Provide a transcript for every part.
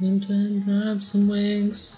And can grab some wings.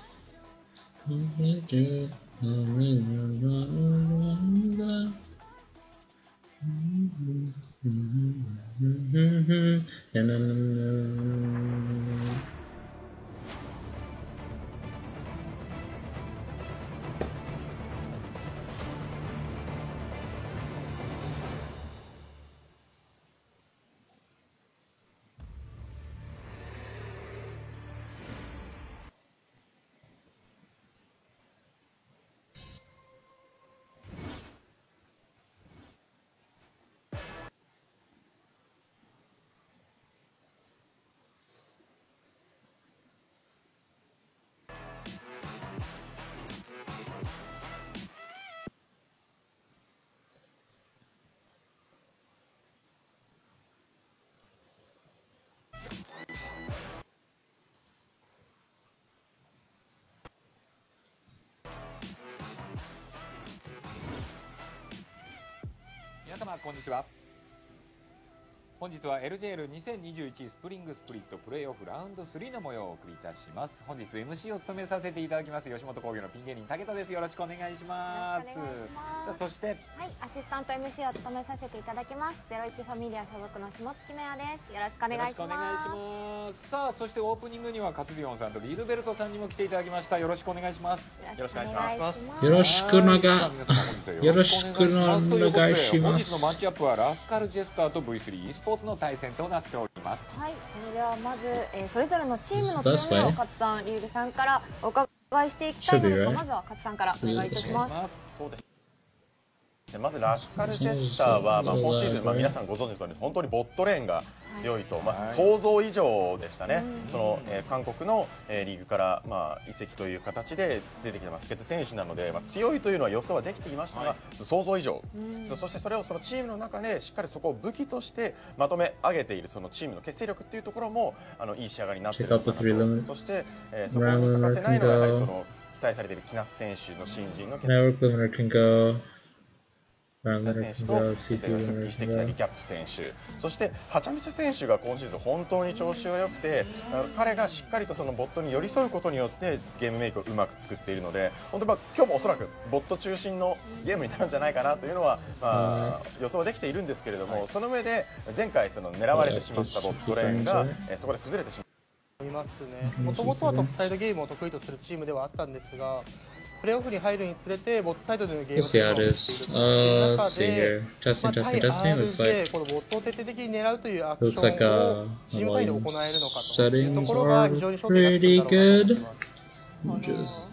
皆様こんにちは。本日は LJL2021 スプリングスプリットプレーオフラウンド3の模様をお送りいたします。本日 MC を務めさせていただきます吉本興業のピン芸人武田です。よろしくお願いします。さあそして、はい、アシスタント MC を務めさせていただきます01ファミリア所属の下月めやです。よろしくお願いします。さあそしてオープニングにはカツリオンさんとリルベルトさんにも来ていただきました。よろしくお願いします。よろしくお願いします。よろしくお願いします。本日のマッチアップはラスカルジェスターと V3 e スポーツの対戦となっております。はい、それではまず、それぞれのチームの強みを勝さん、リールさんからお伺いしていきたいのですが、まずは勝さんからお願いいたします。そうです。まずラスカルジェスターは、今シーズン、皆さんご存知の通り本当にボットレーンが強いと、想像以上でしたね。その韓国のリーグから移籍という形で出てきた助っ人選手なので、強いというのは予想はできていましたが、想像以上、そしてそれをそのチームの中でしっかりそこを武器としてまとめ上げているそのチームの結成力っていうところもいい仕上がりになっているのかなと。そして、そこに欠かせないのがやはりその期待されているキナス選手の新人の選手と復帰してきたリキャップ選手、そしてハチャミチャ選手が今シーズン本当に調子が良くて、彼がしっかりとそのボットに寄り添うことによってゲームメイクをうまく作っているので、本当今日もおそらくボット中心のゲームになるんじゃないかなというのは、予想はできているんですけれども、その上で前回その狙われてしまったボットレーンがそこで崩れてしまいますね。もともとはトップサイドゲームを得意とするチームではあったんですが、プレーオフに入るにつれてボットサイドでのゲームをしている中で、対 RJ このボットを徹底的に狙うというアクションをチーム単位で行えるのかというところが非常に焦点がつくだろうと思います。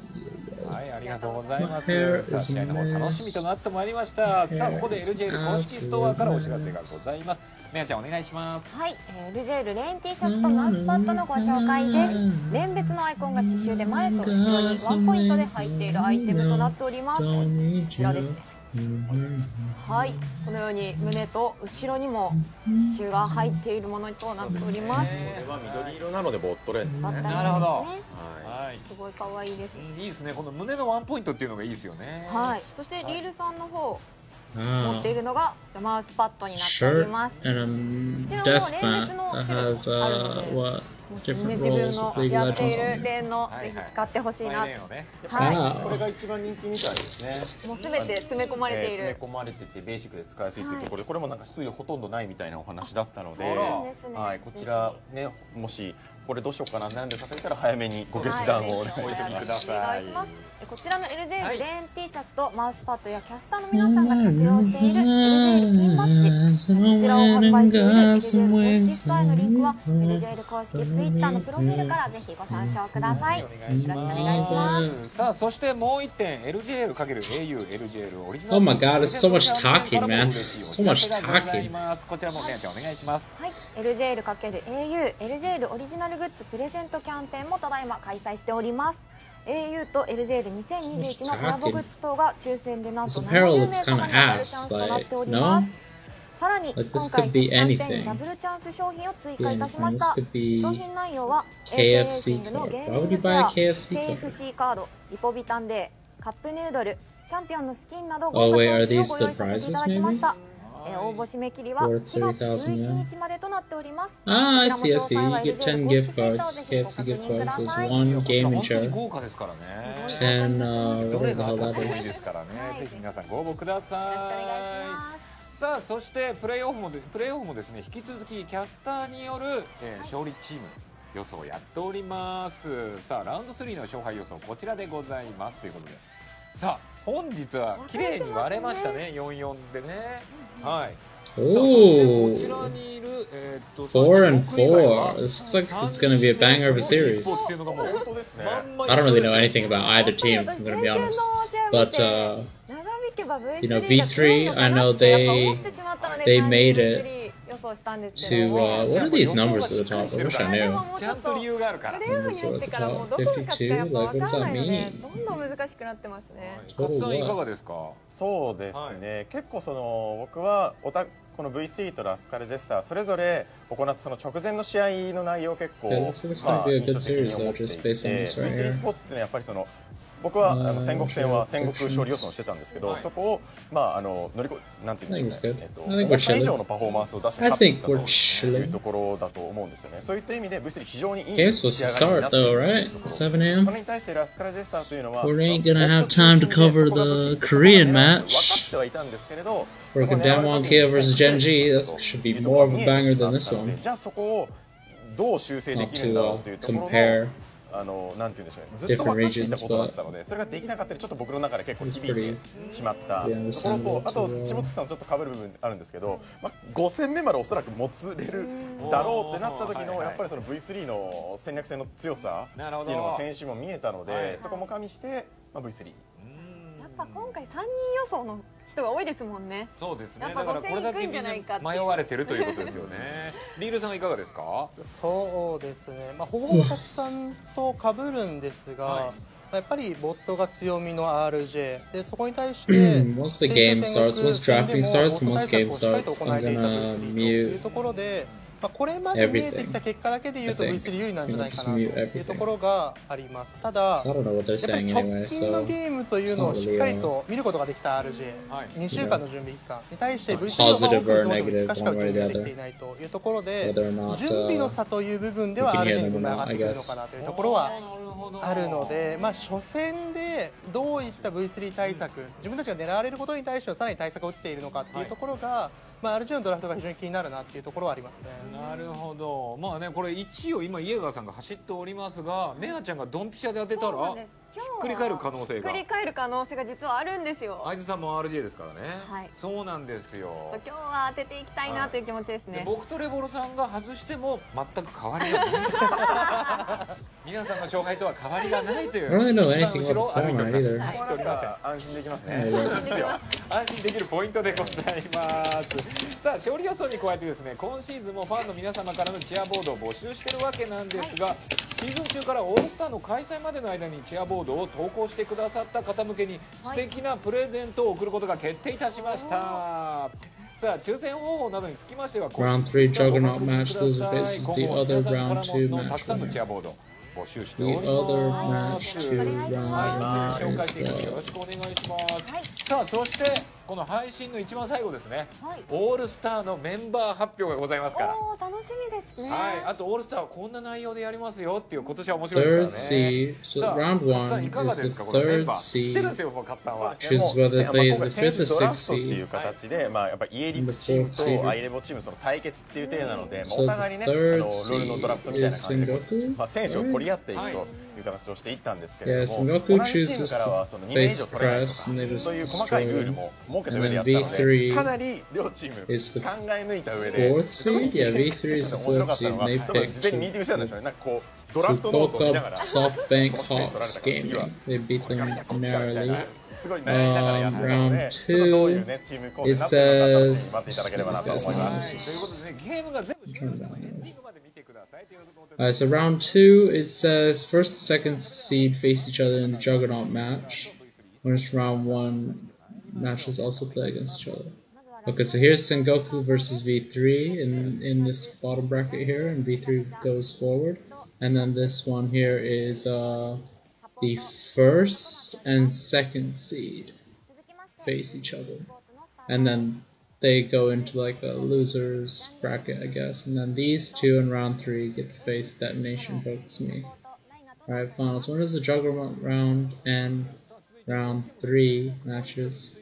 はい、ありがとうございます。さあ試合の方楽しみとなってまいりました。さあここで LJL 公式ストアからお知らせがございます。めやちゃんお願いします。はい、LJL レーン T シャツとマウスパッドのご紹介です。レーン別のアイコンが刺繍で前と後ろにワンポイントで入っているアイテムとなっております。こちらですね。はい、このように胸と後ろにも刺繍が入っているものとなっております。これは緑色なのでボットレーンですね。なるほど。はい、すごい可愛いです。いいですね。この胸のワンポイントっていうのがいいですよね。はい。そしてリールさんの方持っているのがマウスパッドになっております。こちらも連別の種類があるので、自分のやっているレーンのぜひ使ってほしいな。はい。これが一番人気みたいですね。もうすべて詰め込まれている。詰め込まれててベーシックで使いやすいというところで、これもなんか水ほとんどないみたいなお話だったので、はい、こちらね、もしこれどうしようかな悩んでる方いたら早めにご決断をお願いください。こちらの LJL レーン T シャツとマウスパッドやキャスターの皆さんが着用している LJL ピンバッジ、こちらを販売している LJL 公式ストアへのリンクは LJL 公式 Twitter のプロフィールからぜひご参照ください。よろしくお願いします。さあそしてもう一点 LJL×AU LJL オリジナル Oh my god, it's so much talking, man. So much talking. こちらもめやちゃんお願いします。はい、LJL×AU LJL オリジナルグッズプレゼントキャンペーンもただいま開催しております。au と LJL2021 のコラボグッズ等が抽選でなんと70名様に当たるチャンスとなっております。さらに今回キャンペーンにダブルチャンス商品を追加いたしました。商品内容は AK レーシングのゲーミングチェア、KFC カード、リポビタンデー、カップヌードル、チャンピオンのスキンなど豪華商品をご用意させていただきました。応募締め切りは4月11日までとなっております。I see, I see. You get 10 gift cards, KFC gift cards, there's one gaming chair, 豪華ですからね。 10, どれ whatever the が hell 当た that ってもいいで is. すからね。ぜひ皆さんご応募ください。よろしくお願いします。さあそしてプレーオフもですね引き続きキャスターによる、勝利チーム予想をやっております。さあラウンド3の勝敗予想こちらでございますということで、さあ本日は綺麗に割れましたね。4-4でね。はい。Oh, 4 and 4. This looks like it's going to be a banger of a series. I don't really know anything about either team, I'm going to be honest. But, you know, V3, I know they made it to, what are these numbers at the top? I wish I knew. Numbers at the top, 52, like, what does that mean? どんどん難しくなってますね。カツさんいかがですか？そうですね、結構その僕はこの V3 とラスカルジェスターそれぞれ行ったその直前の試合の内容を結構印象的に思っていて、V3 スポーツっていうのはやっぱりその僕は戦国戦は戦国勝利予想してたんですけど、そこを乗り越えなんていうんでしょうね、思った以上のパフォーマンスを出して勝っていったというところだと思うんですよね。そういった意味で V3 非常にいい仕上がりになっているんですけど、それに対してラスカルジェスターというのは We ain't gonna have time to cover the Korean match. 分かってはいたんですけれど、We're gonna Damwon KO versus Gen G. That should be more of a banger than this one. じゃあそこをどう修正できるんだろうというところのなんて言うんでしょうね、ずっと分かっていたことだったので、それができなかったり、ちょっと僕の中で結構響いてしまったところと、あと下月さんちょっと被る部分あるんですけど、5戦目までおそらくもつれるだろうってなった時のやっぱりその V3 の戦略性の強さっていうのが先週も見えたので、そこも加味して、V3。やっぱ今回3人予想の人が多いですもんね。そうですね。だからこれだけみんな迷われてるということですよね。リールさんはいかがですか？そうですね。ほぼたくさんと被るんですが、やっぱりボットが強みの RJ で、そこに対して once the game starts, once drafting starts, once game starts, I'm gonna と mute いうところで。これまで見えてきた結果だけで言うと V3 有利なんじゃないかなというところがあります。ただ、やっぱり直近のゲームというのをしっかりと見ることができた RJ、2週間の準備期間に対して V3 の多くの難しく準備ができていないというところで、準備の差という部分では RJ に分が上がってくるのかなというところはあるので、初戦でどういった V3 対策、自分たちが狙われることに対してはさらに対策を打っているのかっていうところが、RJ のドラフトが非常に気になるなっていうところはありますね。なるほど。これ1位を今イエガーさんが走っておりますが、メアちゃんがドンピシャで当てたらひっくり返る可能性が。ひっくり返る可能性が実はあるんですよ。会津さんも RJ ですからね。はい。そうなんですよ。今日は当てていきたいなという気持ちですね。僕とレボルさんが外しても全く変わりがない。皆さんの勝敗とは変わりがないという。I don't know 一番 anything 後ろを about 歩いており Fortnite ます。 either. 走っておりません。安心できますね。安心できるポイントでございます。さあ勝利予想に加えてですね、今シーズンもファンの皆様からのチアボードを募集しているわけなんですが、シーズン中からオールスターの開催までの間にチアボードを投稿してくださった方向けに素敵なプレゼントを送ることが決定いたしました。さあ抽選方法などにつきましては Round 3 Juggernaut match, loser faces the other Round 2た match くさんの winner. チアボード募集してお The り other ま match す。 2 round 紹介していただきよ as ろしくお願いします。さあそしてこの配信の一番最後ですね、はいオールスターのメンバー発表がございますから。おー、楽しみですね。はい、あとオールスターはこんな内容でやりますよっていう今年は面白いですからね。 third seed. So さあ round 勝さんい 1かが is で the すかこのメン third バー。知ってるんです seed. よもう勝さんは。 Choose whether they 今回 the 選 fifth 手 or ドラ sixth フトってい seed. う形で、やっぱイエリックチーム The fourth と seed. アイレボチームその対決っていう体なので、お So 互いに the ね、ロ third ールのドラフトみたいな seed 感じで is Sengoku. 選手を取り合っていくとはいいう形をしていったんですけれ Yeah, ども、 Sengoku 同じチーム chooses からは to その2名以 face 上取れないと Crest か and they just そういう細かいルール destroy も設けた And 上で then やったので、 V3かなり両チーム is the 考え抜いた上で fourth seed. Yeah, V3 is the 面白 fourth かったの seed. が They 多分事前にミーティン picked グしたんですよね。なんかこうドラフトノートを見なが Fukuoka ら SoftBank この選手取られ Hawks たから次は Gaming. They beat これ them からこっちかみたいな narrowly. すごい悩みながらやってたので、 Round ちょっとどういうねチーム構成になっているのか楽しみに待っていただければなと思いまはい、す。ということでね、ゲームが全部終了したらエンディングまで見てくださいということで。 So round 2 it says first and second seed face each other in the Juggernaut match. Whereas round 1 matches also play against each other. Okay, so here's Sengoku versus V3 in this bottom bracket here, and V3 goes forward. And then this one here is the first and second seed face each other. And then they go into like a loser's bracket, I guess. And then these two in round 3 get to face Detonation Focus Me. Alright, finals. When does the Juggernaut round and round 3 matches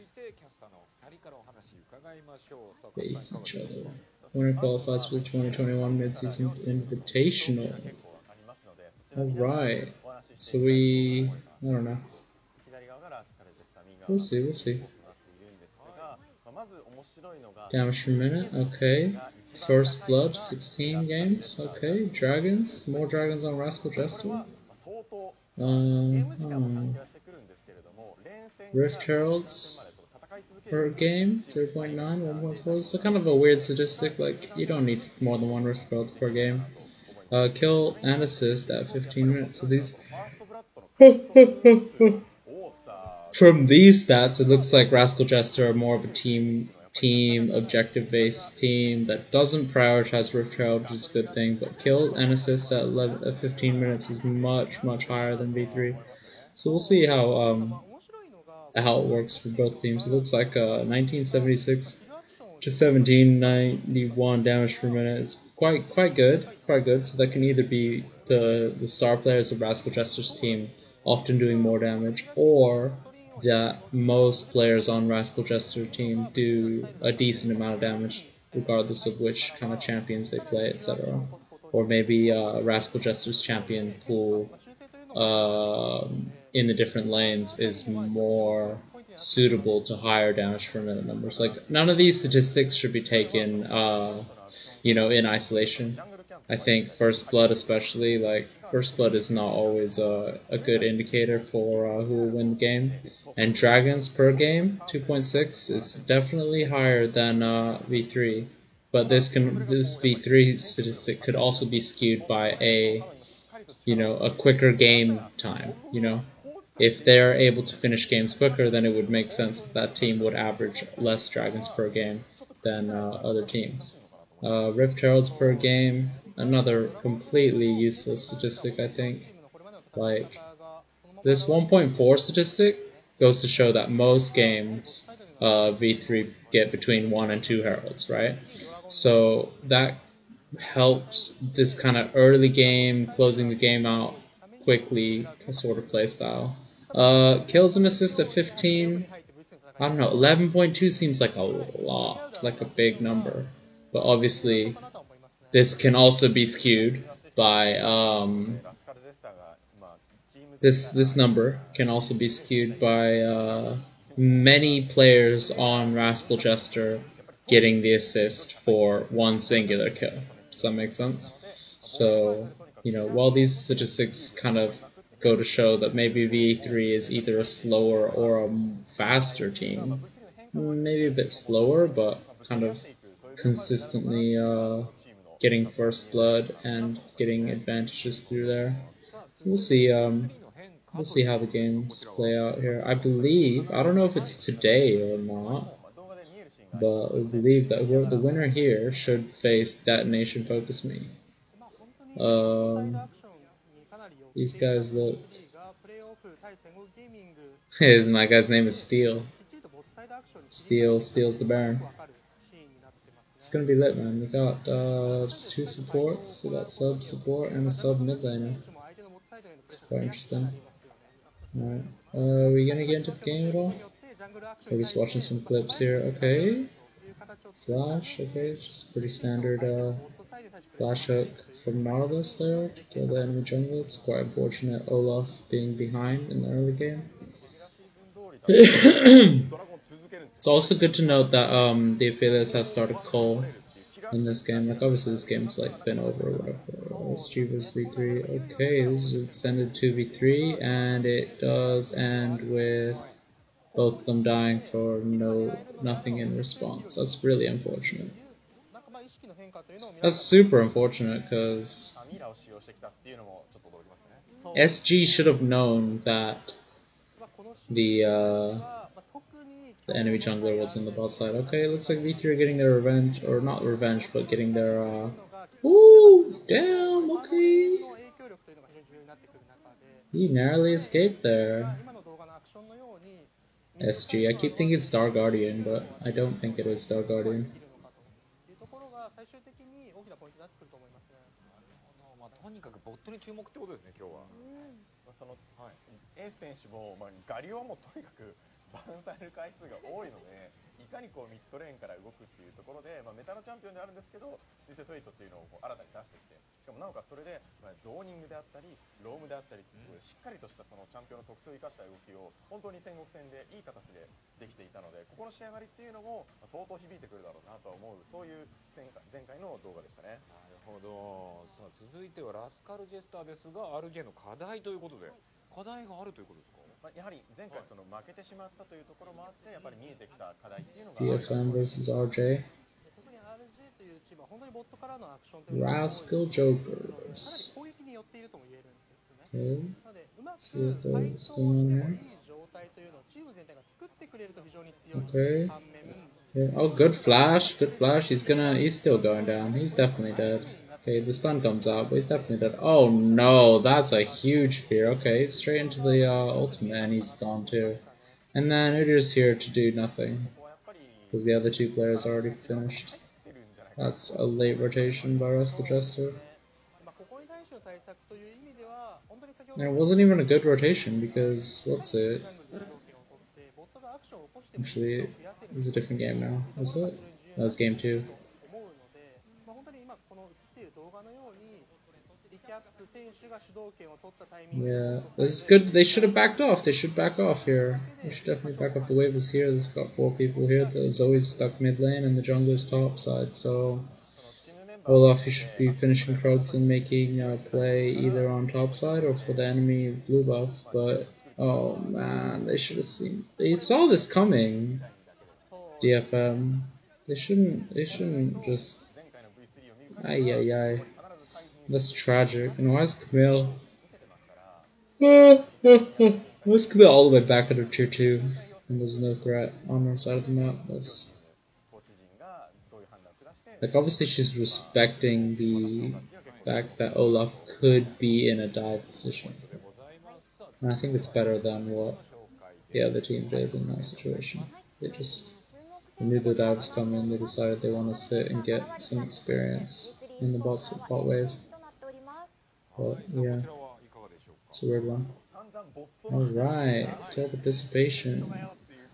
face each other? Winner qualifies for the 2021 Mid-Season Invitational. Alright. So I don't know. We'll see. Damage per minute, okay. First Blood, 16 games, okay. Dragons, more dragons on Rascal Jester. Rift Heralds per game, 0.9, 1.4. It's kind of a weird statistic, like, you don't need more than one Rift Herald per game. Kill and assist at 15 minutes, so these... From these stats, it looks like Rascal Jester are more of a team objective-based team that doesn't prioritize Rift Herald, which is a good thing, but kill and assist at 15 minutes is much higher than V3. So we'll see how it works for both teams. It looks like 1976 to 1791 damage per minute is quite good. So that can either be the star players of Rascal Jester's team often doing more damage, or that most players on Rascal Jester's team do a decent amount of damage regardless of which kind of champions they play, etc. Or maybe Rascal Jester's champion pool in the different lanes is more suitable to higher damage per minute numbers. Like, none of these statistics should be taken, in isolation. I think First Blood especially, like, First Blood is not always a good indicator for who will win the game. And Dragons per game, 2.6, is definitely higher than V3. But this V3 statistic could also be skewed by a quicker game time, If they're able to finish games quicker, then it would make sense that team would average less dragons per game than other teams. Rift Heralds per game, another completely useless statistic, I think. Like, this 1.4 statistic goes to show that most games V3 get between 1 and 2 heralds, right? So that helps this kind of early game, closing the game out quickly sort of play style. Kills and assists at 15. I don't know, 11.2 seems like a lot, like a big number. But obviously, this can also be skewed by this number can also be skewed by many players on Rascal Jester getting the assist for one singular kill. Does that make sense? So, while these statistics kind of go to show that maybe V3 is either a slower or a faster team, maybe a bit slower, but kind of consistently getting First Blood and getting advantages through there. So we'll see how the games play out here. I believe, I don't know if it's today or not, but I believe that the winner here should face Detonation Focus Me. These guys look... my guy's name is Steel. Steel's the Baron. It's gonna be lit, man. We got just 2 supports. We got sub support and a sub mid laner. It's quite interesting. Alright. Are we gonna get into the game at all? We're just watching some clips here. Okay. Flash. Okay, it's just pretty standard flash hook from Nautilus there to kill the enemy jungle. It's quite unfortunate Olaf being behind in the early game. It's also good to note that the affiliates have started Cole in this game. Like, obviously this game's like been over or whatever. SG vs V3. Okay, this is extended to V3, and it does end with both of them dying for nothing in response. That's really unfortunate. That's super unfortunate because SG should have known that the enemy jungler was in the bot side. Okay, it looks like V3 are getting their revenge, or not revenge, but getting their ooh, damn, okay. He narrowly escaped there. SG, I keep thinking Star Guardian, but I don't think it is Star Guardian. とにかくボットに注目ってことですね、今日は。A 選手もガリオはもうとにかくバウンされる回数が多いので、いかにミッドレーンから動くっていうところで、メタのチャンピオンであるんですけど、ツーセット8っていうのを新たに出してきて、しかもなおかつそれでゾーニングであったり、ロームであったり、しっかりとしたそのチャンピオンの特性を生かした動きを本当に戦国戦でいい形でできていたので、ここの仕上がりっていうのも相当響いてくるだろうなと思う、そういう前回の動画でしたね。なるほど。さあ続いてはラスカルジェスターですが、RJ の課題ということで、課題があるということですか？やはり前回負けてしまったというところもあって、やっぱり見えてきた課題っていうのが DFM vs RJ. Rascal Jokers. Okay. See what's going on here. Okay. Yeah. Oh, good flash. Good flash. He's still going down. He's definitely dead. Okay, the stun comes out, but he's definitely dead. Oh no, that's a huge fear. Okay, straight into the ultimate, and he's gone too. And then Udyr's here to do nothing, because the other two players are already finished. That's a late rotation by Rescue Jester. And it wasn't even a good rotation, because, what's it? Actually, it's a different game now, is it? That was game 2. Yeah, this is good. They should have backed off. They should back off here. They should definitely back off. The wave is here. There's got 4 people here. The Zoe's stuck mid lane and the jungler's top side. So Olaf, you should be finishing Krugs and making a play either on top side or for the enemy blue buff. But oh man, they should have seen. They saw this coming. DFM. They shouldn't just. Ay ay ay. That's tragic. And why is Camille? Why is Camille all the way back under tier 2? And there's no threat on her side of the map. That's like, obviously she's respecting the fact that Olaf could be in a dive position. And I think it's better than what the other team did in that situation. They knew the dive was coming, they decided they want to sit and get some experience in the bot wave. But yeah, it's a weird one. Alright, tail participation.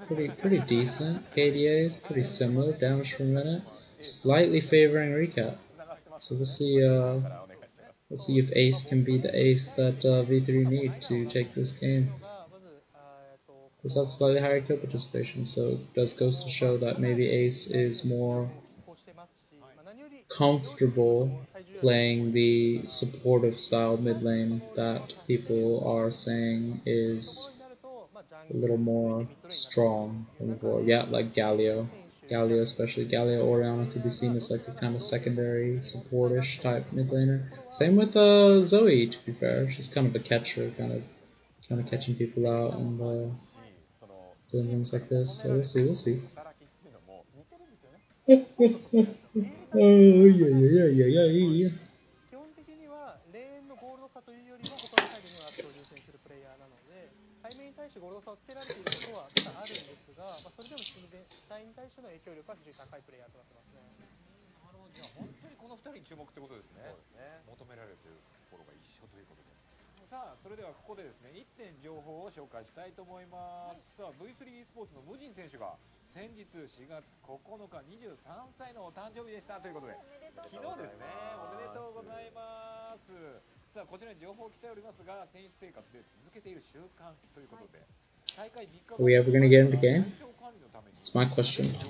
Pretty decent. KDA is pretty similar, damage per minute. Slightly favoring recap. So we'll see if Ace can be the ace that V3 need to take this game. Does have slightly higher kill participation, so it does goes to show that maybe Ace is more comfortable playing the supportive style mid lane that people are saying is a little more strong than before. Yeah, like Galio. Galio especially. Galio Orianna could be seen as like a kind of secondary supportish type mid laner. Same with Zoe, to be fair. She's kind of a catcher, kind of catching people out and doing things like this. So we'll see. Oh yeah. 対してゴールド差をつけられていることは多々あるんですが、それでもチーム全体に対しての影響力は非常に高いプレイヤーとなってますね。なるほど、じゃあ本当にこの2人に注目ってことですね。求められているところが一緒ということで。さあ、それではここでですね、1点情報を紹介したいと思います。さあ、V3 スポーツの無人選手が先日4月9日23歳のお誕生日でしたということで、昨日ですね、おめでとうございます。さあ、こちらに情報来ておりますが、選手生活で続けている習慣ということで、大会3日後 Are we ever gonna get into game? It's my question. す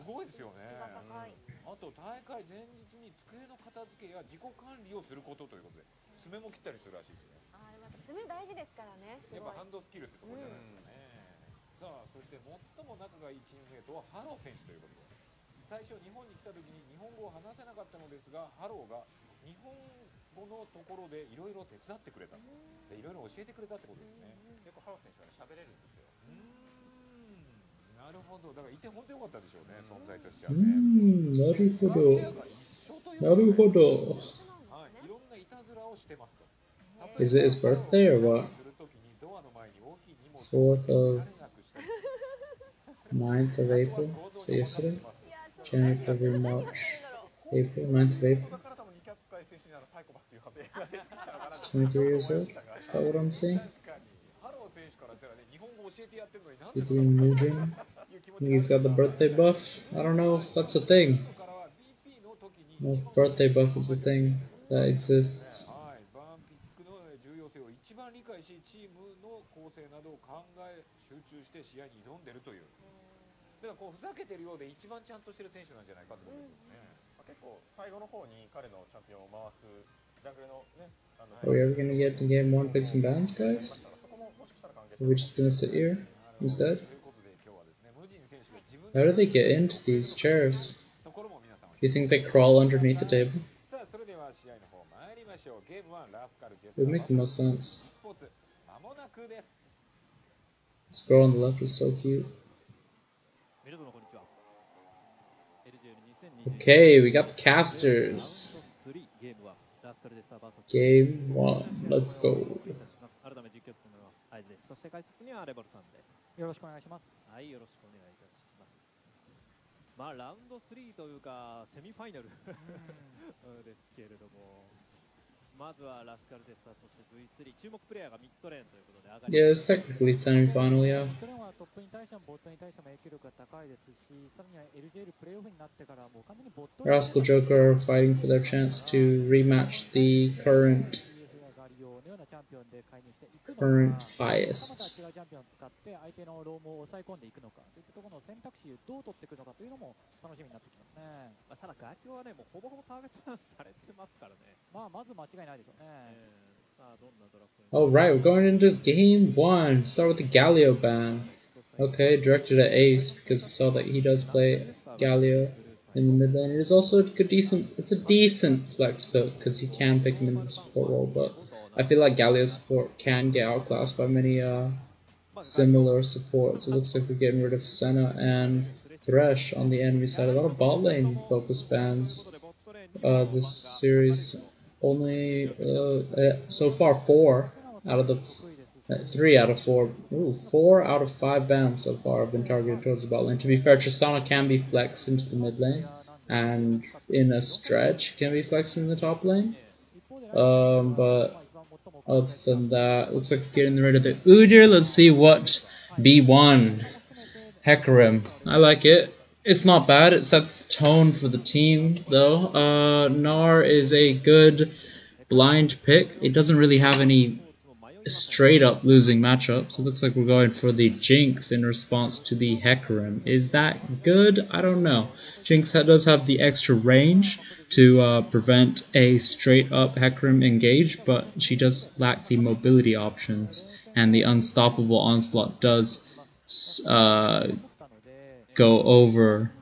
ごいですよね。あと大会前日に机の片付けや自己管理をすることということで、爪も切ったりするらしいですね。爪大事ですからね。やっぱハンドスキルってところじゃないですかね。さあ、そして最も仲がいいチームメイトはハロー選手ということで、最初日本に来た時に日本語を話せなかったのですが、ハローが日本語のところでいろいろ手伝ってくれた、いろいろ教えてくれたってことですね。結構ハロー選手は喋れるんですよ。なるほど、だからいて本当に良かったでしょうね、存在としてはね。なるほど。なるほど。はい、いろんないたずらをしてますと。Is it his birthday or what? 4th of 9th of April? So yesterday? January, February, March, April, 9th of April? He's 23 years old? Is that what I'm saying? Between Mujin? He's got the birthday buff? I don't know if that's a thing. No, birthday buff is a thing that exists. 一番理解し、チームの構成などを考え、集中して試合に挑んでるという。だからこうふざけてるようで一番ちゃんとしてる選手なんじゃないかってことですよね。結構最後の方に彼のチャンピオンを回すジャングルのね。Are we ever gonna get to game 1 picks and bans, guys? Or are we just gonna sit here instead? How do they get into these chairs? Do you think they crawl underneath the table? It would make the most sense. This girl on the left is so cute. Okay, we got the casters. Game 1, let's go. そして解説にはレボルさんです。よろしくお願いします。はい、よろしくお願いいたします。まあラウンド3というかセミファイナルですけれども、まずはラスカルテスタ、そして V3 注目プレイヤーがミッドレーンということで上がり。Yeah, it's technically semi-final, yeah. ミッドレーンはトップに対してもボットに対しても影響力が高いですし、さらには LJL プレイオフになってからもう完全にボット。Rascal Joker are fighting for their chance to rematch the current highest. 違うチャンピオンを使って相手のロームを抑え込んでいくのかといったところの選択肢をどう取っていくのかというのも楽しみになってきますね。ただガキョウはねもうほぼほぼターゲットされてますからね。まず間違いないでしょうね。さあどんなドラフトに。Alright, we're going into game 1. Start with the Galio ban. Okay, directed at Ace because we saw that he does play Galio in the mid lane. It is also it's a decent flex build because he can pick him in the support role, but I feel like Galio's support can get outclassed by many similar supports. It looks like we're getting rid of Senna and Thresh on the enemy side. A lot of bot lane focus bans this series. Only so far 4 out of the 3 out of 4. Ooh, 4 out of 5 bans so far have been targeted towards the bot lane. To be fair, Tristana can be flexed into the mid lane, and in a stretch can be flexed in the top lane. But other than that, looks like getting rid of the Udyr. Let's see what B1 Hecarim. I like it. It's not bad. It sets the tone for the team, though. Gnar is a good blind pick. It doesn't really have any straight up losing matchups. It looks like we're going for the Jinx in response to the Hecarim. Is that good? I don't know. Jinx does have the extra range to prevent a straight up Hecarim engage, but she does lack the mobility options, and the unstoppable onslaught does go over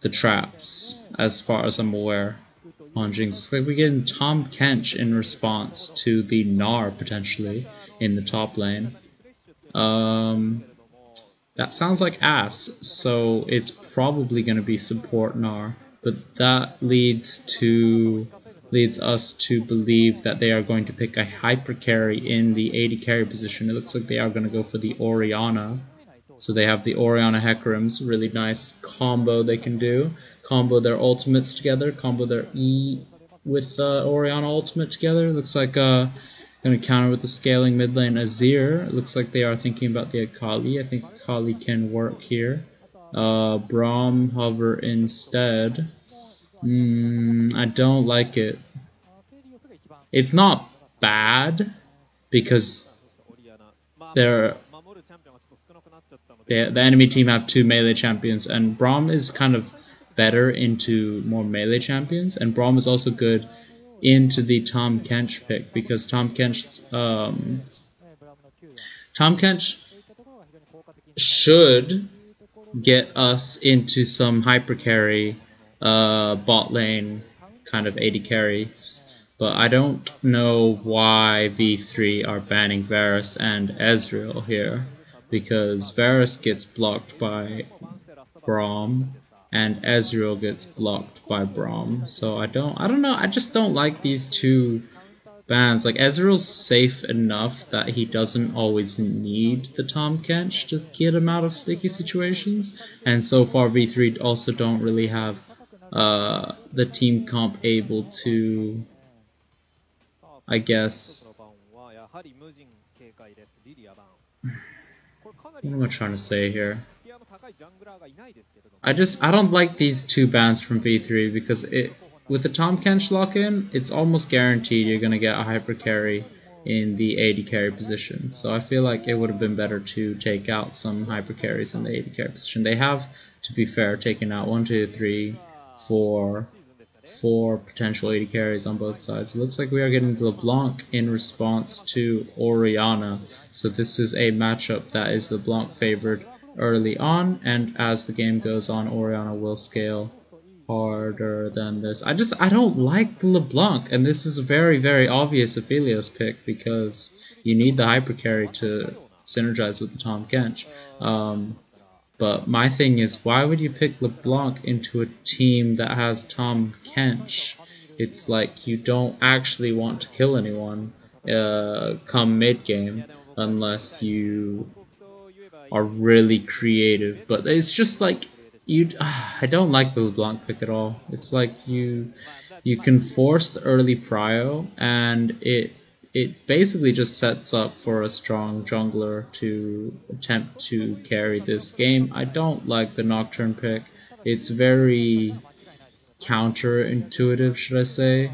the traps, as far as I'm aware, on Jinx. Like we're getting Tahm Kench in response to the Gnar potentially in the top lane. That sounds like ass, so it's probably going to be support Gnar, but that leads us to believe that they are going to pick a hyper carry in the AD carry position. It looks like they are going to go for the Orianna. So they have the Orianna Hecarims, really nice combo they can do. Combo their ultimates together, combo their E with Orianna ultimate together. Looks like going to counter with the scaling mid lane Azir. It looks like they are thinking about the Akali. I think Akali can work here. Braum hover instead. I don't like it. It's not bad because the enemy team have 2 melee champions, and Braum is kind of better into more melee champions, and Braum is also good into the Tahm Kench pick because Tahm Kench should get us into some hyper carry bot lane kind of AD carries. But I don't know why V3 are banning Varus and Ezreal here, because Varus gets blocked by Braum and Ezreal gets blocked by Braum. So I don't know, I just don't like these two bans. Like Ezreal's safe enough that he doesn't always need the Tahm Kench to get him out of sticky situations, and so far V3 also don't really have the team comp able to, I guess, what am I trying to say here? I don't like these two bans from V3 because with the Tahm Kench lock-in, it's almost guaranteed you're going to get a hyper carry in the AD carry position. So I feel like it would have been better to take out some hyper carries in the AD carry position. They have, to be fair, taken out 1, 2, 3, 4 potential AD carries on both sides. It looks like we are getting LeBlanc in response to Orianna. So this is a matchup that is LeBlanc favored early on, and as the game goes on, Orianna will scale harder than this. I don't like the LeBlanc, and this is a very, very obvious Aphelios pick because you need the hyper carry to synergize with the Tahm Kench. But my thing is, why would you pick LeBlanc into a team that has Tahm Kench? It's like you don't actually want to kill anyone come mid-game unless you are really creative. But it's just like I don't like the LeBlanc pick at all. It's like you can force the early prio, and it basically just sets up for a strong jungler to attempt to carry this game. I don't like the Nocturne pick. It's very counterintuitive, should I say.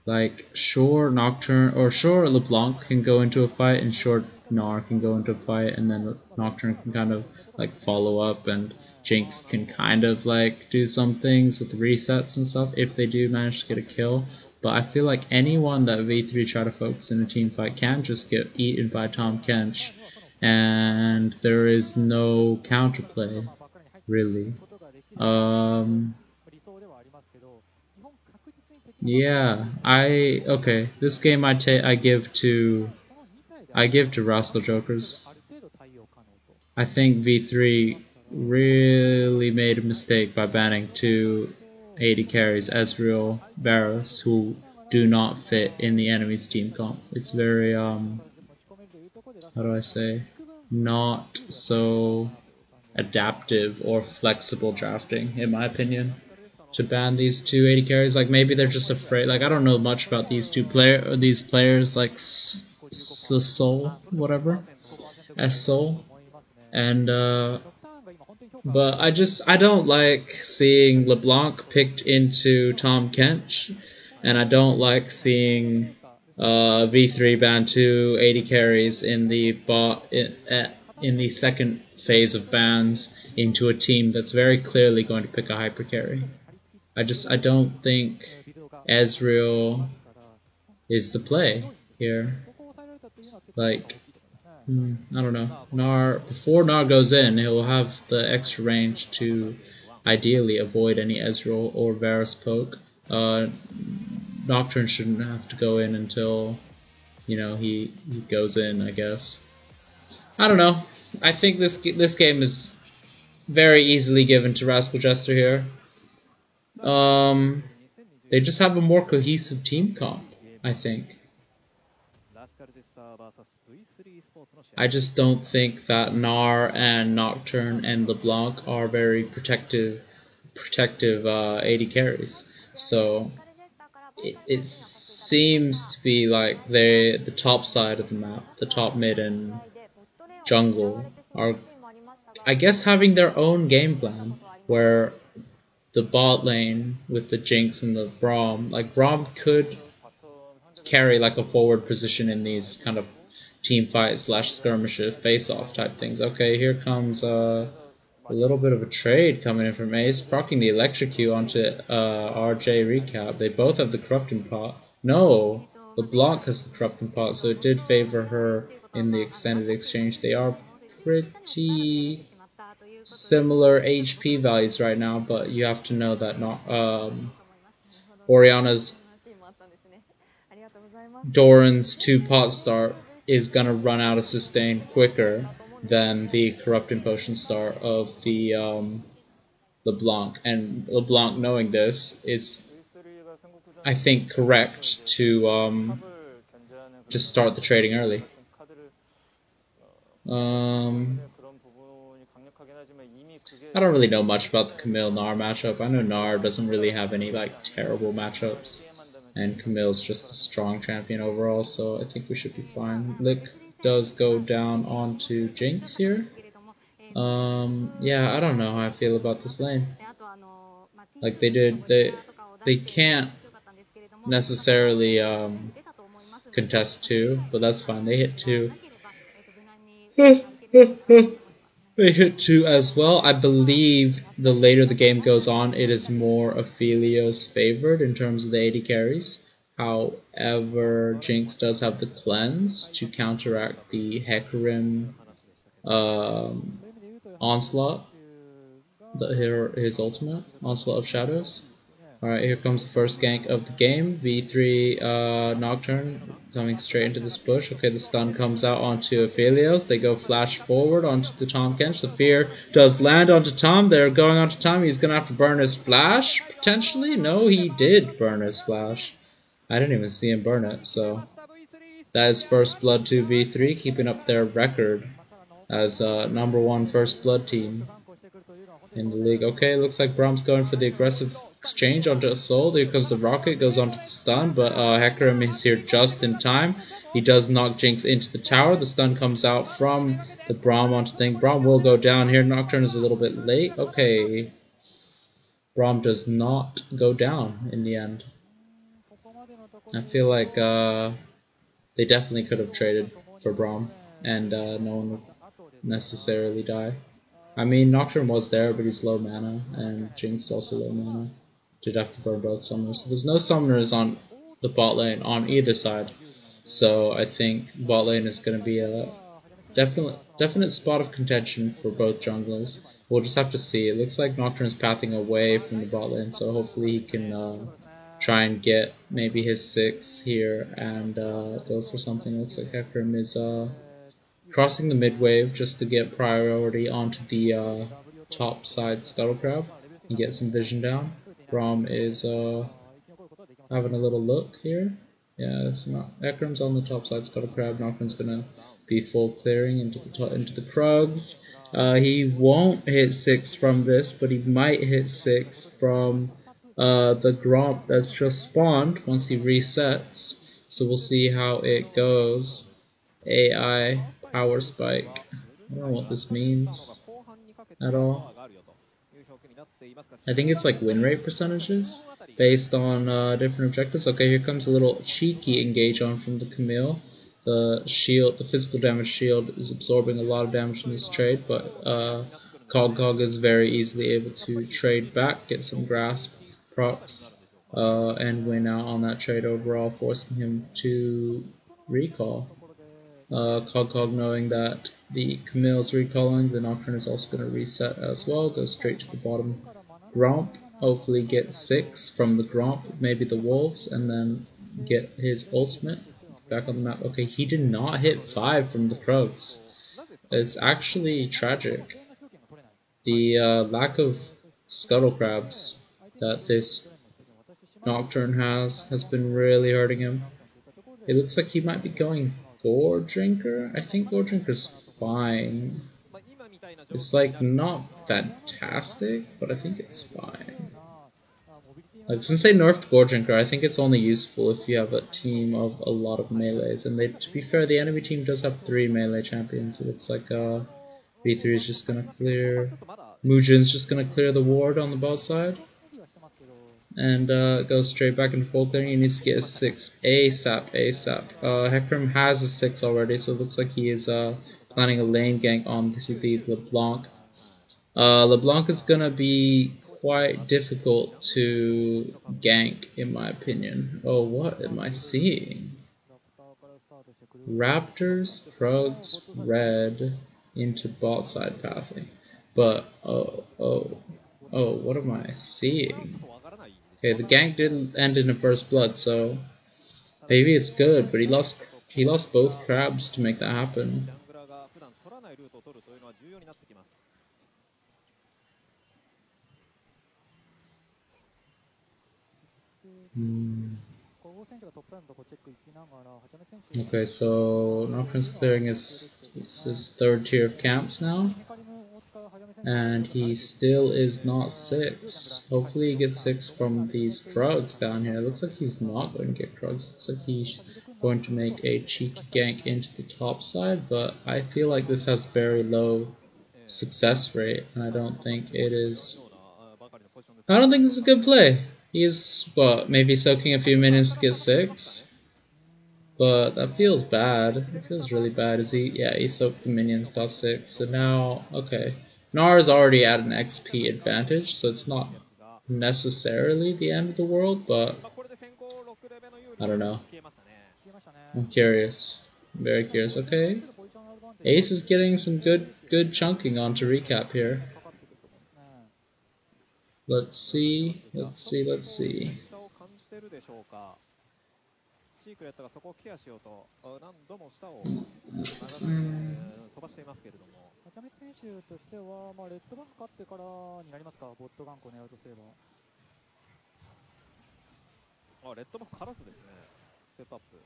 Like, sure, Nocturne, or sure, LeBlanc can go into a fight, and sure, Gnar can go into a fight, and then Nocturne can kind of like follow up, and Jinx can kind of like do some things with the resets and stuff if they do manage to get a kill. But I feel like anyone that V3 try to focus in a team fight can just get eaten by Tahm Kench, and there is no counterplay, really. Yeah, okay. This game I give to Rascal Jokers. I think V3 really made a mistake by banning 2 AD carries, Ezreal, Varus, who do not fit in the enemy's team comp. It's very how do I say, not so adaptive or flexible drafting, in my opinion, to ban these 2 AD carries. Like, maybe they're just afraid. Like, I don't know much about these players, like Soul, whatever, S-Soul, and but I don't like seeing LeBlanc picked into Tahm Kench, and I don't like seeing V3 ban 2 AD carries in the in the second phase of bans into a team that's very clearly going to pick a hyper carry. I don't think Ezreal is the play here. Like, I don't know. Before Gnar goes in, he'll have the extra range to ideally avoid any Ezreal or Varus poke. Nocturne shouldn't have to go in until, you know, he goes in, I guess. I don't know. I think this game is very easily given to Rascal Jester here. They just have a more cohesive team comp, I think. I just don't think that Gnar and Nocturne and LeBlanc are very protective AD carries. So it seems to be like the top side of the map, the top mid and jungle, are, I guess, having their own game plan, where the bot lane with the Jinx and the Braum, like Braum could carry like a forward position in these kind of team fight / skirmishes, face-off type things. Okay, here comes a little bit of a trade coming in from Ace, proccing the electrocute onto RJ Recap. They both have the Corrupting Pot. No, LeBlanc has the Corrupting Pot, so it did favor her in the extended exchange. They are pretty similar HP values right now, but you have to know that Orianna's Doran's 2-pot start is gonna run out of sustain quicker than the Corrupting Potion start of the LeBlanc, and LeBlanc, knowing this, is, I think, correct to just start the trading early. I don't really know much about the Camille-Gnar matchup. I know Gnar doesn't really have any like terrible matchups, and Camille's just a strong champion overall, so I think we should be fine. Lick does go down onto Jinx here. Yeah, I don't know how I feel about this lane. Like, they can't necessarily contest 2, but that's fine. They hit 2. They hit 2 as well. I believe the later the game goes on, it is more Aphelios favored in terms of the AD carries. However, Jinx does have the cleanse to counteract the Hecarim onslaught, his ultimate, Onslaught of Shadows. Alright, here comes the first gank of the game. V3 Nocturne coming straight into this bush. Okay, the stun comes out onto Aphelios. They go flash forward onto the Tahm Kench. The fear does land onto Tahm. They're going onto Tahm. He's going to have to burn his flash, potentially. No, he did burn his flash. I didn't even see him burn it, so... That is first blood to V3, keeping up their record as #1 first blood team in the league. Okay, looks like Braum's going for the aggressive exchange onto Assault. Here comes the rocket, goes onto the stun, but Hecarim is here just in time. He does knock Jinx into the tower. The stun comes out from the Braum onto the thing. Braum will go down here. Nocturne is a little bit late. Okay. Braum does not go down in the end. I feel like they definitely could have traded for Braum, and no one would necessarily die. I mean, Nocturne was there, but he's low mana, and Jinx also low mana. Did have to burn both summoners. So there's no summoners on the bot lane on either side. So I think bot lane is going to be a definite spot of contention for both junglers. We'll just have to see. It looks like Nocturne is pathing away from the bot lane, so hopefully he can try and get maybe his 6 here and go for something. It looks like Hecarim is crossing the mid wave just to get priority onto the top side Scuttle Crab and get some vision down. Braum is having a little look here. Yeah, it's not. Hecarim's on the top side Scuttle Crab. Nocturne's gonna be full clearing into the Krugs. He won't hit 6 from this, but he might hit 6 from the Gromp that's just spawned once he resets. So we'll see how it goes. AI power spike. I don't know what this means at all. I think it's like win rate percentages based on different objectives. Okay, here comes a little cheeky engage on from the Camille. The shield, the physical damage shield, is absorbing a lot of damage in this trade, but Cog is very easily able to trade back, get some grasp procs, and win out on that trade overall, forcing him to recall. Cog knowing that the Camille's recalling, the Nocturne is also going to reset as well, go straight to the bottom Gromp, hopefully get 6 from the Gromp, maybe the Wolves, and then get his ultimate back on the map. Okay, he did not hit 5 from the Krugs. It's actually tragic. The lack of Scuttle Crabs that this Nocturne has been really hurting him. It looks like he might be going Gore Drinker. I think Gore Drinker's fine. It's like not fantastic, but I think it's fine. Like, since they nerfed Gore Drinker, I think it's only useful if you have a team of a lot of melees. And to be fair, the enemy team does have 3 melee champions. It looks like V3 is just gonna clear. Mujin's just gonna clear the ward on the bot side. And goes straight back into full clearing. He needs to get a 6 ASAP. Hecarim has a 6 already, so it looks like he is planning a lane gank onto the LeBlanc. LeBlanc is gonna be quite difficult to gank, in my opinion. Oh, what am I seeing? Raptors, Krugs, red into bot side pathing. But oh, what am I seeing? Okay, the gank didn't end in a first blood, so maybe it's good, but he lost both crabs to make that happen. Okay, so Nocturne's clearing his 3rd tier of camps now, and he still is not 6. Hopefully he gets 6 from these Krugs down here. It looks like he's not going to get Krugs. It looks like he's going to make a cheeky gank into the top side, but I feel like this has very low success rate, and I don't think it is. I don't think this is a good play. He's, what, maybe soaking a few minutes to get 6? But that feels bad. It feels really bad. He soaked the minions, got 6. So now, okay. Gnar is already at an XP advantage, so it's not necessarily the end of the world, but I don't know. I'm curious. I'm very curious. Okay. Ace is getting some good chunking onto recap here. Let's see. シークレットがそこをケアしようと何度も下を飛ばしていますけれども、チャメ選手としては、レッドバンク勝ってからになりますか、ボットガンクを狙うとすれば。レッドバンクからずですね、ステップアップ。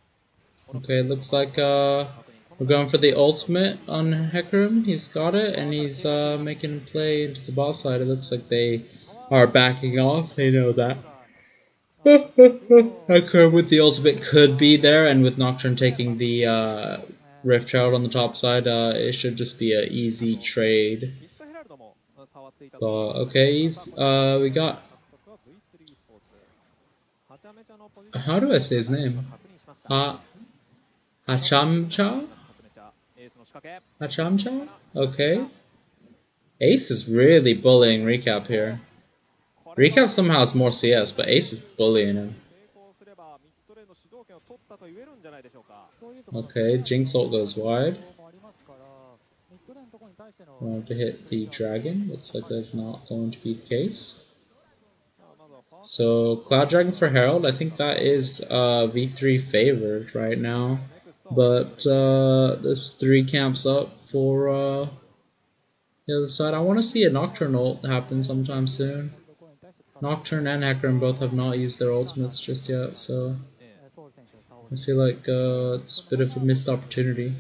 Okay, looks like we're going for the ultimate on Hecarim. He's got it, and he's making a play into the boss side. It looks like they are backing off. They know that. Hecarim with the ultimate could be there, and with Nocturne taking the Rift Child on the top side, it should just be an easy trade. But okay, we got. How do I say his name? Hachamcha? Hachamcha? Okay. Ace is really bullying Recap here. Recap somehow has more CS, but Ace is bullying him. Okay, Jinx ult goes wide. Wanted to hit the dragon. Looks like that's not going to be the case. So, Cloud Dragon for Herald, I think that is V3 favored right now. But there's 3 camps up for the other side. I want to see a Nocturne ult happen sometime soon. Nocturne and Hecarim both have not used their ultimates just yet, so I feel like it's a bit of a missed opportunity.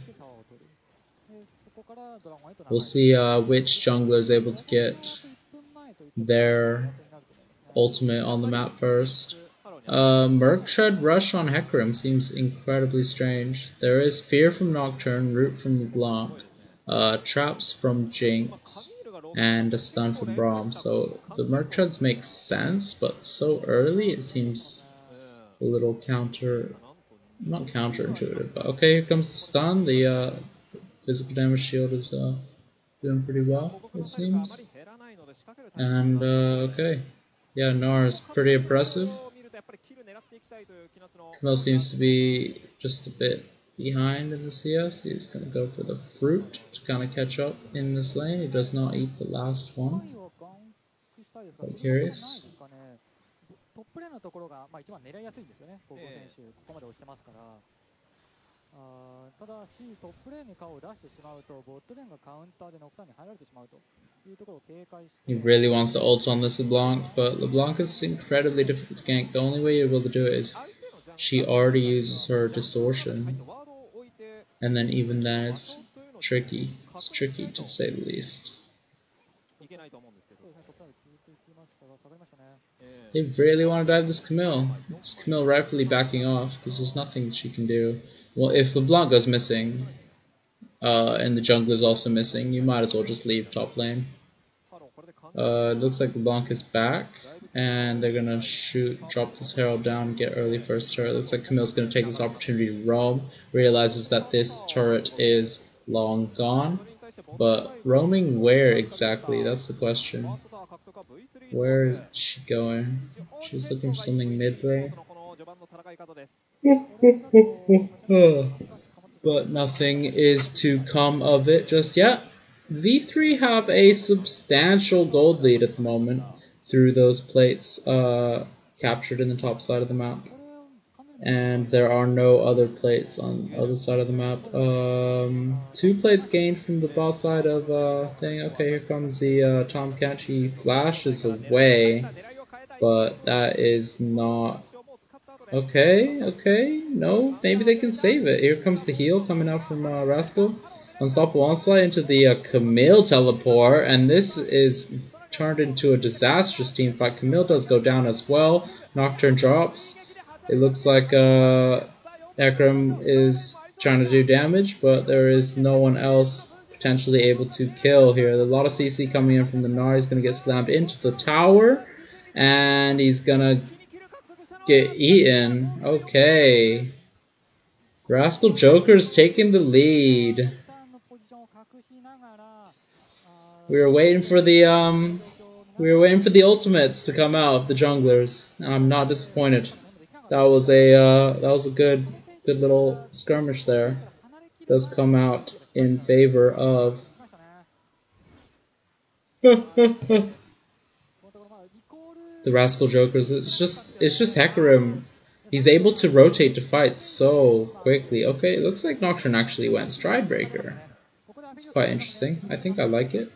We'll see which jungler is able to get their ultimate on the map first. Merc Tread Rush on Hecarim seems incredibly strange. There is Fear from Nocturne, Root from LeBlanc, Traps from Jinx, and a Stun from Braum. So the Merc Treads make sense, but so early it seems a little not counterintuitive. But okay, here comes the stun. The physical damage shield is doing pretty well, it seems. And okay. Yeah, Gnar is pretty impressive. Camille seems to be just a bit behind in the CS. He's going to go for the fruit to kind of catch up in this lane. He does not eat the last one. Quite curious. He really wants to ult on this LeBlanc, but LeBlanc is incredibly difficult to gank. The only way you're able to do it is she already uses her distortion, and then even then it's tricky. It's tricky to say the least. They really want to dive this Camille. This Camille rightfully backing off because there's nothing she can do. Well, if LeBlanc goes missing, and the jungler is also missing, you might as well just leave top lane. It looks like LeBlanc is back, and they're gonna drop this Herald down, get early first turret. Looks like Camille's gonna take this opportunity to roam, realizes that this turret is long gone, but roaming where exactly? That's the question. Where is she going? She's looking for something mid, bro. But nothing is to come of it just yet. V3 have a substantial gold lead at the moment through those plates captured in the top side of the map. And there are no other plates on the other side of the map. 2 plates gained from the boss side of thing. Okay, here comes the Tomcat. He flashes away, but that is not... Okay, no, maybe they can save it. Here comes the heal coming out from Rascal. Unstoppable Onslaught into the Camille teleport, and this is turned into a disastrous team fight. Camille does go down as well. Nocturne drops. It looks like Hecarim is trying to do damage, but there is no one else potentially able to kill here. There's a lot of CC coming in from the Gnar. He's going to get slammed into the tower, and he's going to get eaten. Okay. Rascal Joker's taking the lead. We were waiting for the ultimates to come out of the junglers, and I'm not disappointed. That was a good little skirmish there. It does come out in favor of the Rascal Jokers. It's just Hecarim. He's able to rotate to fight so quickly. Okay, it looks like Nocturne actually went Stridebreaker. It's quite interesting. I think I like it.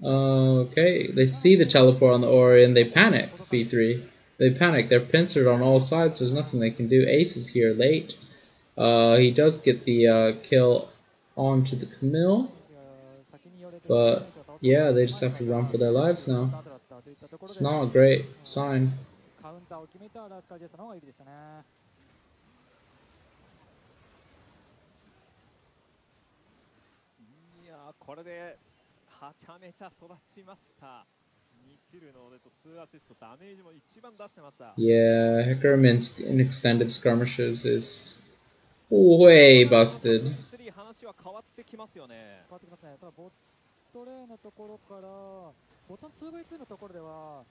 Okay, they see the teleport on the Ori and they panic, V3. They panic. They're pincered on all sides. There's nothing they can do. Ace is here late. He does get the kill onto the Camille. But yeah, they just have to run for their lives now. It's not a great sign. これではちゃめちゃ育ちました。2キルの2アシスト、ダメージも一番出してました。Yeah, Hecarim in extended skirmishes is way busted. 話は変わってきますよね。変わってきますね。ただボットレーンのところからボタン 2v2 のところでは、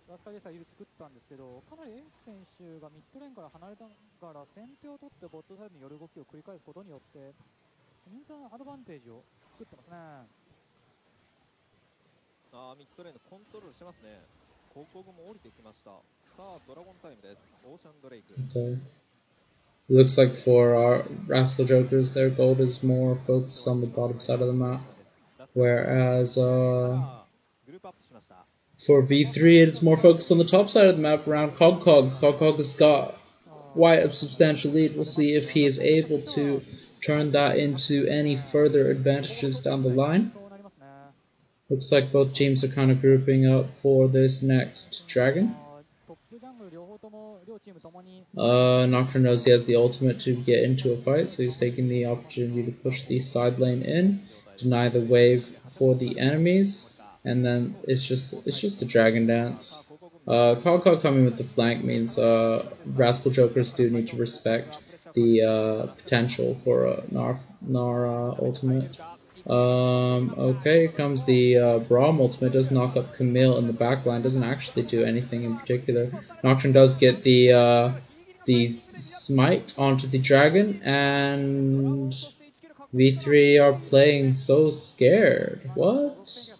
ラスカリエさんいる作ったんですけど、かなりエン選手がミッドレーンから離れながら先手を取ってボットサイドに寄る動きを繰り返すことによって人数のアドバンテージを作ってますね。ミッドレーンのコントロールしてますね。高校後も降りてきました。さあドラゴンタイムです。オーシャンドレイク。Okay. Looks like for our Rascal Jokers, their gold is more focused on the bottom side of the map, whereas for V3 it's more focused on the top side of the map around Cogcog. Cogcog has got quite a substantial lead. We'll see if he is able to turn that into any further advantages down the line. Looks like both teams are kind of grouping up for this next dragon. Nocturne knows he has the ultimate to get into a fight, so he's taking the opportunity to push the side lane in, deny the wave for the enemies, and then it's just a dragon dance. Cogcog coming with the flank means Rascal Jokers do need to respect the potential for a Gnar ultimate. Okay, here comes the Braum ultimate. Does knock up Camille in the backline. Doesn't actually do anything in particular. Nocturne does get the smite onto the dragon, and V3 are playing so scared. What?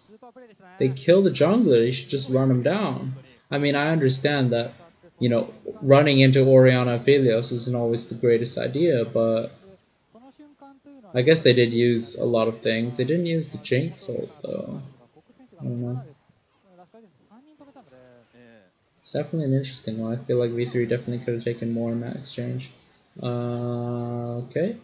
They kill the jungler. You should just run him down. I mean, I understand that, you know, running into Orianna Aphelios isn't always the greatest idea, but I guess they did use a lot of things. They didn't use the Jinx ult though. I don't know. It's definitely an interesting one. I feel like V3 definitely could have taken more in that exchange. Okay.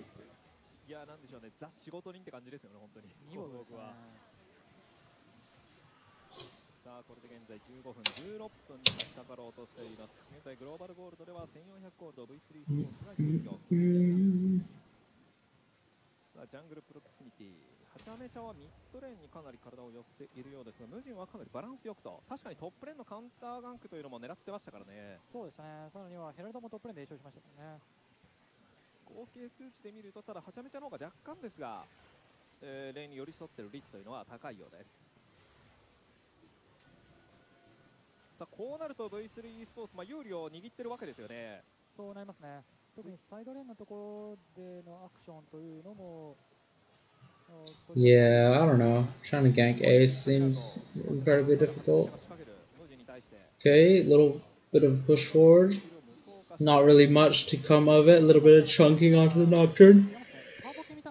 ジャングルプロクシミティ、はちゃめちゃはミッドレーンにかなり体を寄せているようですが、ムジンはかなりバランスよくと、確かにトップレーンのカウンターガンクというのも狙ってましたからね。そうですね、さらにはヘラルドもトップレーンで優勝しましたからね。合計数値で見ると、ただはちゃめちゃの方が若干ですが、レーンに寄り添っている率というのは高いようです。さあこうなると V3 スポーツ、有利を握ってるわけですよね。そうなりますね。特にサイドレーンのところでのアクションというのも Yeah, I don't know. Trying to gank Ace seems incredibly difficult. Okay, a little bit of a push forward. Not really much to come of it. A little bit of chunking onto the Nocturne.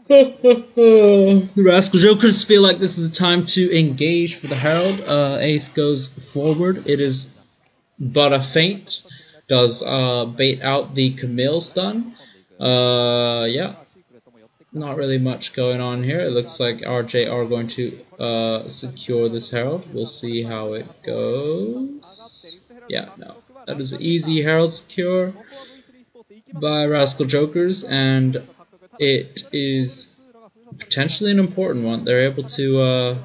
The Rascal Jokers feel like this is the time to engage for the Herald. Ace goes forward. It is but a feint. Does bait out the Camille stun. Yeah. Not really much going on here. It looks like RJ are going to secure this Herald. We'll see how it goes. Yeah, no. That is an easy Herald secure by Rascal Jokers, and it is potentially an important one. They're able to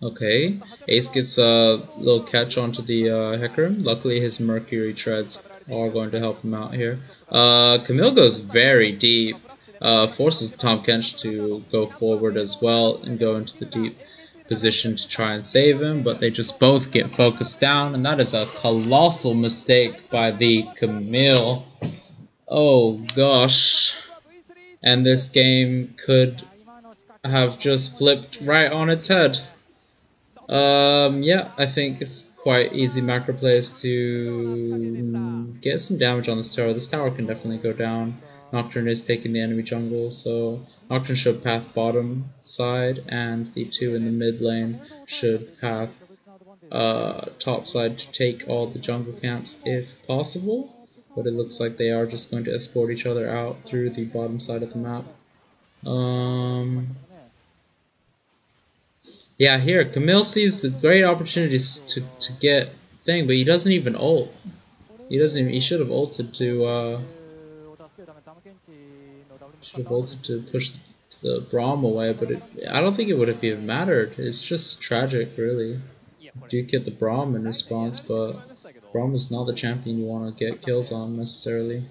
okay, Ace gets a little catch onto the Hecarim. Luckily his Mercury treads are going to help him out here. Camille goes very deep, forces Tahm Kench to go forward as well and go into the deep position to try and save him, but they just both get focused down, and that is a colossal mistake by the Camille. Oh gosh. And this game could have just flipped right on its head. Yeah, I think it's quite easy macro plays to get some damage on this tower. This tower can definitely go down. Nocturne is taking the enemy jungle, so Nocturne should path bottom side, and the two in the mid lane should path top side to take all the jungle camps if possible. But it looks like they are just going to escort each other out through the bottom side of the map. Yeah, here, Camille sees the great opportunities to get thing, but he doesn't even ult. He should have ulted to push the Braum away, but I don't think it would have even mattered. It's just tragic, really. You do get the Braum in response, but Braum is not the champion you want to get kills on, necessarily.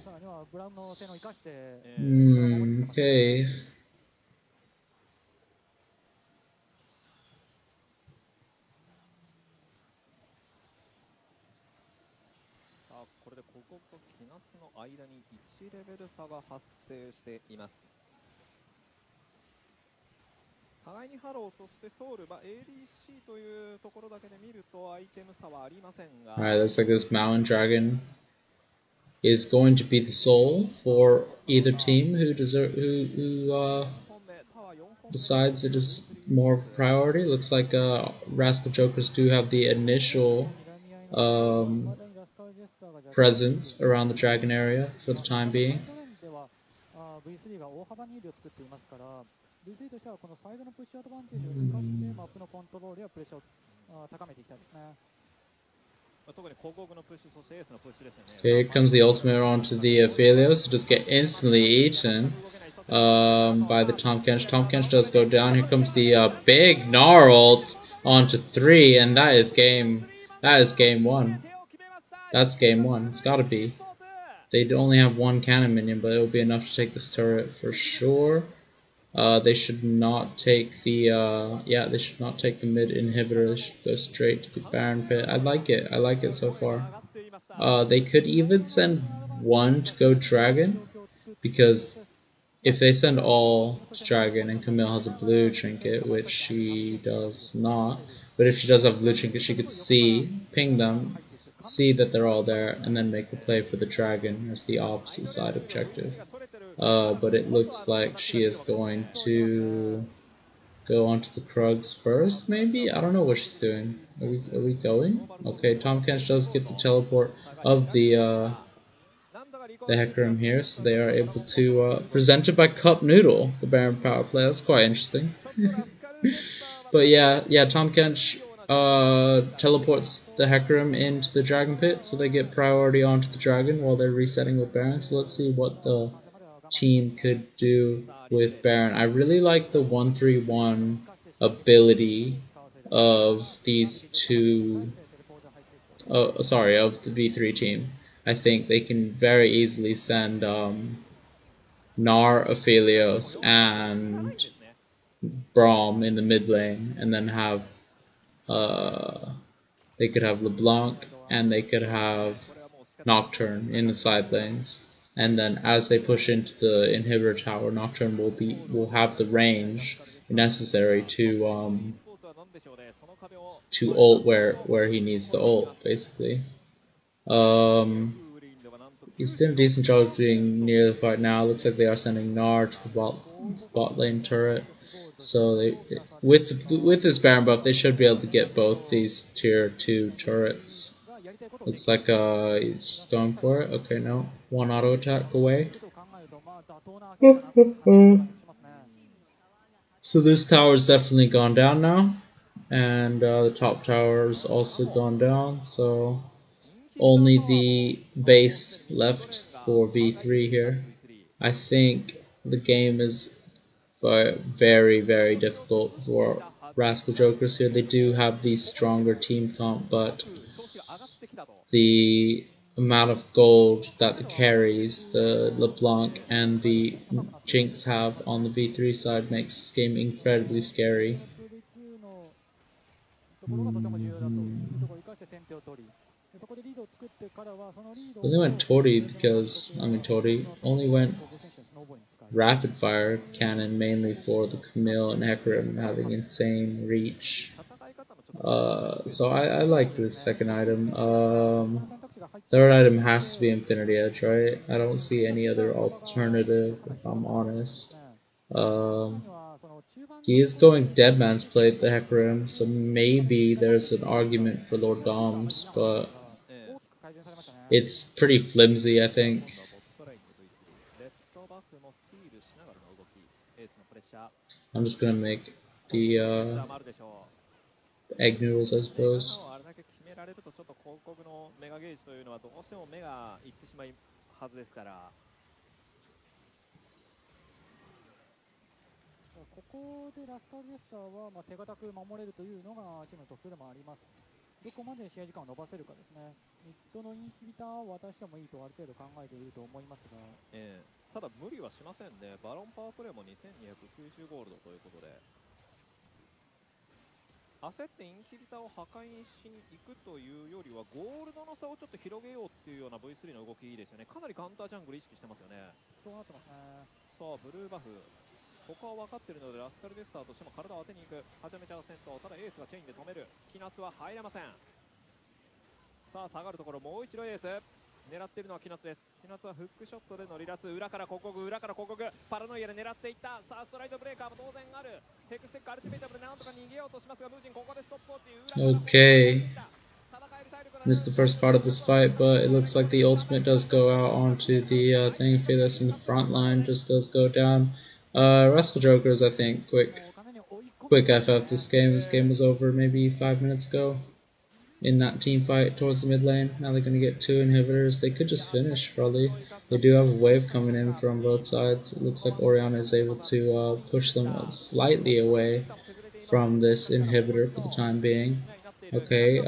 Okay. Alright, looks like this mountain dragon is going to be the soul for either team who decides it is more of a priority. Looks like Rascal Jokers do have the initial presence around the dragon area for the time being. Okay, here comes the ultimate onto the Aphelios, to just get instantly eaten by the Tahm Kench. Tahm Kench does go down. Here comes the big Gnar ult onto 3, and that is game 1. That's game 1. It's gotta be. They only have one cannon minion, but it will be enough to take this turret for sure. They should not take the they should not take the mid inhibitor. They should go straight to the Baron pit. I like it so far. They could even send one to go dragon, because if they send all to dragon and Camille has a blue trinket, which she does not, but if she does have a blue trinket, she could ping them, see that they're all there, and then make the play for the dragon as the opposite side objective. But it looks like she is going to go onto the Krugs first, maybe? I don't know what she's doing. Are we going? Okay, Tahm Kench does get the teleport of the Hecarim here, so they are able to, presented by Cup Noodle, the Baron power play. That's quite interesting. But yeah, Tahm Kench teleports the Hecarim into the Dragon Pit, so they get priority onto the Dragon while they're resetting with Baron. So let's see what the team could do with Baron. I really like the 1-3-1 ability of these two, of the V3 team. I think they can very easily send Gnar, Aphelios, and Braum in the mid lane, and then have they could have LeBlanc and they could have Nocturne in the side lanes. And then as they push into the inhibitor tower, Nocturne will have the range necessary to ult where he needs to ult, basically. He's doing a decent job of being near the fight now. Looks like they are sending Gnar to the bot lane turret. So with this Baron buff, they should be able to get both these tier 2 turrets. Looks like he's just going for it. Okay, no. One auto attack away. So this tower's definitely gone down now. And the top tower's also gone down. So only the base left for V3 here. I think the game is very, very difficult for Rascal Jokers here. They do have the stronger team comp, but the amount of gold that the carries, the LeBlanc and the Jinx have on the V3 side makes this game incredibly scary. Only went Tori because, Tori only went rapid fire cannon mainly for the Camille and Hecarim having insane reach. So I like this second item. Third item has to be Infinity Edge, right? I don't see any other alternative, if I'm honest. He is going Deadman's Plate, the Hecarim, so maybe there's an argument for Lord Doms, but it's pretty flimsy, I think. I'm just gonna make the egg noodles, I suppose. ここでラスカルジェスターは手堅く守れるというのがチームの特徴でもあります。どこまで試合時間を伸ばせるかですね。ミッドのインヒビターを渡してもいいとある程度考えていると思いますが、ただ無理はしませんね。バロンパワープレイも2290ゴールドということで、焦ってインヒビターを破壊しに行くというよりはゴールドの差をちょっと広げようっていうような V3 の動きいいですよね。かなりカウンタージャングル意識してますよね。そうなってますね。さあブルーバフ、ここは分かっているのでラスカルデスターとしても体を当てに行く。はちゃめちゃ戦闘、ただエースがチェインで止める。キナツは入れません。さあ下がるところ、もう一度エース狙っているのはキナツです。キナツはフックショットでの離脱、裏から広告、裏から広告、パラノイアで狙っていった。さあストライドブレーカーも当然ある。ヘクステックアルティメイタブでなんとか逃げようとしますが、ムージンここでストップをっていう。 Okay. Missed the first part of this fight, but it looks like the ultimate does go out onto the thing. Fearless in the front line just does go down. Wrestle Jokers, I think, quick FF this game. This game was over maybe 5 minutes ago in that team fight towards the mid lane. Now they're going to get 2 inhibitors. They could just finish, probably. They do have a wave coming in from both sides. It looks like Orianna is able to push them slightly away from this inhibitor for the time being. Okay,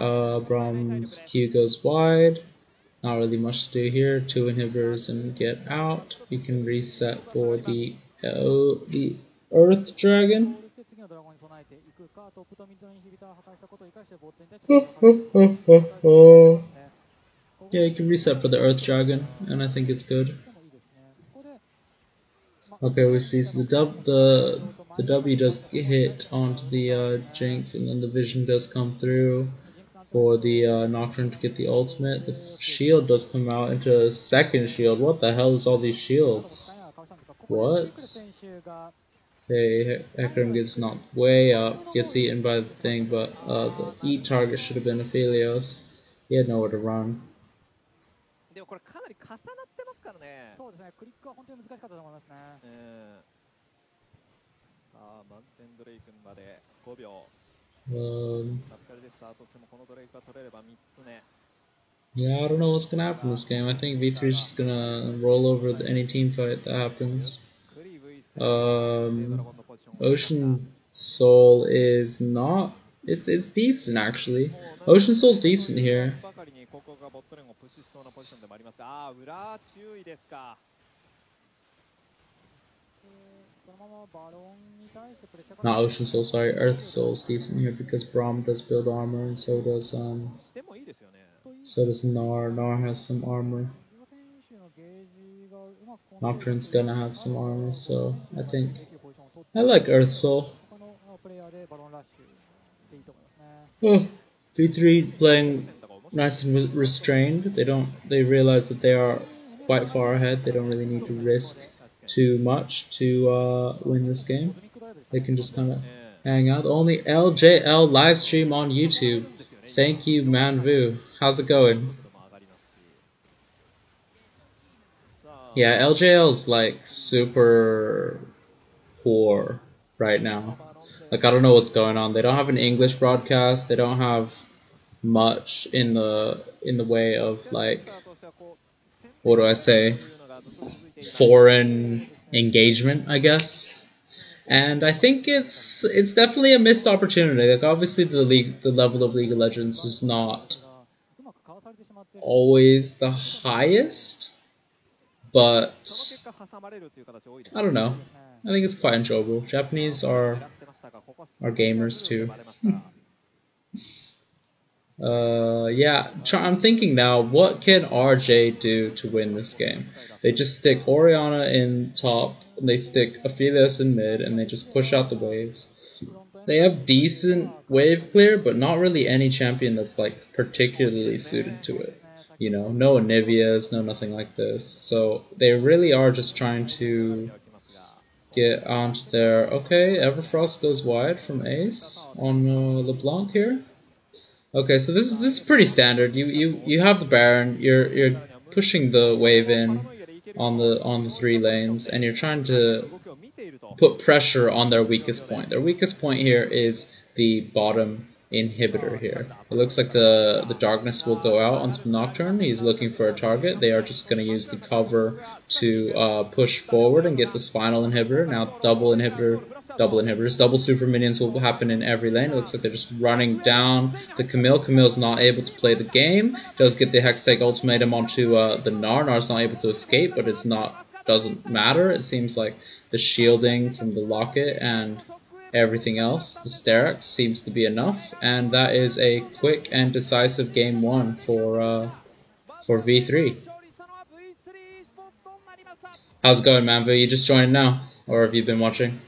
Brahm's Q goes wide. Not really much to do here. 2 inhibitors and get out. We can reset for the Earth Dragon. Yeah, you can reset for the Earth Dragon, and I think it's good. Okay, we see so the W does hit onto the Jinx, and then the Vision does come through for the Nocturne to get the ultimate. The shield does come out into a second shield. What the hell is all these shields? What? Okay, Hecarim gets knocked way up, gets eaten by the thing, but the eat target should have been Aphelios. He had nowhere to run. でもこれかなり重なってますからね。そうですね。クリックは本当に難しかったと思いますね。さあ満点ドレイ君まで5秒。ラスカルでスタートしてもこのドレイクが取れれば3つ目。Yeah, I don't know what's gonna happen in this game. I think V3 is just gonna roll over any team fight that happens. Ocean Soul is not. It's decent actually. Ocean Soul's decent here. Not Ocean Soul, sorry. Earth Soul's decent here because Braum does build armor and so does Nar. Nar has some armor. Nocturne's gonna have some armor, so I think I like Earth Soul. Oh, V3 playing nice and restrained. They realize that they are quite far ahead. They don't really need to risk too much to win this game. They can just kind of hang out. The only LJL live stream on YouTube. Thank you, Manvu. How's it going? Yeah, LJL's like super poor right now. Like I don't know what's going on. They don't have an English broadcast. They don't have much in the way of like, what do I say, foreign engagement, I guess. And I think it's definitely a missed opportunity. Like obviously the level of League of Legends is not always the highest. But I don't know. I think it's quite enjoyable. Japanese are gamers too. Yeah, I'm thinking now, what can RJ do to win this game? They just stick Orianna in top, and they stick Aphelios in mid, and they just push out the waves. they have decent wave clear, but not really any champion that's like particularly suited to it. You know, no Anivias, no nothing like this. So they really are just trying to get onto their... Okay, Everfrost goes wide from Ace on LeBlanc here. Okay, so this is pretty standard. You have the Baron, you're pushing the wave in on the 3 lanes, and you're trying to put pressure on their weakest point. Their weakest point here is the bottom inhibitor here. It looks like the Darkness will go out onto the Nocturne. He's looking for a target. They are just going to use the cover to push forward and get this final inhibitor. Now double inhibitors, double super minions will happen in every lane. It looks like they're just running down the Camille. Camille's not able to play the game. Does get the Hextech ultimatum onto the Gnar. Gnar's not able to escape, but doesn't matter. It seems like the shielding from the Locket and everything else, the Sterak's, seems to be enough, and that is a quick and decisive game 1 for V3. How's it going, Manvu? You just joined now, or have you been watching?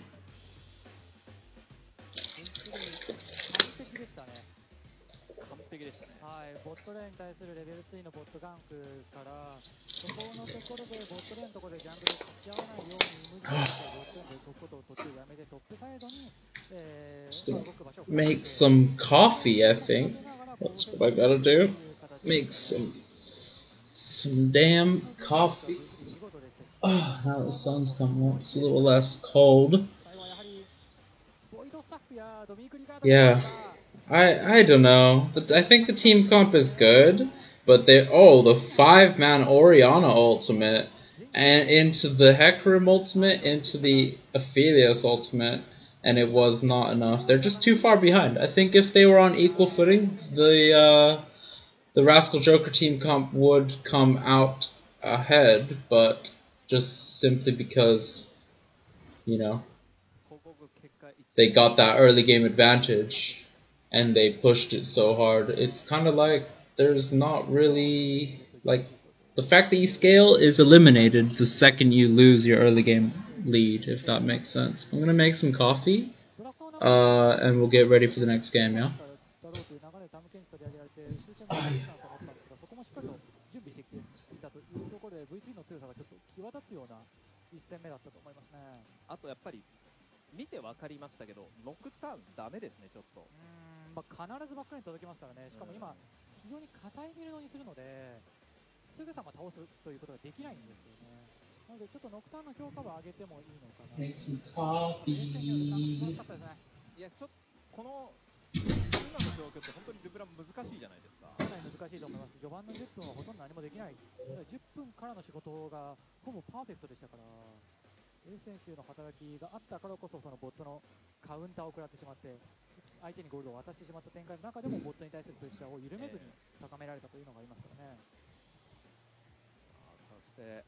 Just gonna make some coffee, I think. That's what I gotta do. Make some damn coffee. Oh, now the sun's coming up. It's a little less cold. Yeah. I don't know. I think the team comp is good, but the 5-man Orianna ultimate and into the Hecarim ultimate, into the Aphelios ultimate, and it was not enough. They're just too far behind. I think if they were on equal footing, the Rascal Joker team comp would come out ahead, but just simply because, you know, they got that early game advantage and they pushed it so hard. It's kind of like there's not really, like, the fact that you scale is eliminated the second you lose your early game lead, if that makes sense. I'm gonna make some coffee, and we'll get ready for the next game, yeah? Oh, yeah. 見て分かりましたけど、ノックタウンダメですね、ちょっと。まあ、必ずバックに届きますからね。しかも今、非常に硬いビルドにするので、すぐさま倒すということができないんですよね。なので、ちょっとノクタウンの評価は上げてもいいのかな。Make some coffee. いや、ちょっとこの今の状況って本当にルブラン難しいじゃないですか。かなり難しいと思います。序盤の10分はほとんど何もできない。10分からの仕事がほぼパーフェクトでしたから。エース選手の働きがあったからこそ、そのボットのカウンターを食らってしまって、相手にゴールを渡してしまった展開の中でも、ボットに対するプレッシャーを緩めずに高められたというのがありますからね。そして、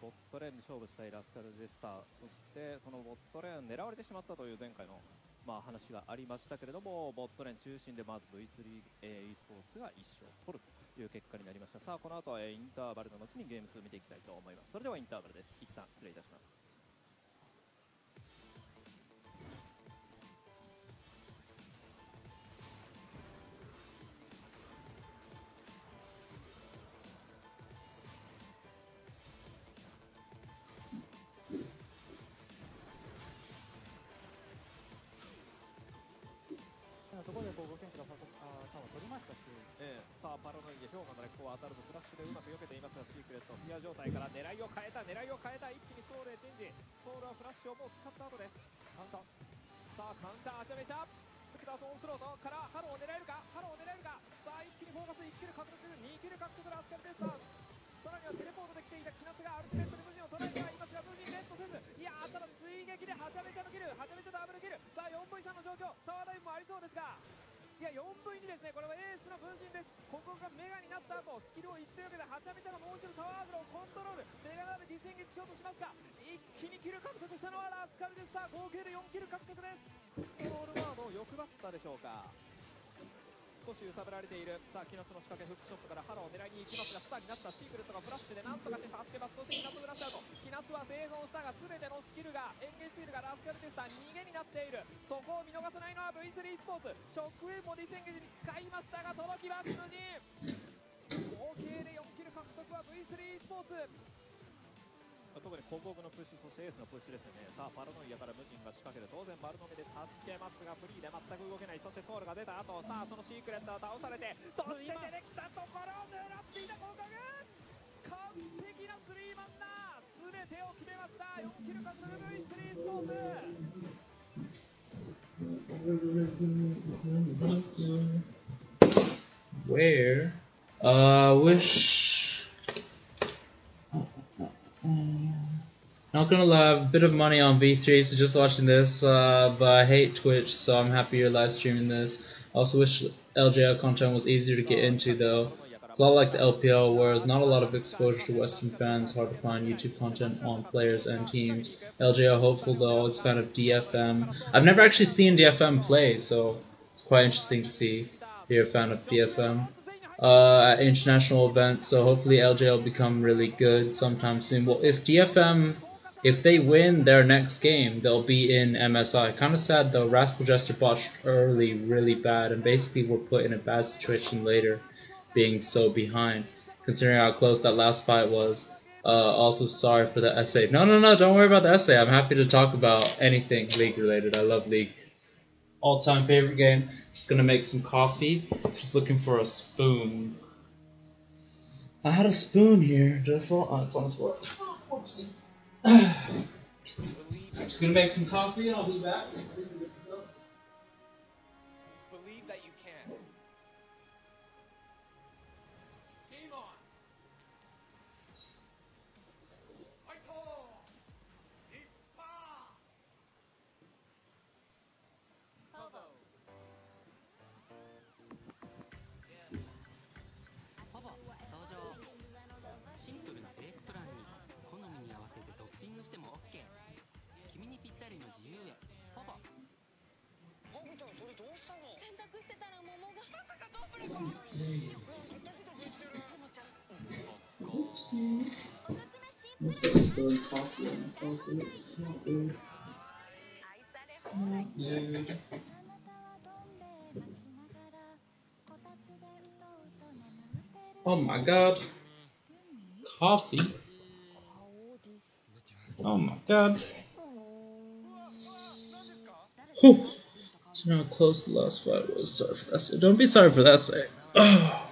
ボットレーンに勝負したいラスカルジェスター、そしてそのボットレーン狙われてしまったという前回の、話がありましたけれども、ボットレーン中心でまず V3、e スポーツが1勝取るという結果になりました。さあ、この後はインターバルの後にゲーム2見ていきたいと思います。それではインターバルです。一旦失礼いたします。そこで5選手が差を取りましたし、さあパラノイでしょうか、ここは当たるとフラッシュでうまく避けていますが、シークレットフィア状態から狙いを変えた、一気にソウルへチェンジ、ソウルはフラッシュをもう使った後です。カウンター、さあカウンターはちゃめちゃスクターソンスロートからハローを狙えるか、さあ一気にフォーカス、1キル獲得、2キル獲得のアスカルテスター、さらにはテレポートできていたキナツがアルティメットで無事を捉えてはいますが、無事にレッドせず、いやー、ただ追撃ではちゃめちゃのキル、はちゃめちゃダブルキル、さあ 4V3 の状況、タワーダイブもありそうですが、いや 4V2 ですね、これはエースの分身です。ここがメガになった後、スキルを1というわけではちゃめちゃのもう一度タワーアグロをコントロール、メガナでディスエンゲージしようとしますが、一気にキル獲得したのはラスカルです。さあ合計で4キル獲得です。コントロールワードを欲張ったでしょうか。少少し揺さぶられている。さあ、キナスの仕掛け、フックショットからハローを狙いに行きますが、スターになったシークレットがフラッシュでなんとかして助けます。そしてキナスブラッシュアウト。キナスは生存したが、全てのスキルが、エンゲージスキルがラスカルテスター逃げになっている。そこを見逃さないのは V3 スポーツ。ショックウェーブもディスエンゲージに使いましたが、届きます無事。合計で4キル獲得は V3 スポーツ。特に広告のプッシュ、そしてエースのプッシュですよね。さあ、パラノイアから無人が仕掛ける。当然丸の目で助けますが、フリーで全く動けない。そしてソウルが出た後、さあそのシークレットを倒されて、そして出てきたところを狙っていた広告。完璧なスリーマンだ。全てを決めました。4キル獲得 V3 スポーツ。Where? Wish. Not gonna lie, I have a bit of money on V3, so just watching this, but I hate Twitch, so I'm happy you're live streaming this. I also wish LJL content was easier to get into though. It's a lot like the LPL, whereas not a lot of exposure to Western fans, hard to find YouTube content on players and teams. LJL hopeful though, I was a fan of DFM. I've never actually seen DFM play, so it's quite interesting to see you're a fan of DFM. At international events, so hopefully LJ will become really good sometime soon. Well, if DFM, if they win their next game, they'll be in MSI. Kind of sad though, Rascal Jester botched early really bad, and basically were put in a bad situation later, being so behind, considering how close that last fight was. Also sorry for the essay. No, don't worry about the essay. I'm happy to talk about anything League related. I love League. All-time favorite game. Just gonna make some coffee. Just looking for a spoon. I had a spoon here. Did I fall? Oh, it's on the floor. Whoopsie. Just gonna make some coffee and I'll be back. Believe that you can. Game on. Oopsie. What's that spilled coffee on my coffee? It's not good. It's not good. Oh my god. Coffee. Oh my god. Whew. So now how close the last fight was. Sorry for that. Don't be sorry for that sake. Oh.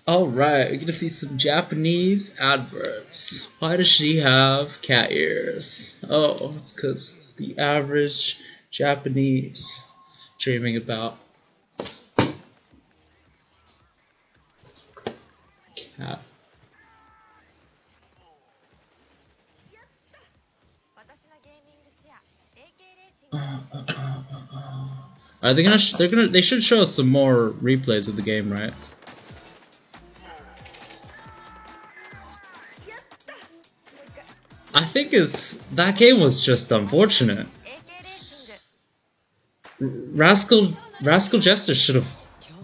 Alright, we're gonna see some Japanese adverts. Why does she have cat ears? Oh, it's because it's the average Japanese dreaming about cat. Are they gonna? They should show us some more replays of the game, right? I think that game was just unfortunate. Rascal Jester should have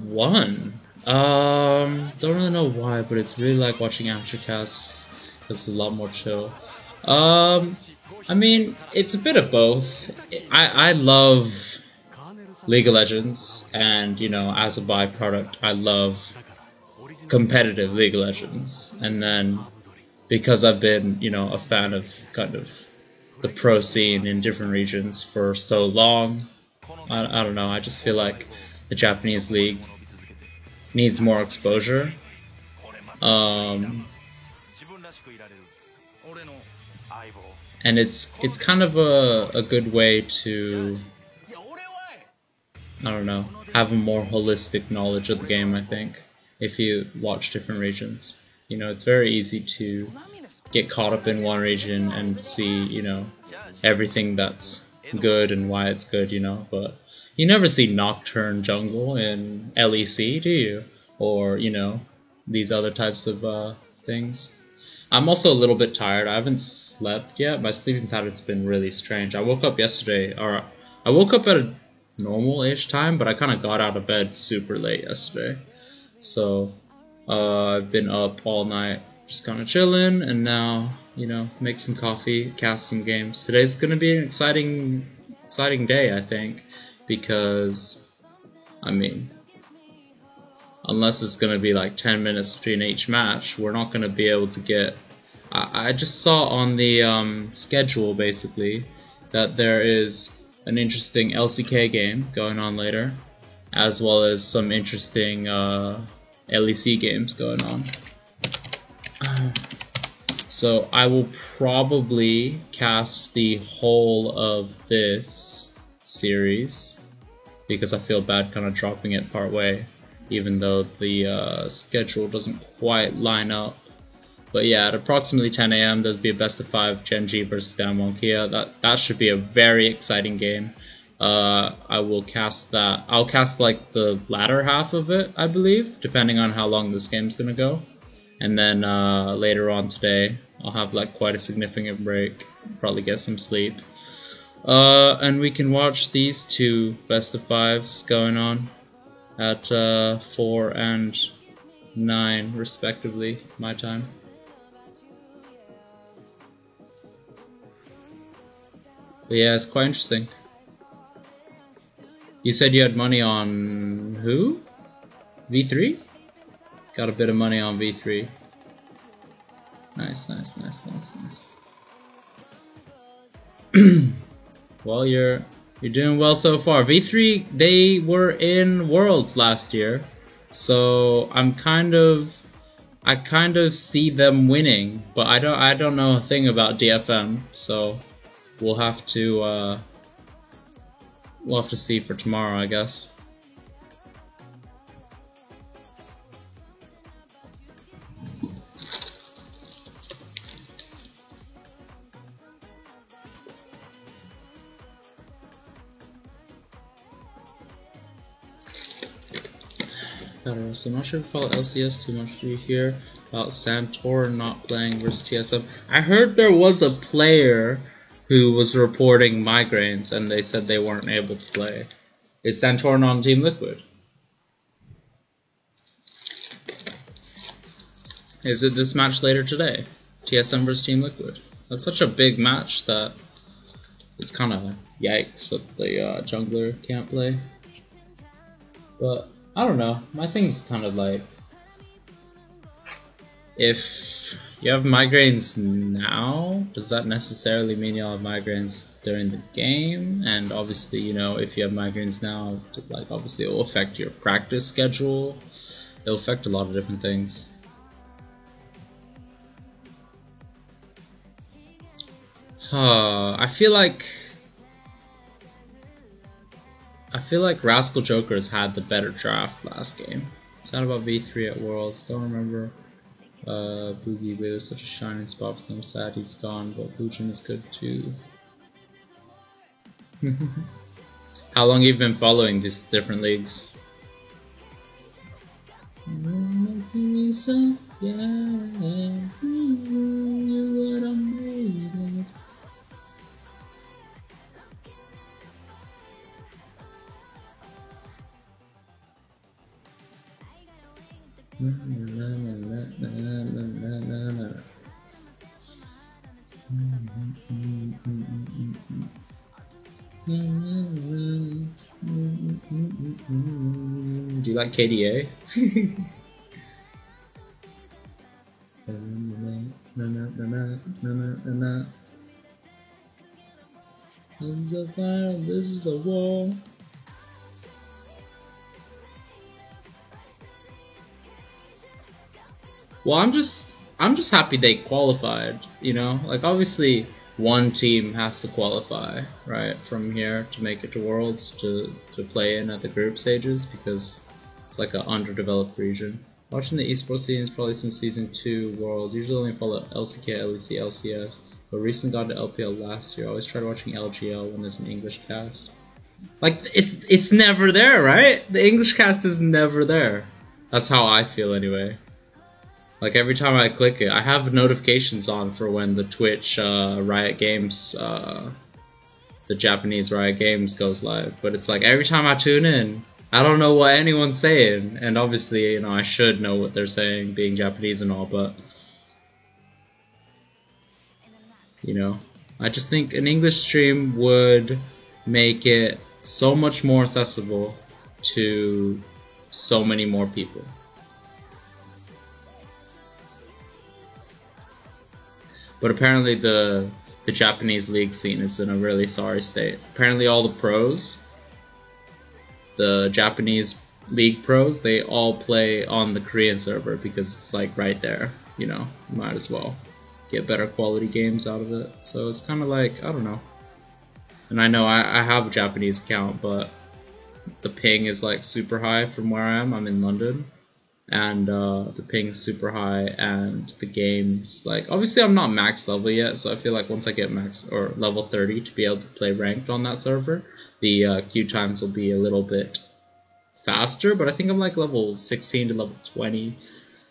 won. Don't really know why, but it's really like watching amateur casts. It's a lot more chill. I mean, it's a bit of both. I love League of Legends, and you know, as a byproduct, I love competitive League of Legends, and then because I've been, you know, a fan of kind of the pro scene in different regions for so long, I don't know, I just feel like the Japanese league needs more exposure. And it's kind of a good way to, I don't know, have a more holistic knowledge of the game, I think, if you watch different regions. You know, it's very easy to get caught up in one region and see, you know, everything that's good and why it's good, you know, but you never see Nocturne Jungle in LEC, do you? Or, you know, these other types of things. I'm also a little bit tired. I haven't slept yet. My sleeping pattern's been really strange. I woke up yesterday, or I woke up at normal-ish time, but I kind of got out of bed super late yesterday. So I've been up all night just kind of chilling, and now, you know, make some coffee, cast some games. Today's going to be an exciting day, I think, because, I mean, unless it's going to be like 10 minutes between each match, we're not going to be able to get... I just saw on the schedule, basically, that there is an interesting LCK game going on later, as well as some interesting LEC games going on. So I will probably cast the whole of this series, because I feel bad kind of dropping it part way, even though the schedule doesn't quite line up. But yeah, at approximately 10 AM, there'll be a best of 5 Gen.G versus Damwon Kia. That should be a very exciting game. I will cast that. I'll cast like the latter half of it, I believe, depending on how long this game's gonna go. And then later on today, I'll have like quite a significant break. Probably get some sleep. And we can watch these two best of 5s going on at 4 and 9 respectively, my time. But yeah, it's quite interesting. You said you had money on who? V3? Got a bit of money on V3. Nice. Well, you're doing well so far. V3, they were in Worlds last year, so I kind of see them winning, but I don't know a thing about DFM, so we'll have to see for tomorrow, I guess. So I'm not sure if you follow LCS too much. Do you hear about Santorin not playing versus TSM? I heard there was a player who was reporting migraines and they said they weren't able to play. Is Santorin on Team Liquid? Is it this match later today? TSM versus Team Liquid. That's such a big match that it's kind of yikes that the jungler can't play. But I don't know. My thing's kind of like, if you have migraines now, does that necessarily mean you'll have migraines during the game? And obviously, you know, if you have migraines now, like obviously it will affect your practice schedule. It'll affect a lot of different things. I feel like Rascal Jokers had the better draft last game. Sad about V3 at Worlds. Don't remember. Boogie, but it was such a shining spot for them. Sad he's gone, but Bujin is good too. How long have you been following these different leagues? Do you like KDA? This is a fire, this is a war. Well, I'm just happy they qualified, you know? Like, obviously, one team has to qualify, right, from here to make it to Worlds, to play in at the group stages, because it's like an underdeveloped region. Watching the esports scenes probably since Season 2 Worlds. Usually only follow LCK, LEC, LCS, but recently got to LPL last year. I always tried watching LGL when there's an English cast. Like, it's never there, right? The English cast is never there. That's how I feel anyway. Like, every time I click it, I have notifications on for when the Twitch Riot Games the Japanese Riot Games goes live. But it's like every time I tune in, I don't know what anyone's saying. And obviously, you know, I should know what they're saying, being Japanese and all, but you know, I just think an English stream would make it so much more accessible to so many more people. But apparently the Japanese league scene is in a really sorry state. Apparently all the pros, the Japanese league pros, they all play on the Korean server because it's like right there, you know, might as well get better quality games out of it. So it's kind of like, I don't know. And I know I have a Japanese account, but the ping is like super high from where I am. I'm in London, and the ping is super high, and the games, like, obviously I'm not max level yet, so I feel like once I get max or level 30 to be able to play ranked on that server, the queue times will be a little bit faster. But I think I'm like level 16 to level 20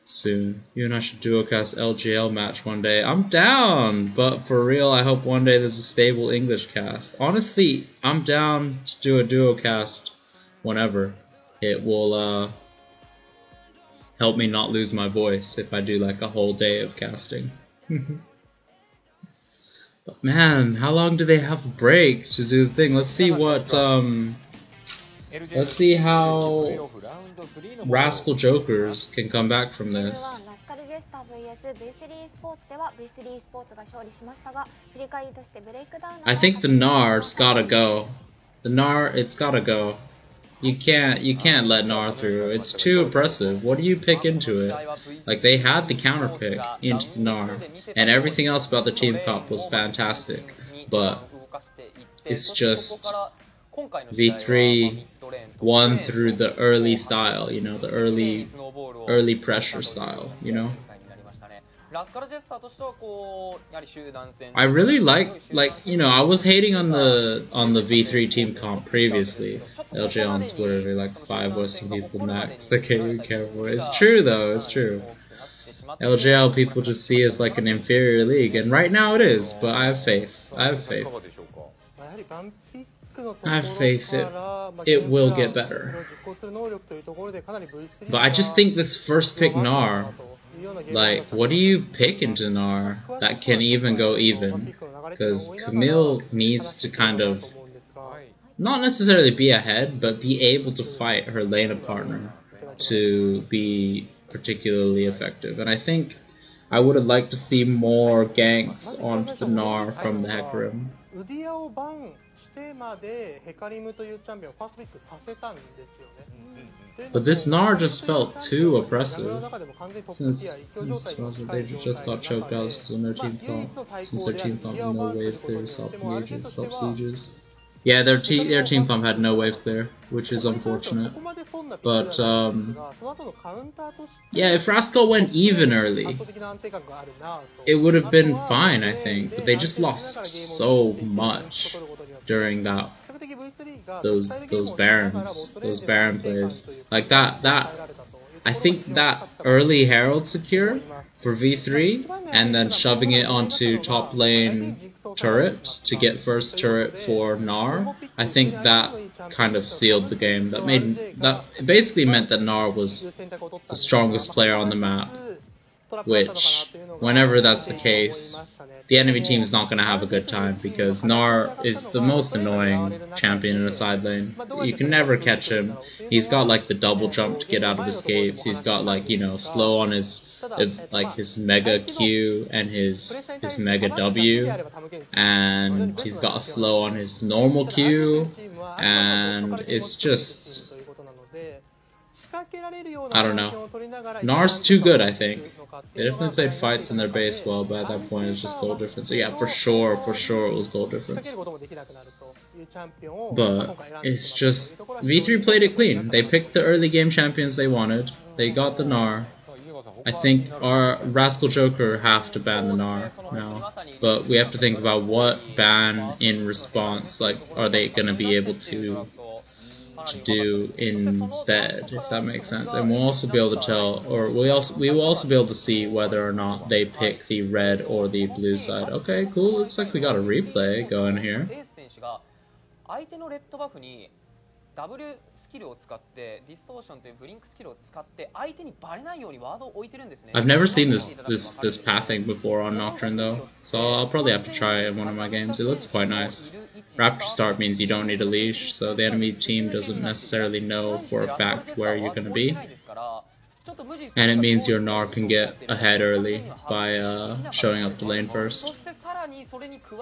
soon. You and I should duocast LGL match one day. I'm down, but for real, I hope one day there's a stable English cast. Honestly, I'm down to do a duocast whenever. It will help me not lose my voice if I do like a whole day of casting. But man, how long do they have a break to do the thing? Let's see what let's see how Rascal Jokers can come back from this. I think the NAR's gotta go. The NAR, it's gotta go. You can't let NAR through. It's too oppressive. What do you pick into it? Like, they had the counter pick into the NAR, and everything else about the team comp was fantastic. But it's just V3 won through the early style, you know, the early pressure style, you know. I really like, you know, I was hating on the V3 team comp previously. LJ on Twitter, they're like 5 Western people max. The KU careful. It's true though, it's true. LJL people just see as like an inferior league, and right now it is, but I have faith. I have faith. I have faith it will get better. But I just think this first pick NAR, like, what do you pick into NAR that can even go even? Because Camille needs to kind of, not necessarily be ahead, but be able to fight her Lena partner to be particularly effective. And I think I would have liked to see more ganks onto the NAR from the Hecarim. But this NAR just felt too oppressive. Since they just got choked out since their team comp. Since their team comp had no wave clear, stop engages, stop sieges. Yeah, their team comp had no wave clear, which is unfortunate. But yeah, if Rascal went even early, it would have been fine, I think. But they just lost so much during those Baron plays. Like that I think that early Herald secure for V3 and then shoving it onto top lane turret to get first turret for NAR, I think that kind of sealed the game. That basically meant that NAR was the strongest player on the map, which, whenever that's the case, the enemy team is not going to have a good time, because NAR is the most annoying champion in a side lane. You can never catch him. He's got like the double jump to get out of escapes. He's got, like, you know, slow on his mega Q and his mega W, and he's got a slow on his normal Q, and it's just, I don't know. NAR's too good, I think. They definitely played fights in their base well, but at that point it was just goal difference. So yeah, for sure it was goal difference. But it's just, V3 played it clean. They picked the early game champions they wanted. They got the NAR. I think our Rascal Joker have to ban the NAR now. But we have to think about what ban in response, like, are they going to be able to do instead, if that makes sense. And we'll also be able to tell, or we will also be able to see whether or not they pick the red or the blue side. Okay, cool, looks like we got a replay going here. 相手のレッドバフに W スキルを使ってディストーションというブリンクスキルを使って相手にバレないようにワードを置いてるんですね。 I've never seen this pathing before on Nocturne though, so I'll probably have to try it in one of my games. It looks quite nice. Raptor start means you don't need a leash, so the enemy team doesn't necessarily know for a fact where you're going to be. And it means your Gnar can get ahead early by showing up the lane first.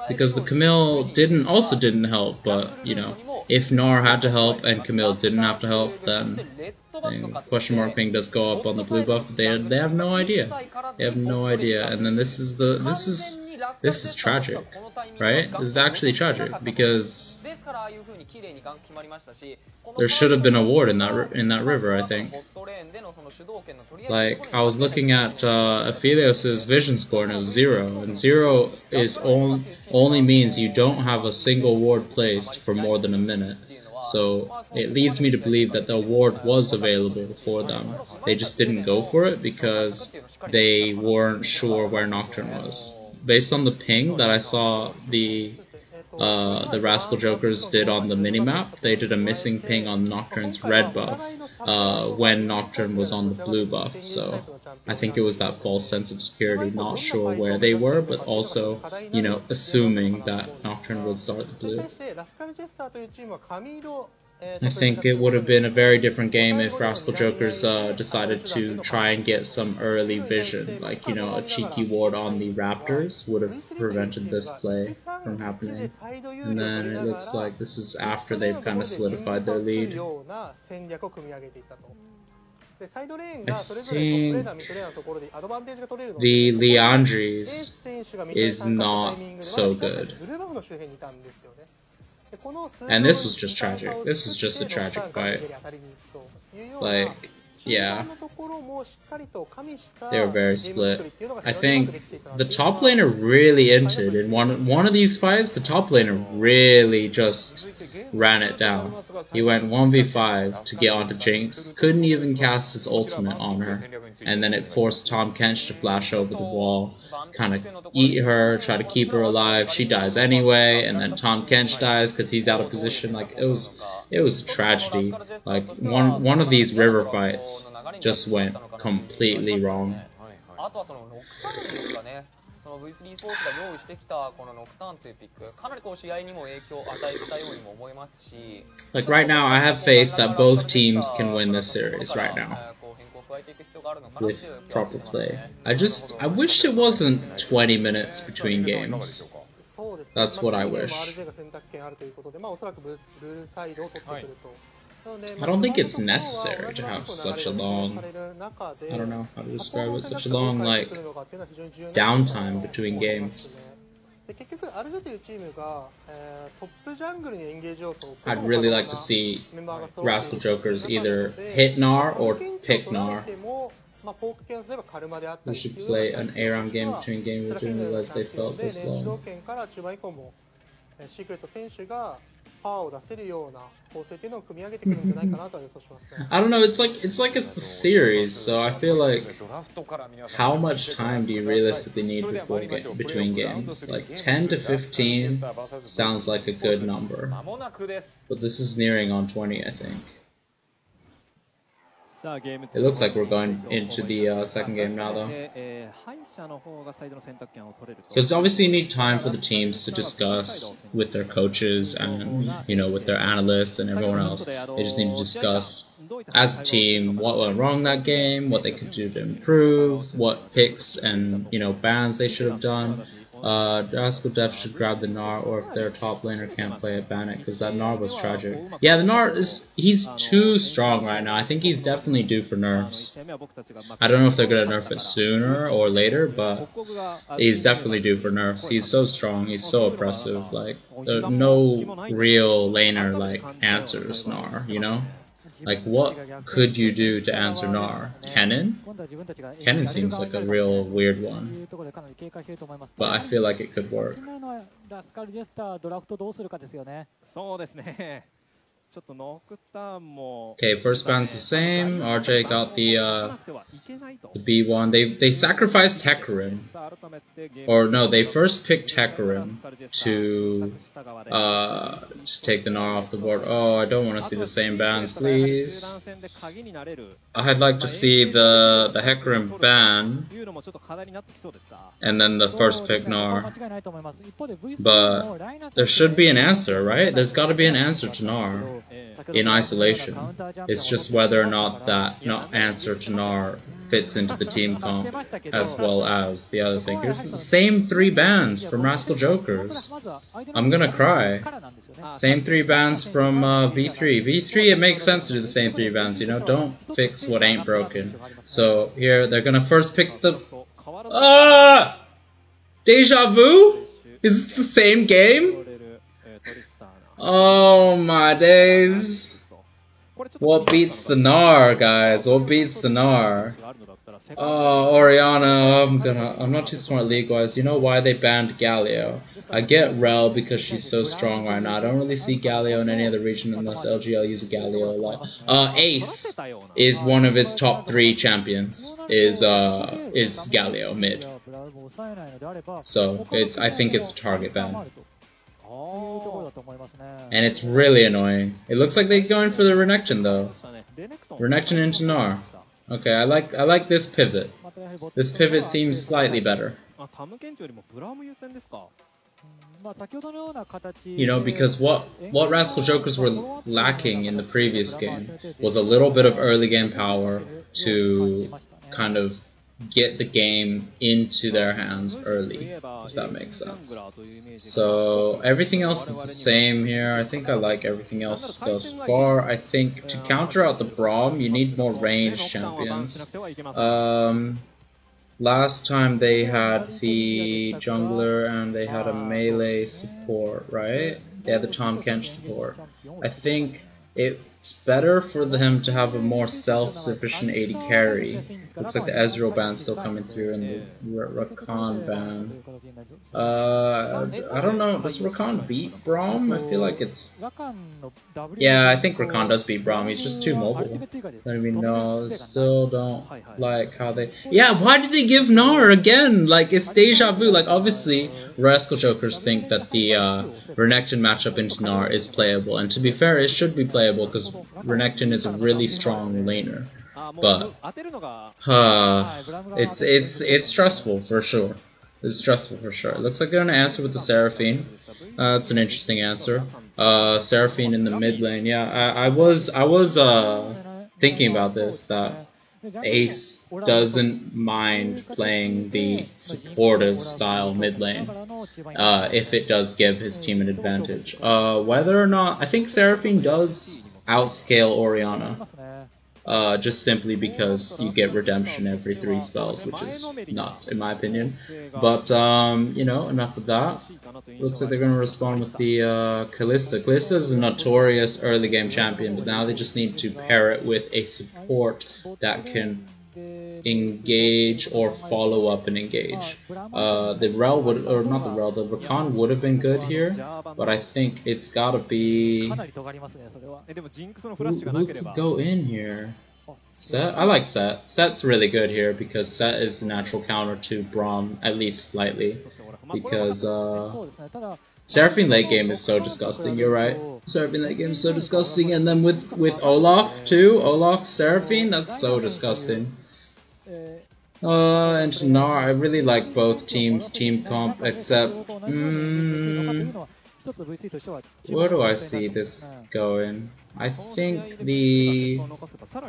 Because the Camille also didn't help, but, you know, if Gnar had to help and Camille didn't have to help, then question mark ping does go up on the blue buff. They have no idea. They have no idea. And then this is tragic, right? This is actually tragic because there should have been a ward in that river, I think. Like, I was looking at Aphelios' vision score and it was 0, and 0 is only means you don't have a single ward placed for more than a minute. So it leads me to believe that the ward was available for them. They just didn't go for it because they weren't sure where Nocturne was. Based on the ping that I saw the Rascal Jokers did on the minimap, they did a missing ping on Nocturne's red buff when Nocturne was on the blue buff, so I think it was that false sense of security, not sure where they were, but also, you know, assuming that Nocturne would start the blue. I think it would have been a very different game if Rascal Jokers decided to try and get some early vision, like, you know, a cheeky ward on the Raptors would have prevented this play from happening. And then it looks like this is after they've kind of solidified their lead. I think the Liandry's is not so good. And this was just tragic. This was just a tragic fight. Like, yeah. They were very split. I think the top laner really entered in one of these fights. The top laner really just ran it down. He went 1v5 to get onto Jinx, couldn't even cast his ultimate on her, and then it forced Tahm Kench to flash over the wall, kind of eat her, try to keep her alive. She dies anyway, and then Tahm Kench dies because he's out of position. Like, it was a tragedy. Like, one of these river fights just went completely wrong. V3 スポーツが用意してきたこのノクターンというピック、かなりこう試合にも影響を与えたようにも思いますし、 Like right now, I have faith that both teams can win this series right now with proper play. I wish it wasn't 20 minutes between games. That's what I wish. I don't think it's necessary to have such a long, I don't know how to describe it, such a long, like, downtime between games. I'd really like to see Rascal Jokers either hit Gnar or pick Gnar. We should play an ARAM game between games. I didn't realize they felt this long. I don't know, it's like it's the series, so I feel like how much time do you realistically need between games? Like 10 to 15 sounds like a good number, but this is nearing on 20, I think. It looks like we're going into the second game now, though. Because obviously you need time for the teams to discuss with their coaches and, you know, with their analysts and everyone else. They just need to discuss as a team what went wrong that game, what they could do to improve, what picks and, you know, bans they should have done. Rascal Def should grab the Gnar, or if their top laner can't play it, ban it, because that Gnar was tragic. Yeah, the Gnar he's too strong right now. I think he's definitely due for nerfs. I don't know if they're going to nerf it sooner or later, but he's definitely due for nerfs. He's so strong, he's so oppressive, like, no real laner, like, answers Gnar, you know? Like, what could you do to answer Gnar? Kennen? Kennen seems like a real weird one. But I feel like it could work. Okay, first band's the same. RJ got the B1. They sacrificed Hecarim. Or no, they first picked Hecarim to take the Gnar off the board. Oh, I don't want to see the same bans, please. I'd like to see the Hecarim ban and then the first pick Gnar. But there should be an answer, right? There's got to be an answer to Gnar in isolation. It's just whether or not that answer to Gnar fits into the team comp as well as the other thing. Here's the same 3 bans from Rascal Jokers. I'm gonna cry. Same 3 bans from V3. V3, it makes sense to do the same 3 bans, you know? Don't fix what ain't broken. So here, they're gonna first pick the... Deja Vu? Is it the same game? Oh my days. What beats the Gnar, guys? What beats the Gnar? Oh, Orianna, I'm not too smart league-wise. You know why they banned Galio? I get Rel because she's so strong right now. I don't really see Galio in any other region unless LGL uses Galio a lot. Ace is one of his top 3 champions. Is Galio mid. So I think it's a target ban. And it's really annoying. It looks like they're going for the Renekton though. Renekton into Gnar. Okay, I like this pivot. This pivot seems slightly better. You know, because what Rascal Jokers were lacking in the previous game was a little bit of early game power to kind of get the game into their hands early, if that makes sense. So everything else is the same here. I think I like everything else thus far. I think to counter out the Braum, you need more ranged champions. Last time they had the jungler and they had a melee support, right? They had the Tahm Kench support. I think it's better for them to have a more self-sufficient AD carry. Looks like the Ezreal ban still coming through and the Rakan ban. I don't know, does Rakan beat Braum? I feel like it's... Yeah, I think Rakan does beat Braum, he's just too mobile. I mean, no, still don't like how they... Yeah, why did they give Gnar again? Like, it's deja vu. Like, obviously, Rascal Jokers think that the Renekton matchup into Gnar is playable, and to be fair, it should be playable, because Renekton is a really strong laner. But it's stressful for sure. It's stressful for sure. It looks like they're gonna answer with the Seraphine. That's an interesting answer. Seraphine in the mid lane. Yeah, I was thinking about this, that Ace doesn't mind playing the supportive style mid lane if it does give his team an advantage. Whether or not, I think Seraphine does outscale Orianna. Just simply because you get redemption every 3 spells, which is nuts in my opinion. But, you know, enough of that. Looks like they're going to respond with the Kalista. Kalista is a notorious early game champion, but now they just need to pair it with a support that can engage or follow up and engage. The Rel would, or not the Rel, the Rakan would have been good here, but I think it's gotta be... Who could go in here? Set? I like Set. Set's really good here because Set is a natural counter to Braum, at least slightly, because Seraphine late game is so disgusting, you're right. Seraphine late game is so disgusting, and then with Olaf too, Olaf Seraphine, that's so disgusting. And Gnar, I really like both teams, team comp, except, where do I see this going? I think the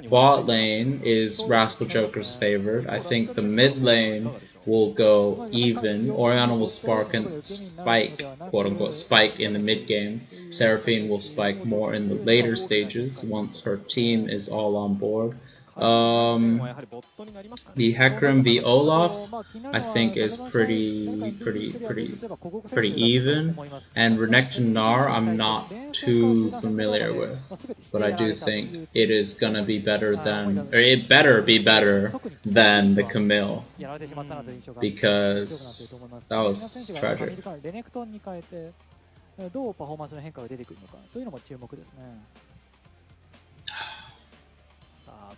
bot lane is Rascal Joker's favored. I think the mid lane will go even. Orianna will spark and spike, quote unquote, spike in the mid game. Seraphine will spike more in the later stages once her team is all on board. The Hecarim v Olaf, I think, is pretty even, and Renekton Gnar I'm not too familiar with, but I do think it is gonna be better than, or it better be better than the Camille, because that was tragic. どうパフォーマンスの変化が出てくるのかというのも注目ですね。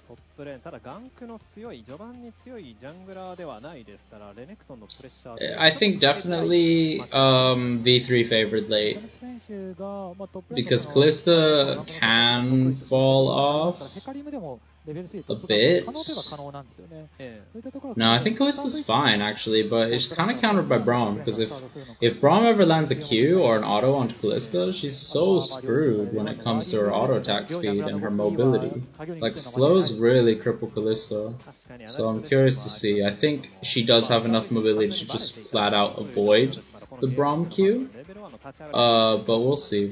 トップレーンただガンクの強い序盤に強いジャングラーではないですからレネクトンのプレッシャー I think definitely V3 favored late because Kalista can fall off a bit. No, I think Kalista's fine actually, but it's kind of countered by Braum because if Braum ever lands a Q or an auto onto Kalista, she's so screwed when it comes to her auto attack speed and her mobility. Like slows really cripple Kalista, so I'm curious to see. I think she does have enough mobility to just flat out avoid the Braum Q, but we'll see.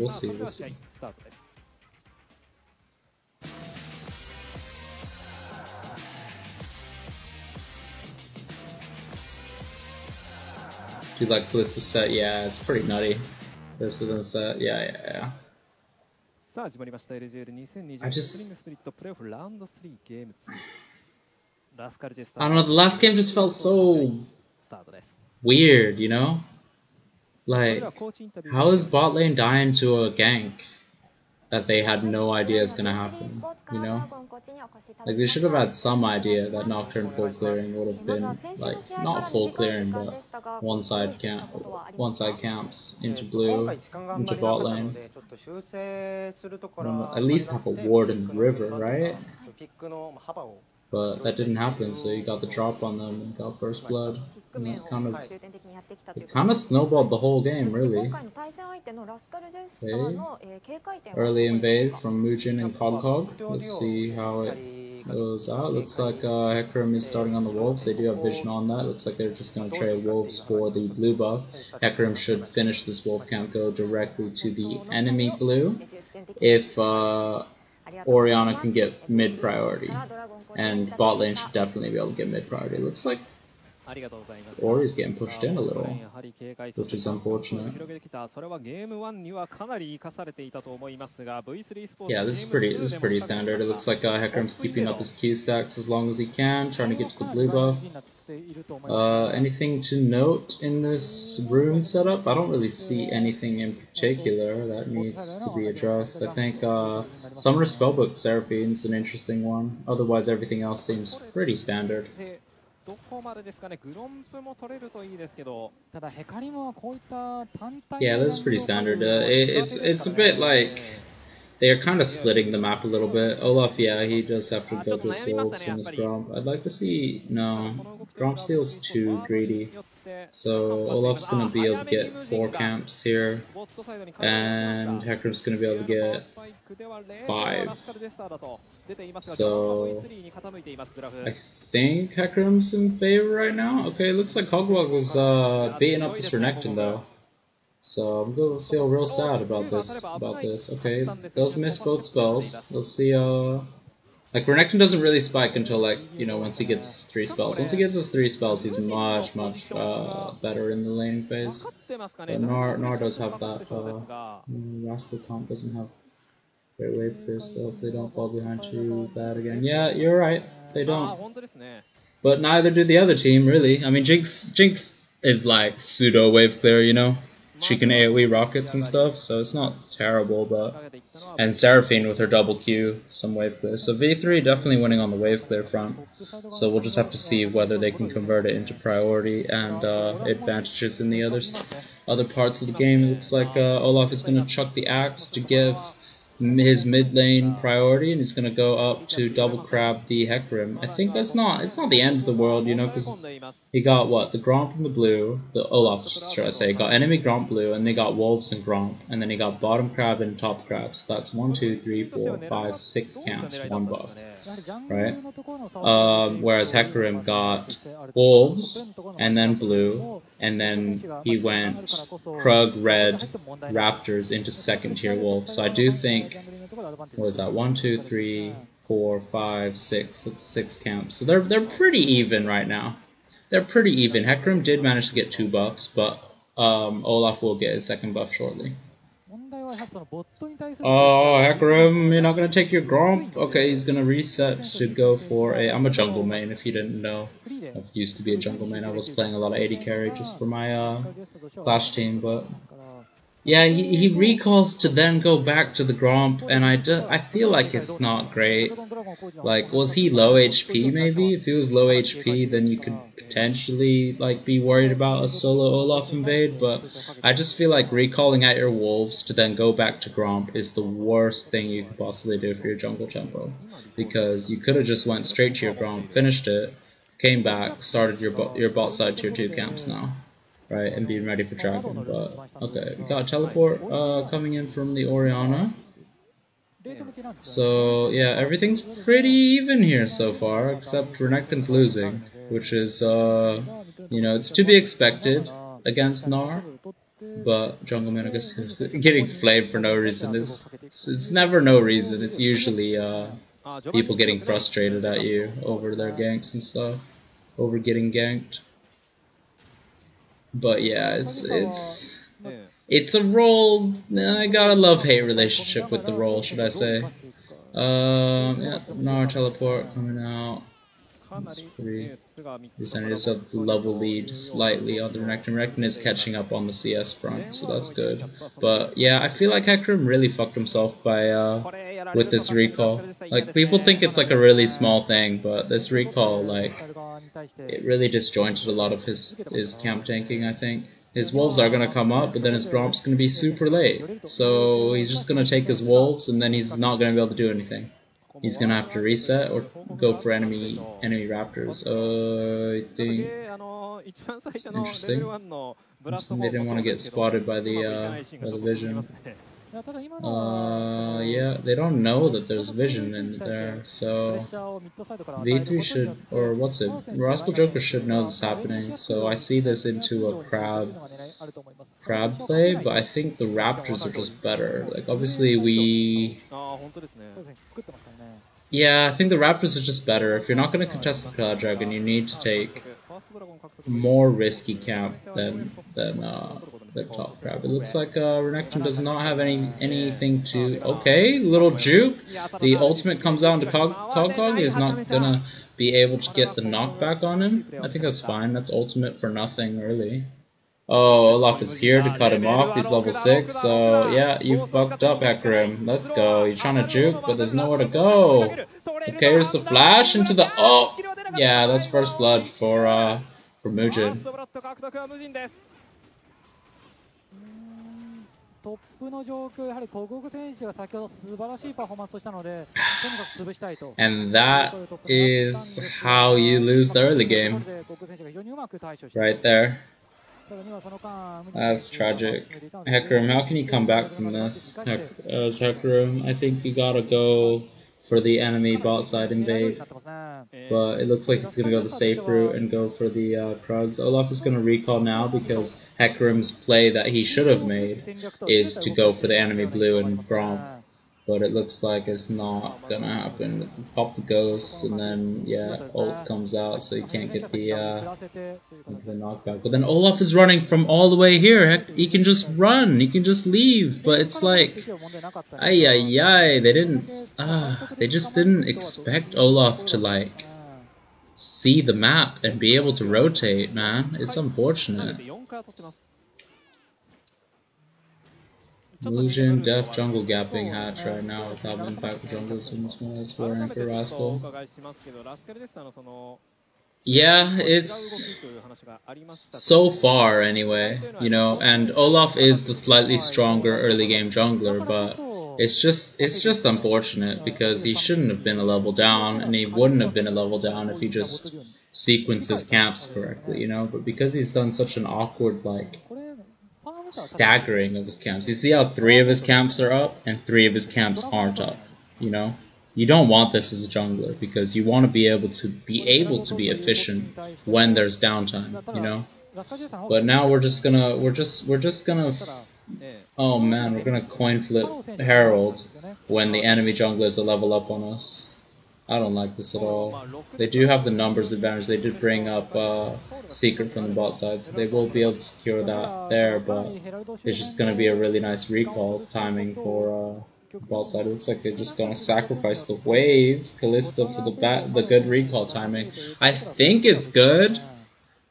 Do you like Kalista's set? Yeah, it's pretty nutty. Kalista's set, yeah. I don't know, the last game just felt so weird, you know? Like, how is bot lane dying to a gank that they had no idea is gonna happen, you know? Like, they should have had some idea that Nocturne full clearing would have been, like, not full clearing, but one side camps into blue, into bot lane. At least have a ward in the river, right? But that didn't happen, so you got the drop on them and got first blood. And that kind of snowballed the whole game, really. Okay. Early invade from Mujin and Cogcog. Let's see how it goes out. Looks like Hecarim is starting on the wolves. They do have vision on that. Looks like they're just going to trade wolves for the blue buff. Hecarim should finish this wolf camp, go directly to the enemy blue. If Orianna can get mid priority, and bot lane should definitely be able to get mid priority. Looks like Ori's getting pushed in a little, which is unfortunate. Yeah, this is pretty standard. It looks like Hecarim's keeping up his Q stacks as long as he can, trying to get to the blue buff. Anything to note in this rune setup? I don't really see anything in particular that needs to be addressed. I think Summoner Spellbook Seraphine's an interesting one. Otherwise, everything else seems pretty standard. Yeah, that's pretty standard. It's a bit like they're kind of splitting the map a little bit. Olaf, yeah, he does have to go to his wolves and his Gromp. I'd like to see... No, Gromp steal's too greedy. So Olaf's going to be able to get 4 camps here, and Hecarim's going to be able to get 5. So I think Hecarim's in favor right now. Okay, looks like Cogwog was beating up this Renekton though. So I'm going to feel real sad about this. Okay, those miss both spells. Let's see, like, Renekton doesn't really spike until, like, you know, once he gets his 3 spells. Once he gets his 3 spells, he's much better in the laning phase. But Nor does have that, Rascal Comp doesn't have great wave clear still if they don't fall behind too bad again. Yeah, you're right, they don't. But neither do the other team, really. I mean, Jinx is, like, pseudo wave clear, you know? She can AoE rockets and stuff, so it's not terrible, but... And Seraphine with her double Q, some wave clear. So V3 definitely winning on the wave clear front. So we'll just have to see whether they can convert it into priority and advantages in the other parts of the game. It looks like Olaf is going to chuck the axe to give his mid lane priority, and he's going to go up to double crab the Hecarim. I think it's not the end of the world, you know, because he got what, the Gromp and the blue, the Olaf should I say, got enemy Gromp blue, and they got wolves and Gromp, and then he got bottom crab and top crab. So that's 1, 2, 3, 4, 5, 6 camps, 1 buff, right? Whereas Hecarim got wolves and then blue, and then he went Krug, red, Raptors into second tier wolves. So I do think, what was that, 1, 2, 3, 4, 5, 6, that's 6 camps. So they're pretty even right now. They're pretty even. Hecarim did manage to get 2 buffs, but Olaf will get his 2nd buff shortly. Oh, Hecarim, you're not going to take your Gromp? Okay, he's going to reset to go for a... I'm a jungle main, if you didn't know. I used to be a jungle main. I was playing a lot of AD carry just for my Clash team, but Yeah, he recalls to then go back to the Gromp, and I feel like it's not great. Like, was he low HP maybe? If he was low HP, then you could potentially, like, be worried about a solo Olaf invade, but I just feel like recalling at your wolves to then go back to Gromp is the worst thing you could possibly do for your jungle tempo. Because you could have just went straight to your Gromp, finished it, came back, started your bot side tier 2 camps now. Right, and being ready for Dragon, but okay, we got a teleport coming in from the Orianna. So yeah, everything's pretty even here so far, except Renekton's losing, which is you know, it's to be expected against Gnar, but Jungle Man, I guess, is getting flamed for no reason. It's never no reason. It's usually people getting frustrated at you over their ganks and stuff, over getting ganked. But yeah, it's a role. I got a love-hate relationship with the role, should I say? Yeah, Gnar teleport coming out. That's pretty. Just have the level lead slightly on the Renekton. Renekton is catching up on the CS front, so that's good. But yeah, I feel like Hecarim really fucked himself by with this recall. Like, people think it's like a really small thing, but this recall, like, it really disjointed a lot of his camp tanking, I think. His wolves are going to come up, but then his Gromp's going to be super late. So he's just going to take his wolves, and then he's not going to be able to do anything. He's going to have to reset or go for enemy raptors. I think it's interesting. They didn't want to get spotted by the vision. Yeah, they don't know that there's vision in there, so V3 should, or what's it, Rascal Joker should know this happening, so I see this into a crab play, but I think the Raptors are just better. Like, obviously yeah, I think the Raptors are just better. If you're not going to contest the Cloud Dragon, you need to take more risky camp than the top crab. It looks like Renekton does not have anything to... Okay, little juke. The ultimate comes out into Cogcog. He's not gonna be able to get the knockback on him. I think that's fine. That's ultimate for nothing, really. Oh, Olaf is here to cut him off. He's level 6, so yeah, you fucked up, Hecarim. Let's go. You're trying to juke, but there's nowhere to go. Okay, here's the flash into the... Oh! Yeah, that's first blood for Mugen. トップの状況、やはり小国選手が先ほど素晴らしいパフォーマンスをしたので、とにかく潰したいと。And that is how you lose the early game. Right there. That's tragic. Hecarim, how can you come back from this? Hecarim, I think you gotta go for the enemy bot side invade, but it looks like it's going to go the safe route and go for the Krugs. Olaf is going to recall now because Hecarim's play that he should have made is to go for the enemy blue and Gromp, but it looks like it's not going to happen. Pop the ghost and then, yeah, ult comes out so you can't get the knockback. But then Olaf is running from all the way here. He can just run, he can just leave, but it's like, they just didn't expect Olaf to, like, see the map and be able to rotate, man. It's unfortunate. Mugen, Def, jungle gapping hatch right now without impact jungles in this one as for Anchor Rascal. Yeah, it's so far anyway, you know, and Olaf is the slightly stronger early game jungler, but it's just unfortunate because he shouldn't have been a level down, and he wouldn't have been a level down if he just sequences camps correctly, you know, but because he's done such an awkward, like, staggering of his camps. You see how 3 of his camps are up and 3 of his camps aren't up, you know? You don't want this as a jungler because you want to be able to be efficient when there's downtime, you know? But now we're just gonna oh man, we're gonna coin flip Herald when the enemy junglers are level up on us. I don't like this at all. They do have the numbers advantage. They did bring up Secret from the bot side, so they will be able to secure that there, but it's just going to be a really nice recall timing for the bot side. It looks like they're just going to sacrifice the wave, Kalista, for the good recall timing. I think it's good,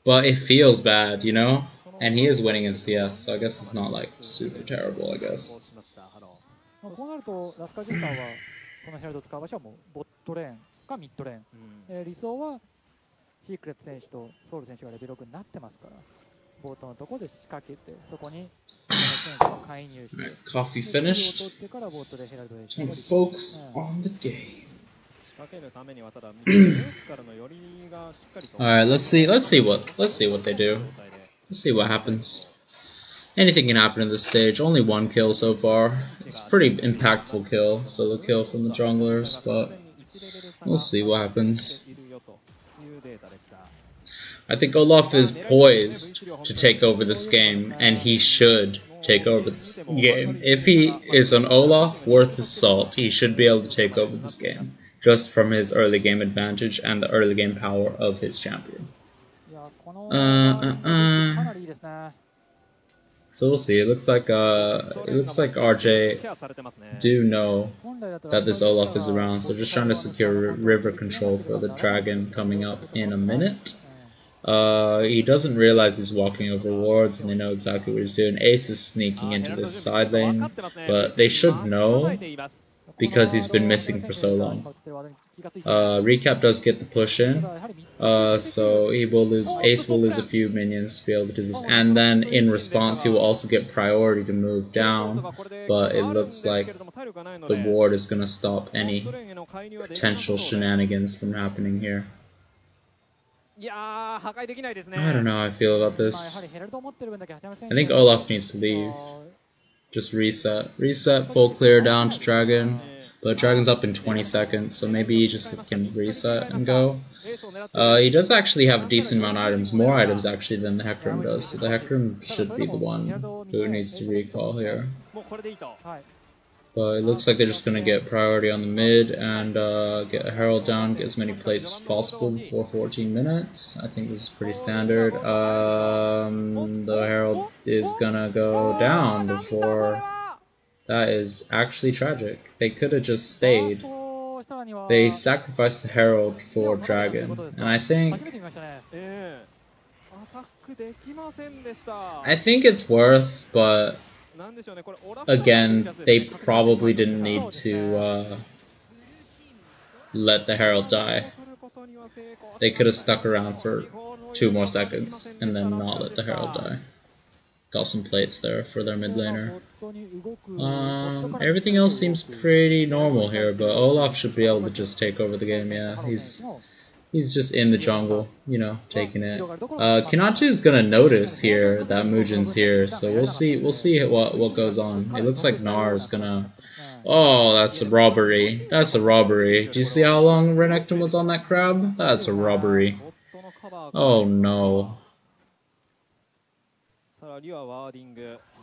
but it feels bad, you know? And he is winning in CS, so I guess it's not like super terrible, I guess. こうなるとラスカジスターはこのヘラルドを使う場所はもうボットレーンかミッドレーン、理想はシークレット選手とソウル選手がレベル6になってますから、ボートのところで仕掛けて、そこに選手が介入して、 Coffee finished. 取ってからボートでヘラルドへ Time to focus on the game. 仕掛けるためにはただベースからの寄りがしっかりと Alright, let's see what they do. Let's see what happens. Anything can happen in this stage. Only one kill so far. It's a pretty impactful kill, solo kill from the junglers, but we'll see what happens. I think Olaf is poised to take over this game, and he should take over this game. If he is an Olaf worth his salt, he should be able to take over this game, just from his early game advantage and the early game power of his champion. So we'll see. It looks like RJ do know that this Olaf is around, so just trying to secure river control for the dragon coming up in a minute. He doesn't realize he's walking over wards, and they know exactly what he's doing. Ace is sneaking into this side lane, but they should know because he's been missing for so long. Recap does get the push in, so he will lose. Ace will lose a few minions to be able to do this, and then in response he will also get priority to move down, but it looks like the ward is going to stop any potential shenanigans from happening here. I don't know how I feel about this. I think Olaf needs to leave. Just reset. Reset, full clear down to Dragon. But Dragon's up in 20 seconds, so maybe he just can reset and go. He does actually have a decent amount of items, more items actually than the Hecarim does, so the Hecarim should be the one who needs to recall here. But it looks like they're just going to get priority on the mid and get a Herald down, get as many plates as possible before 14 minutes. I think this is pretty standard. The Herald is going to go down before... That is actually tragic. They could have just stayed. They sacrificed the Herald for Dragon. And I think it's worth, but again, they probably didn't need to let the Herald die. They could have stuck around for 2 more seconds and then not let the Herald die. Got some plates there for their mid laner. Everything else seems pretty normal here, but Olaf should be able to just take over the game. Yeah, he's just in the jungle, you know, taking it. Kinatu is gonna notice here that Muujin's here, so we'll see what goes on. It looks like Gnar is gonna. Oh, that's a robbery. That's a robbery. Do you see how long Renekton was on that crab? That's a robbery. Oh no.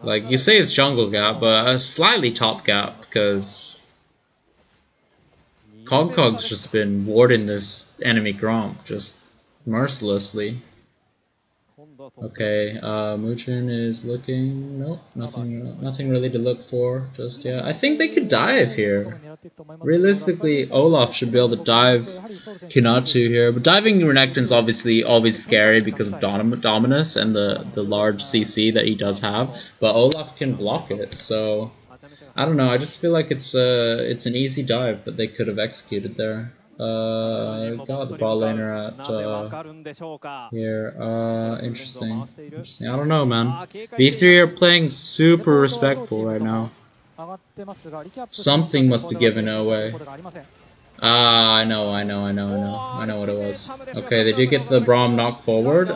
Like, you say it's jungle gap, but a slightly top gap, because Cogcog's just been warding this enemy Gromp, just mercilessly. Okay, Muujin is looking... Nope, nothing really to look for just yet. I think they could dive here. Realistically, Olaf should be able to dive Kinatu here, but diving Renekton's obviously always scary because of Dominus and the large CC that he does have, but Olaf can block it, so... I don't know, I just feel like it's an easy dive that they could have executed there. Got the bot laner at here. Interesting. I don't know, man. B3 are playing super respectful right now. Something must have given it away. I know what it was. Okay, they did get the Braum knock forward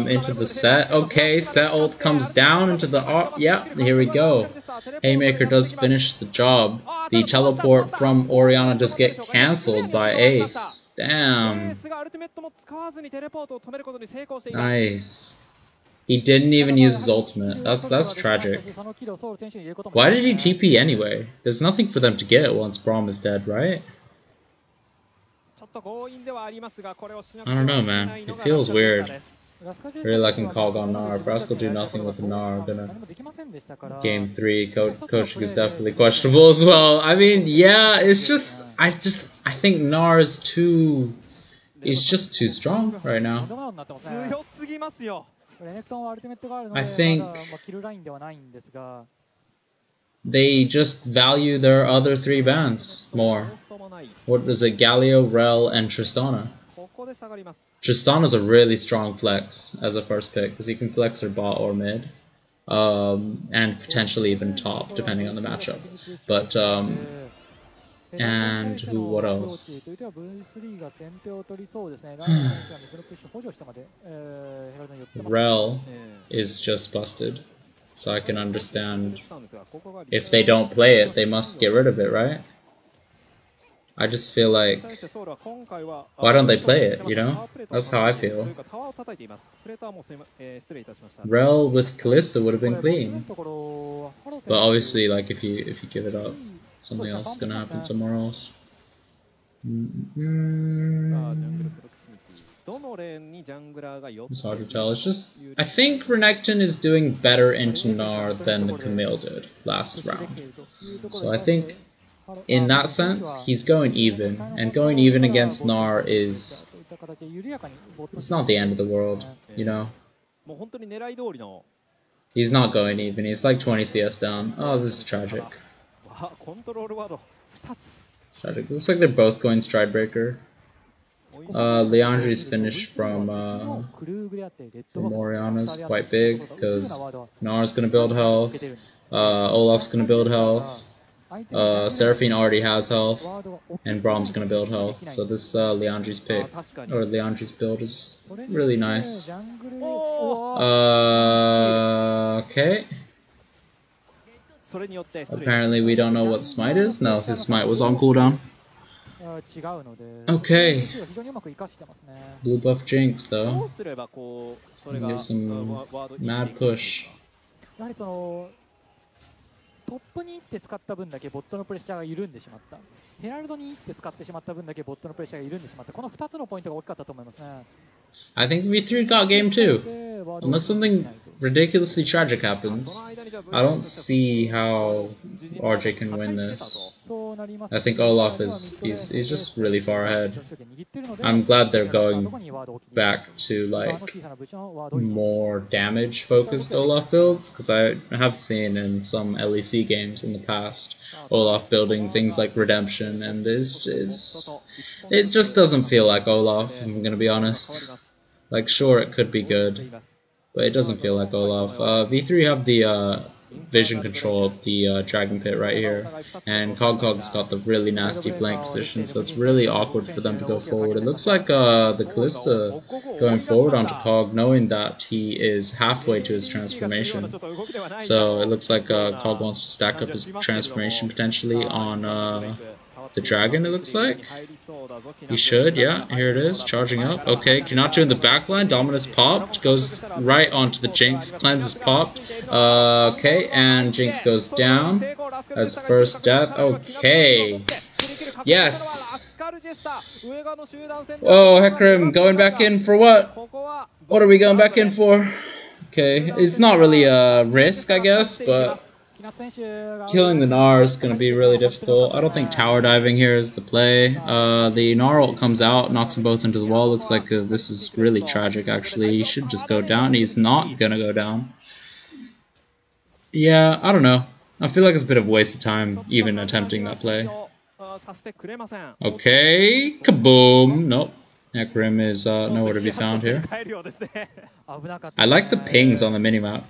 into the set. Okay, set ult comes down into the... yeah, here we go. Haymaker does finish the job. The teleport from Orianna does get cancelled by Ace. Damn. Nice. He didn't even use his ultimate. That's tragic. Why did he TP anyway? There's nothing for them to get once Braum is dead, right? I don't know, man. It feels weird. Really liking Cog on Gnar. Brask will do nothing with the Gnar. Game 3, coaching is definitely questionable as well. I mean, yeah, it's just... I think Gnar is too... He's just too strong right now. I think they just value their other 3 bands more. What is it? Galio, Rel, and Tristana. Tristana's a really strong flex as a first pick because he can flex her bot or mid, and potentially even top depending on the matchup. But and who? What else? Rel is just busted, so I can understand if they don't play it, they must get rid of it, right? I just feel like, why don't they play it, you know? That's how I feel. Rel with Kalista would have been clean. But obviously, like, if you give it up, something else is gonna happen somewhere else. It's hard to tell. It's just, I think Renekton is doing better into Gnar than the Camille did last round. So I think, in that sense, he's going even, and going even against Gnar is, it's not the end of the world, you know? He's not going even, he's like 20 CS down. Oh, this is tragic. Tragic. Looks like they're both going Stridebreaker. Leandri's finish from Orianna's quite big, because Gnar's gonna build health, Olaf's gonna build health, Seraphine already has health, and Braum's gonna build health, so this Leandri's pick, or Leandri's build is really nice. Okay. Apparently we don't know what Smite is? No, his Smite was on cooldown. Okay. Blue buff Jinx though. Give some mad push. トップに1手使った分だけボットのプレッシャーが緩んでしまった。ヘラルドに1手使ってしまった分だけボットのプレッシャーが緩んでしまった。この2つのポイントが大きかったと思いますね。I think V3 got game 2. Unless something ridiculously tragic happens, I don't see how RJ can win this. I think Olaf he's just really far ahead. I'm glad they're going back to like more damage focused Olaf builds, because I have seen in some LEC games in the past Olaf building things like Redemption, and it just doesn't feel like Olaf, if I'm gonna be honest. Like, sure, it could be good, but it doesn't feel like Olaf. V3 have the vision control of the Dragon Pit right here, and Cogcog's got the really nasty flank position, so it's really awkward for them to go forward. It looks like the Kalista going forward onto Cog, knowing that he is halfway to his transformation. So it looks like Cog wants to stack up his transformation potentially on the dragon, it looks like. He should, yeah, here it is, charging up. Okay, Kinatu in the backline, Dominus popped, goes right onto the Jinx, cleanses popped. Okay, and Jinx goes down as first death. Okay, yes. Oh, Hecarim going back in for what? What are we going back in for? Okay, it's not really a risk, I guess, but killing the Gnar is going to be really difficult. I don't think tower diving here is the play. The Gnar ult comes out, knocks them both into the wall. Looks like this is really tragic, actually. He should just go down. He's not going to go down. Yeah, I don't know. I feel like it's a bit of a waste of time even attempting that play. Okay, kaboom. Nope. Hecarim is nowhere to be found here. I like the pings on the minimap.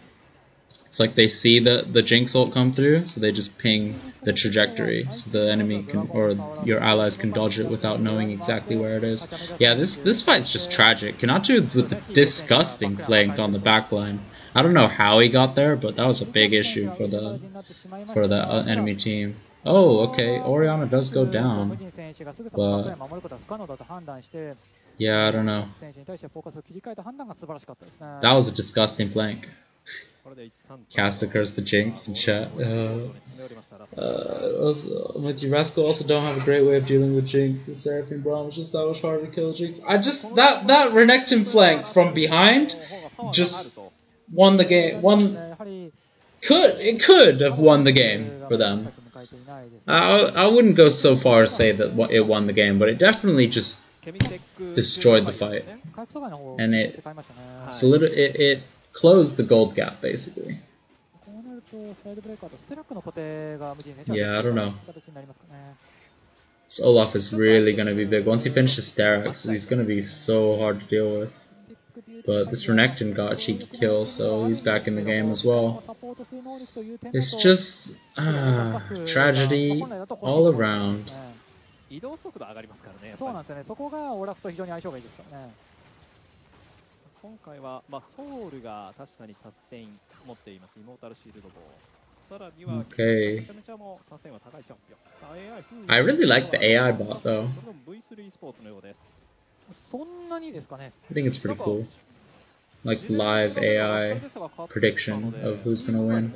It's like they see the Jinx ult come through, so they just ping the trajectory, so the enemy can, or your allies can dodge it without knowing exactly where it is. Yeah, this fight's just tragic. Kinatu with the disgusting flank on the backline. I don't know how he got there, but that was a big issue for the enemy team. Oh, okay, Orianna does go down, but yeah, I don't know. That was a disgusting flank. Casta curse the Jinx in chat. Rascal also don't have a great way of dealing with Jinx. The Seraphine Braum is just that much harder to kill Jinx. That Renekton flank from behind just won the game. It could have won the game for them. I wouldn't go so far as say that it won the game, but it definitely just destroyed the fight, and it close the gold gap, basically. Yeah, I don't know. So Olaf is really going to be big. Once he finishes Sterak's, he's going to be so hard to deal with. But this Renekton got a cheeky kill, so he's back in the game as well. It's just tragedy all around. 移動速度上がりますからね。そうなんですよね。そこがオラフと非常に相性がいいですからね。今回はソウルが確かにサステイン持っています。イモータルシールドボー。さらにはめちゃめちゃもうサステインは高いチャンピオン。I really like the AI bot though. V3 スポーツのようです。そんなにですかね。I think it's pretty cool. Like live AI prediction of who's gonna win.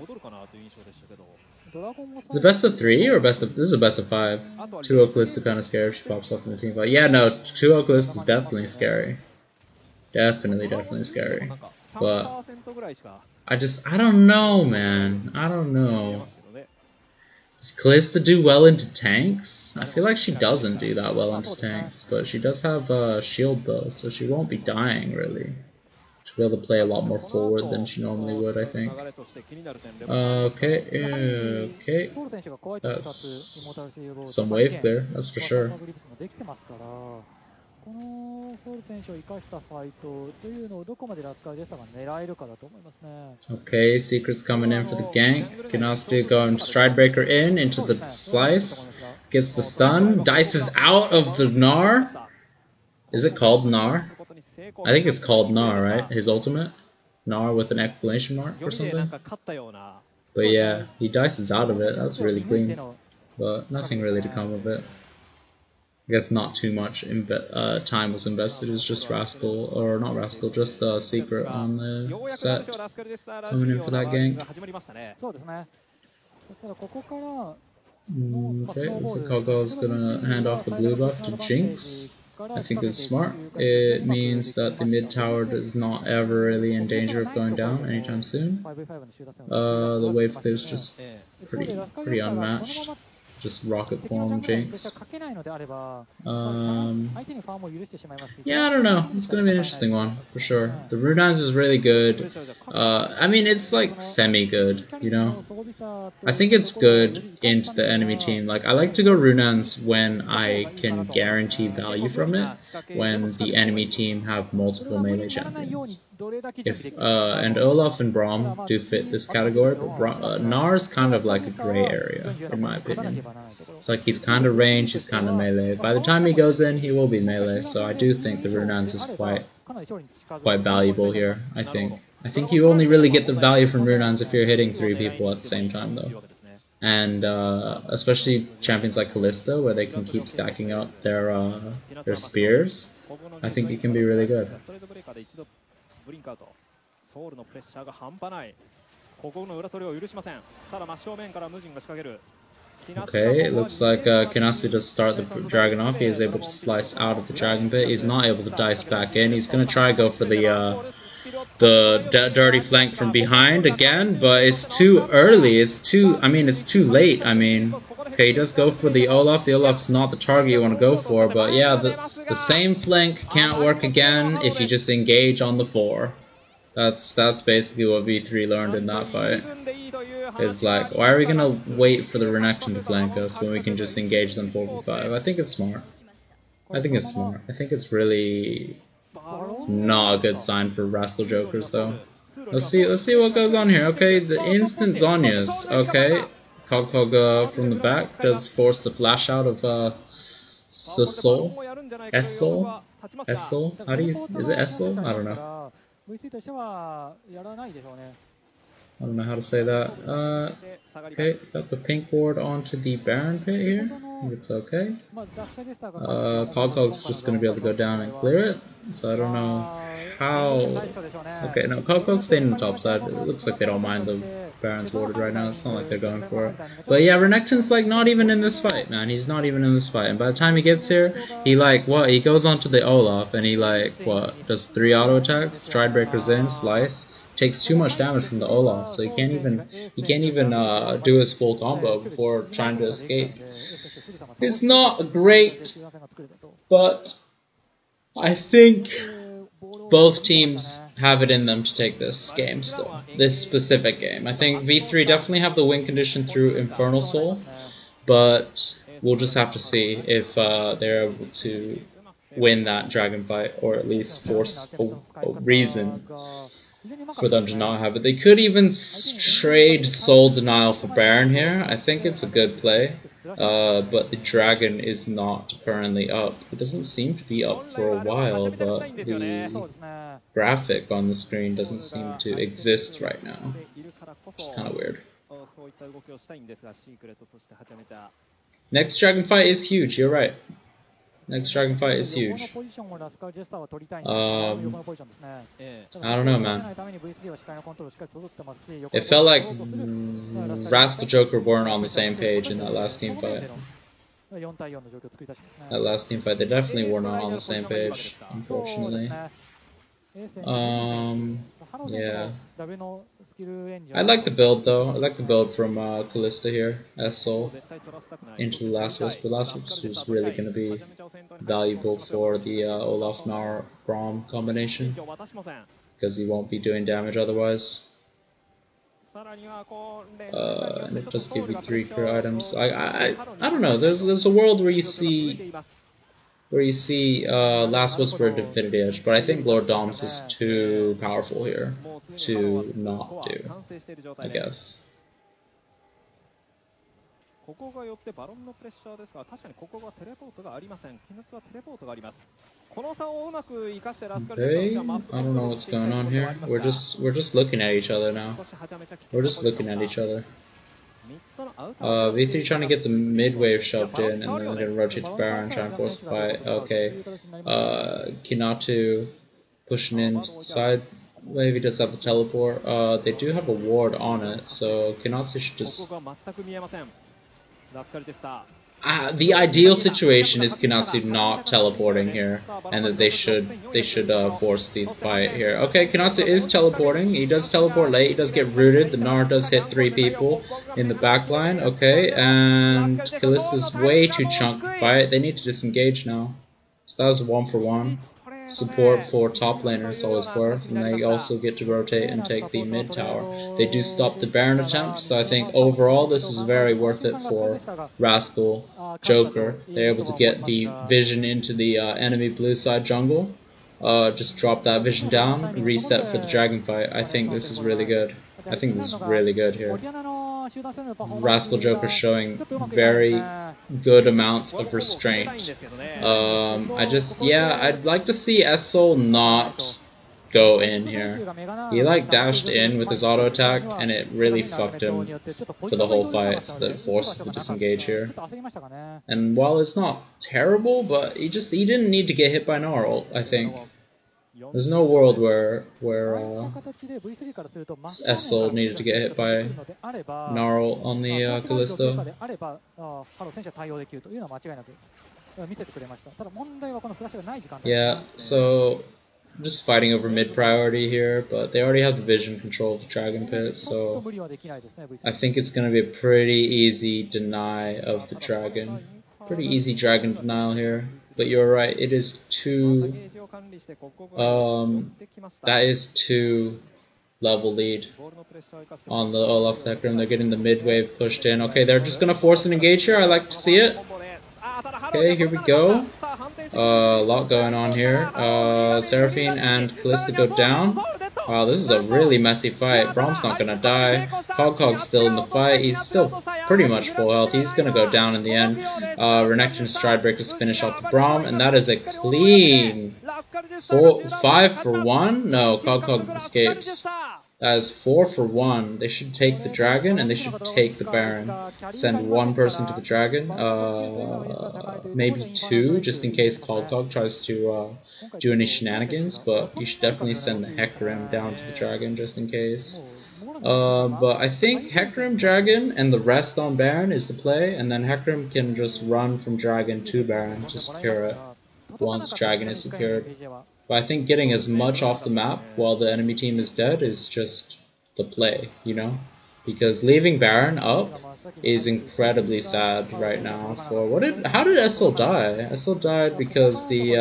Is it best of 3 or best of... This is a best of 5. 2 Oaklist is kind of scary if she pops up in the team fight. Yeah, no, 2 Oaklist is definitely scary. Definitely scary. But I don't know, man. I don't know. Does Kalista do well into tanks? I feel like she doesn't do that well into tanks, but she does have a shield though, so she won't be dying really. She'll be able to play a lot more forward than she normally would, I think. Okay. That's some wave clear, that's for sure. Okay, Secret's coming in for the gank. Genasti going Stridebreaker in into the slice. Gets the stun. Dice is out of the Gnar. Is it called Gnar? I think it's called Gnar, right? His ultimate? Gnar with an exclamation mark or something? But yeah, he dices out of it. That's really clean. But nothing really to come of it. I guess not too much time was invested. It's just Rascal, or not Rascal, just Secret on the set. Coming in for that gank. Okay, looks like Kogo's gonna hand off the blue buff to Jinx. I think it's smart. It means that the mid tower is not ever really in danger of going down anytime soon. The wave clear is just pretty unmatched. Just rocket form Jinx. Yeah, I don't know. It's gonna be an interesting one for sure. The Runans is really good. I mean, it's like semi-good, you know. I think it's good into the enemy team. Like, I like to go Runans when I can guarantee value from it. When the enemy team have multiple melee champions. And Olaf and Braum do fit this category, but Gnar is kind of like a gray area, in my opinion. It's like he's kind of range, he's kind of melee. By the time he goes in, he will be melee, so I do think the Runans is quite valuable here, I think. I think you only really get the value from Runans if you're hitting 3 people at the same time, though. And especially champions like Kalista, where they can keep stacking up their spears, I think it can be really good. Okay, it looks like Genasi does start the dragon off. He is able to slice out of the dragon pit. He's not able to dice back in. He's going to try to go for the dirty flank from behind again, but it's too early. It's too late. I mean, okay, he does go for the Olaf. The Olaf's not the target you want to go for, but yeah, the same flank can't work again if you just engage on the 4. That's basically what V3 learned in that fight. Is like, why are we gonna wait for the Renekton to flank us when we can just engage them 4v5? I think it's smart. I think it's really not a good sign for Rascal Jokers though. Let's see what goes on here. Okay, the instant Zhonya's. Okay, Kog'Kog from the back does force the flash out of Essel. How do you? Is it Essel? I don't know. I don't know how to say that. Okay, got the pink ward onto the Baron pit here. I think it's okay. Kog'Kog's just going to be able to go down and clear it. So I don't know how... Okay, no, Kog'Kog's staying on the top side. It looks like they don't mind the Baron's warded right now. It's not like they're going for it. But yeah, Renekton's like not even in this fight, man. He's not even in this fight. And by the time he gets here, he like, what? He goes onto the Olaf and he like, what? Does 3 auto attacks, Stridebreaker's in, slice. Takes too much damage from the Olaf, so he can't even do his full combo before trying to escape. It's not great, but I think both teams have it in them to take this game still. This specific game. I think V3 definitely have the win condition through Infernal Soul, but we'll just have to see if they're able to win that dragon fight, or at least force a reason for them to not have it. They could even trade Soul Denial for Baron here. I think it's a good play. But the dragon is not currently up. It doesn't seem to be up for a while, but the graphic on the screen doesn't seem to exist right now. It's kind of weird. Next dragon fight is huge, you're right. Next dragon fight is huge. I don't know, man. It felt like Rascal Joker weren't on the same page in that last team fight. That last team fight, they definitely were not on the same page, unfortunately. Yeah. I like the build though. I like the build from Kalista here as Soul into the Last Wisp. The Last Wisp is really going to be valuable for the Olaf Gnar Braum combination because he won't be doing damage otherwise. And it does give you 3 career items. I don't know. There's a world where you see Last Whisper and Infinity Edge, but I think Lord Doms is too powerful here to not do, I guess. ここがよってバロンのプレッシャーですが、確かにここはテレポートがありません。鬼滅はテレポートがあります。この差をうまく生かしてラスカルですが、I don't know what's going on here. We're just looking at each other now. We're just looking at each other. V3 trying to get the mid wave shoved in, and then they're gonna rotate to Baron, try and force the fight. Okay. Kinatu pushing in side wave. He does have the teleport. They do have a ward on it, so Kinatu should just. The ideal situation is Kinatsu not teleporting here, and that they should force the fight here. Okay, Kinatsu is teleporting. He does teleport late. He does get rooted. The Gnar does hit 3 people in the backline. Okay, and Kalista's way too chunk fight. They need to disengage now. So that was 1-for-1. Support for top laner is always worth, and they also get to rotate and take the mid tower. They do stop the Baron attempt, so I think overall this is very worth it for Rascal Joker. They're able to get the vision into the enemy blue side jungle, just drop that vision down, reset for the dragon fight. I think this is really good. I think this is really good here. Rascal Joker showing very good amounts of restraint. I'd like to see S-Soul not go in here. He dashed in with his auto attack, and it really fucked him for the whole fight, so that it forces the disengage here. And while it's not terrible, but he didn't need to get hit by Gnarl, I think. There's no world where S-Soul needed to get hit by Gnarl on the Kalista. Yeah, so just fighting over mid priority here, but they already have the vision control of the Dragon Pit, so I think it's going to be a pretty easy deny of the dragon. Pretty easy dragon denial here. But you're right, it is too, that is 2 level lead on the Olaf Hecarim. They're getting the mid wave pushed in. Okay, they're just going to force an engage here. I like to see it. Okay, here we go. A lot going on here. Seraphine and Kalista go down. Wow, this is a really messy fight. Braum's not gonna die. Cogcog's still in the fight. He's still pretty much full health. He's gonna go down in the end. Renekton Stridebreakers finish off the Braum, and that is a clean 5-for-1? No, Cogcog escapes. That is 4-for-1. They should take the dragon, and they should take the Baron. Send 1 person to the dragon. Maybe 2, just in case Cogcog tries to do any shenanigans, but you should definitely send the Hecarim down to the dragon, just in case. But I think Hecarim, dragon, and the rest on Baron is the play, and then Hecarim can just run from dragon to Baron to secure it once dragon is secured. But I think getting as much off the map while the enemy team is dead is just the play, you know? Because leaving Baron up is incredibly sad right now. For how did Essel die? Essel died because the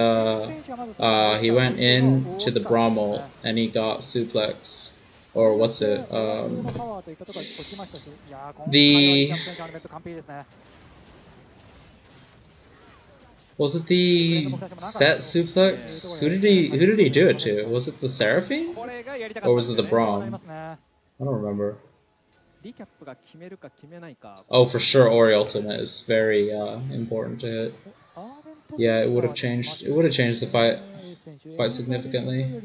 he went in to the Brommel and he got suplex, or what's it? Was it the set suplex? Who did he do it to? Was it the Seraphine? Or was it the Braum? I don't remember. Oh, for sure, Ori Ultimate is very important to hit. Yeah, it would have changed the fight quite significantly.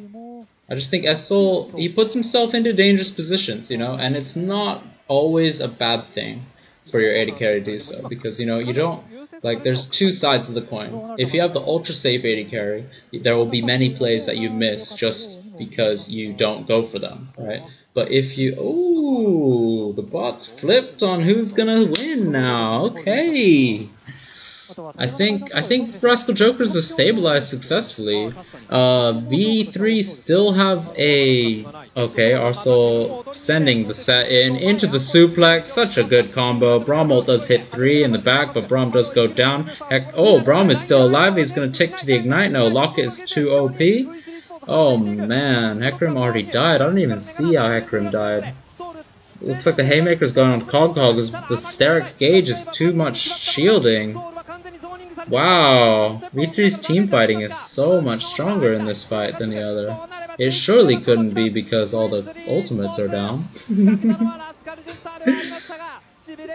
I just think Essel, he puts himself into dangerous positions, you know, and it's not always a bad thing for your AD carry to do so, because, you know, you don't, like, there's two sides of the coin. If you have the ultra safe AD carry, there will be many plays that you miss just because you don't go for them, right? But if you, ooh, the bot's flipped on who's gonna win now. Okay. I think Rascal Jokers have stabilized successfully. V3 still have a... Okay, also sending the set into the suplex. Such a good combo. Braum does hit 3 in the back, but Braum does go down. Oh, Braum is still alive. He's going to tick to the Ignite. No, Locket is too OP. Oh man, Hecarim already died. I don't even see how Hecarim died. Looks like the Haymaker's going on Cog. The Sterix Gauge is too much shielding. Wow, V3's team fighting is so much stronger in this fight than the other. It surely couldn't be because all the ultimates are down.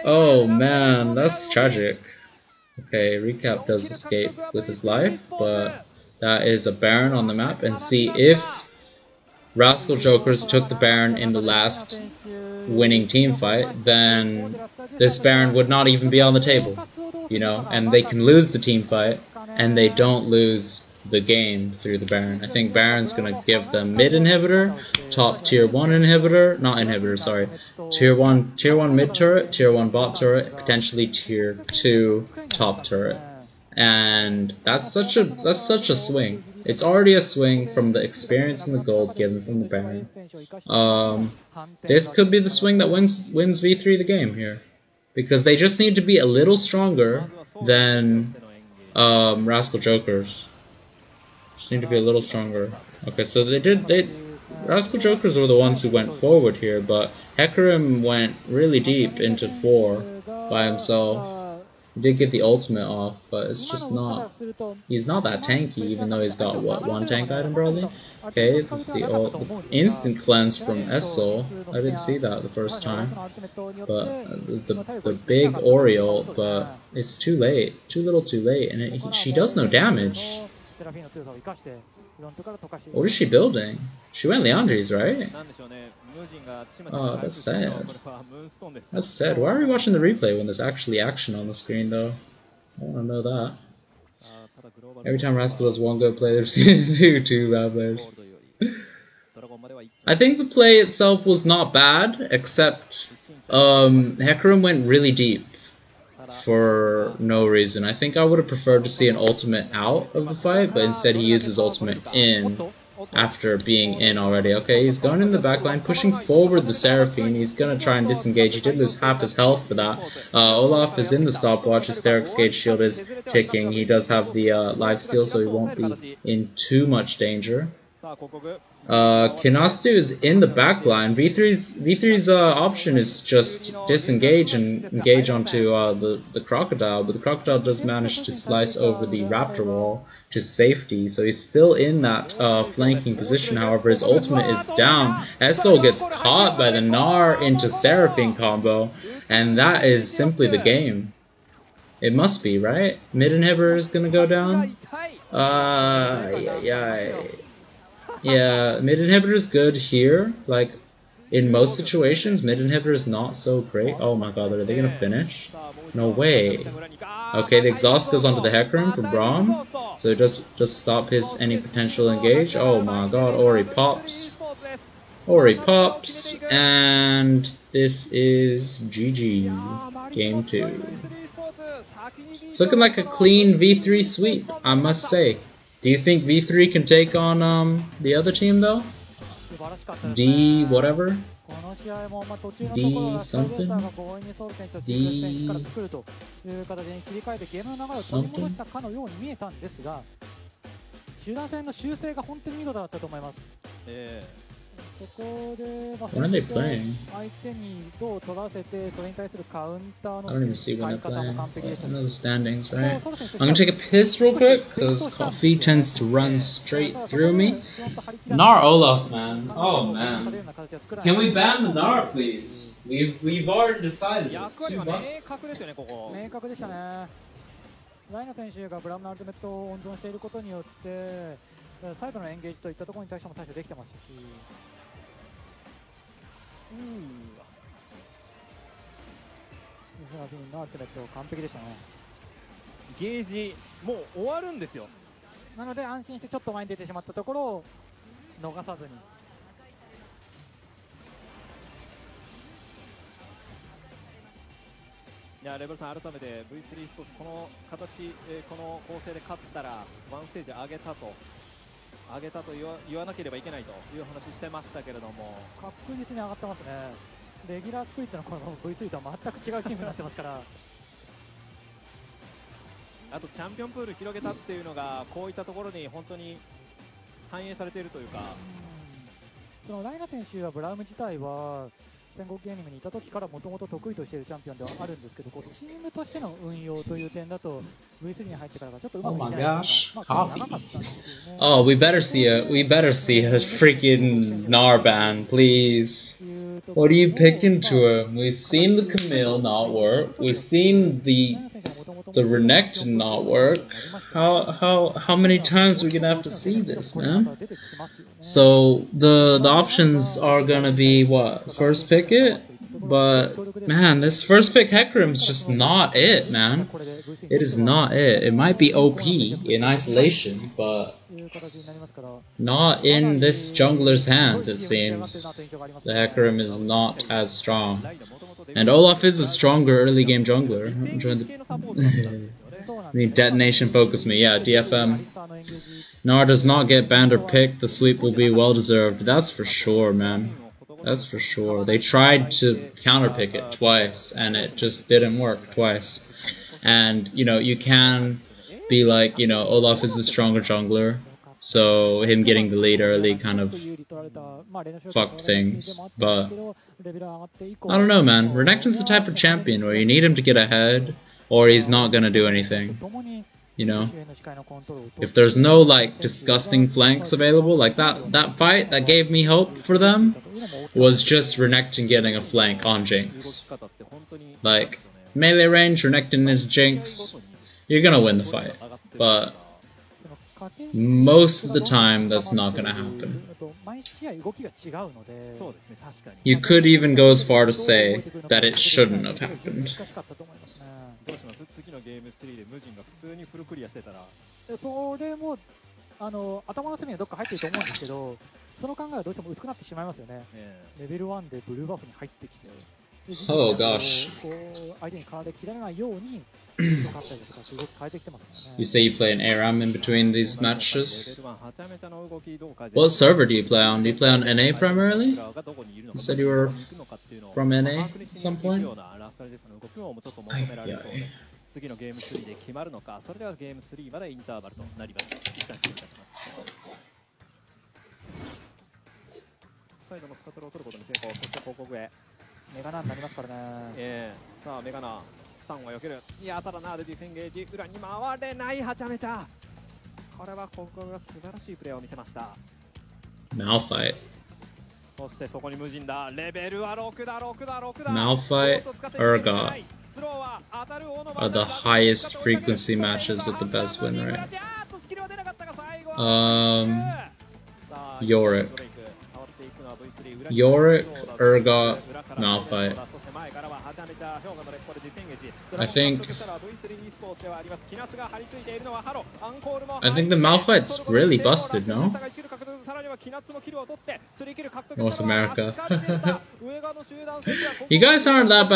Oh man, that's tragic. Okay, Recap does escape with his life, but that is a Baron on the map. And see, if Rascal Jokers took the Baron in the last winning team fight, then this Baron would not even be on the table. You know, and they can lose the team fight, and they don't lose the game through the Baron. I think Baron's gonna give them mid inhibitor, top tier 1 inhibitor, not inhibitor, sorry, tier 1 mid turret, tier 1 bot turret, potentially tier 2 top turret, and that's such a swing. It's already a swing from the experience and the gold given from the Baron. This could be the swing that wins V3 the game here. Because they just need to be a little stronger than Rascal Jokers. Just need to be a little stronger. Okay, so Rascal Jokers were the ones who went forward here, but Hecarim went really deep into 4 by himself. He did get the ultimate off, but it's just not... He's not that tanky, even though he's got, what, 1 tank item probably? Okay, this is the instant cleanse from Essel. I didn't see that the first time. But the big Oriole, but it's too late. Too little too late, and she does no damage. What is she building? She went Leandri's, right? Oh, that's sad. That's sad. Why are we watching the replay when there's actually action on the screen, though? I want to know that. Every time Rascal does one good play, there's two bad plays. I think the play itself was not bad, except Hecarim went really deep for no reason. I think I would have preferred to see an ultimate out of the fight, but instead he uses ultimate in after being in already. Okay, he's going in the backline, pushing forward the Seraphine. He's going to try and disengage. He did lose half his health for that. Olaf is in the stopwatch. His Sterix Gauge shield is ticking. He does have the lifesteal, so he won't be in too much danger. Kinastu is in the backline. V3's option is just disengage and engage onto the Crocodile, but the Crocodile does manage to slice over the Raptor wall to safety, so he's still in that flanking position. However, his ultimate is down. Essel gets caught by the Gnar into Seraphine combo, and that is simply the game. It must be, right? Mid inhibitor is gonna go down. Yeah, mid inhibitor is good here. Like, in most situations, mid inhibitor is not so great. Oh my god, are they gonna finish? No way. Okay, the exhaust goes onto the Hecarim from Braum, so it does stop his any potential engage. Oh my god, Ori pops. Ori pops, and this is GG. Game 2. It's looking like a clean V3 sweep, I must say. Do you think V3 can take on the other team though? D whatever? この試合も途中のところラスカルベスターが強引にソウル選手とシークレス選手から作るという形に切り替えてゲームの流れを取り戻したかのように見えたんですが、集団戦の修正が本当に見事だったと思います。そこで、相手にどう取らせて、それに対するカウンターの使い方も完璧でした。I know the standings, right? I'm gonna take a piss real quick, because coffee tends to run straight through me. Gnar Olaf, man. Oh, man. Can we ban the Gnar, please? We've already decided it's too much. 明確でしたね。ライナ選手がブラムのアルティメットを温存していることによって、サイドのエンゲージといったところに対しても対処できてますし。アルティメット完璧でしたね。ゲージもう終わるんですよ。なので安心してちょっと前に出てしまったところを逃さずに。いやレベルさん、改めて V3 ストーツこの形、この構成で勝ったらワンステージ上げたと言わなければいけないという話してましたけれども、確実に上がってますね。レギュラースプリットのこの V3 とは全く違うチームになってますからあとチャンピオンプール広げたっていうのがこういったところに本当に反映されているというか、そのライナ選手はブラウム自体は戦国ゲーミングにいた時からもともと得意としているチャンピオンではあるんですけど、こうチームとしての運用という点だと V3 に入ってからがちょっとうまくいってないのか、長かったんですよね。Oh, we better see a freaking Gnar ban, please. What are you picking to him? We've seen the Camille not work. We've seen the Renekton not work. How many times are we gonna have to see this, man? So the options are gonna be what? First pick it? But man, this first pick Hecarim's just not it, man. It is not it. It might be OP in isolation, but not in this jungler's hands, it seems. The Hecarim is not as strong. And Olaf is a stronger early game jungler. I mean, detonation focused me. Yeah, DFM. Gnar does not get banned or picked. The sweep will be well deserved. That's for sure, man. That's for sure. They tried to counterpick it twice, and it just didn't work twice. And, you know, you can be like, you know, Olaf is the stronger jungler, so him getting the lead early kind of fucked things. But, I don't know, man. Renekton's the type of champion where you need him to get ahead, or he's not gonna do anything. You know, if there's no like disgusting flanks available, like that fight that gave me hope for them was just Renekton getting a flank on Jinx. Like melee range, Renekton is Jinx, you're gonna win the fight. But most of the time, that's not gonna happen. You could even go as far to say that it shouldn't have happened. どうします？次のゲーム3で無人が普通にフルクリアしてたら。それも頭の隅にはどっか入ってると思うんですけど、その考えはどうしても薄くなってしまいますよね。レベル1でブルーバフに入ってきて、Oh gosh. 相手に体で切られないように勝ったりとか動き変えてきてますからね。You say you play an ARAM in between these matches? What server do you play on? Do you play on NA primarily? You said you were from NA at some point? 次のゲーム3で決まるのか。それではゲーム3までインターバルとなります。一旦失礼いたします。サイドのスカトルを取ることに成功。そして広告へメガナになりますからね。さあメガナスタンは避ける。いやただなディスエンゲージ裏に回れない。はちゃめちゃこれはここが素晴らしいプレーを見せました。 Malphite. そしてそこに無人だ。レベルは6だ。Malphite, Urgot are the highest frequency matches with the best win rate. Yorick, Urgot, Malphite. I think the Malphite's really busted, no? North America. You guys aren't that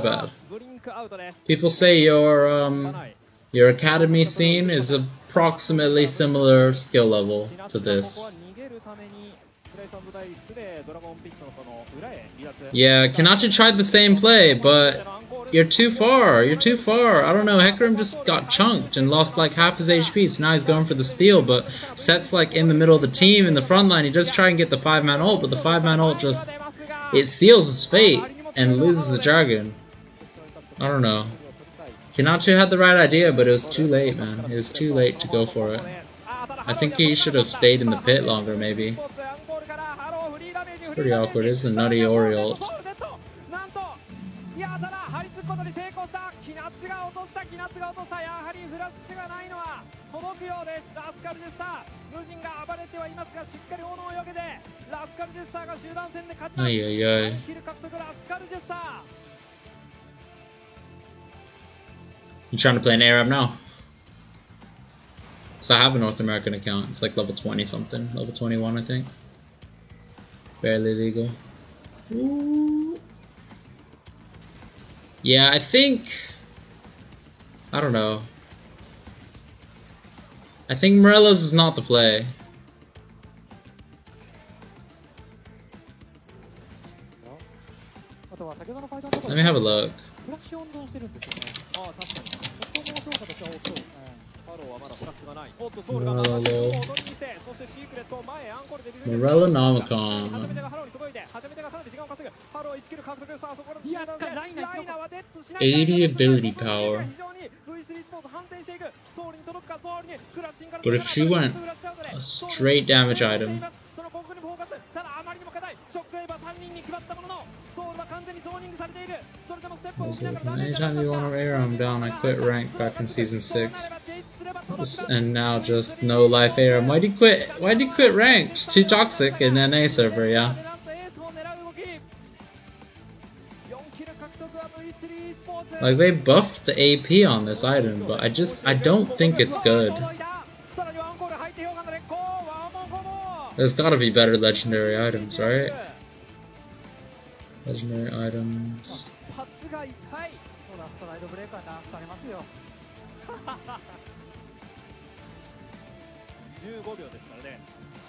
bad. People say your academy scene is approximately similar skill level to this. Yeah, Kanachi tried the same play, but you're too far. You're too far. I don't know. Hecarim just got chunked and lost like half his HP, so now he's going for the steal, but Set's like in the middle of the team in the front line. He does try and get the 5-man ult, but the 5-man ult just, it seals his fate and loses the dragon. I don't know. Kanachi had the right idea, but it was too late, man. It was too late to go for it. I think he should have stayed in the pit longer, maybe. It's pretty awkward. It's a nutty Oriole. Ay, ay, ay. You trying to play an Arab now? So I have a North American account. It's like level 20 something. Level 21, I think. Barely legal. Ooh. Yeah, I think... I don't know. I think Morelos is not the play. Let me have a look. Morellonomicon. 80 ability power. But if she went a straight damage item, anytime you want to air, I'm down. I quit rank back in season 6, and now just no life ARAM. Why'd you quit? Why'd you quit ranked? Too toxic in NA server, yeah. Like they buffed the AP on this item, but I don't think it's good. There's gotta be better legendary items, right? Legendary items.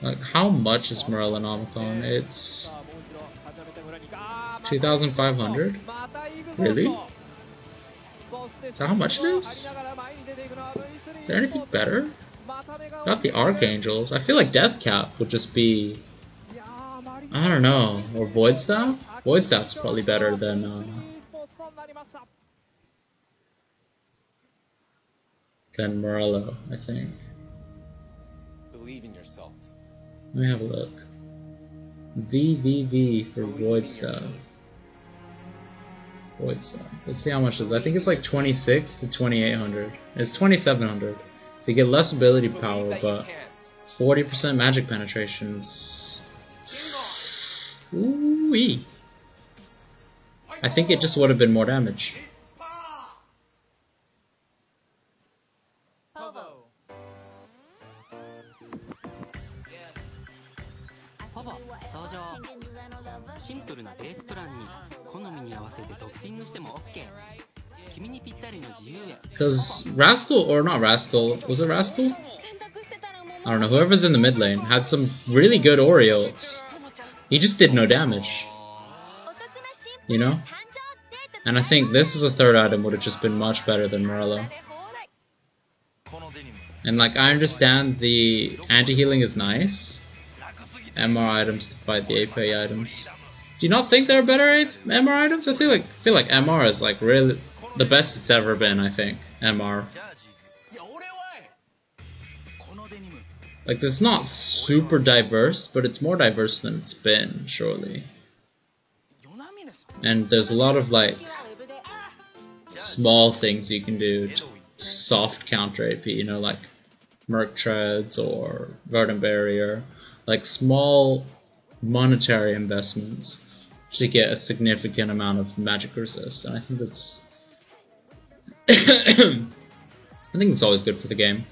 Like, how much is Morellonomicon? It's 2,500? Really? Is that how much it is? Is there anything better? Not the Archangels. I feel like Deathcap would just be... I don't know. Or Void Staff? Void Staff's probably better than Morello, I think. Believe in yourself. Let me have a look. VVV for Void Staff. Void Staff. Let's see how much it is. I think it's like 26 to 2,800. It's 2,700. So you get less ability power, but 40% magic penetrations. Ooh-wee. I think it just would have been more damage. Because Rascal, or not Rascal, was it Rascal? I don't know, whoever's in the mid lane had some really good Orioles. He just did no damage. You know? And I think this as a third item would have just been much better than Morello. And like, I understand the anti-healing is nice. MR items to fight the AP items. Do you not think there are better MR items? I feel like MR is like really the best it's ever been, I think. MR. Like, it's not super diverse, but it's more diverse than it's been, surely. And there's a lot of, like, small things you can do to soft counter AP, you know, like Merc Treads or Verdant Barrier. Like, small monetary investments to get a significant amount of magic resist. And I think that's... I think it's always good for the game.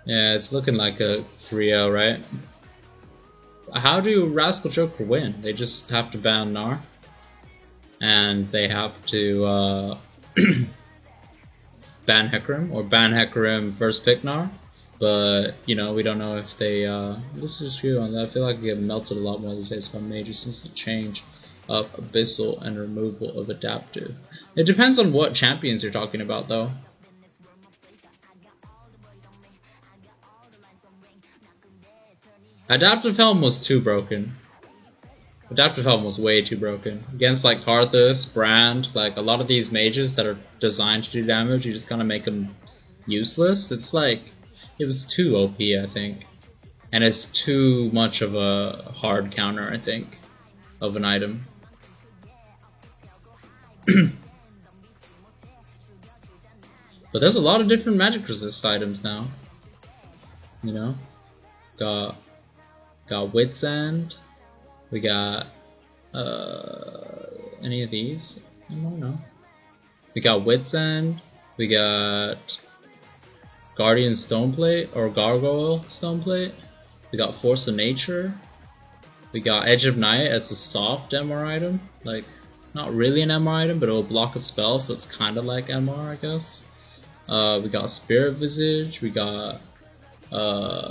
Yeah, it's looking like a 3-0, right? How do Rascal Joker win? They just have to ban Gnar. And they have to ban Hecarim, or ban Hecarim first pick Gnar. But, you know, we don't know if they, this is true on that. I feel like they get melted a lot more these days by majors since the change of Abyssal and removal of Adaptive. It depends on what champions you're talking about, though. Adaptive Helm was too broken. Adaptive Helm was way too broken. Against like Karthus, Brand, like a lot of these mages that are designed to do damage, you just kind of make them useless. It's like, it was too OP, I think. And it's too much of a hard counter, I think, of an item. But there's a lot of different magic resist items now. You know? Got Wit's End. We got any of these? I don't know. We got Wit's End. We got Guardian Stoneplate or Gargoyle Stoneplate. We got Force of Nature. We got Edge of Night as a soft MR item. Like, not really an MR item, but it will block a spell, so it's kind of like MR, I guess. We got Spirit Visage. We got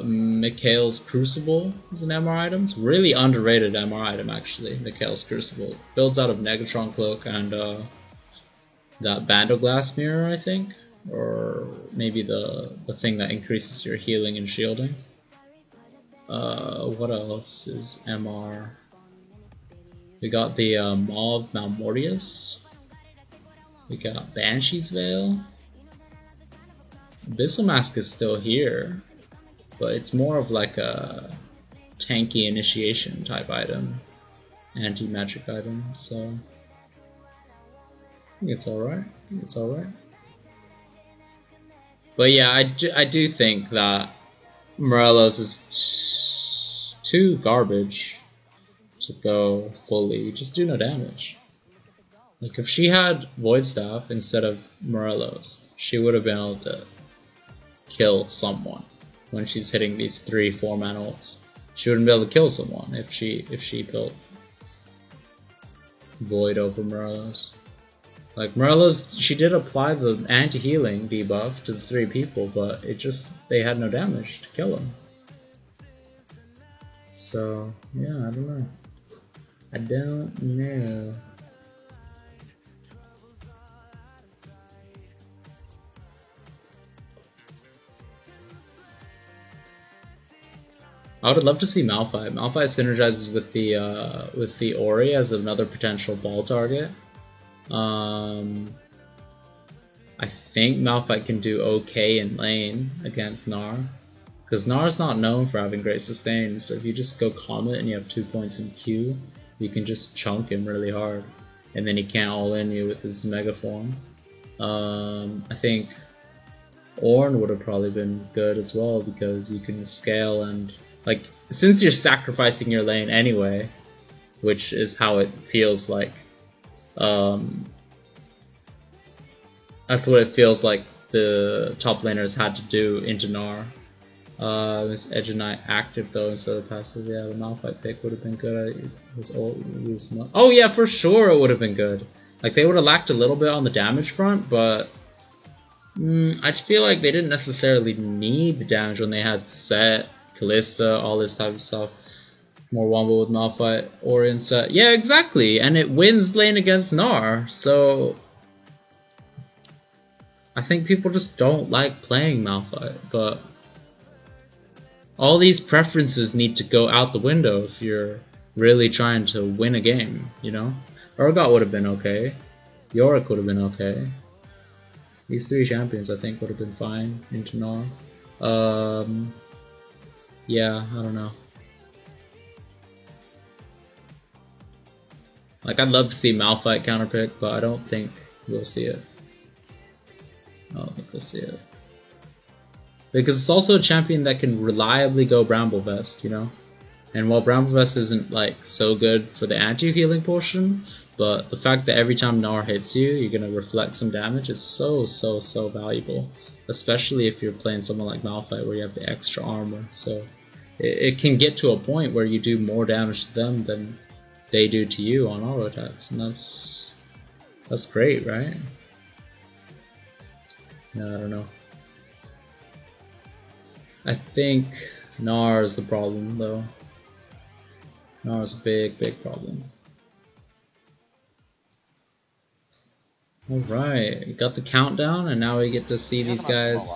Mikhail's Crucible is an MR item. It's really underrated MR item, actually. Mikhail's Crucible builds out of Negatron Cloak and that Bandoglass Mirror, I think, or maybe the thing that increases your healing and shielding. What else is MR? We got the Maw of Malmortius. We got Banshee's Veil. Abyssal Mask is still here, but it's more of like a tanky initiation type item, anti-magic item, so I think it's alright. It's alright. But yeah, I do think that Morelos is too garbage to go fully. Just do no damage. Like, if she had Void Staff instead of Morelos, she would have been able to kill someone when she's hitting these 3-4 mana ults. She wouldn't be able to kill someone if she built Void over Morelos. Like, Morelos, she did apply the anti-healing debuff to the 3 people, but it just, they had no damage to kill them. So, yeah, I don't know. I don't know. I would love to see Malphite. Malphite synergizes with the Ori as another potential ball target. I think Malphite can do okay in lane against Gnar, because Gnar's not known for having great sustain, so if you just go Comet and you have 2 points in Q, you can just chunk him really hard, and then he can't all-in you with his Mega Form. I think Ornn would have probably been good as well, because you can scale and, like, since you're sacrificing your lane anyway, which is how it feels like, that's what it feels like the top laners had to do into Gnar. This Edge of Night active though instead of passive. Yeah, the Malphite pick would have been good. Oh yeah, for sure it would have been good. Like, they would have lacked a little bit on the damage front, but I feel like they didn't necessarily need the damage when they had Set, Kalista, all this type of stuff. More Wombo with Malphite, Orion Set. Yeah, exactly, and it wins lane against Gnar, so I think people just don't like playing Malphite, but all these preferences need to go out the window if you're really trying to win a game, you know? Urgot would have been okay. Yorick would have been okay. These 3 champions I think would have been fine into Gnar. Yeah, I don't know. Like, I'd love to see Malphite counterpick, but I don't think we'll see it. I don't think we'll see it. Because it's also a champion that can reliably go Bramblevest, you know? And while Bramblevest isn't, like, so good for the anti-healing portion, but the fact that every time Gnar hits you, you're gonna reflect some damage is so valuable. Especially if you're playing someone like Malphite where you have the extra armor. So it can get to a point where you do more damage to them than they do to you on auto attacks, and that's great, right? Yeah, I don't know. I think Gnar is the problem, though. Gnar is a big, big problem. Alright, we got the countdown, and now we get to see these guys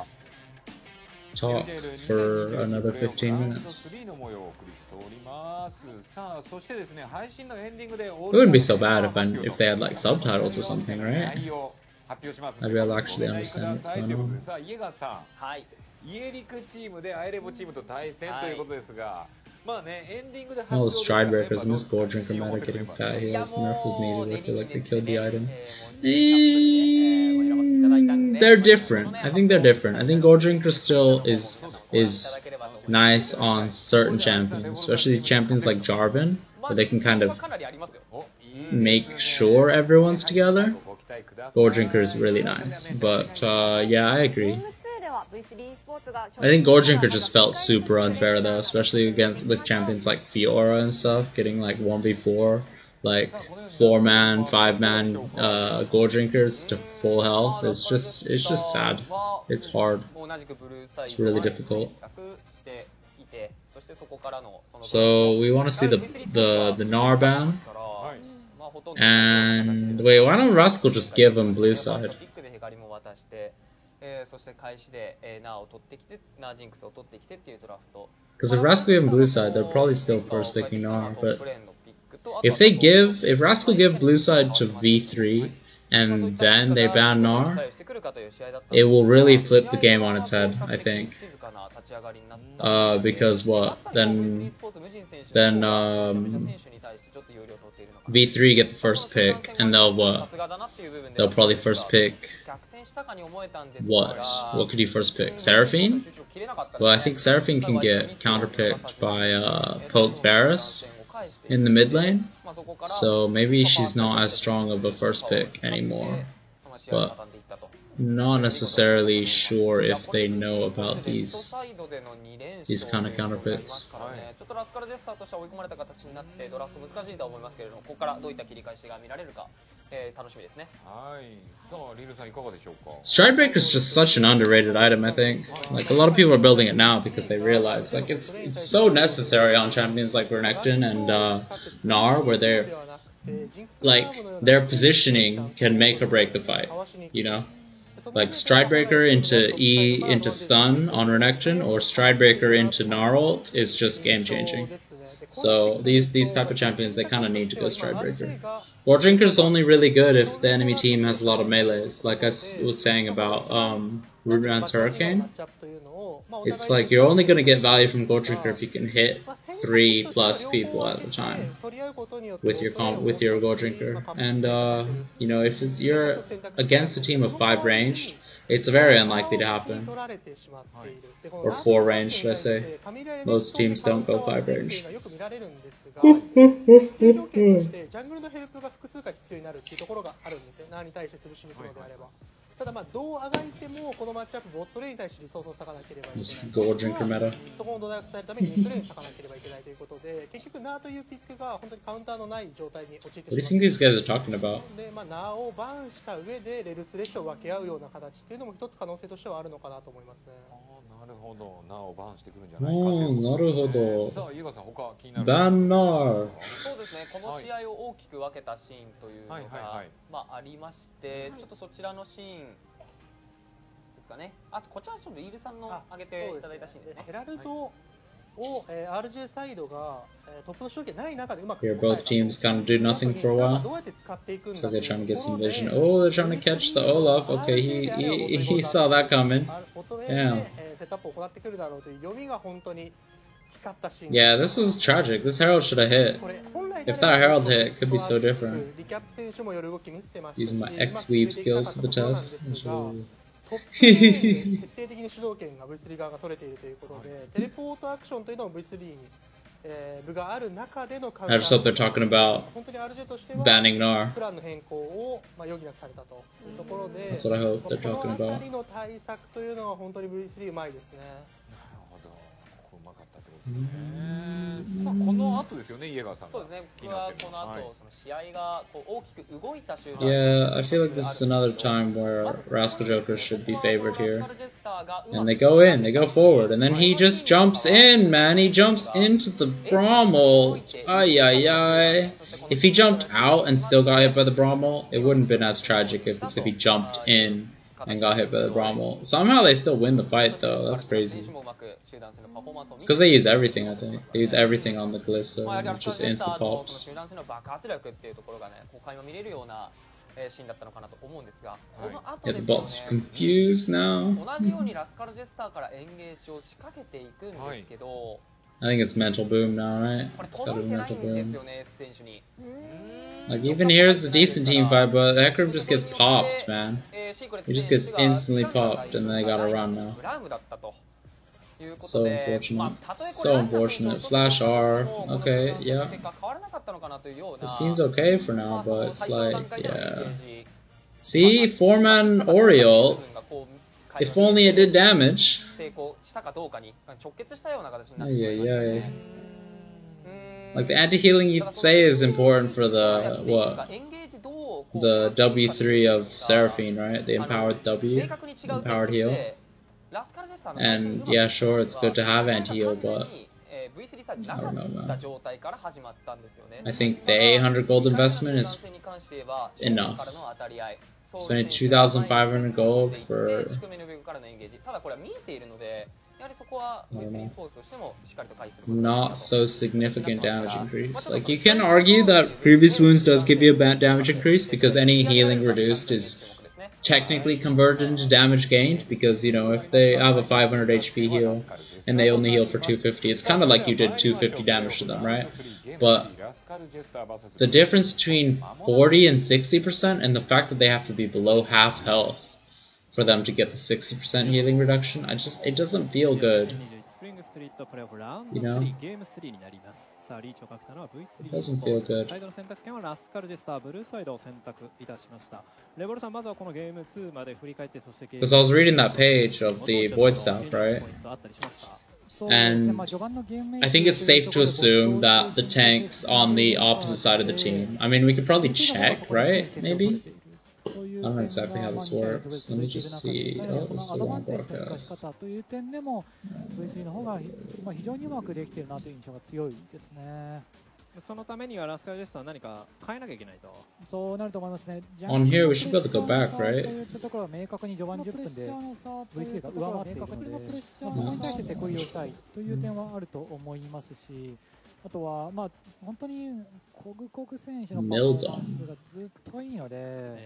talk for another 15 minutes. It wouldn't be so bad if they had like subtitles or something, right? I'd be able to actually understand what's going on. イエリクチームでアイレボチームと対戦ということですが、まあね、エンディングで All the Stride Breakers, Miss Goredrinker meta getting fat heals, nerf was needed, I feel like they killed the item. They're different. I think they're different. I think Goredrinker still is nice on certain champions, especially champions like Jarvan, where they can kind of make sure everyone's together. Goredrinker is really nice, but yeah, I agree. I think Goredrinker just felt super unfair though, especially with champions like Fiora and stuff, getting like 1v4, like 4-man, 5-man Goredrinkers to full health. It's just sad. It's hard. It's really difficult. So we want to see the Gnar ban. And wait, why don't Rascal just give him blue side? Because if Rascal gave him blue side, they're probably still first picking Gnar. But if Rascal give blue side to V3 and then they ban Gnar, it will really flip the game on its head, I think. Because what? Then V3 get the first pick, and they'll what? They'll probably first pick what? What could you first pick? Seraphine? Well, I think Seraphine can get counterpicked by Poke Varus in the mid lane, so maybe she's not as strong of a first pick anymore. But not necessarily sure if they know about these kind of counterpicks. ちょっとラスカルジェスターとしては追い込まれた形になってドラフト難しいとは思いますけれども、ここからどういった切り返しが見られるか、楽しみですね。はい。さあリルさんいかがでしょうか。Stride Breaker is just such an underrated item, I think. Like a lot of people are building it now because they realize like it's so necessary on champions like Renekton and Gnar, where they're like their positioning can make or break the fight. You know. Like Stride Breaker into E into stun on Renekton or Stride Breaker into Gnar ult is just game changing. So these type of champions, they kind of need to go Stride Breaker. Goredrinker is only really good if the enemy team has a lot of melees. Like I was saying about Runeran's Hurricane. It's like you're only going to get value from Goredrinker if you can hit 3+ people at a time with your Goredrinker. And you know, if you're against a team of 5 ranged, it's very unlikely to happen. Or 4 ranged, should I say. Most teams don't go 5 ranged. ただまあどうあがいてもこのマッチアップボットレーンに対してリソースを割かなければいけない。そこを土台を伝えるためにミッドレーンに割かなければいけないということで、結局ナーというピックが本当にカウンターのない状態に陥ってしまう。What do you think these guys are talking about? でまあナーをバーンした上でレルスレッシュを分け合うような形っていうのも一つ可能性としてはあるのかなと思いますね。なるほど、ナーをバーンしてくるんじゃないかということで。なるほど。さあ、ユーガさん他気になる。バンナー。そうですね。この試合を大きく分けたシーンというのがまあありまして、ちょっとそちらのシーン。あとこちらちょっとリールさんの上げていただいたシーンですね。ヘラルドをRJ サイドがトップの主導権ない中でうまく Here both teams kind of do nothing for a while. So they're trying to get some vision. Oh, they're trying to catch the Olaf. Okay, he saw that coming. Damn. Yeah, this is tragic. This Herald should have hit. If that Herald hit, it could be so different. Using my X-Weave skills to the test. トップで徹底的に主導権が V3 側が取れているということで、テレポートアクションというのも V3 に部がある中でのカウンター。I just thought they're talking about banning Gnar. プランの変更を余儀なくされたというところで、That's what I hope they're talking about. この辺りの対策というのは本当に V3 うまいですね。なるほど。こうまかったってことですね。まあこの後ですよね、イエガーさんが。そうですね。僕はこの後、その試合がこう大きく動いた瞬間。Yeah, I feel like this is another time where Rascal Jokers should be favored here. And they go in, they go forward, and then he just jumps in, man. He jumps into the Brommel. Ay, ay, ay. If he jumped out and still got hit by the Brommel, it wouldn't have been as tragic as if he jumped in and got hit by the Brommel. Somehow they still win the fight, though. That's crazy. It's because they use everything, I think. They use everything on the Callisto, and it just instant pops. Yeah, the bot's confused now. I think it's mental boom now, right? It's gotta be mental boom. Like, even here's a decent team fight, but Hecarim just gets popped, man. He just gets instantly popped, and they gotta run now. So unfortunate. So unfortunate. Flash R. Okay, yeah. It seems okay for now, but it's like, yeah. See? 4-man Oriole. If only it did damage. Like, the anti-healing you'd say is important for the, what? The W3 of Seraphine, right? The empowered W. Empowered heal. And, yeah, sure, it's good to have anti-heal, but I don't know, man. I think the 800 gold investment is enough. Spending 2,500 gold for... Not so significant damage increase. Like, you can argue that previous wounds does give you a damage increase because any healing reduced is technically converted into damage gained, because, you know, if they have a 500 HP heal and they only heal for 250, it's kind of like you did 250 damage to them, right? But the difference between 40 and 60% and the fact that they have to be below half health for them to get the 60% healing reduction, it doesn't feel good. You know? It doesn't feel good. Because I was reading that page of the Void Staff, right? And I think it's safe to assume that the tank's on the opposite side of the team. I mean, we could probably check, right? Maybe? I don't know exactly how this works. Let me just see. Oh, this is the long broadcast. そのためにはラスカルジェスター何か変えなきゃいけないと。そうなると思いますね。 On here we should be able to go back, right? といったところは明確に序盤10分で VC が上回っているので、そこに対して手こ入れをしたいという点はあると思いますし、あとはまあ本当にコグコグ選手のパフォーマンスがずっといいので、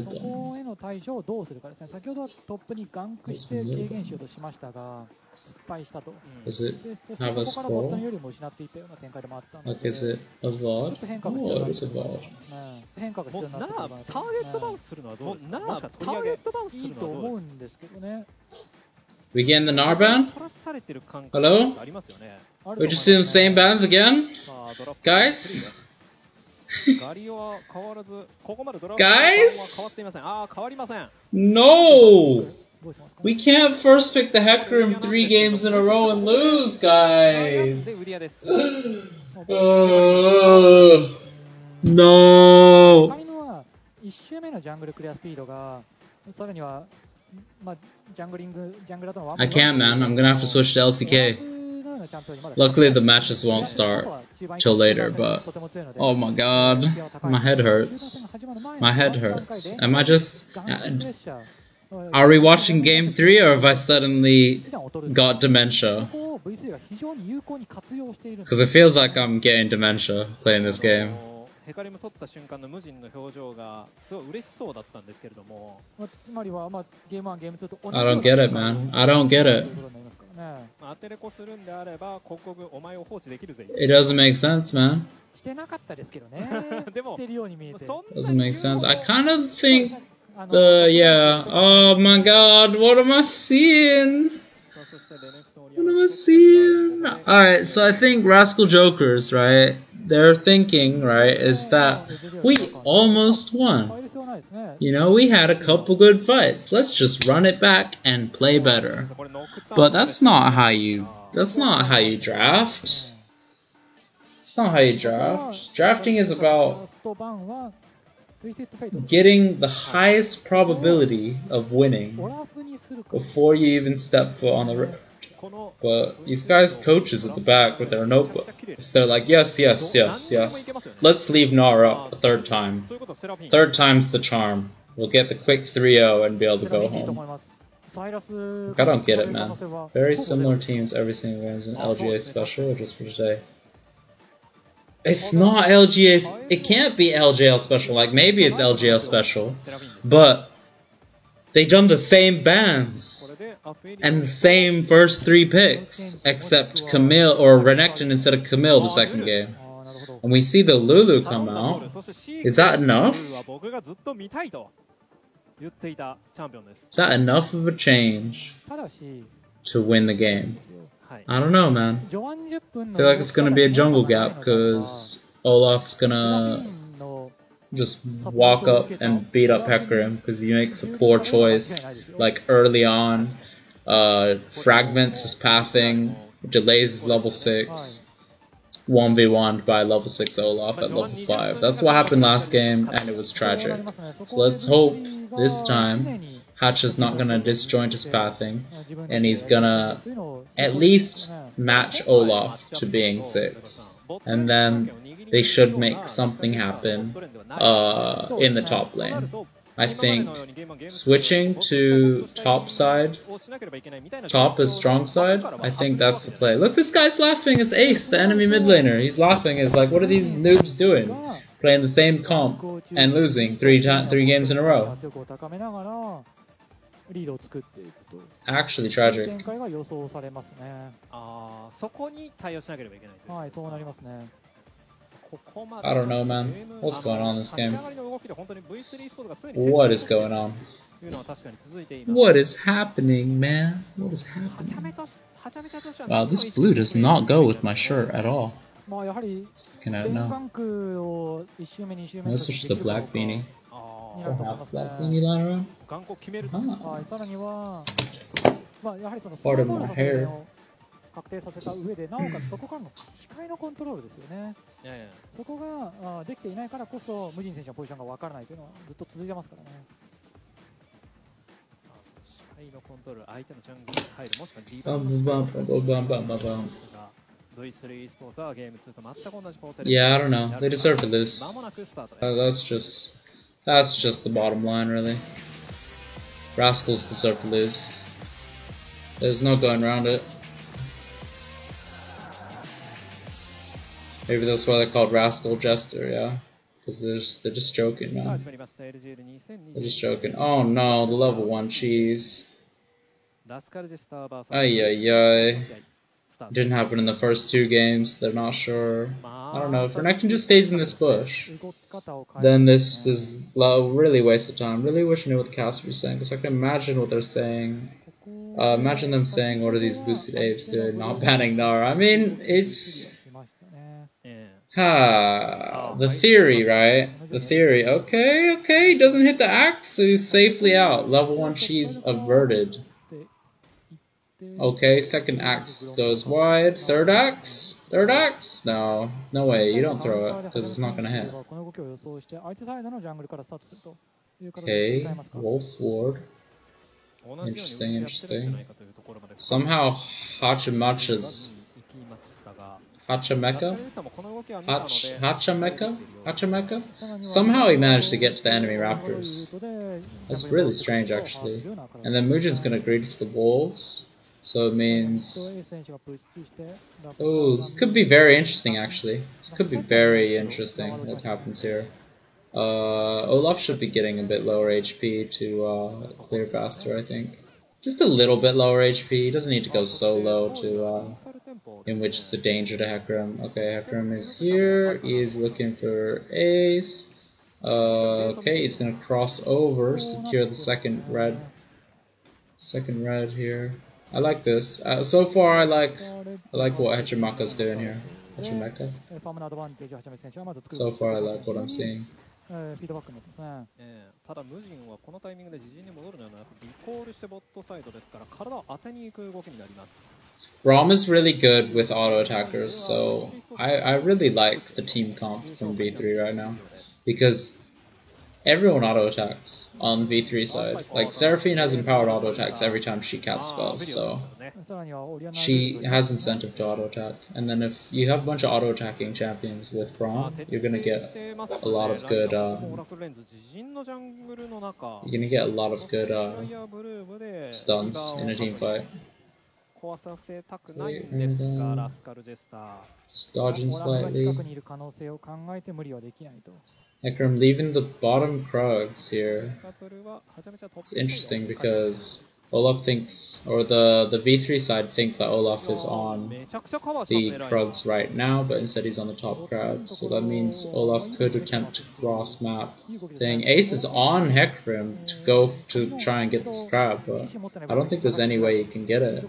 そこへの対処をどうするかですね。先ほどはトップにガンクして軽減しようとしましたが失敗したと。Does it have a そこからボット scroll? よりも失っていったような展開でもあったので、 Like, is it a ちょ VOD? っと変化が必要 Oh, な it is a VOD. 変化が必要になってくるかなとターゲットバウンスするのはどうですか。もしくはターゲットバウンスすいいとるのはどう思うんですけどね。 We getting the Narban? 取らされてる感覚 Hello? ありますよね。 We're just seeing the same bands again? さあドラフト Guys? ガリオは変わらず、ここまでドラフ Guys? トは変わっていません。ああ、変わりません。 No! We can't first pick the Hecarim 3 games in a row and lose, で、 guys! ウリアです。 No! 他には1周目のジャングルクリアスピードが、さらには、まあ、ジャングラーとのワン I can't, man. I'm gonna have to switch to LCK. Luckily, the matches won't start till later, but oh my god, my head hurts. My head hurts. Am I just... Are we watching game 3 or have I suddenly got dementia? Because it feels like I'm getting dementia playing this game. ヘカリム取った瞬間の無人の表情がすごい嬉しそうだったんですけれども、つまりは、まあ、ゲーム1、ゲーム2と同じ I don't get it, man. I don't get it. アテレコするんであれば、広告お前を放置できるぜ。 It doesn't make sense, man. してなかったですけどね。でも、してるように見えて。 Doesn't make sense. I kind of think yeah. Oh my god, what am I seeing? What am I seeing? Alright, so I think Rascal Jokers, right? Their thinking, right, is that we almost won. You know, we had a couple good fights. Let's just run it back and play better. But that's not how you That's not how you draft. It's not how you draft. Drafting is about getting the highest probability of winning before you even step foot on the road. But these guys, coaches at the back with their notebooks, they're like, yes, yes, yes, yes. Let's leave Nara up a third time. Third time's the charm. We'll get the quick 3-0 and be able to go home. I don't get it, man. Very similar teams every single game. Is an LGA special or just for today? It's not LGA. It can't be LGL special. Like, maybe it's LGL special. But they done the same bans and the same first 3 picks, except Camille or Renekton instead of Camille the second game. And we see the Lulu come out. Is that enough? Is that enough of a change to win the game? I don't know, man. I feel like it's gonna be a jungle gap because Olaf's gonna just walk up and beat up Hecarim because he makes a poor choice, like early on. Fragments his pathing, delays his level 6, 1v1'd by level 6 Olaf at level 5. That's what happened last game, and it was tragic. So let's hope this time Hatcha's not gonna disjoint his pathing, and he's gonna at least match Olaf to being 6. And then they should make something happen in the top lane. I think switching to top side, top is strong side, I think that's the play. Look, this guy's laughing, it's Ace, the enemy mid laner. He's laughing, he's like, what are these noobs doing? Playing the same comp and losing 3 games in a row. Actually tragic. I don't know, man. What's going on in this game? What is going on? What is happening, man? What is happening? Wow, this blue does not go with my shirt at all. Just looking at it now. Let's switch to the black beanie. Don't have black beanie lying around? Part of my hair. 確定させた上で、なおかつそこからの視界のコントロールですよね。そこができていないからこそ、無人選手のポジションが分からないというのはずっと続いてますからね。視界のコントロール、相手のジャングルに入る、もしくはリバウンドが V3 スポーツはゲーム2と全く同じ構成で。Yeah, I don't know. They deserve to lose. That's just the bottom line, really. Rascals deserve to lose. There's no going around it. Maybe that's why they're called Rascal Jester, yeah. Because they're just joking, man. They're just joking. Oh no, the level 1 cheese. Ay ay ay. Didn't happen in the first 2 games. They're not sure. I don't know. If Renekton just stays in this bush, then this is really waste of time. Really wish I knew what the caster was saying, because I can imagine what they're saying. Imagine them saying, what are these boosted apes doing? Not banning Nara. I mean, it's... the theory, right? The theory. Okay, he doesn't hit the axe, so he's safely out. Level 1 cheese averted. Okay, second axe goes wide. Third axe? Third axe? No. No way, you don't throw it, because it's not gonna hit. Okay, Wolf Ward. Interesting. Somehow Hachimeka's... Hachameka? Somehow he managed to get to the enemy raptors. That's really strange, actually. And then Mugen's gonna greed for the wolves. So it means... Oh, this could be very interesting, actually. This could be very interesting, what happens here. Olaf should be getting a bit lower HP to clear faster, I think. Just a little bit lower HP. He doesn't need to go so low to... in which it's a danger to Hecarim. Okay, Hecarim is here. He is looking for Ace. Okay, he's gonna cross over, secure the second red. Second red here. I like this. So far, I like what Hachimeka's doing here. Hachimeka. So far, I like what I'm seeing. ただ無人はこのタイミングで自陣に戻るのではなくリコールしてボットサイドですから体を当てに行く動きになります。Braum is really good with auto attackers, so I really like the team comp from V3 right now, because everyone auto attacks on V3 side. Like Seraphine has empowered auto attacks every time she casts spells, so she has incentive to auto attack. And then if you have a bunch of auto attacking champions with Braum, you're gonna get a lot of good stuns in a team fight. Just dodging slightly. Hecarim leaving the bottom Krugs here. It's interesting because Olaf thinks, or the V3 side think that Olaf is on the Krugs right now, but instead he's on the top crab. So that means Olaf could attempt to cross map thing. Ace is on Hecarim to go to try and get this crab, but I don't think there's any way he can get it.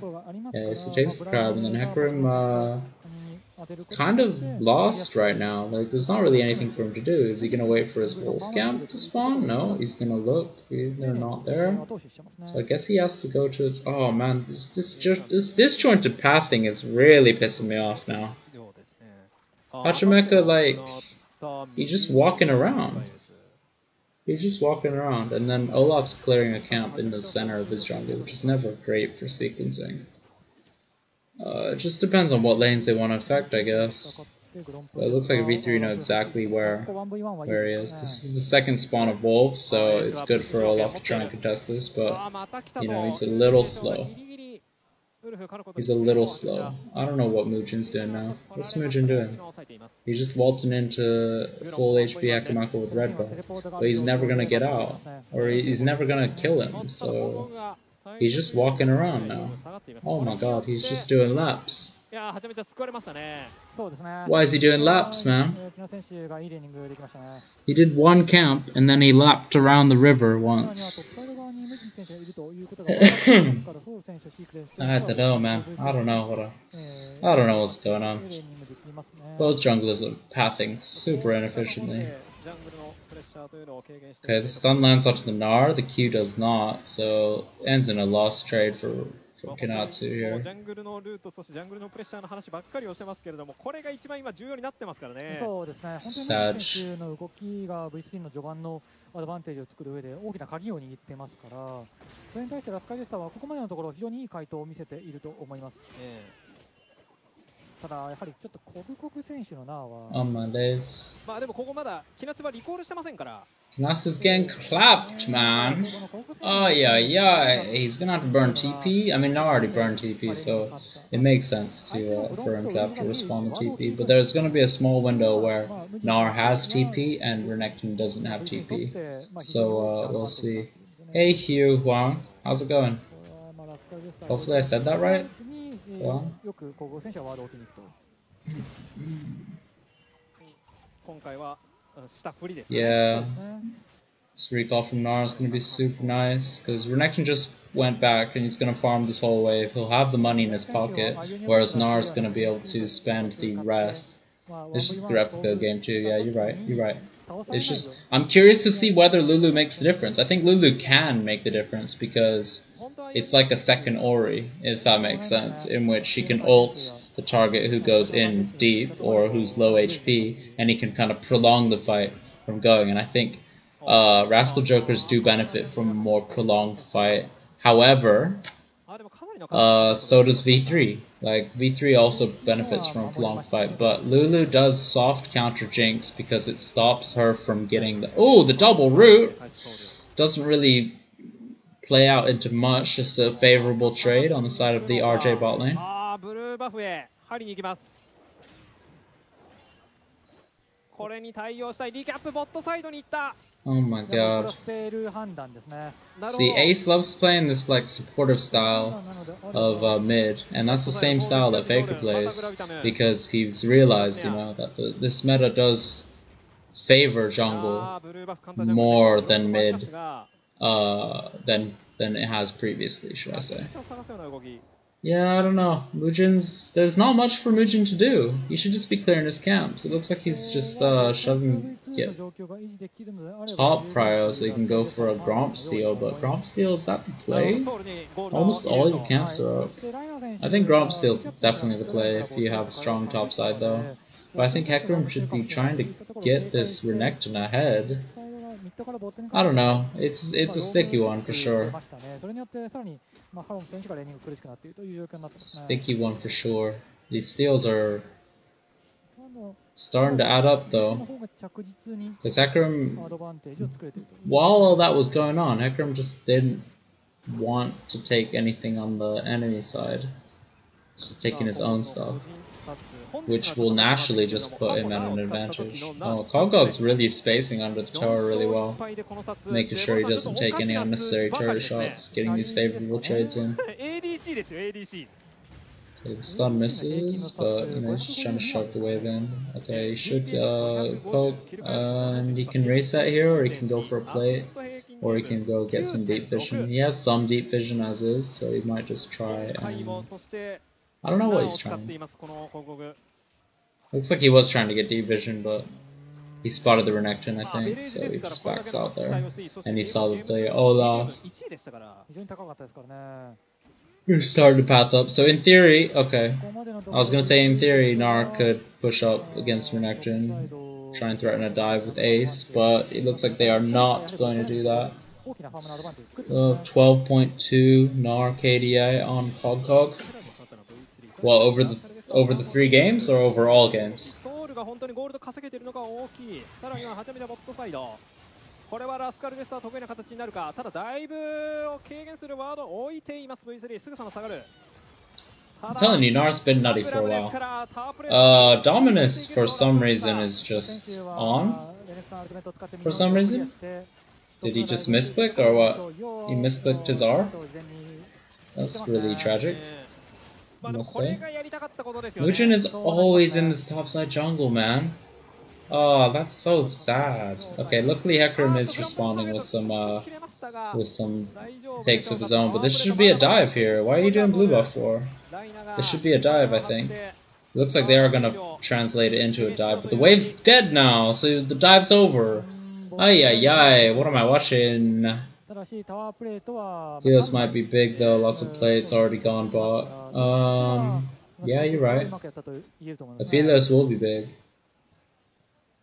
Yeah, so he takes the crab, and then Hecarim kind of lost right now. Like, there's not really anything for him to do. Is he gonna wait for his wolf camp to spawn? No, he's gonna look. They're not there. So I guess he has to go to his. Oh man, this disjointed pathing is really pissing me off now. Hachimeka, like, he's just walking around. He's just walking around, and then Olaf's clearing a camp in the center of his jungle, which is never great for sequencing. It just depends on what lanes they want to affect, I guess. But it looks like V3 know exactly where he is. This is the second spawn of wolves, so it's good for Olaf to try and contest this, but, you know, he's a little slow. He's a little slow. I don't know what Mujin's doing now. What's Mujin doing? He's just waltzing into full HP Hekamako with red buff, but he's never gonna get out, or he's never gonna kill him, so he's just walking around now. Oh my god, he's just doing laps. Why is he doing laps, man? He did one camp and then he lapped around the river once. I don't know, man. I don't know what's going on. Both junglers are pathing super inefficiently. Okay, the stun lands onto the Gnar, the Q does not, so ends in a lost trade for Kenatsu here. Sad. アドバンテージを作る上で大きな鍵を握ってますから、それに対してラスカジェスタはここまでのところ非常にいい回答を見せていると思います。ただやはりちょっとコブコブ選手のナーは。まあでもここまだキナツはリコールしてませんから。Kenatsu's getting clapped, man. Oh yeah, he's gonna have to burn TP. I mean, Gnar already burned TP, so it makes sense for him to have to respawn the TP. But there's gonna be a small window where Gnar has TP and Renekton doesn't have TP. So we'll see. Hey Hugh Huang, how's it going? Hopefully I said that right. Huang? Yeah. This recall from Gnar is going to be super nice, because Renekton just went back and he's going to farm this whole wave. He'll have the money in his pocket, whereas Gnar is going to be able to spend the rest. It's just a replica game too, yeah, you're right. It's just, I'm curious to see whether Lulu makes the difference. I think Lulu can make the difference, because it's like a second Ori, if that makes sense, in which she can ult the target who goes in deep or who's low HP, and he can kind of prolong the fight from going. And I think Rascal Jokers do benefit from a more prolonged fight. However, so does V3. Like, V3 also benefits from a prolonged fight, but Lulu does soft counter Jinx because it stops her from getting the double root! Doesn't really play out into much, just a favorable trade on the side of the RJ bot lane. Oh my god. See, Ace loves playing this like supportive style of mid, and that's the same style that Faker plays, because he's realized, you know, that this meta does favor jungle more than mid, than it has previously, should I say. Yeah, I don't know. There's not much for Mujin to do. He should just be clearing his camps. It looks like he's just shoving top prio so he can go for a Gromp steal, but Gromp steal, is that the play? Almost all your camps are up. I think Gromp's still definitely the play if you have a strong top side though. But I think Hecarim should be trying to get this Renekton ahead. I don't know. It's a sticky one for sure. Sticky one for sure. These steals are starting to add up though. Because Hecarim, while all that was going on, Hecarim just didn't want to take anything on the enemy side. Just taking his own stuff, which will naturally just put him at an advantage. Oh, Kog'Gog's really spacing under the tower really well, making sure he doesn't take any unnecessary turret shots, getting these favorable trades in. Okay, the stun misses, but you know, he's just trying to shove the wave in. Okay, he should poke, and he can reset here, or he can go for a plate, or he can go get some deep vision. He has some deep vision as is, so he might just try and... I don't know what he's trying. Looks like he was trying to get deep vision, but he spotted the Renekton, I think, so he just backs out there. And he saw that the Olaf started to path up. So in theory, okay, I was gonna say in theory Gnar could push up against Renekton, try and threaten a dive with Ace, but it looks like they are not going to do that. 12.2 Gnar KDA on Kog'Gog. Well, over the 3 games or over all games? これはラスカルですと得意な形になるか。ただだいぶを軽減するワードを置いています V3 すぐさま下がる。 I'm telling you, Gnar's been nutty for a while. Dominus for some reason is just on. For some reason? Did he just misclick or what? He misclicked his R? That's really tragic, I must say. Mugen is always in this topside jungle, man. Oh, that's so sad. Okay, luckily Hecarim is responding with some takes of his own, but this should be a dive here. Why are you doing blue buff for? This should be a dive, I think. It looks like they are gonna translate it into a dive, but the wave's dead now, so the dive's over. Ay ay ay, what am I watching? Heals might be big though, lots of plates already gone bot. Yeah, you're right. Aphelios will be big.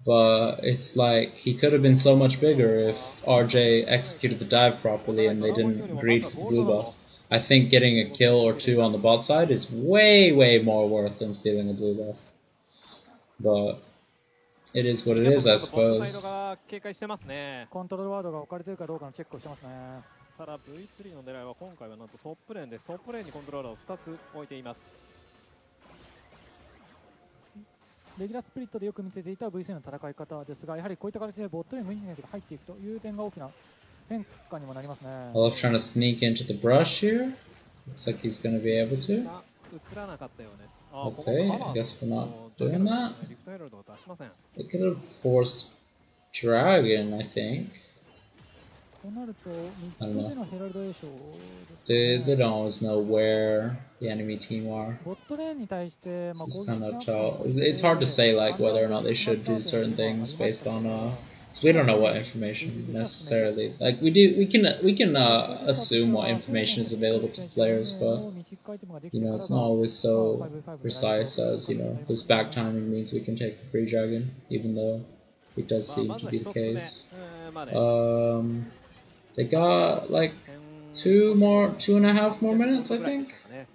But it's like, he could have been so much bigger if RJ executed the dive properly and they didn't greed for the blue buff. I think getting a kill or 2 on the bot side is way more worth than stealing a blue buff. But it is what it is, I suppose. ただ V3 の狙いは今回はなんとトップレーンです。トップレーンにコントローラーを2つ置いています。 レギュラースプリットでよく見せていた V3 の戦い方ですが、やはりこういった形でボットに無理な選手が入っていくという点が大きな変化にもなりますね。Olaf trying to sneak into the brush here. Looks like he's going to be able to. Okay, I guess we're not doing that. They could have forced Dragon, I think. I don't know. They don't always know where the enemy team are. It's kind of tough. It's hard to say like whether or not they should do certain things based on so we don't know what information necessarily. Like we can assume what information is available to the players, but you know it's not always so precise as, you know, this back timing means we can take the free dragon, even though it does seem to be the case. They got like 2.5 more minutes, I think,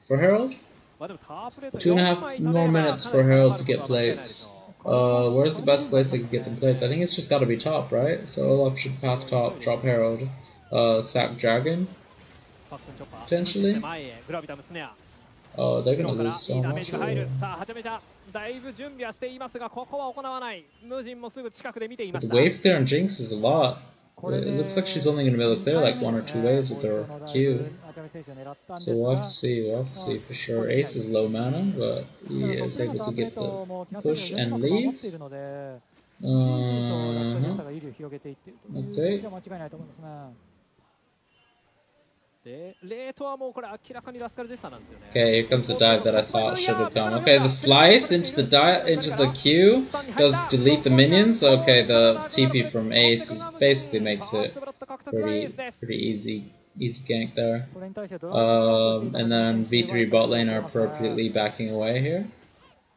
for Herald. 2.5 more minutes for Herald to get plates. Where's the best place they could get them plates? I think it's just got to be top, right? So Olaf should path top, drop Herald, sack Dragon, potentially. Oh, they're gonna lose so much. But the wave clear on Jinx is a lot. It looks like she's only going to be able to clear like 1 or 2 waves with her Q. So we'll have to see for sure. Ace is low mana, but he is able to get the push and leave. Okay. Okay, here comes the dive that I thought should have come. Okay, the slice into the Q does delete the minions. Okay, the TP from Ace basically makes it pretty easy easy gank there. And then V3 bot lane are appropriately backing away here.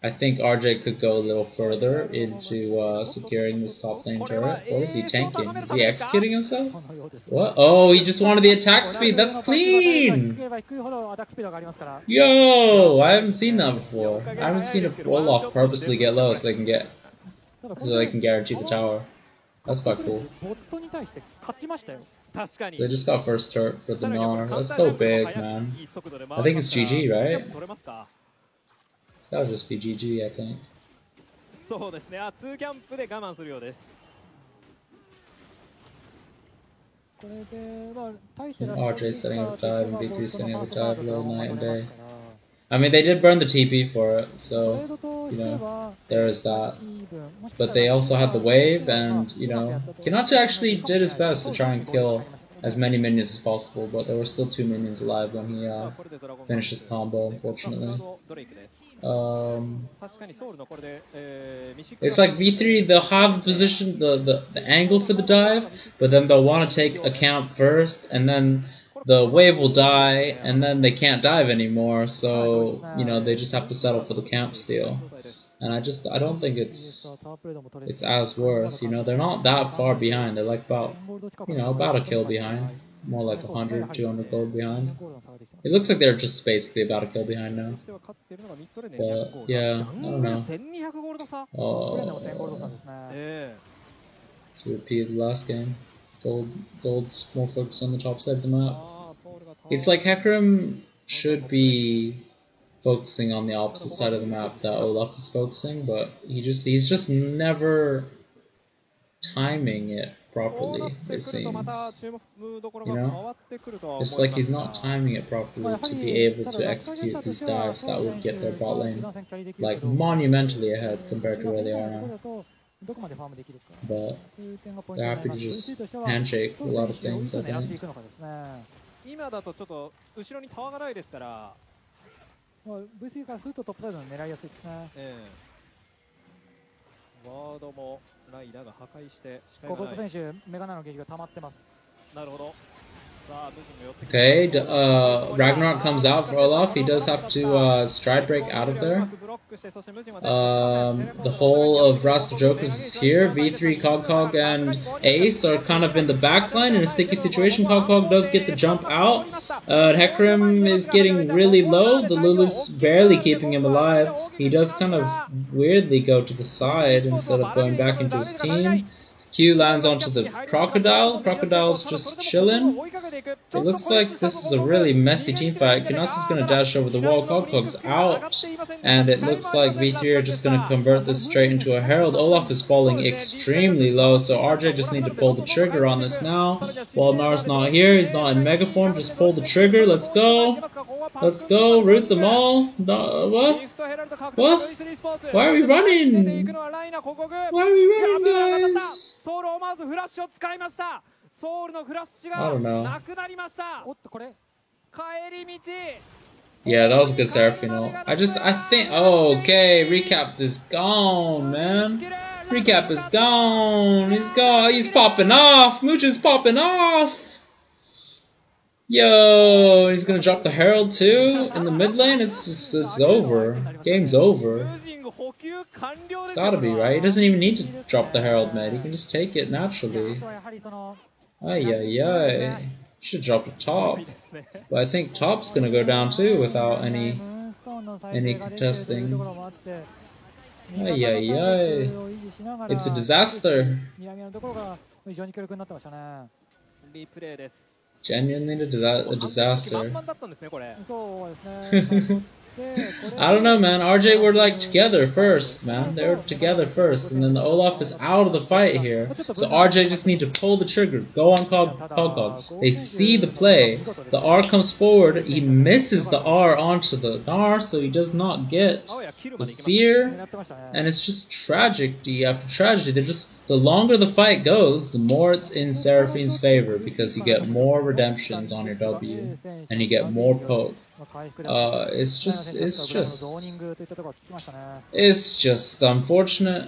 I think RJ could go a little further into securing this top lane turret. What is he tanking? Is he executing himself? What? Oh, he just wanted the attack speed. That's clean! Yo! I haven't seen that before. I haven't seen a Olaf purposely get low so they can guarantee the tower. That's quite cool. They just got first turret for the Gnar. That's so big, man. I think it's GG, right? That would just be GG, I think. RJ setting up dive and V3 setting up dive, little night and day. I mean, they did burn the TP for it, so, you know, there is that. But they also had the wave, and, you know, Kinachi actually did his best to try and kill as many minions as possible, but there were still 2 minions alive when he finished his combo, unfortunately. It's like V3, they'll have the position, the angle for the dive, but then they'll want to take a camp first, and then the wave will die, and then they can't dive anymore, so, you know, they just have to settle for the camp steal. And I don't think it's as worth, you know, they're not that far behind, they're like about a kill behind, more like 100, 200 gold behind. It looks like they're just basically about a kill behind now. But, yeah, I don't know. Oh, let's repeat the last game. Gold's more focused on the top side of the map. It's like Hecarim should be focusing on the opposite side of the map that Olaf is focusing, but he's just never timing it properly, it seems. You know? It's like he's not timing it properly to be able to execute these dives that would get their bot lane like monumentally ahead compared to where they are now. But they're happy to just handshake a lot of things, I think. 今だとちょっと後ろにタワーがないですから、V3 からするとトップサイドの狙いやすいですね。ワードもライダーが破壊して仕掛けない。ここ選手メガナのゲージが溜まってます。なるほど。 Okay, Ragnarok comes out for Olaf. He does have to stride break out of there. The whole of Rascal Jokers is here. V3, Cogcog, and Ace are kind of in the back line in a sticky situation. Cogcog does get the jump out. Hecarim is getting really low. The Lulu's barely keeping him alive. He does kind of weirdly go to the side instead of going back into his team. Q lands onto the Crocodile. Crocodile's just chilling. It looks like this is a really messy team fight. Kinasa's going to dash over the wall. Cogcog's out. And it looks like V3 are just going to convert this straight into a Herald. Olaf is falling extremely low, so RJ just need to pull the trigger on this now. While Gnar's not here, he's not in Mega Form, just pull the trigger. Let's go. Let's go. Root them all. No, what? What? Why are we running? Why are we running, guys? I don't know. Yeah, that was a good Seraphino. I think, oh, okay, Recap is gone, man. Recap is gone. He's gone. He's popping off. Mucha's popping off. Yo, he's gonna drop the Herald too in the mid lane. It's over. Game's over. It's gotta be, right? He doesn't even need to drop the Herald, man. He can just take it naturally. Ay ay ay. Should drop the top. But I think top's gonna go down too without any contesting. Ay ay ay. It's a disaster. Genuinely a disaster. I don't know, man. RJ were like together first, man. They were together first, and then the Olaf is out of the fight here. So RJ just need to pull the trigger, go on Cogcog. They see the play. The R comes forward. He misses the R onto the Gnar, so he does not get the fear. And it's just tragedy after tragedy. The longer the fight goes, the more it's in Seraphine's favor because you get more redemptions on your W, and you get more poke. It's just unfortunate.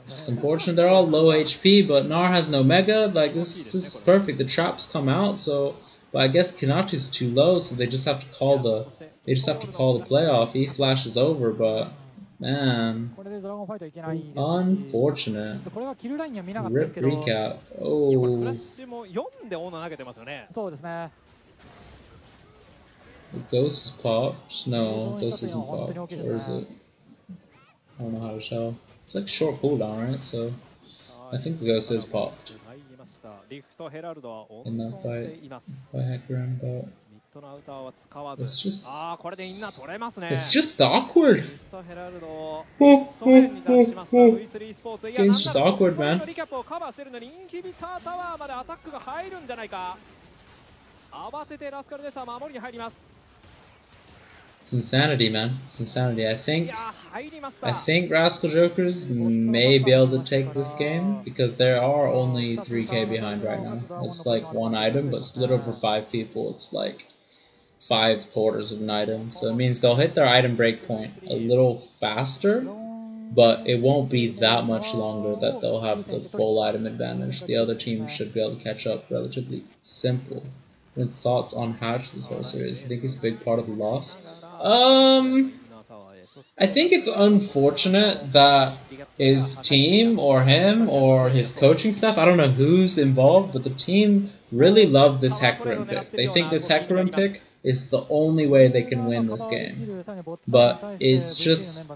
It's unfortunate they're all low HP, but Gnar has no Mega. Like, this is perfect. The traps come out, so... But I guess Kinatu's too low, so they just have to call the... They just have to call the playoff. E-Flash is over, but... Man... Unfortunate. Rip recap. Oh... The Ghost is popped. No, Ghost isn't popped. Or is it? I don't know how to tell. It's like short cooldown, right? So I think the Ghost is popped in that fight by Hecarim, but it's just awkward. Game's just awkward, man. It's insanity, man. It's insanity. I think Rascal Jokers may be able to take this game because there are only 3k behind right now. It's like one item, but split over 5 people, it's like 5 quarters of an item. So it means they'll hit their item breakpoint a little faster, but it won't be that much longer that they'll have the full item advantage. The other team should be able to catch up relatively simple. And thoughts on Hatch this whole series? I think he's a big part of the loss. I think it's unfortunate that his team or him or his coaching staff, I don't know who's involved, but the team really love this Hecarim pick. They think this Hecarim pick is the only way they can win this game. But it's just...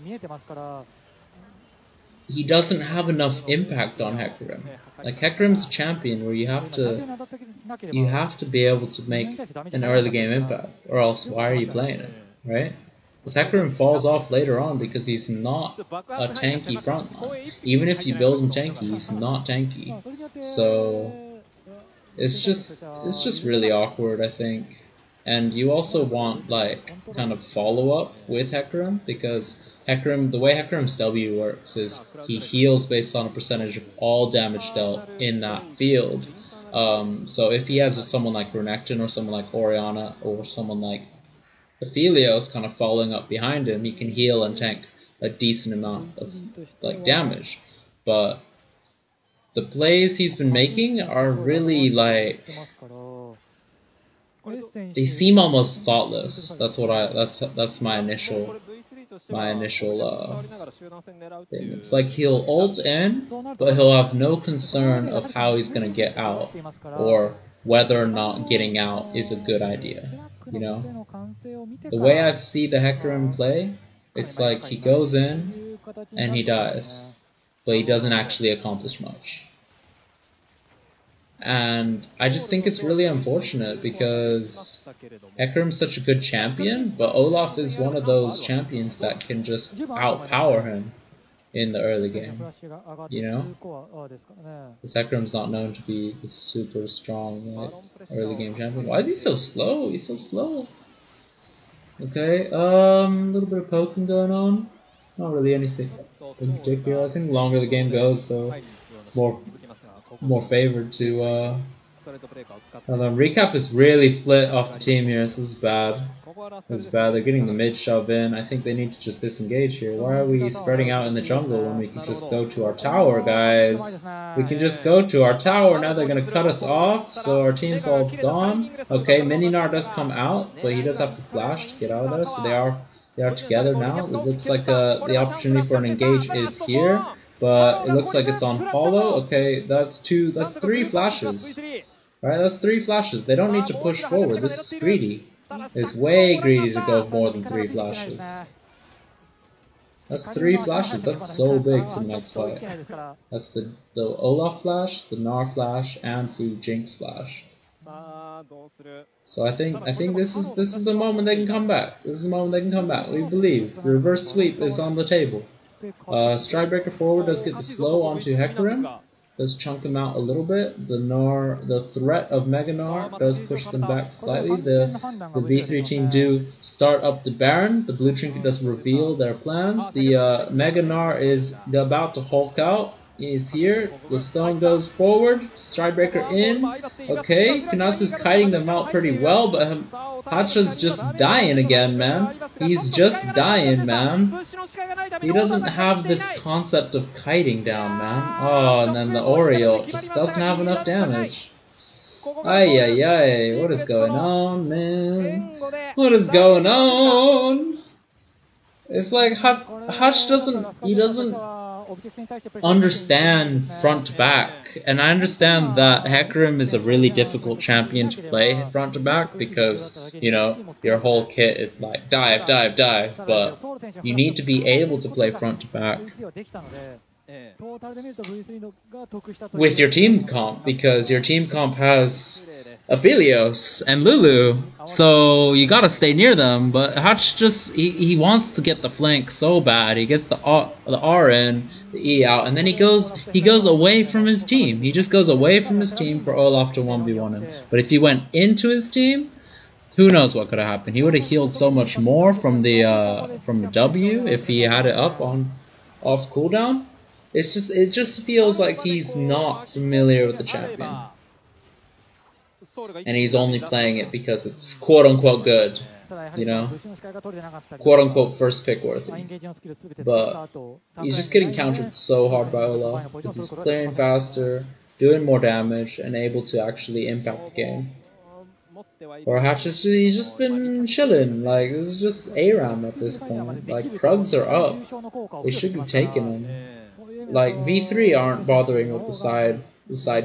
he doesn't have enough impact on Hecarim. Like, Hecarim's a champion where you have to be able to make an early game impact, or else why are you playing it, right? Because Hecarim falls off later on because he's not a tanky frontline. Even if you build him tanky, he's not tanky. So it's just really awkward, I think. And you also want, like, kind of follow-up with Hecarim, because Hecarim, the way Hecarim's W works is he heals based on a percentage of all damage dealt in that field. So if he has someone like Renekton or someone like Orianna or someone like Aphelios kind of following up behind him, he can heal and tank a decent amount of like damage. But the plays he's been making are really like, they seem almost thoughtless. That's my initial thing. It's like he'll ult in, but he'll have no concern of how he's gonna get out or whether or not getting out is a good idea. You know, the way I see the Hecarim play, it's like he goes in and he dies, but he doesn't actually accomplish much. And I just think it's really unfortunate because Hecarim's such a good champion, but Olaf is one of those champions that can just outpower him in the early game, you know? Because Hecarim's not known to be the super strong like, early game champion. Why is he so slow? He's so slow. Okay, a little bit of poking going on. Not really anything in particular. I think the longer the game goes, though, it's more favored to Recap is really split off the team here, so this is bad. This is bad. They're getting the mid shove in. I think they need to just disengage here. Why are we spreading out in the jungle when we can just go to our tower, guys? We can just go to our tower. Now they're going to cut us off, so our team's all gone. Okay, Mininar does come out, but he does have to flash to get out of there, so they are together now. It looks like the opportunity for an engage is here. But it looks like it's on Hollow. Okay, that's 3 flashes. Alright, that's 3 flashes. They don't need to push forward. This is greedy. It's way greedy to go more than 3 flashes. That's 3 flashes. That's so big for the next fight. That's the Olaf flash, the Gnar flash, and the Jinx flash. So I think this is the moment they can come back. This is the moment they can come back. We believe. The reverse sweep is on the table. Stridebreaker forward does get the slow onto Hecarim, does chunk him out a little bit. The threat of Mega Gnar does push them back slightly. The V3 team do start up the Baron. The Blue Trinket does reveal their plans. The Mega Gnar is about to Hulk out. is here. The stone goes forward. Stridebreaker in. Okay, Kunatsu's kiting them out pretty well, but Hacha's just dying again, man. He's just dying, man. He doesn't have this concept of kiting down, man. Oh, and then the Oriole just doesn't have enough damage. Ay, ay, ay. What is going on, man? What is going on? It's like Hutch doesn't understand front to back, and I understand that Hecarim is a really difficult champion to play front to back because, you know, your whole kit is like dive, dive, dive, but you need to be able to play front to back with your team comp, because your team comp has Aphelios and Lulu, so you gotta stay near them. But Hutch just he wants to get the flank so bad. He gets the R in, the E out, and then he goes away from his team. He just goes away from his team for Olaf to 1v1 him. But if he went into his team, who knows what could have happened? He would have healed so much more from the W if he had it up on off cooldown. It just feels like he's not familiar with the champion. And he's only playing it because it's quote-unquote good, you know, quote-unquote first pick worthy. But he's just getting countered so hard by Olaf. He's clearing faster, doing more damage, and able to actually impact the game. Or Hatch, he's just been chilling. Like, this is just ARAM at this point. Like, Krugs are up. They should be taking them. Like, V3 aren't bothering with the side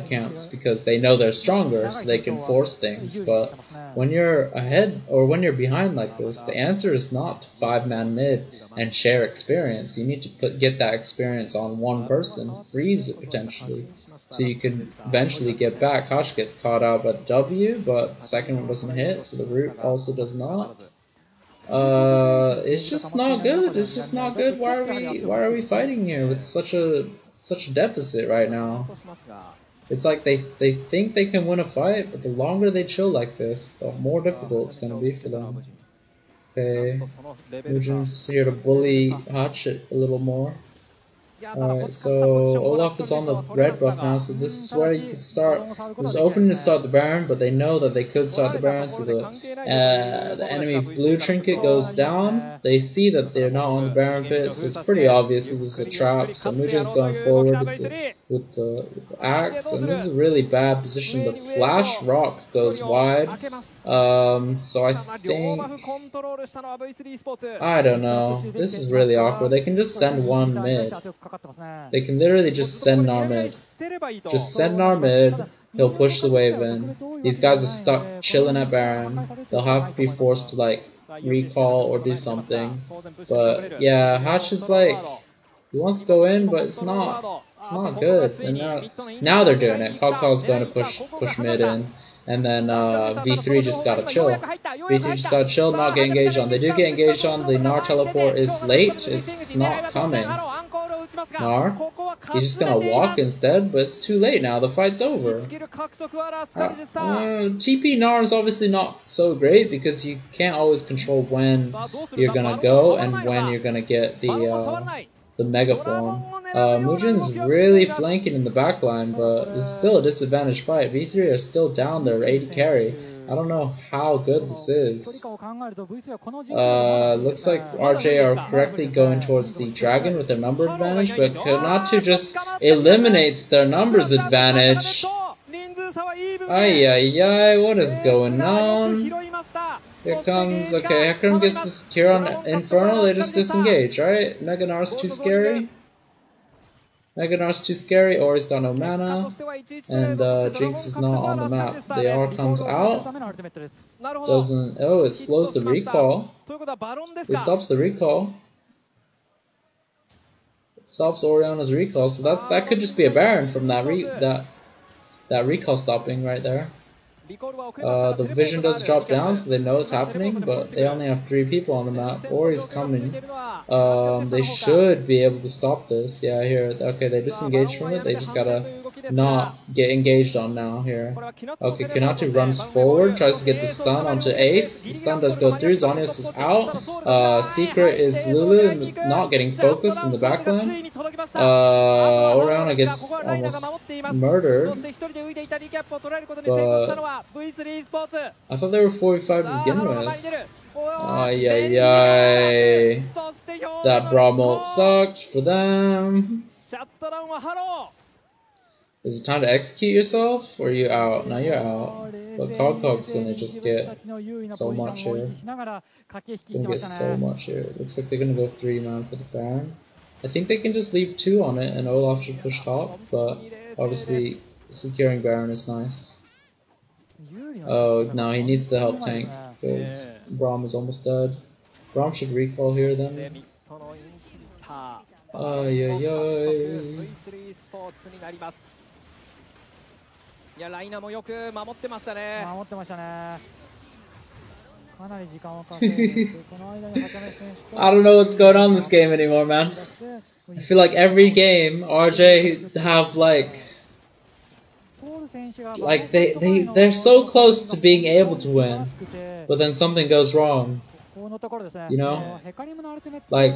camps because they know they're stronger, so they can force things. But when you're ahead or when you're behind like this, the answer is not to 5-man mid and share experience. You need to get that experience on one person, freeze it potentially, so you can eventually get back. Hush gets caught out by the W, but the second one doesn't hit, so the root also does not. It's just not good. It's just not good. Why are we fighting here with such a deficit right now? It's like they think they can win a fight, but the longer they chill like this, the more difficult it's gonna be for them. Okay, Mugen's here to bully Hutch a little more. Alright, so Olaf is on the red buff now, so this is where you can start. This is open to start the Baron, but they know that they could start the Baron, so the enemy blue trinket goes down. They see that they're not on the Baron pit, so it's pretty obvious that this is a trap. So Mugen's going forward with the axe, and this is a really bad position. The flash rock goes wide, so I think, I don't know, this is really awkward. They can just send one mid. They can literally just send our mid. Just send our mid, he'll push the wave in. These guys are stuck chilling at Baron. They'll have to be forced to like recall or do something. But yeah, Hatch is like, he wants to go in, but it's not good. And now they're doing it. Cogcog's going to push mid in. And then V3 just gotta chill. V3 just gotta chill, not get engaged on. They do get engaged on. The Gnar teleport is late. It's not coming. Gnar, he's just gonna walk instead, but it's too late now. The fight's over. TP Gnar is obviously not so great because you can't always control when you're gonna go and when you're gonna get the Megaform. Mugen's really flanking in the backline, but it's still a disadvantaged fight. V3 are still down there, 80 carry. I don't know how good this is. Looks like RJ are correctly going towards the dragon with their number advantage, but Konatu just eliminates their numbers advantage. Ay ay ay, what is going on? Here comes, okay, Hecarim gets this cure on Infernal, they just disengage, right? Mega Gnar's too scary. Mega Gnar's too scary, or he's got no mana, and Jinx is not on the map. The R comes out, doesn't, oh, it slows the recall. It stops the recall. It stops Oriana's recall, so that could just be a Baron from that recall stopping right there. The vision does drop down, so they know it's happening, but they only have 3 people on the map. Ori's coming. They should be able to stop this. Yeah, here. Okay, they disengaged from it. They just gotta not get engaged on now here. Okay, Konatu runs forward, tries to get the stun onto Ace. The stun does go through. Zonius is out. Secret is Lulu not getting focused in the backline. Orianna gets almost murdered. But I thought they were 4v5 to begin with. Ay, ay, ay. That Braum ult sucked for them. Is it time to execute yourself, or are you out? Now you're out. But Cog's gonna just get so much here. He's gonna get so much here. Looks like they're gonna go 3-man for the Baron. I think they can just leave 2 on it, and Olaf should push top, but obviously securing Baron is nice. Oh, no, he needs the help tank, because Braum is almost dead. Braum should recall here then. Ay, ay, ay. いやライナもよく守ってましたね。守ってましたね。かなり時間をかけてその間にはちゃめ選手。I don't know what's going on in this game anymore, man. I feel like every game RJ have like they're so close to being able to win, but then something goes wrong. You know, like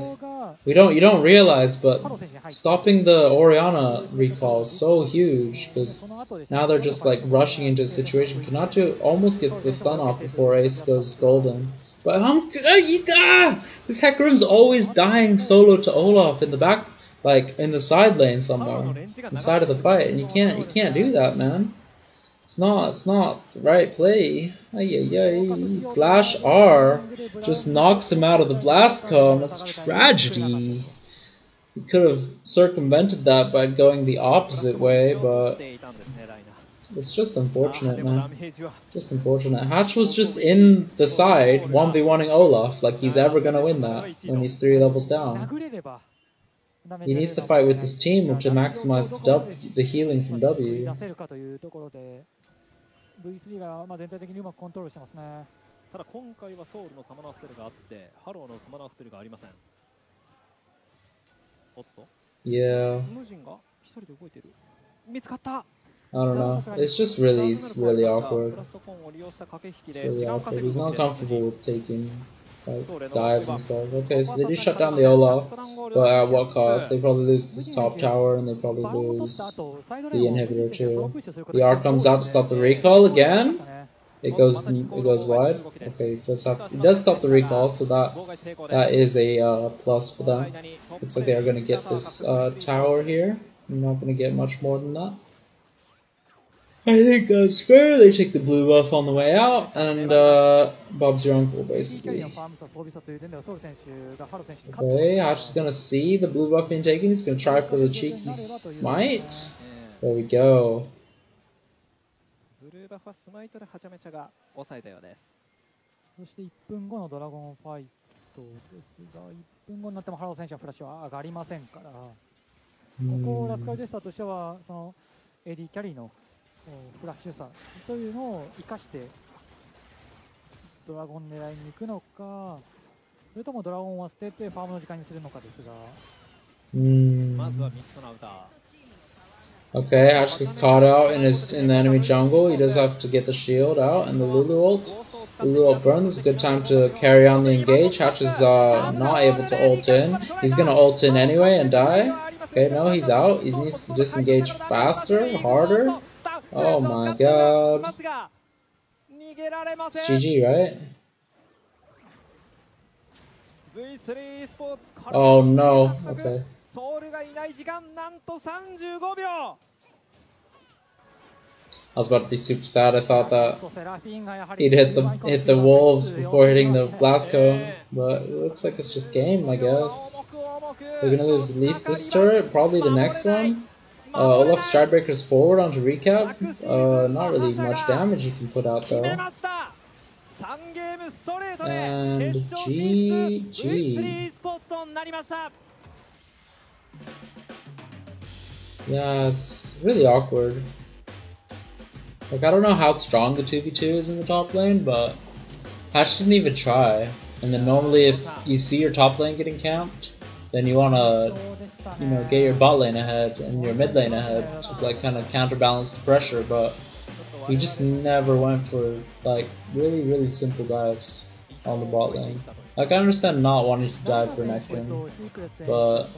you don't realize, but stopping the Orianna recall is so huge because now they're just like rushing into a situation. Konatu almost gets the stun off before Ace goes golden, but this Hecarim's always dying solo to Olaf in the back, like in the side lane somewhere, the side of the fight, and you can't do that, man. It's not the right play. Ay, ay, ay. Flash R just knocks him out of the blast cone. That's tragedy. He could have circumvented that by going the opposite way, but it's just unfortunate, man. Just unfortunate. Hatch was just in the side 1v1ing Olaf, like he's ever gonna win that when he's 3 levels down. He needs to fight with his team to maximize the healing from W. V3 が全体的にうまくコントロールしてますね。ただ今回はソウルのサマナースペルがあって、ハローのサマナースペルがありません。おっと。Yeah. 無人が一人で動いてる。見つかった。I don't know. It's just really awkward. It's really awkward. He's not comfortable with taking like dives and stuff. Okay, so they do shut down the Olaf, but at what cost? They probably lose this top tower and they probably lose the inhibitor too. The R comes out to stop the recall again. It goes wide. Okay, it does stop the recall, so that is a plus for them. Looks like they are going to get this tower here. They're not going to get much more than that. I think that's fair. They take the blue buff on the way out, and Bob's your uncle, basically. Okay, Hatch is gonna see the blue buff being taken. He's gonna try for the cheeky smite. There we go. そして1分後のドラゴンファイトですが、1分後になってもハロー選手はフラッシュは上がりませんから、ここラスカルジェスターとしてはその AD キャリーのフラッシュさというのを生かしてドラゴン狙いに行くのか、それともドラゴンは捨ててファームの時間にするのかですが。まずはミッドのアウター。Okay, Hatch gets caught out in the enemy jungle. He does have to get the shield out and the Lulu ult. Lulu ult burn. This is a good time to carry on the engage. Hatch is not able to ult in. He's gonna ult in anyway and die. Okay, no, he's out. He needs to disengage faster, harder. Oh my god. It's GG, right? Oh no. Okay. I was about to be super sad. I thought that he'd hit the wolves before hitting the blast cone, but it looks like it's just game, I guess. They're gonna lose at least this turret, probably the next one. Olaf Stridebreaker's forward onto recap. Not really much damage you can put out though. And GG. Yeah, it's really awkward. Like, I don't know how strong the 2v2 is in the top lane, but Hatch didn't even try. And then normally if you see your top lane getting camped, then you want to, you know, get your bot lane ahead and your mid lane ahead to like kind of counterbalance the pressure, but he just never went for like really simple dives. on the bot lane. Like, I understand not wanting to dive for Nectin, but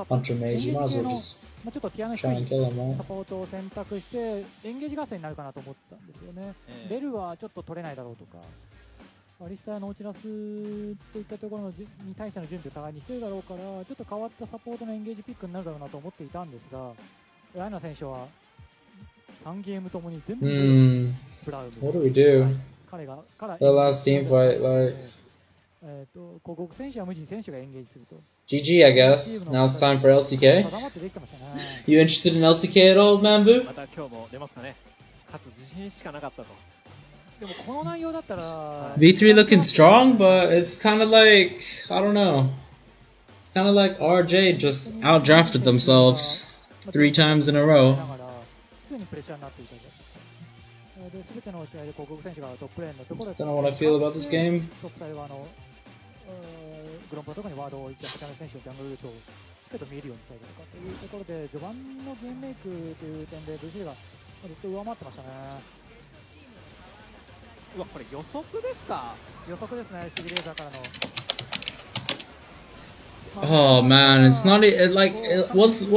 Hunter Mage, you might as well just try and kill him, right? サポートを選択してエンゲージ合戦になるかなと思ったんですよね。ベルはちょっと取れないだろうとか、アリスターのオチラスといったところに対しての準備を互いにしているだろうから、ちょっと変わったサポートのエンゲージピックになるだろうなと思っていたんですが、ライナ選手は3ゲームともに全部ブラウン。What do we do? 彼がから The last team fight, like 広告選手は無事に選手がエンゲージすると。GG, I guess. Now it's time for LCK. You interested in LCK at all, Mambu? また今日も出ますかね。勝つ自信しかなかったと。でもこの内容だったら V3 looking strong, but it's kind of like, I don't know. It's kind of like RJ just outdrafted themselves 3 times in a row. 普通にプレッシャーになっていたで。全ての試合で広告選手がトップレーンのところで Don't know what I feel about this game. トップ隊はグロンプのところにワードを置いて他の選手のジャングルルートをしっかりと見えるようにしたいとかというところで序盤のゲームメイクという点で VC がずっと上回ってましたね。うわ、これ予測ですか？予測ですね、シビレーザーからの。Oh man, it's not like what's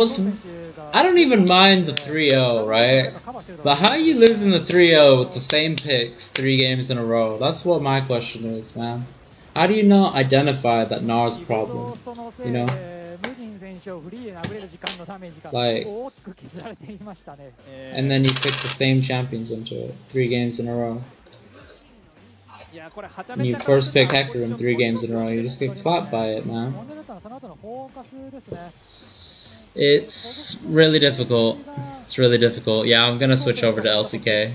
I don't even mind the 3-0, right? But how are you losing the 3-0 with the same picks 3 games in a row? That's what my question is, man. How do you not identify that Nar's problem? You know? Like, and then you pick the same champions into it 3 games in a row. And you first pick Hector in 3 games in a row, you just get clapped by it, man. It's really difficult. It's really difficult. Yeah, I'm gonna switch over to LCK.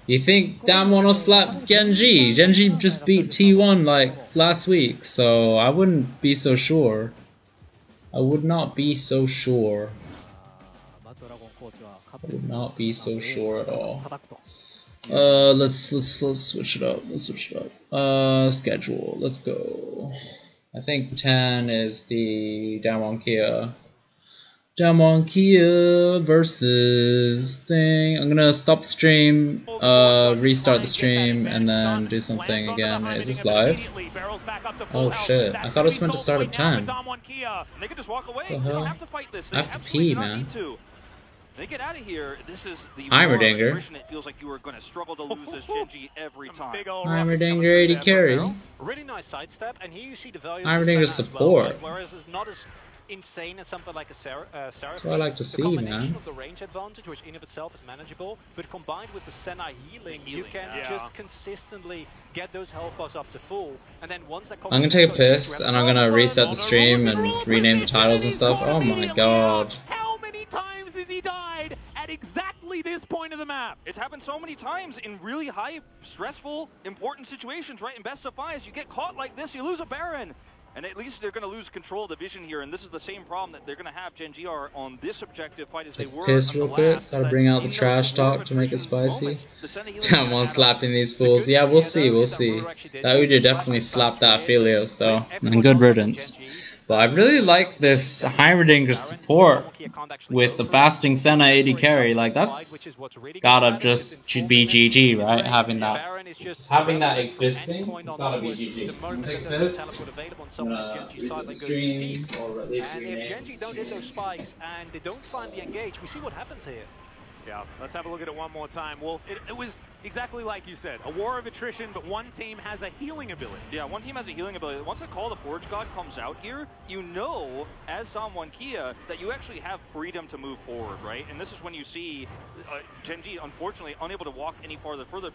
You think Damwon will slap Genji? Genji just beat T1 like last week, so I wouldn't be so sure. I would not be so sure. I would not be so sure at all. Let's switch it up. Let's switch it up. Schedule. Let's go. I think 10 is the Damwon Kia. Damwon Kia versus thing. I'm gonna stop the stream, restart the stream, and then do something again. Is this live? Oh shit! I thought it was meant to start at 10. What the hell? I have to pee, man. They get out of here. This is the Heimerdinger. It feels like you are going to struggle to lose as Genji every time. Heimerdinger 80 carry. Really nice sidestep, and here you see the value Heimerdinger support. Whereas it's not as insane as something like a Seraphine. That's what I like to see, man. Of the range advantage, which in of itself is manageable, but combined with the Senna healing, you can just consistently get those health bars up to full, and then once that I'm gonna take a piss, and I'm gonna reset the stream and rename the titles and stuff. Oh my god. How many times has he died at exactly this point of the map? It's happened so many times in really high, stressful, important situations, right? In best of 5s, you get caught like this, you lose a Baron. And at least they're going to lose control of the vision here, and this is the same problem that they're going to have Genji are on this objective fight as they were. Piss real quick. Gotta bring out the trash talk to make it spicy. Damwon slapping these fools. Yeah, we'll see, we'll see. That Udyr definitely slapped that Aphelios though, and good riddance. But I really like this Heimerdinger support with the fasting Senna 80 carry. Like, that's gotta just should be GG, right? Having that existing, it's gotta be GG. I'm gonna take this. I'm gonna reset the stream, or at least rename. And if Genji don't hit those spikes and they don't find the engage, we see what happens here. Yeah, let's have a look at it one more time. Well, it was exactly like you said, a war of attrition, but one team has a healing ability. Yeah, one team has a healing ability. Once the Call of the Forge God comes out here, you know, as Damwon Kia, that you actually have freedom to move forward, right? And this is when you see Genji, unfortunately, unable to walk any farther forward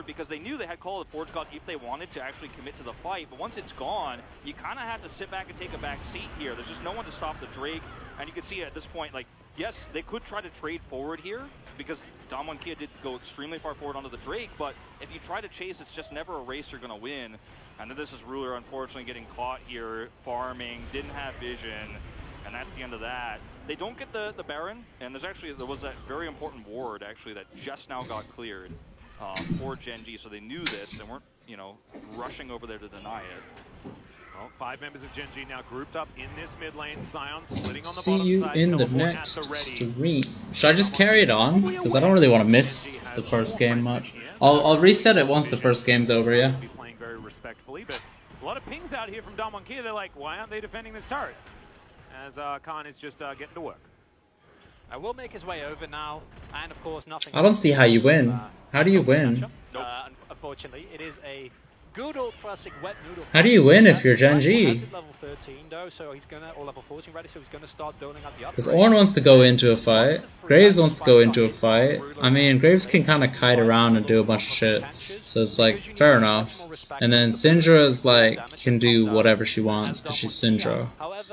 because they knew they had Call of the Forge God if they wanted to actually commit to the fight. But once it's gone, you kind of have to sit back and take a back seat here. There's just no one to stop the Drake. And you can see at this point, like, yes, they could try to trade forward here because Damwon Kia did go extremely far forward onto the Drake, but if you try to chase, it's just never a race you're going to win. And then this is Ruler, unfortunately, getting caught here, farming, didn't have vision, and that's the end of that. They don't get the Baron, and there was that very important ward, actually, that just now got cleared for Genji, so they knew this and weren't, you know, rushing over there to deny it. Well, 5 members of Gen G now grouped up in this mid lane. Sion splitting on the See bottom you side. in the next stream. Should I just carry it on? Because I don't really want to miss the first game much. I'll reset it once the first game's over, yeah. Be playing very respectfully, but a lot of pings out here from Damwon Kia. They're like, why aren't they defending this turret? As Khan is just getting to work. I will make his way over now, and of course nothing. I don't see how you win. How do you win? Unfortunately, it is a good old classic wet noodle. How do you win if you're Gen G? Level 13 though, so he's gonna, or level 14 ready, so he's gonna start building up the upgrades. Because Ornn wants to go into a fight, Graves wants to go into a fight. I mean, Graves can kind of kite around and do a bunch of shit, so it's like, fair enough. And then Syndra's like, can do whatever she wants because she's Syndra.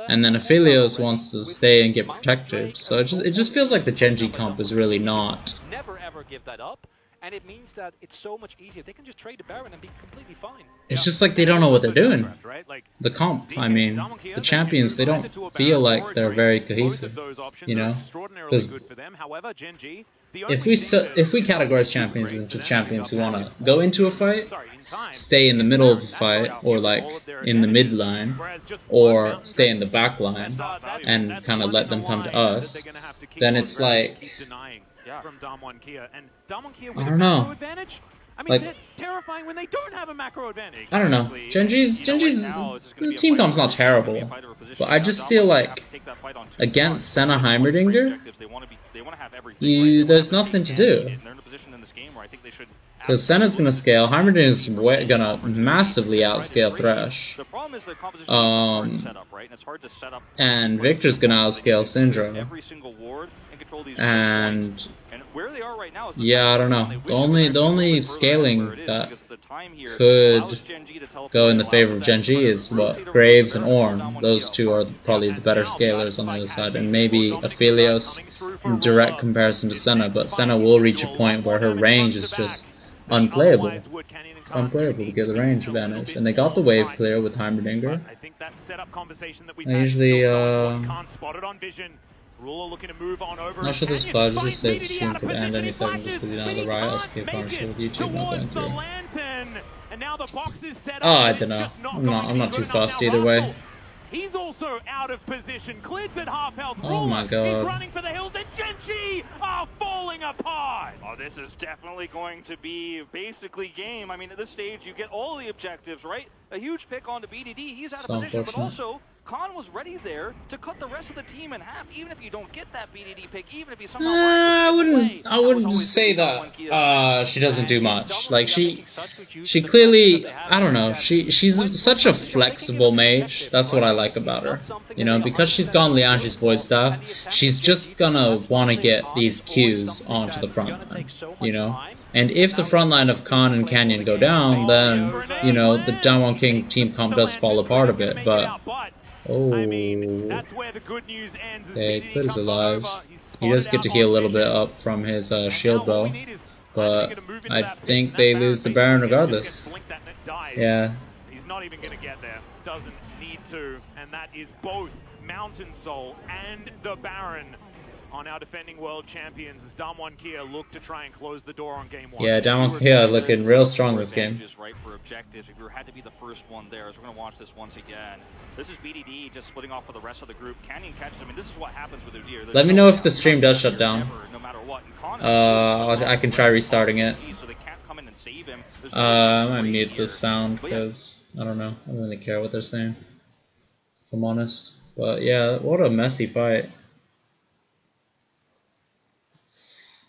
And then Aphelios wants to stay and get protected, so it just feels like the Gen G comp is really not. Never ever give that up. And it means that it's so much easier. They can just trade the Baron and be completely fine. It's just like they don't know what they're doing. The comp, I mean, the champions, they don't feel like they're very cohesive, you know? Because if we categorize champions into champions who want to go into a fight, stay in the middle of the fight, or like in the mid line, or stay in the back line, and kind of let them come to us, then it's like... From Damwon Kia. And Damwon Kia I don't know. Advantage? I mean, like, they're terrifying when they don't have a macro advantage. I don't know. Gen G's the team comp's not terrible, but I just feel like against Senna Heimerdinger, there's nothing to do. Because Senna's gonna scale, Heimerdinger's gonna massively outscale Thresh. And Victor's gonna outscale Syndra. And yeah, I don't know. The only scaling that could go in the favor of Gen G is what Graves and Ornn. Those two are probably the better scalers on the other side, and maybe Aphelios in direct comparison to Senna. But Senna will reach a point where her range is just unplayable. It's unplayable to get the range advantage, and they got the wave clear with Heimerdinger. I usually not sure this flag is just safe. Stream could end any second just because you know the riot escape partnership with YouTube not going through. Oh, I don't know. I'm not too fussed either way. He's also out of position. Clids at half health. Oh my god. He's running for the hills, and Gen G are falling apart. Oh, this is definitely going to be basically game. I mean, at this stage, you get all the objectives, right? A huge pick onto BDD. He's out of position, but also Khan was ready there to cut the rest of the team in half, even if you don't get that BDD pick, even if you somehow... I wouldn't say that she doesn't do much. Like, she clearly, I don't know, she's such a flexible mage. That's what I like about her. You know, because she's gone Lianji's voice staff, she's just gonna want to get these Qs onto the front line, you know? And if the front line of Khan and Canyon go down, then, you know, the Damwon King team comp does fall apart a bit, but... Oh, okay, Clid is alive. He does get to heal a little bit up from his shield bow, but I think they lose the Baron regardless. Yeah. He's not even going to get there. Doesn't need to, and that is both Mountain Soul and the Baron on our defending world champions as Damwon Kia look to try and close the door on game 1. Yeah, Damwon Kia looking real strong this game. Right for objectives. If you had to be the first one there, so we're going to watch this once again. This is BDD just splitting off with the rest of the group. Canyon catches. I mean, this is what happens with Udyr. Let me know if the stream does shut down. I can try restarting it. I might mute the sound because I don't know. I don't really care what they're saying, if I'm honest. But yeah, what a messy fight.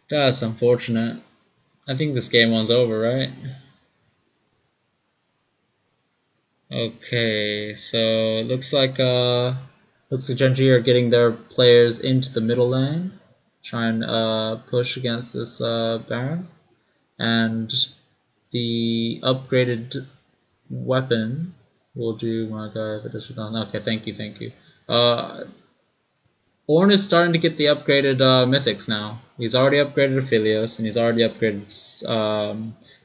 That's unfortunate. I think this game one's over, right? Okay, so it looks like Gen G are getting their players into the middle lane, try and push against this Baron, and the upgraded weapon will do. My god, if it is done. Okay, thank you. Ornn is starting to get the upgraded mythics now. He's already upgraded Aphelios, and he's already upgraded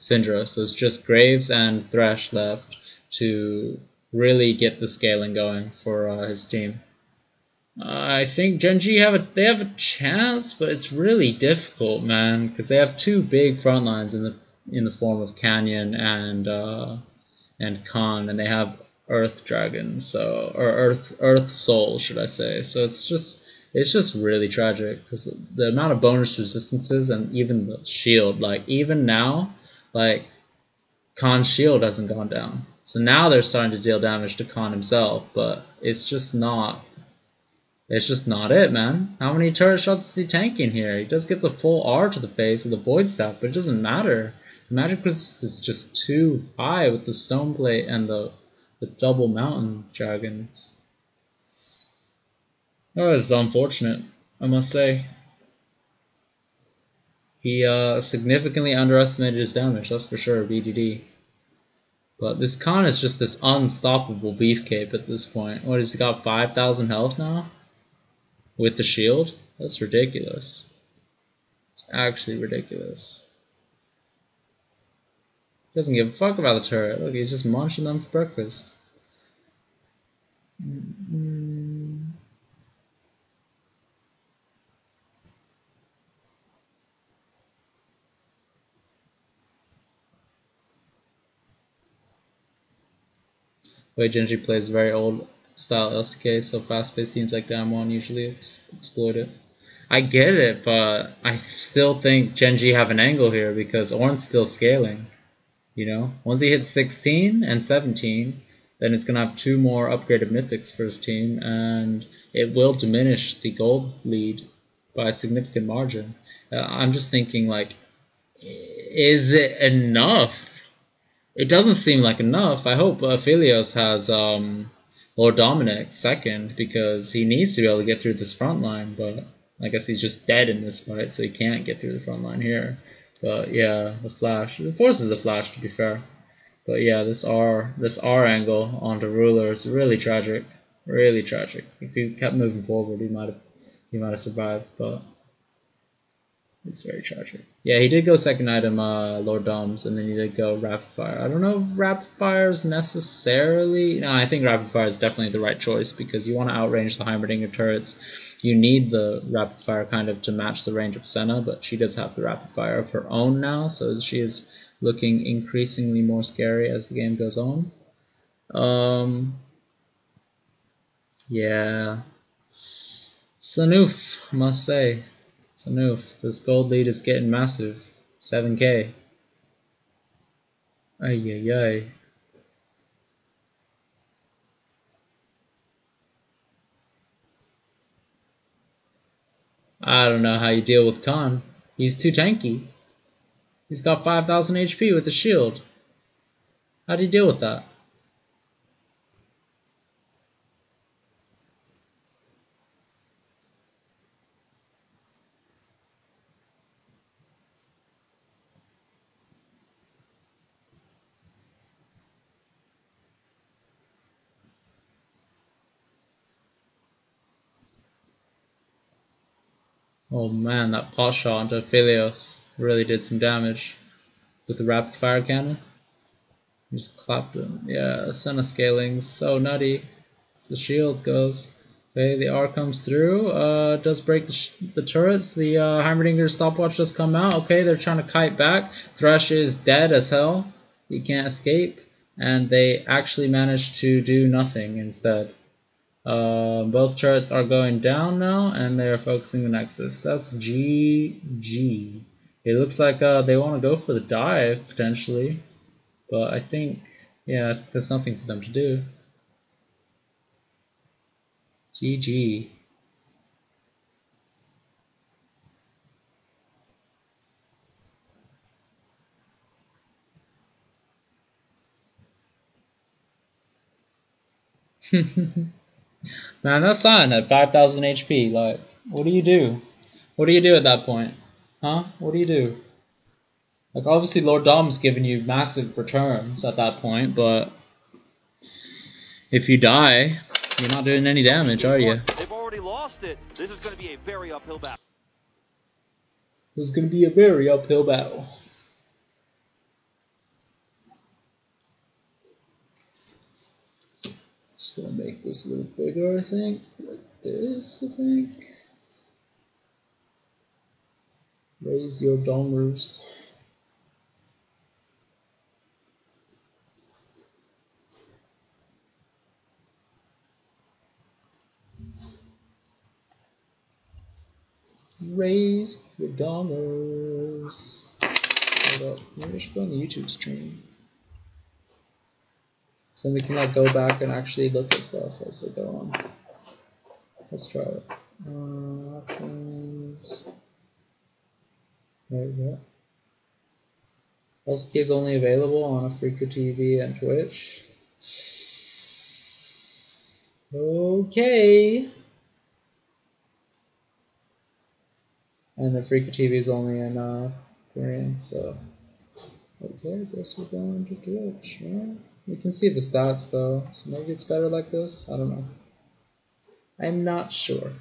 Syndra, so it's just Graves and Thresh left to really get the scaling going for his team. I think Gen G have a chance, but it's really difficult, man, because they have two big front lines in the form of Canyon and Khan, and they have Earth Dragon, so or Earth Soul, should I say? So it's just really tragic because the amount of bonus resistances and even the shield, like even now, like Khan's shield hasn't gone down, so now they're starting to deal damage to Khan himself, but it's just not it, man. How many turret shots is he tanking here? He does get the full R to the face with the Void Staff, but it doesn't matter. The magic resistance is just too high with the Stone Plate and the double Mountain Dragons. Oh, it's unfortunate, I must say. He significantly underestimated his damage, that's for sure, BDD. But this Khan is just this unstoppable beefcake at this point. What, has he got 5,000 health now? With the shield? That's ridiculous. It's actually ridiculous. He doesn't give a fuck about the turret. Look, he's just munching them for breakfast. The way Genji plays very old style LCK, so fast-paced teams like Damwon usually exploit it. I get it, but I still think Genji have an angle here because Ornn's still scaling. You know, once he hits 16 and 17, then it's gonna have 2 more upgraded mythics for his team, and it will diminish the gold lead by a significant margin. I'm just thinking, like, is it enough? It doesn't seem like enough. I hope Aphelios has Lord Dominic second because he needs to be able to get through this front line, but I guess he's just dead in this fight, so he can't get through the front line here. But yeah, the flash. It forces the flash, to be fair. But yeah, this R angle onto Ruler is really tragic. Really tragic. If he kept moving forward, he might have survived, but it's very tragic. Yeah, he did go second item, Lord Doms, and then he did go Rapid Fire. I don't know if Rapid Fire is necessarily... No, I think Rapid Fire is definitely the right choice because you want to outrange the Heimerdinger turrets. You need the Rapid Fire kind of to match the range of Senna, but she does have the Rapid Fire of her own now, so she is looking increasingly more scary as the game goes on. Yeah. Sanoof, I must say. Sanoof, this gold lead is getting massive. 7k. Ay. I don't know how you deal with Khan. He's too tanky. He's got 5,000 HP with the shield. How do you deal with that? Oh man, that pot shot onto Aphelios really did some damage with the rapid fire cannon. Just clapped him. Yeah, Senna scaling's so nutty. The shield goes. Okay, the R comes through. Does break the turrets. The Heimerdinger stopwatch does come out. Okay, they're trying to kite back. Thresh is dead as hell. He can't escape. And they actually managed to do nothing instead. Both turrets are going down now, and they are focusing the Nexus. That's GG. It looks like they want to go for the dive, potentially. But I think, yeah, there's nothing for them to do. GG. Man, that Sion at 5,000 HP, like, what do you do? What do you do at that point? Huh? What do you do? Like, obviously Lord Dom's giving you massive returns at that point, but if you die, you're not doing any damage, are you? They've already lost it. This is going to be a very uphill battle. This is going to be a very uphill battle. Just gonna make this a little bigger, I think. Like this, I think. Raise your donors. Raise the dollars. Hold up, maybe I should go on the YouTube stream. So we can like go back and actually look at stuff as they go on. Let's try it. Options. There we go. LCK is only available on Africa TV and Twitch. Okay. And Africa TV is only in Korean, so okay, I guess we're going to Twitch, right? We can see the stats though, so maybe it's better like this? I don't know. I'm not sure.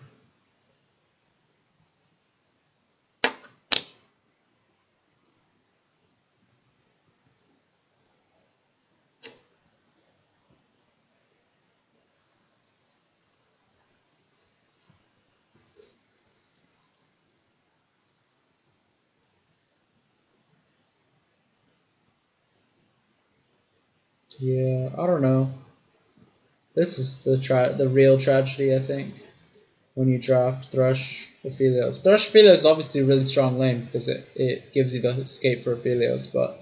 Yeah, I don't know. This is the real tragedy, I think, when you draft Thresh Aphelios. Thresh Aphelios is obviously a really strong lane because it gives you the escape for Aphelios, but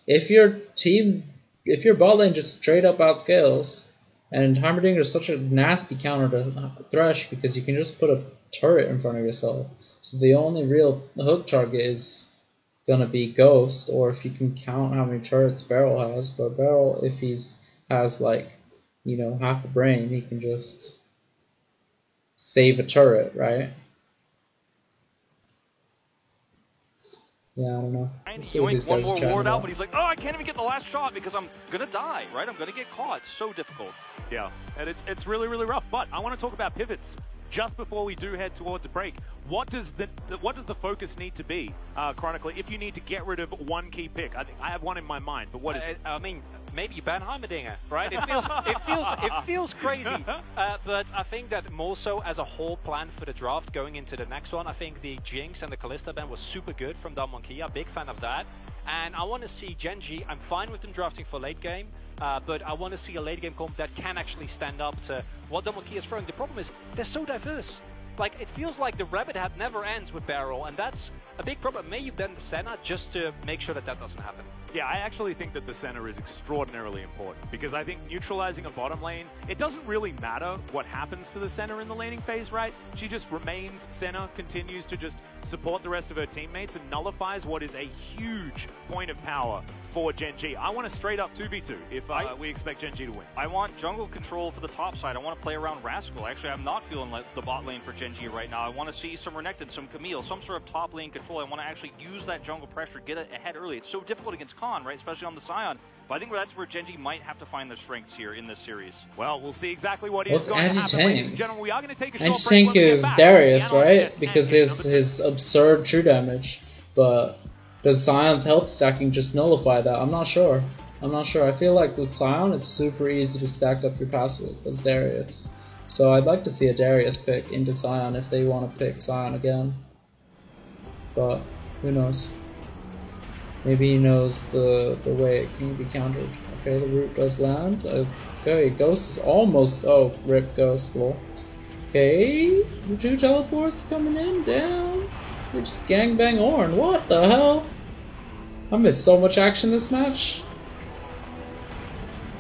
if your bot lane just straight up outscales, and Heimerdinger is such a nasty counter to Thresh because you can just put a turret in front of yourself, so the only real hook target is gonna be Ghost, or if you can count how many turrets Beryl has. But Beryl, if he's has like, you know, half a brain, he can just save a turret, right? Yeah, I don't know. He went one more ward out, but he's like, oh, I can't even get the last shot because I'm gonna die, right? I'm gonna get caught. It's so difficult. Yeah, and it's really, really rough. But I want to talk about pivots. Just before we do head towards a break, what does the focus need to be, Chronically, if you need to get rid of one key pick? I think I have one in my mind, but what is it? I mean, maybe you ban Heimerdinger, right? It feels crazy, but I think that more so as a whole plan for the draft going into the next one. I think the Jinx and the Kalista ban was super good from Dalmonkey. Big fan of that, and I want to see Gen G. I'm fine with them drafting for late game. But I want to see a late game comp that can actually stand up to what Dalmonkey is throwing. The problem is they're so diverse. Like, it feels like the rabbit hat never ends with Beryl, and that's a big problem. May you ban the Senna just to make sure that that doesn't happen. Yeah, I actually think that the Senna is extraordinarily important, because I think neutralizing a bottom lane, it doesn't really matter what happens to the Senna in the laning phase, right? She just remains Senna, continues to just support the rest of her teammates, and nullifies what is a huge point of power for Gen G. I want a straight up 2v2 if we expect Gen G to win. I want jungle control for the top side. I want to play around Rascal. Actually, I'm not feeling like the bot lane for Gen G right now. I want to see some Renekton, some Camille, some sort of top lane control. I want to actually use that jungle pressure, get ahead early. It's so difficult against Khan, right? Especially on the Sion. But I think that's where Gen G might have to find their strengths here in this series. Well, we'll see exactly what is going to happen. Ladies and gentlemen, we are going to take a short break. Anti-tank is Darius, right? Because his absurd true damage. But does Sion's health stacking just nullify that? I'm not sure. I feel like with Sion, it's super easy to stack up your passive as Darius. So I'd like to see a Darius pick into Sion if they want to pick Sion again. But who knows? Maybe he knows the way it can be countered. Okay, the root does land. Okay, Ghost is almost... Oh, rip Ghost, lol. Okay, the 2 teleports coming in, down. They just gangbang Ornn. What the hell? I missed so much action this match.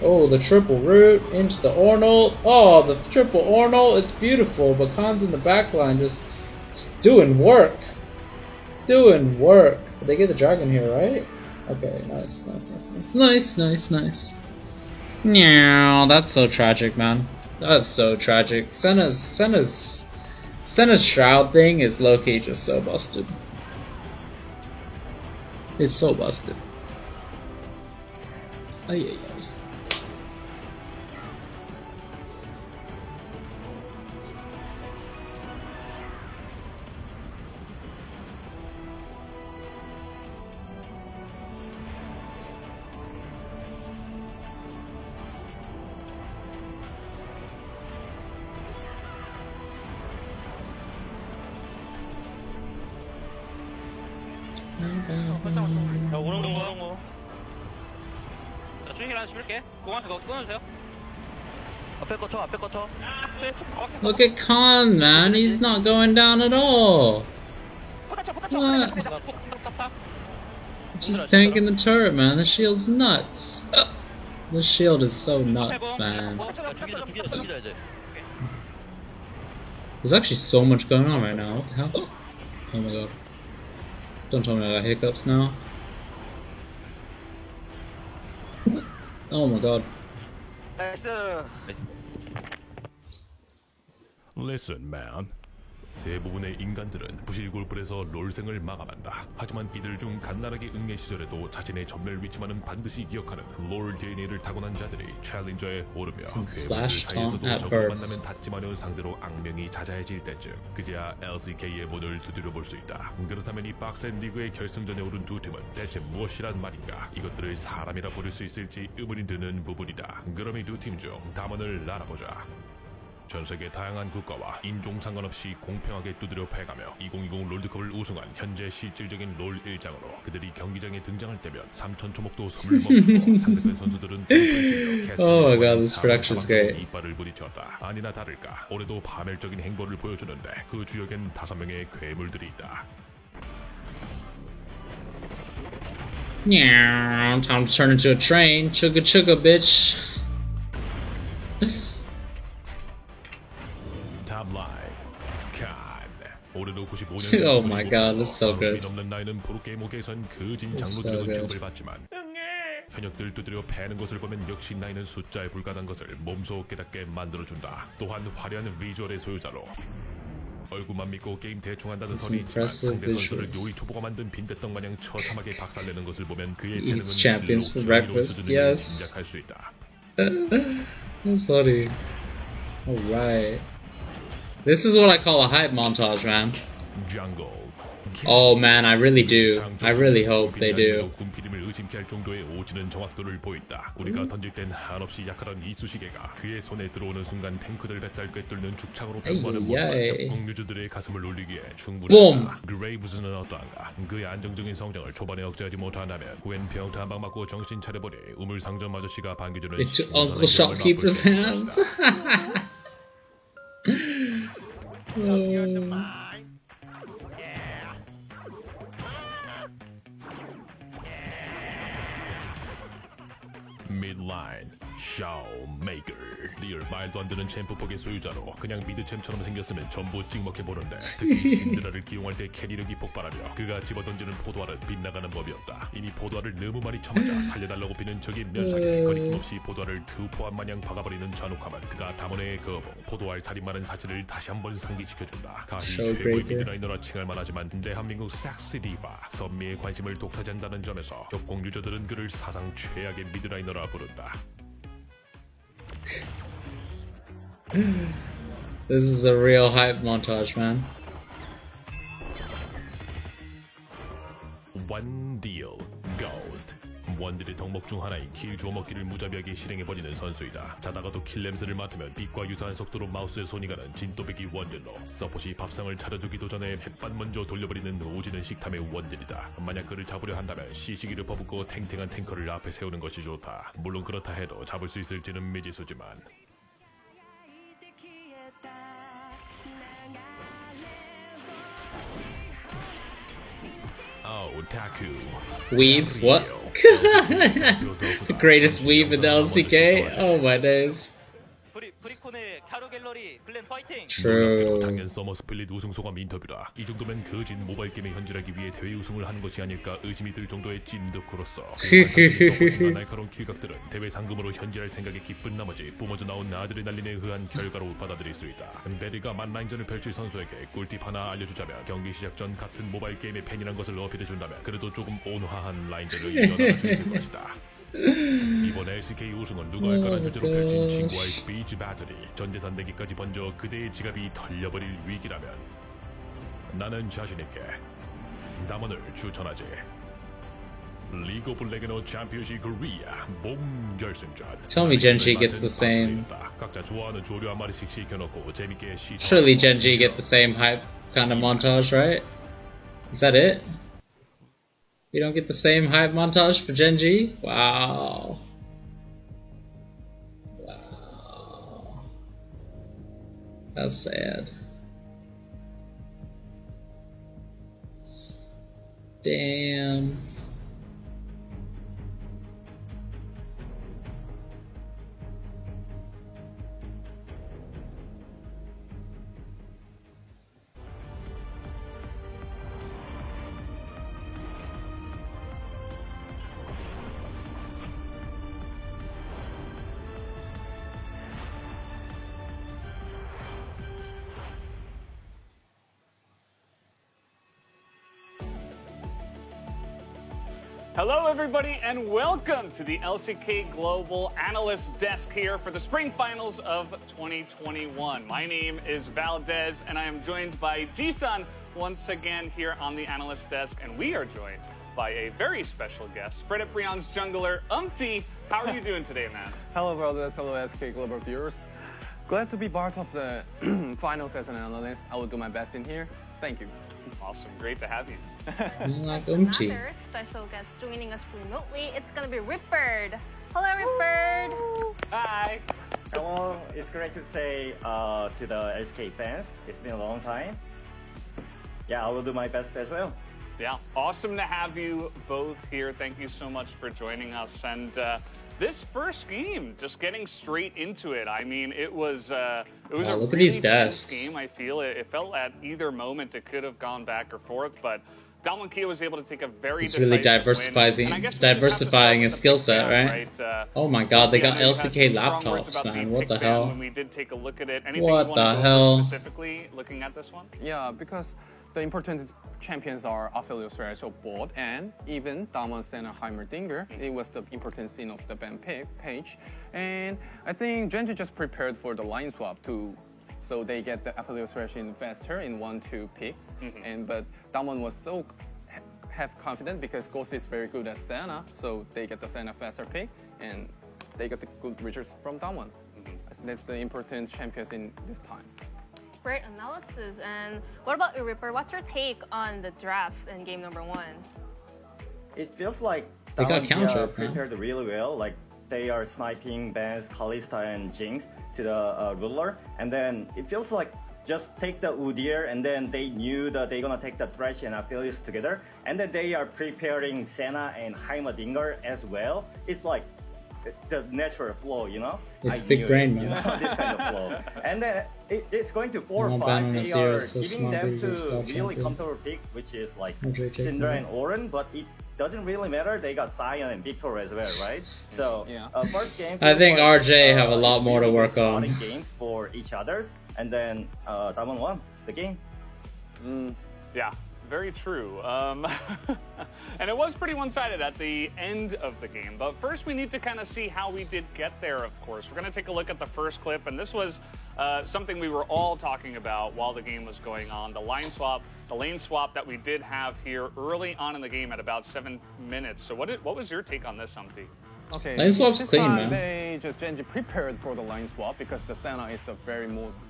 Oh, the triple root into the Ornn ult. Oh, the triple Ornn ult. It's beautiful, but Khan's in the backline just doing work. Doing work. But they get the dragon here, right? Okay, nice. Meow, that's so tragic, man. That's so tragic. Senna's shroud thing is low-key just so busted. It's so busted. Ay. Look at Khan, man. He's not going down at all. What? Just tanking the turret, man. The shield's nuts. The shield is so nuts, man. There's actually so much going on right now. What the hell? Oh my god. Don't tell me I got hiccups now. Oh my god. Listen, man. 대부분의 인간들은 부실 골프에서 롤생을 마감한다. 하지만 이들 중 갓나라기 응애 시절에도 자신의 전멸 위치만은 반드시 기억하는 롤 DNA를 타고난 자들이 챌린저에 오르며 괴물들 사이에서도 적을 만나면 닿지마는 상대로 악명이 잦아해질 때쯤 그제야 LCK의 문을 두드려 볼 수 있다. 그렇다면 이 빡센 리그의 결승전에 오른 두 팀은 대체 무엇이란 말인가? 이것들을 사람이라 부를 수 있을지 의문이 드는 부분이다. 그럼 이 두 팀 중 담원을 알아보자. 전 세계 다양한 국가와 인종 상관없이 공평하게 두드려 패가며 2020 롤드컵을 우승한 현재 실질적인 롤 일장으로 그들이 경기장에 등장할 때면 삼천 초목도 숨을 멈추고 상대편 선수들은 Oh my god, this production's great. 이빨을 부딪혔다. 아니나 다를까 올해도 파멸적인 행보를 보여주는데 그 주역엔 5명의 괴물들이 있다. Yeah, time to turn into a train. Chugga chugga, bitch. Oh my god, this is so good. 현역들 두드려 패는 것을 보면 역시 나이는 숫자에 불과한 것을 몸소 깨닫게 만들어준다. 또한 화려한 비주얼의 소유자로 얼굴만 믿고 게임 대충 한다는 설이 있지만 상대 선수를 요리 초보가 만든 빈대떡 마냥 처참하게 박살내는 것을 보면 그의 재능은 실로 수준을 짐작할 수 있다. That's funny. Alright. This is what I call a hype montage, man. Oh man, I really do. I really hope they do. 의심케 할 정도의 오지는 정확도를 보인다. 우리가 던질 땐 한없이 약하던 이쑤시개가 그의 손에 들어오는 순간 탱크들 뱃살 꿰뚫는 죽창으로 변모하는 모습은 협공유저들의 가슴을 울리기에 충분하다. 그레이브즈는 어떠한가? 그의 안정적인 성장을 초반에 억제하지 못한다면 후엔 평타 한 방 맞고 정신 차려보니 우물상점 아저씨가 반겨주는 Uncle Shopkeeper's hands. Midline 샤오메이커 리얼 말도 안 되는 챔프폭의 소유자로 그냥 미드챔처럼 생겼으면 전부 찍먹해보는데 특히 신드라를 기용할 때 캐리력이 폭발하며 그가 집어던지는 포도알은 빗나가는 법이었다. 이미 포도알을 너무 많이 쳐맞아 살려달라고 비는 적이 면상에 거리낌없이 포도알을 투포한 마냥 박아버리는 잔혹함은 그가 담원의 거봉 포도알 살인마는 사실을 다시 한번 상기시켜준다. 가히 최고의 미드라이너라 칭할 만하지만 대한민국 섹시 디바 선미의 관심을 독차지한다는 점에서 협공 유저들은 그를 사상 최악의 미드라이너라 부른다. This is a real hype montage, man. One deal, Ghost. 원딜의 덕목 중 하나인 킬 주워 먹기를 무자비하게 실행해버리는 선수이다. 자다가도 킬 냄새를 맡으면 빛과 유사한 속도로 마우스에 손이 가는 진또배기 원딜로 서폿이 밥상을 차려주기도 전에 햇반 먼저 돌려버리는 오지는 식탐의 원딜이다. 만약 그를 잡으려 한다면 시시기를 퍼붓고 탱탱한 탱커를 앞에 세우는 것이 좋다. 물론 그렇다 해도 잡을 수 있을지는 미지수지만. Weave? What? The greatest weave in the LCK? Oh my days. True. 작년 서머 스플릿 우승 소감 인터뷰다. 이 정도면 거진 모바일 게임에 현질하기 위해 대회 우승을 하는 것이 아닐까 의심이 들 정도의 찐덕후로서 그 날카로운 킬각들은 대회 상금으로 현질할 생각에 기쁜 나머지 뿜어져 나온 아드레날린에 의한 결과로 받아들일 수 있다. 베리가 만라인전을 펼칠 선수에게 꿀팁 하나 알려주자면 경기 시작 전 같은 모바일 게임의 팬이란 것을 어필해준다면 그래도 조금 온화한 라인전을 이어나갈 수 있을 것이다. 이번 LCK 우승은 누가 할까란 주제로 펼친 친구와의 스피치 배틀이 전재산 내기까지 번져 그대의 지갑이 털려버릴 위기라면 나는 자신있게 담원을 추천하지. 리그 오브 레게노 챔피언십 코리아 봄 결승전. Tell me Genji gets the same. 각자 좋아하는 조류 한 마리씩 시켜놓고 재밌게 시청. Surely Genji get the same hype kind of montage, right? Is that it? You don't get the same hype montage for Genji? Wow. Wow. That's sad. Damn. Hello, everybody, and welcome to the LCK Global Analyst Desk here for the Spring Finals of 2021. My name is Valdez, and I am joined by Jisan once again here on the Analyst Desk, and we are joined by a very special guest, Fred at Brion's jungler, Umti. How are you doing today, man? Hello, Valdez. Hello, SK Global viewers. Glad to be part of the finals as an analyst. I will do my best in here. Thank you. Awesome. Great to have you. Like Umti. Another special guest joining us remotely. It's going to be Ripbird. Hello, Ripbird. Hi. Hello. It's great to say to the SK fans, it's been a long time. Yeah, I will do my best as well. Yeah, awesome to have you both here. Thank you so much for joining us. And this first game, just getting straight into it. I mean, it was a look really at these close desks. game. I feel it felt at either moment it could have gone back or forth, but Damwon Kia was able to take a very It's really diversifying his skill set, right? Oh my god, they got LCK laptops, man. What the hell? When we did take a look at it, anything What you the want to go hell? over specifically looking at this one? Yeah, because the important champions are Aphelios Reyes of board and even Damwon Senna Heimerdinger. It was the important scene of the ban page. And I think Gen.G just prepared for the line swap so they get the Aphelios Reyes in faster in 1-2 picks. But Damwon was so have confident because Ghost is very good at Senna, so they get the Senna faster pick and they got the good results from Damwon. That's the important champions in this time. Great analysis. And what about you, Ripper? What's your take on the draft in game number 1? It feels like They got Damwon countered, prepared really well. Like they are sniping Benz, Kalista, and Jinx to the ruler, and then it feels like just take the Udyr, and then they knew that they're gonna take the Thresh and Aphelios together, and then they are preparing Senna and Heimerdinger as well. It's like the natural flow, you know? It's big brain, man. You know, this kind of flow. And then it's going to 4 or I'm 5. banning They this are year, so giving smart them big is to called really champion. comfortable pick, which is like Andre taking Syndra it. and Oren, but it doesn't really matter. They got Sion and Victor as well, right? So first game. I think feels RJ have a lot it's more to really work on. starting games for each other, and then Damwon won the game. Yeah, very true. And it was pretty one-sided at the end of the game. But first, we need to kind of see how we did get there, of course. We're going to take a look at the first clip, and this was something we were all talking about while the game was going on. The line swap, the lane swap that we did have here early on in the game at about 7 minutes. So what was your take on this, Umti? Okay, Line swap's this clean, time man. they just Gen.G prepared for the line swap because the Senna is the very most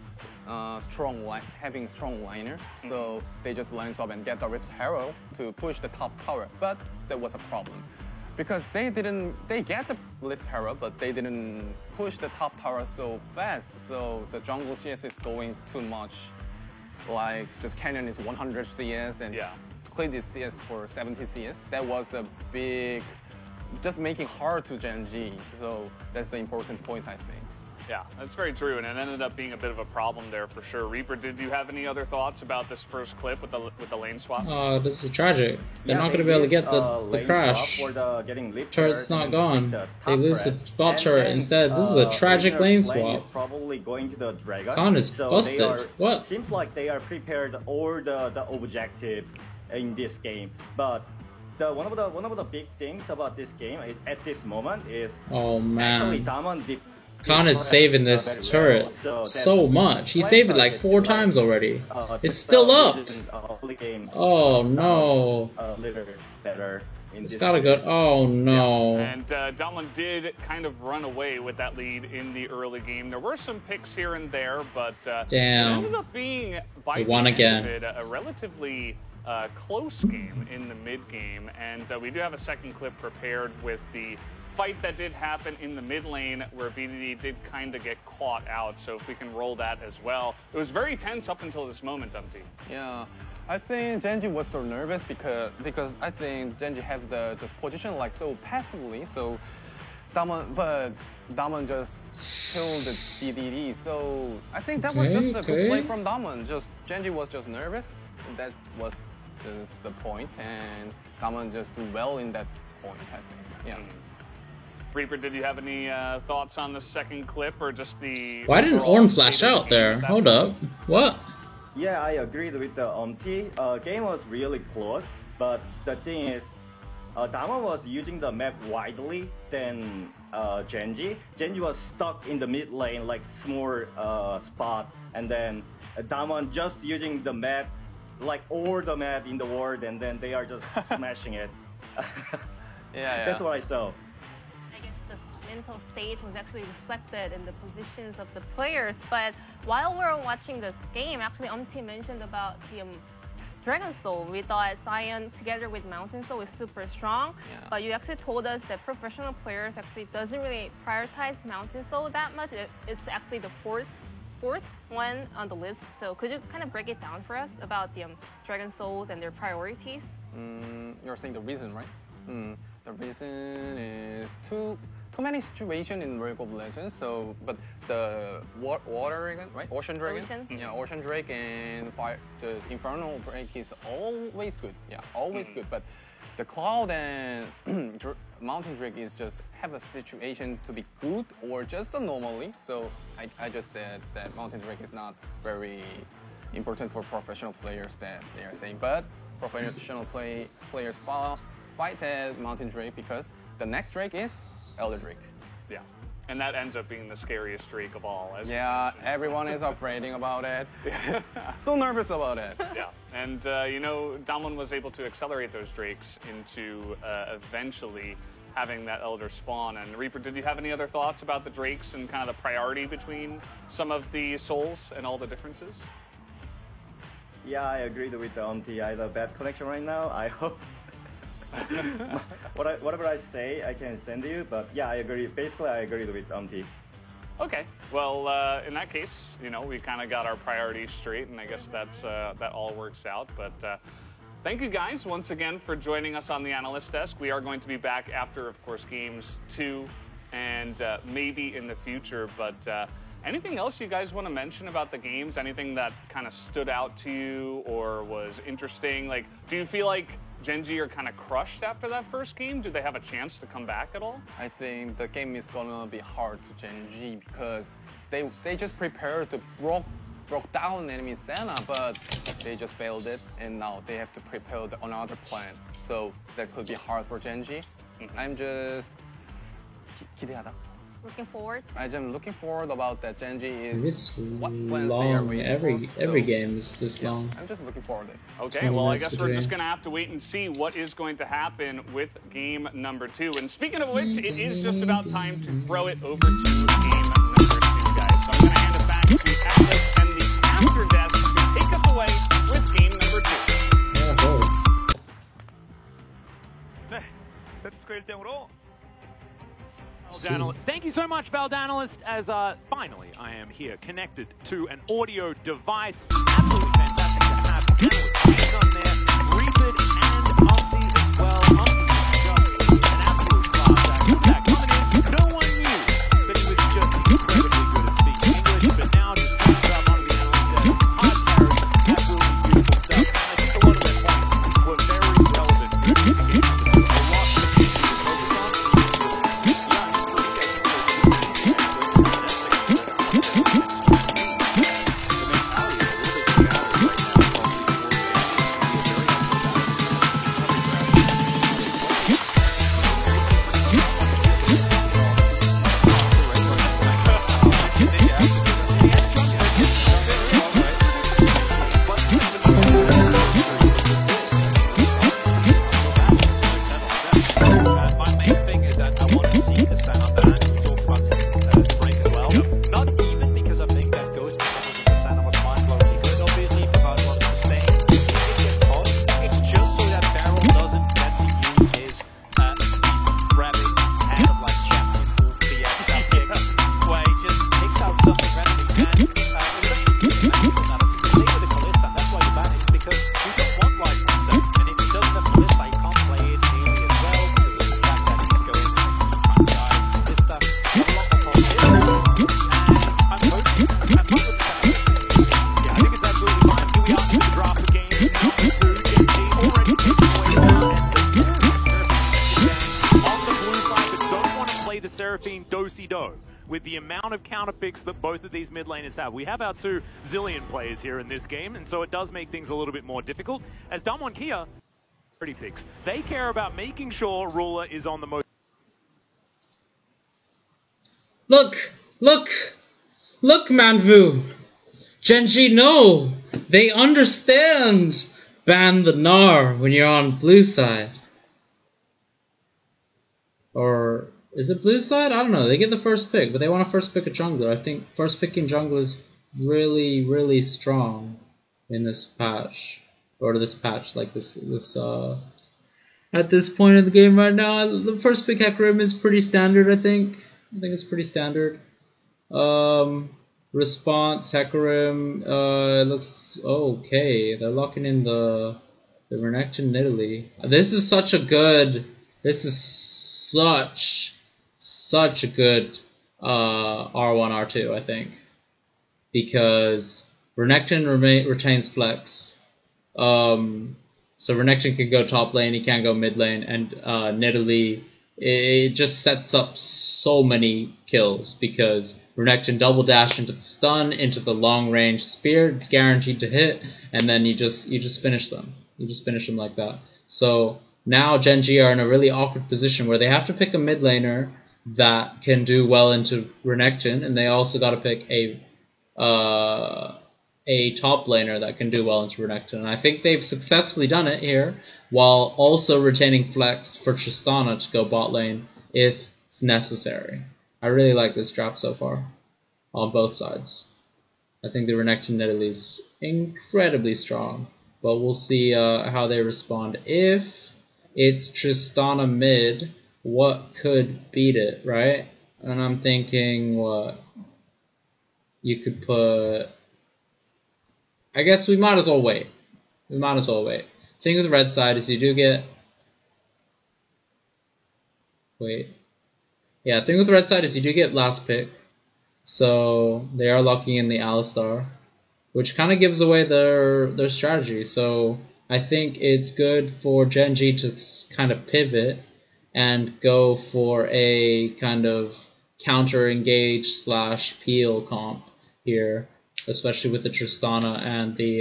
having strong liner. So they just line swap and get the Rift Herald to push the top tower. But there was a problem because they get the Rift Herald, but they didn't push the top tower so fast. So the jungle CS is going too much. Like just Canyon is 100 CS and Clid is CS for 70 CS. That was a big, just making hard to Gen.G. So that's the important point, I think. Yeah, that's very true, and it ended up being a bit of a problem there for sure. Reaper, did you have any other thoughts about this first clip with the lane swap? This is tragic. They're not going to be able to get the crash. Turret's not gone. They lose the spot turret instead. This is a tragic lane swap. Probably going to the Dragon. Khan is so busted. They are, What? Seems like they are prepared all the objective in this game, but one of the big things about this game at this moment is actually Damwon did. Khan is saving this turret so much. He saved it like 4 times already. It's still up. Oh no. It's gotta go. Oh no. And Damwon did kind of run away with that lead in the early game. There were some picks here and there, but it ended up being by the end of it, a relatively close game in the mid game. And we do have a second clip prepared with the fight that did happen in the mid lane where BDD did kind of get caught out. So if we can roll that as well. It was very tense up until this moment, Umti. Yeah. I think Gen G was so nervous because I think Gen G have the just position like so passively. So Damwon just killed the BDD. So I think that was just a good play from Damwon. Just Gen G was just nervous. That was just the point, and Damwon just do well in that point. I think. Yeah. Reaper, did you have any thoughts on the second clip or just the... Why didn't Ornn flash out there? Hold up. What? Yeah, I agreed with the game was really close, but the thing is, Damwon was using the map widely than Gen G. Gen G was stuck in the mid lane, like small spot, and then Damwon just using the map, like all the map in the world, and then they are just smashing it. Yeah. That's what I saw. Mental state was actually reflected in the positions of the players. But while we were watching this game, actually Umti mentioned about the Dragon Soul. We thought Sion together with Mountain Soul is super strong, but you actually told us that professional players actually doesn't really prioritize Mountain Soul that much. It's actually the fourth one on the list. So could you kind of break it down for us about the Dragon Souls and their priorities? You're saying the reason, right? The reason is too many situations in League of Legends. So, but the water dragon, right? Ocean dragon. Yeah, Ocean Drake and fire, the Infernal Drake is always good. Yeah, always good. But the Cloud and Mountain Drake is just have a situation to be good or just normally. So I just said that Mountain Drake is not very important for professional players that they are saying, but professional players fight as Mountain Drake because the next Drake is Elder Drake. Yeah, and that ends up being the scariest Drake of all. Yeah, everyone is afraid about it. So nervous about it. Yeah, and Damwon was able to accelerate those Drakes into eventually having that Elder spawn. And Reaper, did you have any other thoughts about the Drakes and kind of the priority between some of the souls and all the differences? Yeah, I agreed with the I have a bad connection right now. I hope whatever I say, I can send you. But yeah, I agree. Basically, I agreed with Okay. Well, in that case, we kind of got our priorities straight, and I guess that all works out. But thank you guys once again for joining us on the Analyst Desk. We are going to be back after, of course, Games 2 and maybe in the future. But anything else you guys want to mention about the games? Anything that kind of stood out to you or was interesting? Like, do you feel like Gen G are kind of crushed after that first game? Do they have a chance to come back at all? I think the game is gonna be hard to Gen G because they just prepared to broke down enemy Senna, but they just failed it, and now they have to prepare another plan. So that could be hard for Gen G. I'm just 기대하다. Looking forward. I'm looking forward about that. Gen G is it's what plans they are waiting for. Every game is this long. I'm just looking forward to it. Okay, well, I guess we're just going to have to wait and see what is going to happen with game number 2. And speaking of which, it is just about time to throw it over to game number 2, guys. So I'm going to hand it back to Atlas and the After Desk to take us away with game number 2. 네, 세트스코 1대0으로 Thank you so much, Valdanalist, as finally I am here connected to an audio device. Absolutely fantastic to have panelists on there. Reapid and Umti as well. Umti just an absolute class act. Coming in, no one knew that he was just incredibly good at speaking English, but now just turns up on the analyst desk. Hard carry, absolutely beautiful stuff. And I think a lot of their points were very relevant to the game. Because we don't the Seraphine do-si-do with the amount of counter picks that both of these mid laners have. We have our two Zilean players here in this game, and so it does make things a little bit more difficult. As Damwon Kia, pretty picks. They care about making sure Ruler is on the most. Look, Manvu. Gen.G, no, they understand. Ban the Gnar when you're on blue side. Or is it blue side? I don't know. They get the first pick, but they want to first pick a jungler. I think first picking jungler is really, really strong in this patch. Or this patch, like this at this point in the game right now. The first pick Hecarim is pretty standard, I think. I think it's pretty standard. Response, Hecarim, looks okay. They're locking in the Renekton Nidalee. This is such a good R1, R2, I think. Because Renekton retains flex. So Renekton can go top lane, he can't go mid lane, and Nidalee, it just sets up so many kills because Renekton double dash into the stun, into the long range spear, guaranteed to hit, and then you just finish them. You just finish them like that. So now Gen.G are in a really awkward position where they have to pick a mid laner that can do well into Renekton, and they also got to pick a top laner that can do well into Renekton. And I think they've successfully done it here, while also retaining flex for Tristana to go bot lane if it's necessary. I really like this draft so far, on both sides. I think the Renekton Nidalee is incredibly strong, but we'll see how they respond. If it's Tristana mid, what could beat it, right? And I'm thinking, what? You could put... I guess we might as well wait. We might as well wait. The thing with the red side is you do get... Wait. Yeah, the thing with the red side is you do get last pick. So they are locking in the Alistar, which kind of gives away their strategy. So I think it's good for Gen.G to kind of pivot and go for a kind of counter-engage / peel comp here, especially with the Tristana and the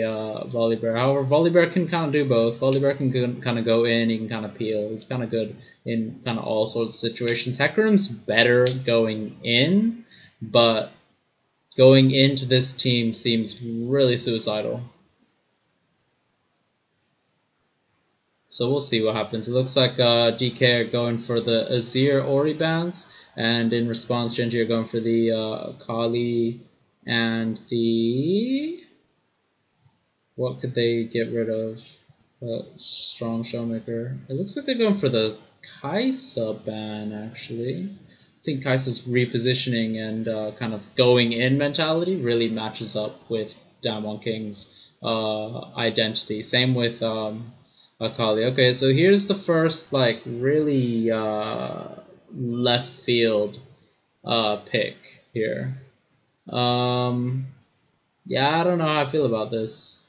Volibear. However, Volibear can kind of do both. Volibear can kind of go in, he can kind of peel. He's kind of good in kind of all sorts of situations. Hecarim's better going in, but going into this team seems really suicidal. So we'll see what happens. It looks like DK are going for the Azir Ori bans, and in response, Gen.G are going for the Kali and the... What could they get rid of? Strong Showmaker. It looks like they're going for the Kai'Sa ban, actually. I think Kai'Sa's repositioning and kind of going in mentality really matches up with Damwon King's identity. Same with Akali. Okay, so here's the first like really left field pick here. Yeah, I don't know how I feel about this.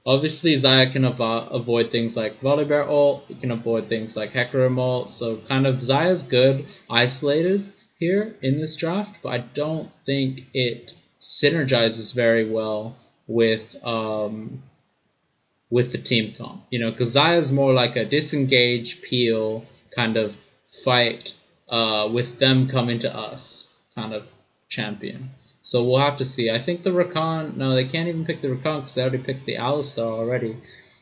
Obviously, Xayah can avoid things like Volibear ult, he can avoid things like Hecarim ult, so kind of Xayah's good isolated here in this draft, but I don't think it synergizes very well with the team comp, you know, because Xayah's more like a disengage, peel, kind of fight with them coming to us kind of champion. So we'll have to see. I think the Rakan, no, they can't even pick the Rakan because they already picked the Alistar already.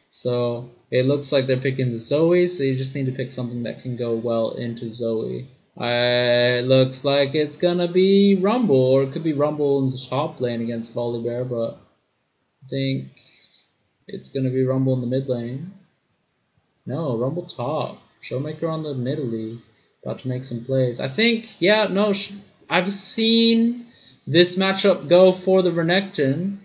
So it looks like they're picking the Zoe, so you just need to pick something that can go well into Zoe. It looks like it's gonna be Rumble, or it could be Rumble in the top lane against Volibear, but I think it's gonna be Rumble in the mid lane. No, Rumble top. Showmaker on the Nidalee. About to make some plays. I think, yeah, no, I've seen this matchup go for the Renekton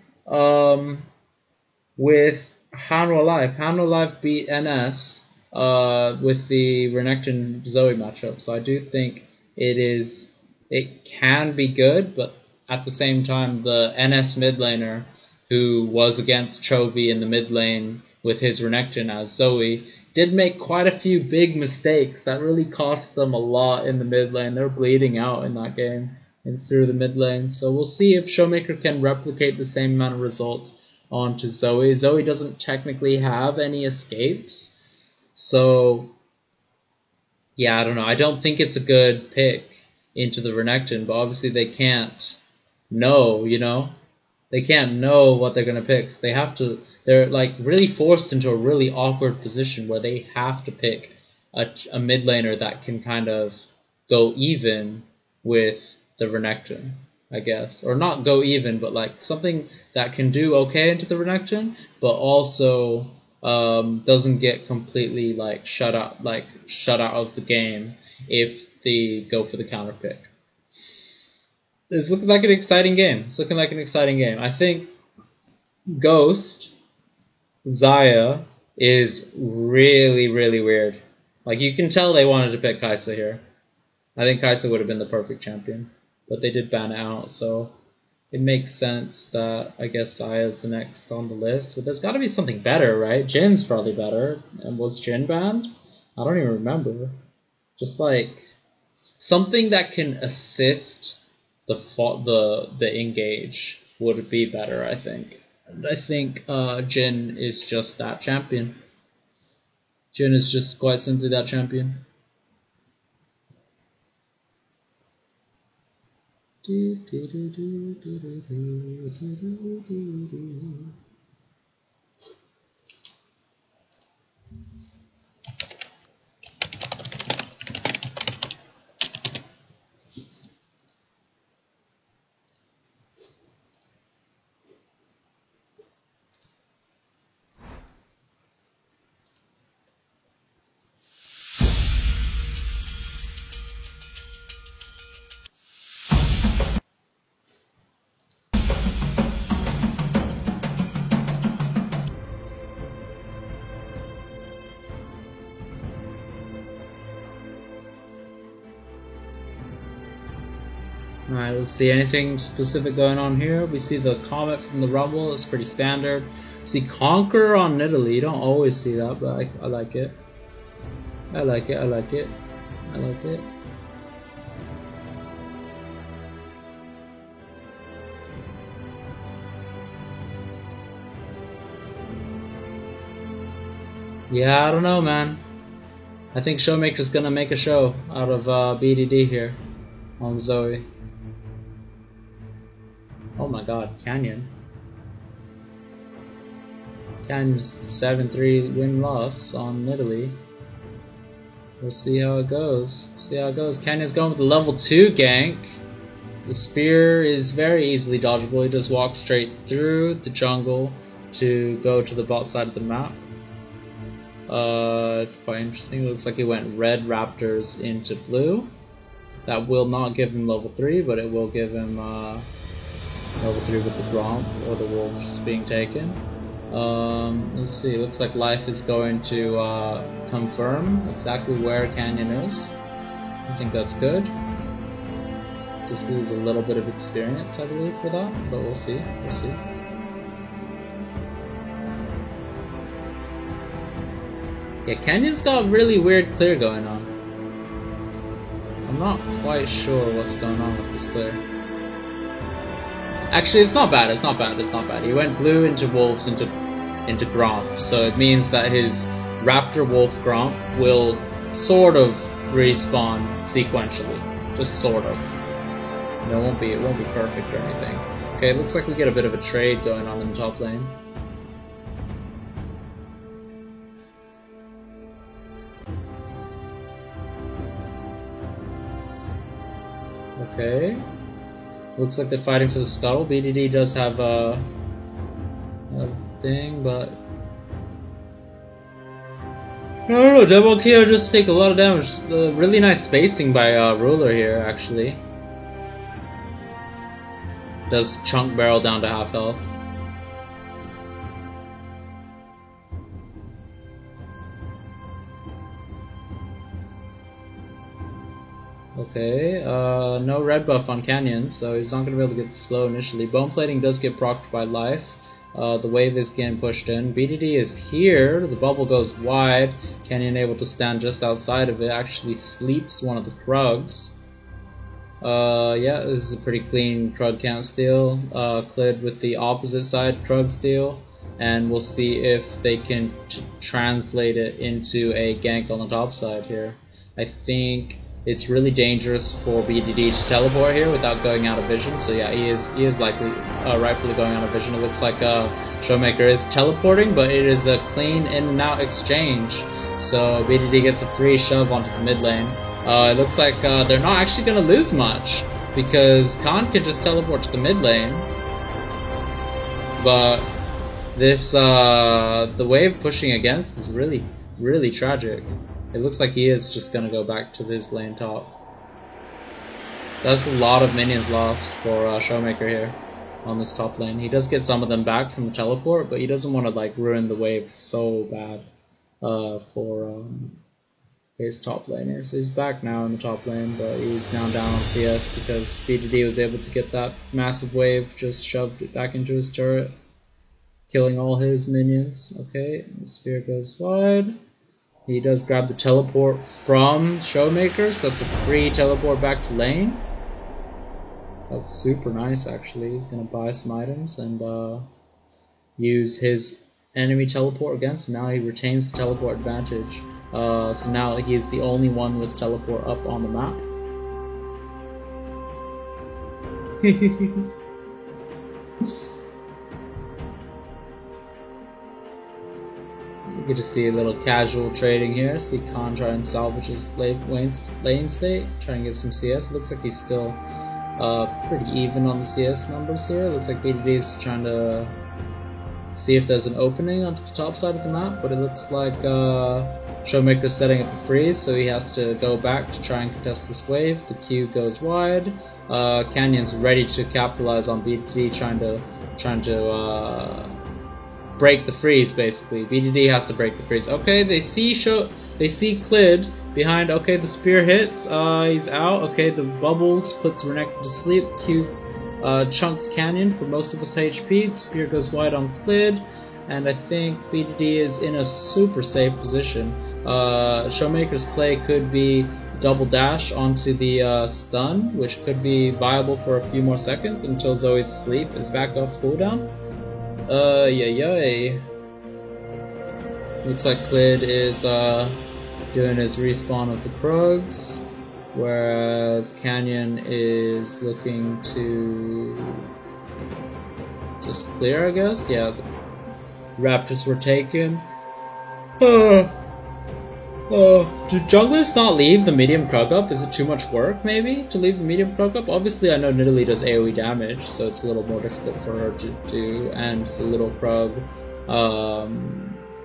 with Hanwha Life. Hanwha Life beat NS with the Renekton Zoe matchup. So I do think it can be good, but at the same time, the NS mid laner who was against Chovy in the mid lane with his Renekton as Zoe, did make quite a few big mistakes that really cost them a lot in the mid lane. They were bleeding out in that game and through the mid lane. So we'll see if Showmaker can replicate the same amount of results onto Zoe. Zoe doesn't technically have any escapes. So, yeah, I don't know. I don't think it's a good pick into the Renekton, but obviously they can't know, you know? They can't know what they're going to pick. So they have to, they're like really forced into a really awkward position where they have to pick a mid laner that can kind of go even with the Renekton, I guess. Or not go even, but like something that can do okay into the Renekton, but also doesn't get completely like shut out of the game if they go for the counter pick. This looks like an exciting game. It's looking like an exciting game. I think Ghost Xayah is really, really weird. Like, you can tell they wanted to pick Kai'Sa here. I think Kai'Sa would have been the perfect champion, but they did ban it out, so it makes sense that I guess Xayah is the next on the list. But there's got to be something better, right? Jin's probably better. And was Jin banned? I don't even remember. Just like something that can assist the engage would be better, I think. And I think Jin is just that champion. Jin is just quite simply that champion. Alright, let's see anything specific going on here. We see the Comet from the Rumble, it's pretty standard. See Conqueror on Nidalee, you don't always see that, but I like it. I like it, I like it. I like it. Yeah, I don't know, man. I think Showmaker's gonna make a show out of BDD here on Zoe. Oh my god, Canyon. Canyon's 7-3 win-loss on Nidalee. We'll see how it goes. See how it goes. Canyon's going with the level 2 gank. The spear is very easily dodgeable. He just walks straight through the jungle to go to the bot side of the map. It's quite interesting. It looks like he went red raptors into blue. That will not give him level 3, but it will give him level 3 with the Gromp or the wolves being taken. Let's see, looks like Life is going to confirm exactly where Canyon is. I think that's good. Just lose a little bit of experience, I believe, for that, but we'll see, we'll see. Yeah, Canyon's got really weird clear going on. I'm not quite sure what's going on with this clear. Actually, it's not bad, it's not bad, it's not bad. He went blue into wolves into Gromp, so it means that his Raptor Wolf Gromp will sort of respawn sequentially. Just sort of. You know, it won't be perfect or anything. Okay, it looks like we get a bit of a trade going on in the top lane. Okay. Looks like they're fighting for the scuttle. BDD does have a thing, but I don't know. Double KO just take a lot of damage. Really nice spacing by Ruler here, actually. Does chunk barrel down to half health. Okay, no red buff on Canyon, so he's not going to be able to get the slow initially. Bone plating does get procced by Life. The wave is getting pushed in. BDD is here. The bubble goes wide. Canyon able to stand just outside of it. Actually sleeps one of the Krugs. Yeah, this is a pretty clean Krug camp steal. Clid with the opposite side Krug steal. And we'll see if they can translate it into a gank on the top side here. I think it's really dangerous for BDD to teleport here without going out of vision. So yeah, he is likely rightfully going out of vision. It looks like Showmaker is teleporting, but it is a clean in and out exchange. So BDD gets a free shove onto the mid lane. It looks like they're not actually going to lose much because Khan can just teleport to the mid lane. But this the wave pushing against is really tragic. It looks like he is just going to go back to this lane top. That's a lot of minions lost for Showmaker here on this top lane. He does get some of them back from the teleport, but he doesn't want to like ruin the wave so bad for his top laner. So he's back now in the top lane, but he's now down on CS because BDD was able to get that massive wave, just shoved it back into his turret, killing all his minions. Okay, the spear goes wide. He does grab the teleport from Showmaker, so that's a free teleport back to lane. That's super nice actually. He's gonna buy some items and use his enemy teleport against him. Now he retains the teleport advantage. So now he is the only one with teleport up on the map. You get to see a little casual trading here. See Khan try and salvage his lane state, try and get some CS. Looks like he's still pretty even on the CS numbers here. Looks like BDD is trying to see if there's an opening onto the top side of the map, but it looks like Showmaker's setting up a freeze, so he has to go back to try and contest this wave. The Q goes wide. Canyon's ready to capitalize on BDD trying to break the freeze basically. BDD has to break the freeze. Okay, they see Clid behind. Okay, the spear hits. He's out. Okay, the bubble puts Renekton to sleep. The Q chunks Canyon for most of his HP. The spear goes wide on Clid, and I think BDD is in a super safe position. Showmaker's play could be double dash onto the stun, which could be viable for a few more seconds until Zoe's sleep is back off cooldown. Yay. Looks like Clid is doing his respawn of the Krugs, whereas Canyon is looking to just clear, I guess. Yeah, the Raptors were taken. Do junglers not leave the medium Krug up? Is it too much work, maybe, to leave the medium Krug up? Obviously, I know Nidalee does AoE damage, so it's a little more difficult for her to do, and the little Krug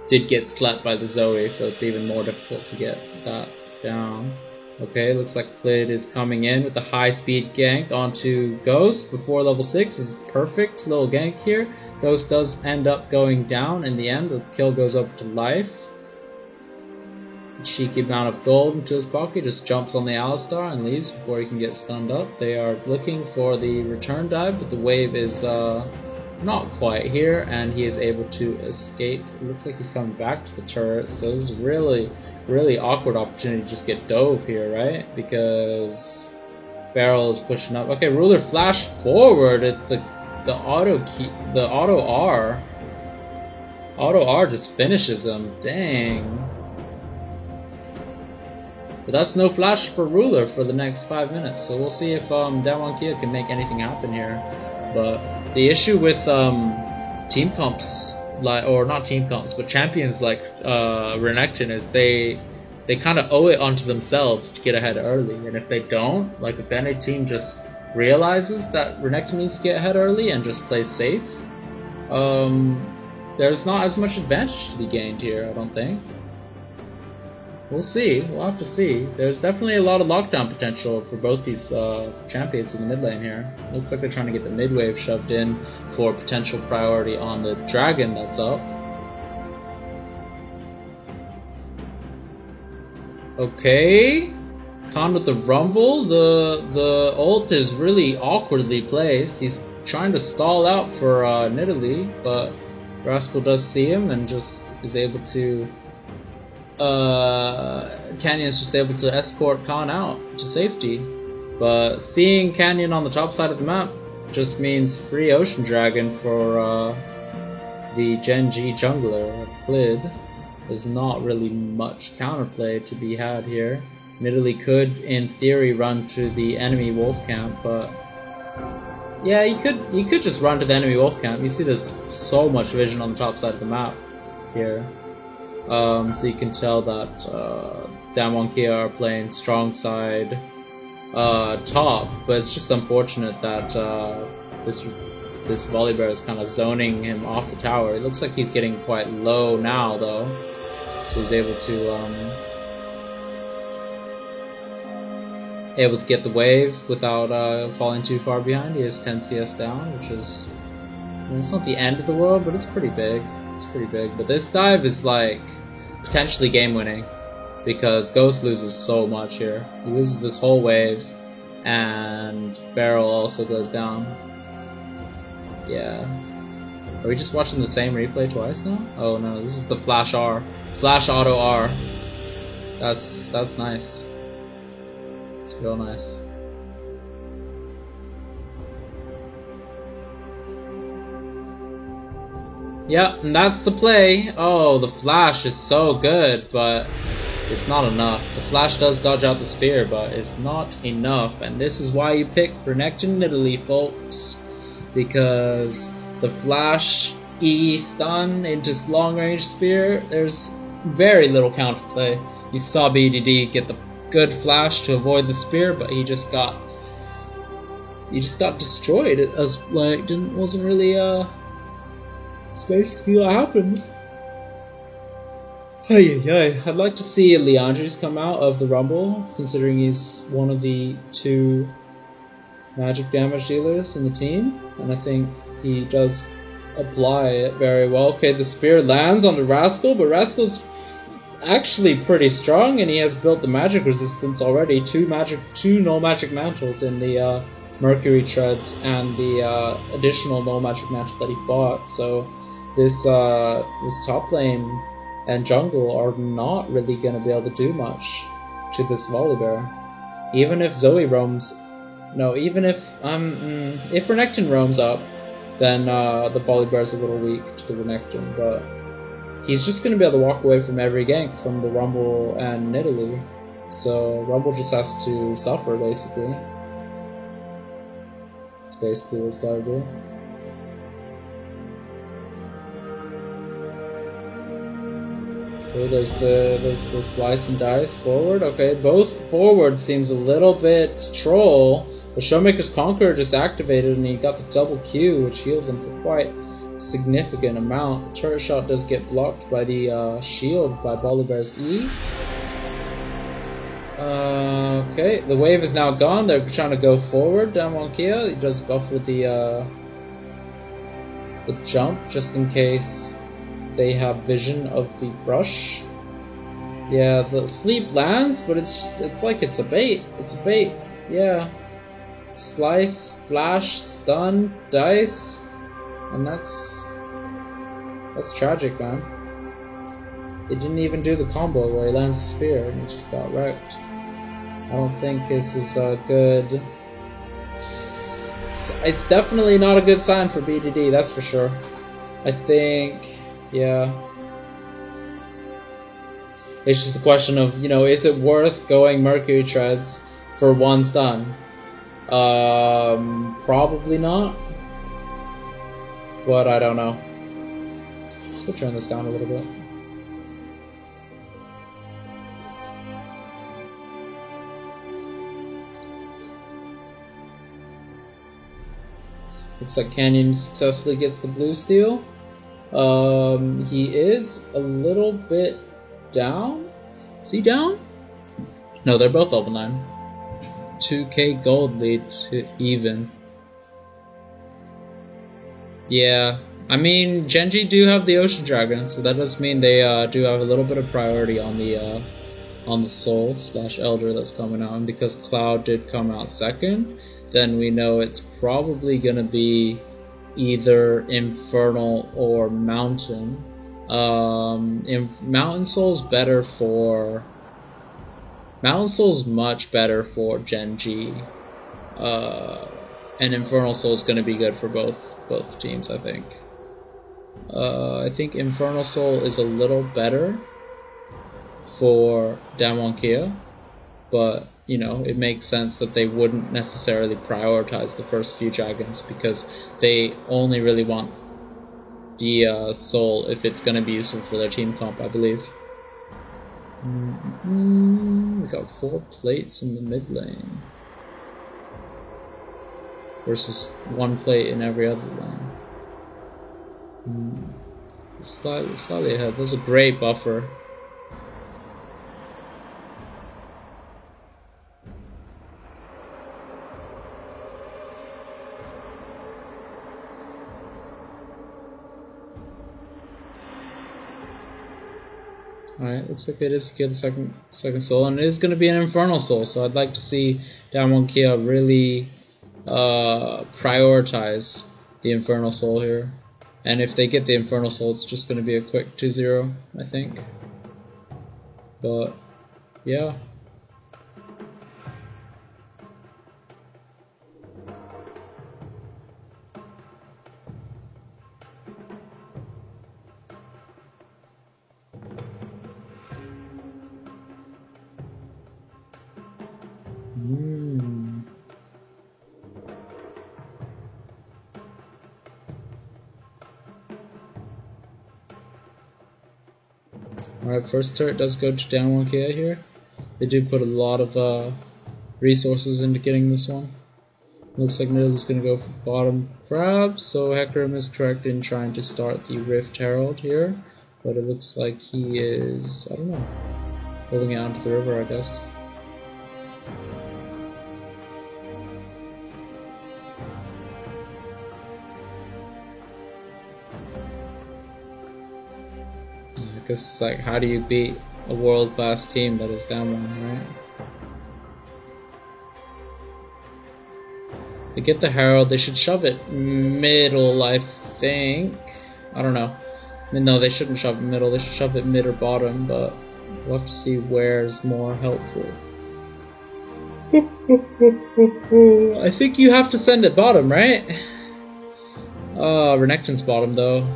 did get slept by the Zoe, so it's even more difficult to get that down. Okay, looks like Clid is coming in with a high-speed gank onto Ghost before level 6. This is the perfect little gank here. Ghost does end up going down in the end. The kill goes over to life. Cheeky amount of gold into his pocket, just jumps on the Alistar and leaves before he can get stunned up. They are looking for the return dive, but the wave is not quite here, and he is able to escape. It looks like he's coming back to the turret, so this is really awkward opportunity to just get dove here, right? Because Barrel is pushing up. Okay, Ruler flashed forward at the auto R just finishes him. Dang. But that's no flash for Ruler for the next 5 minutes, so we'll see if Damwon can make anything happen here. But the issue with team comps, or not team comps, but champions like Renekton is they kind of owe it onto themselves to get ahead early, and if they don't, like if any team just realizes that Renekton needs to get ahead early and just plays safe, there's not as much advantage to be gained here, I don't think. We'll see. We'll have to see. There's definitely a lot of lockdown potential for both these champions in the mid lane here. Looks like they're trying to get the mid wave shoved in for potential priority on the dragon that's up. Okay. Khan with the rumble. The ult is really awkwardly placed. He's trying to stall out for Nidalee, but Rascal does see him and just is able to. Canyon's just able to escort Khan out to safety, but seeing Canyon on the top side of the map just means free Ocean Dragon for the Gen G jungler of Klid. There's not really much counterplay to be had here. Nidalee could, in theory, run to the enemy wolf camp, but yeah, you could just run to the enemy wolf camp. You see, there's so much vision on the top side of the map here, so you can tell that Damwon are playing strong side top, but it's just unfortunate that this Volibear is kind of zoning him off the tower. It looks like he's getting quite low now, though, so he's able to get the wave without falling too far behind. He has 10 CS down, which is, it's not the end of the world, but it's pretty big. It's pretty big. But this dive is like potentially game winning because Ghost loses so much here. He loses this whole wave, and Barrel also goes down. Yeah. Are we just watching the same replay twice now? Oh no, this is the Flash R. Flash Auto R. That's nice. It's real nice. Yeah, and that's the play. Oh, the Flash is so good, but it's not enough. The Flash does dodge out the spear, but it's not enough. And this is why you pick Renekton Nidalee, folks. Because the Flash E stun into long range spear, there's very little counterplay. You saw BDD get the good flash to avoid the spear, but he just got destroyed. It was like wasn't really it's basically what happened. I'd like to see Liandry's come out of the Rumble, considering he's one of the 2 magic damage dealers in the team, and I think he does apply it very well. Okay, the spear lands on the Rascal, but Rascal's actually pretty strong, and he has built the magic resistance already. 2 null magic mantles in the Mercury Treads and the additional null magic mantle that he bought. So this top lane and jungle are not really going to be able to do much to this Volibear. Even if Zoe roams, even if Renekton roams up, then the Volibear is a little weak to the Renekton, but he's just going to be able to walk away from every gank from the Rumble and Nidalee. So Rumble just has to suffer, basically. That's basically what he's got to do. Okay, there's the slice and dice forward. Okay, both forward seems a little bit troll. The Showmaker's Conqueror just activated and he got the double Q, which heals him for quite a significant amount. The turret shot does get blocked by the shield by Volibear's E. Okay, the wave is now gone. They're trying to go forward. Damwon, he does buffer the jump just in case they have vision of the brush. Yeah, the sleep lands, but it's like it's a bait. It's a bait. Yeah. Slice, flash, stun, dice, and that's tragic, man. He didn't even do the combo where he lands the spear and he just got wrecked. I don't think this is a good. It's definitely not a good sign for BDD, that's for sure. I think, yeah. It's just a question of, is it worth going Mercury Treads for 1 stun? Probably not. But I don't know. Let's turn this down a little bit. Looks like Canyon successfully gets the blue steal. He is a little bit down. Is he down? No, they're both level 9. 2k gold lead to even. Yeah, I mean, Gen G do have the Ocean Dragon, so that does mean they do have a little bit of priority on the Soul / Elder that's coming out, and because Cloud did come out second, then we know it's probably going to be either Infernal or Mountain. Mountain Soul's better for... Mountain Soul's much better for Gen.G. And Infernal Soul's going to be good for both teams, I think. I think Infernal Soul is a little better for Damwon Kia, but you know, it makes sense that they wouldn't necessarily prioritize the first few dragons because they only really want the soul if it's going to be useful for their team comp, I believe. We got 4 plates in the mid lane versus 1 plate in every other lane. Slightly ahead. There's a great buffer. Alright, looks like it is a good second soul, and it is going to be an Infernal Soul, so I'd like to see Damwon Kia really prioritize the Infernal Soul here. And if they get the Infernal Soul, it's just going to be a quick 2-0, I think. But, yeah. Alright, first turret does go to Damwon Kia here. They do put a lot of resources into getting this one. Looks like Nidalee is going to go for bottom grab, so Hecarim is correct in trying to start the Rift Herald here. But it looks like he is, I don't know, holding it onto the river, I guess. Because it's like, how do you beat a world-class team that is down one, right? They get the Herald, they should shove it middle, I think. I don't know. No, they shouldn't shove it middle, they should shove it mid or bottom, but we'll have to see where's more helpful. I think you have to send it bottom, right? Renekton's bottom though.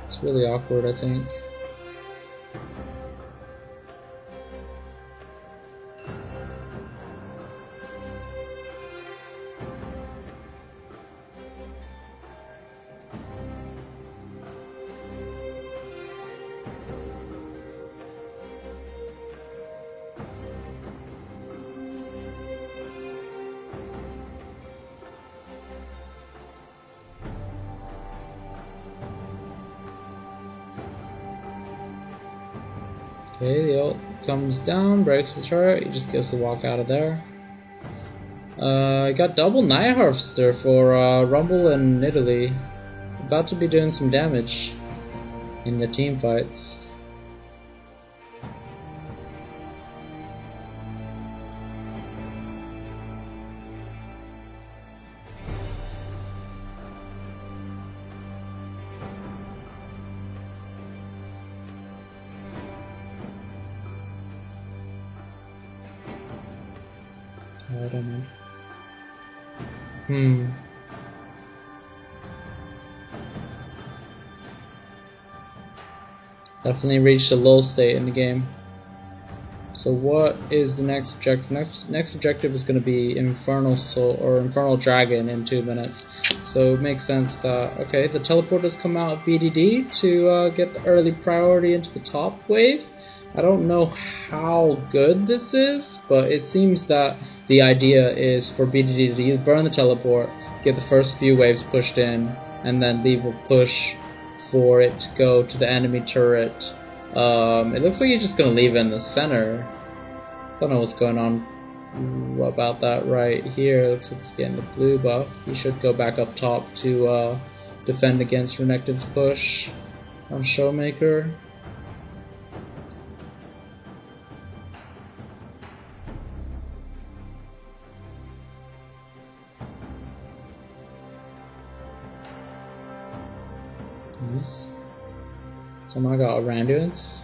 It's really awkward, I think. Okay, the ult comes down, breaks the turret, he just gets to walk out of there. I got double Night Harvester for Rumble and Nidalee. About to be doing some damage in the team fights. I don't know. Definitely reached a lull state in the game. So what is the next objective? Next objective is going to be Infernal Soul or Infernal Dragon in 2 minutes. So it makes sense that, okay, the teleporters come out of BDD to get the early priority into the top wave. I don't know how good this is, but it seems that the idea is for BDD to burn the teleport, get the first few waves pushed in, and then leave a push for it to go to the enemy turret. It looks like he's just going to leave it in the center. Don't know what's going on about that right here. It looks like he's getting the blue buff. He should go back up top to defend against Renekton's push on Showmaker. Somehow got Randuin's.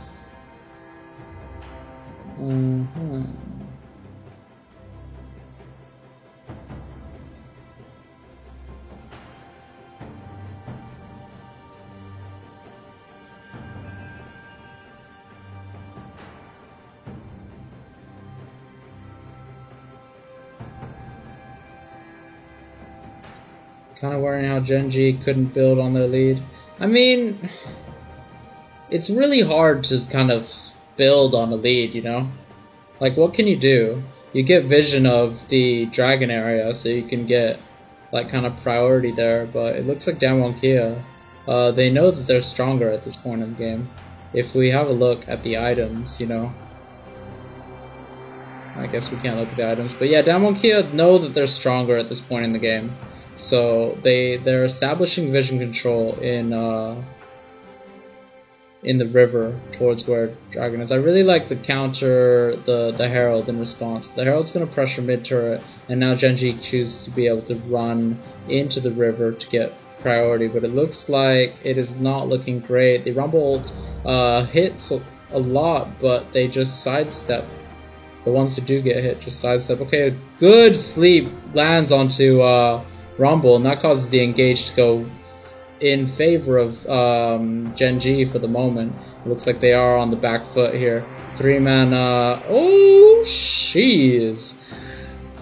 Kind of worrying how Gen G couldn't build on their lead. I mean, it's really hard to kind of build on a lead, you know? Like, what can you do? You get vision of the dragon area, so you can get, like, kind of priority there, but it looks like Damwon Kia, they know that they're stronger at this point in the game. If we have a look at the items, you know? I guess we can't look at the items, but yeah, Damwon Kia know that they're stronger at this point in the game. So they're establishing vision control in the river towards where Dragon is. I really like the counter the Herald in response. The Herald's going to pressure mid turret, and now Gen G chooses to be able to run into the river to get priority. But it looks like it is not looking great. The Rumble hits a lot, but they just sidestep. The ones who do get hit just sidestep. Okay, a good sleep lands onto Rumble, and that causes the engage to go in favor of Gen G for the moment. It looks like they are on the back foot here. 3-man, oh, jeez.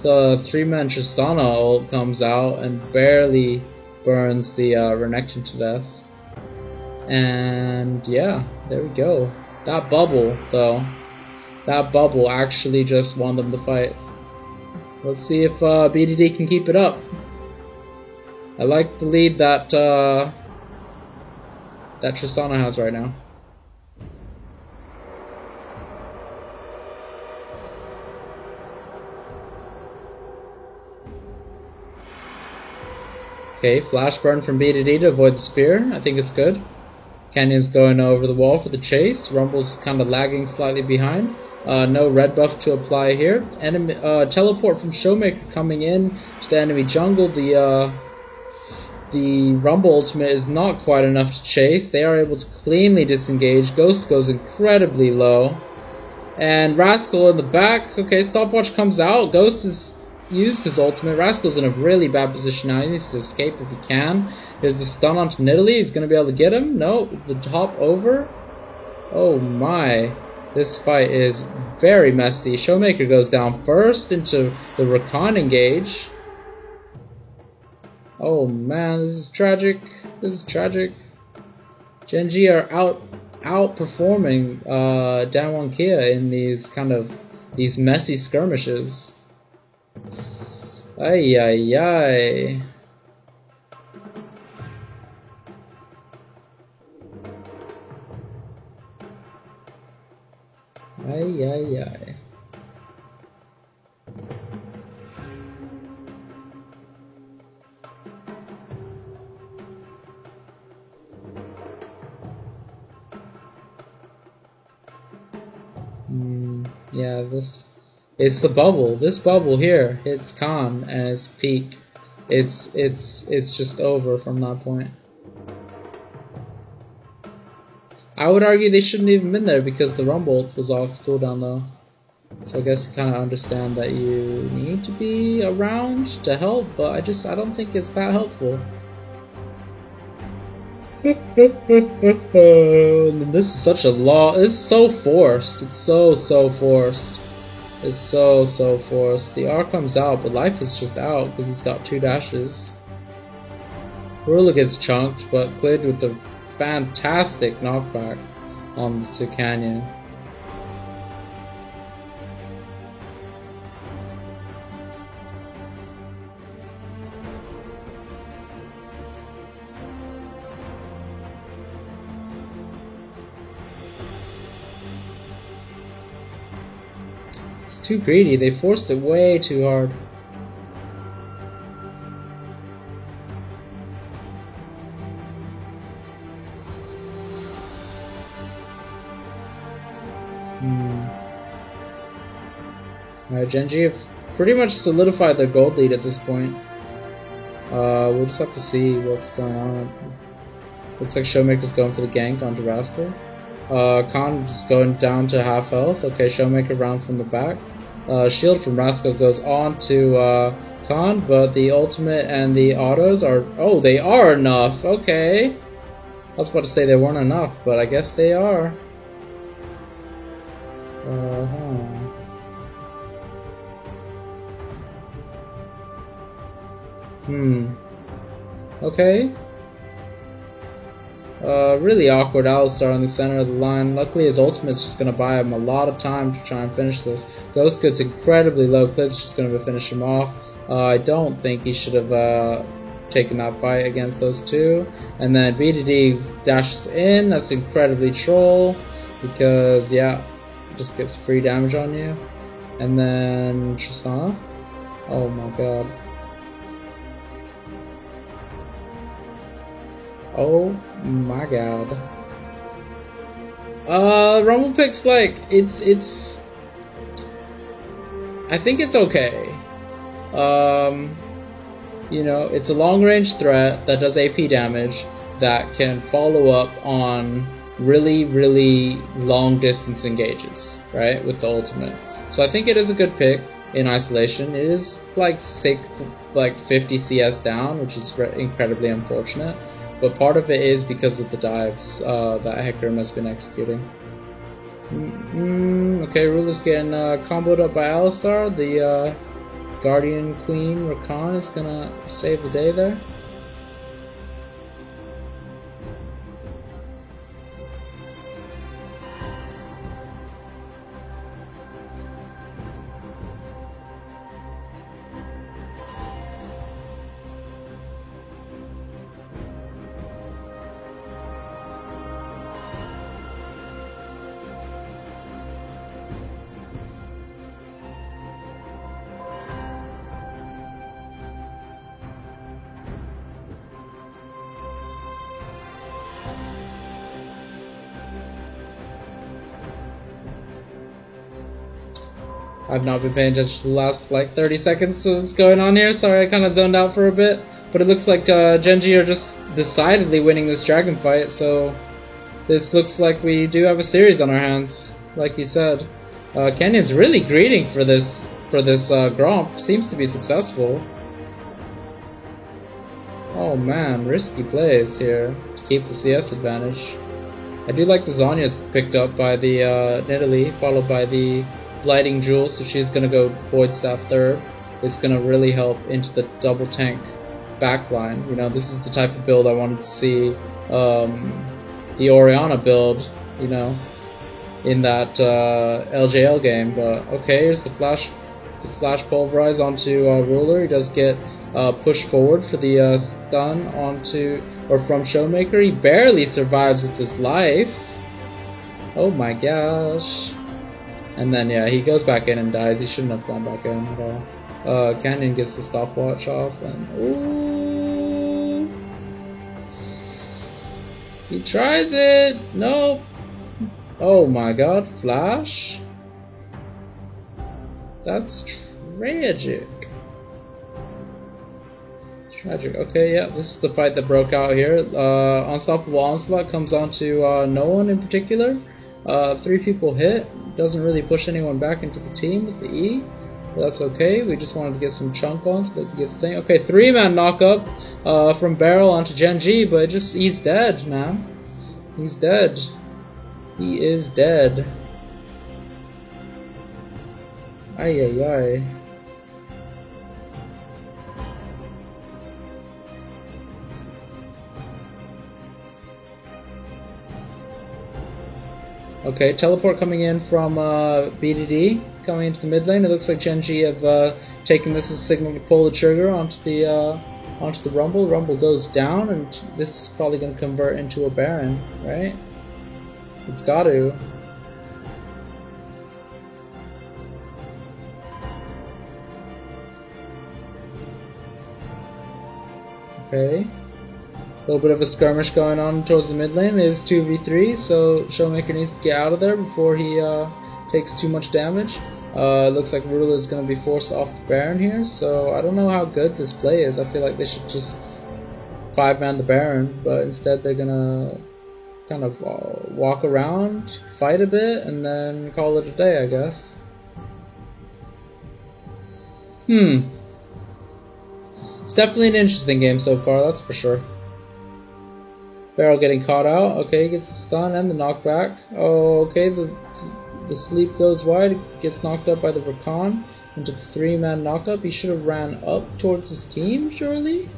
The 3-man Tristana ult comes out and barely burns the Renekton to death. And yeah, there we go. That bubble, though. That bubble actually just won them the fight. Let's see if BDD can keep it up. I like the lead that that Tristana has right now. Okay, flash burn from BDD to avoid the spear. I think it's good. Canyon's going over the wall for the chase. Rumble's kind of lagging slightly behind. No red buff to apply here. Enemy teleport from Showmaker coming in to the enemy jungle. The Rumble ultimate is not quite enough to chase. They are able to cleanly disengage. Ghost goes incredibly low. And Rascal in the back. Okay, stopwatch comes out. Ghost has used his ultimate. Rascal's in a really bad position now. He needs to escape if he can. There's the stun onto Nidalee. He's going to be able to get him. No, the top over. Oh my. This fight is very messy. Showmaker goes down first into the Rakan engage. Oh man, this is tragic. This is tragic. Gen G are outperforming Damwon Kia in these these messy skirmishes. Ay ay ay. Ay ay ay. Yeah, it's the bubble. This bubble here hits Khan and its peak. It's just over from that point. I would argue they shouldn't even been there because the Rumble was off cooldown though. So I guess you kind of understand that you need to be around to help, but I don't think it's that helpful. This is such a law. This is so forced. It's so forced. It's so forced. The R comes out, but life is just out because he's got 2 dashes. Rula gets chunked, but cleared with the fantastic knockback on to Canyon. It's too greedy. They forced it way too hard. Alright, Gen G have pretty much solidified their gold lead at this point. We'll just have to see what's going on. Looks like Showmaker's going for the gank onto Rascal. Khan just going down to half health. Okay, Showmaker round from the back. Shield from Rascal goes on to Khan, but the ultimate and the autos are... Oh, they are enough! Okay! I was about to say they weren't enough, but I guess they are. Okay. Really awkward Alistar in the center of the line. Luckily his ultimate's just going to buy him a lot of time to try and finish this. Ghost gets incredibly low, Clit's just going to finish him off. I don't think he should have taken that fight against those two. And then BDD dashes in, that's incredibly troll, because yeah, just gets free damage on you. And then Tristana. Oh my god. Oh my god. Rumble Pick's like, it's I think it's okay. You know, it's a long range threat that does AP damage that can follow up on really, really long distance engages, right, with the ultimate. So I think it is a good pick in isolation. It is like 50 CS down, which is incredibly unfortunate. But part of it is because of the dives that Hecarim has been executing. Okay, Ruler's getting comboed up by Alistar. The Guardian Queen Rakan is gonna save the day there. I've not been paying attention to the last like 30 seconds to what's going on here. Sorry, I kind of zoned out for a bit. But it looks like Gen.G are just decidedly winning this dragon fight. So this looks like we do have a series on our hands, like you said. Kenyon's really greeding for this Gromp. Seems to be successful. Oh man, risky plays here to keep the CS advantage. I do like the Zhonya's picked up by the Nidalee, followed by the Blighting Jewel, so she's going to go Void Staff third. It's going to really help into the double tank backline. You know, this is the type of build I wanted to see the Orianna build, you know, in that LJL game. But okay, here's the flash pulverize onto Ruler. He does get pushed forward for the stun onto from Showmaker. He barely survives with his life. Oh my gosh. And then, yeah, he goes back in and dies. He shouldn't have gone back in at all. Canyon gets the stopwatch off, and ooh, he tries it. Nope. Oh my god, Flash. That's tragic. Tragic. Okay, yeah, this is the fight that broke out here. Unstoppable Onslaught comes onto no one in particular. 3 people hit. Doesn't really push anyone back into the team with the E. But that's okay. We just wanted to get some chunk on so they could get the thing. Okay, 3-man knockup from Beryl onto Gen.G, but he's dead, man. He's dead. He is dead. Ay ay ay. Okay, teleport coming in from BDD, coming into the mid lane. It looks like Gen.G have taken this as a signal to pull the trigger onto the Rumble. Rumble goes down, and this is probably going to convert into a Baron, right? It's got to. Okay. A little bit of a skirmish going on towards the mid lane. There's 2v3, so Showmaker needs to get out of there before he takes too much damage. Looks like Ruler is going to be forced off the Baron here, so I don't know how good this play is. I feel like they should just 5-man the Baron, but instead they're gonna kind of walk around, fight a bit, and then call it a day, I guess. It's definitely an interesting game so far, that's for sure. Beryl getting caught out. Okay, he gets the stun and the knockback. Oh, okay, the sleep goes wide, gets knocked up by the Rakan into the 3-man knockup. He should have ran up towards his team, surely?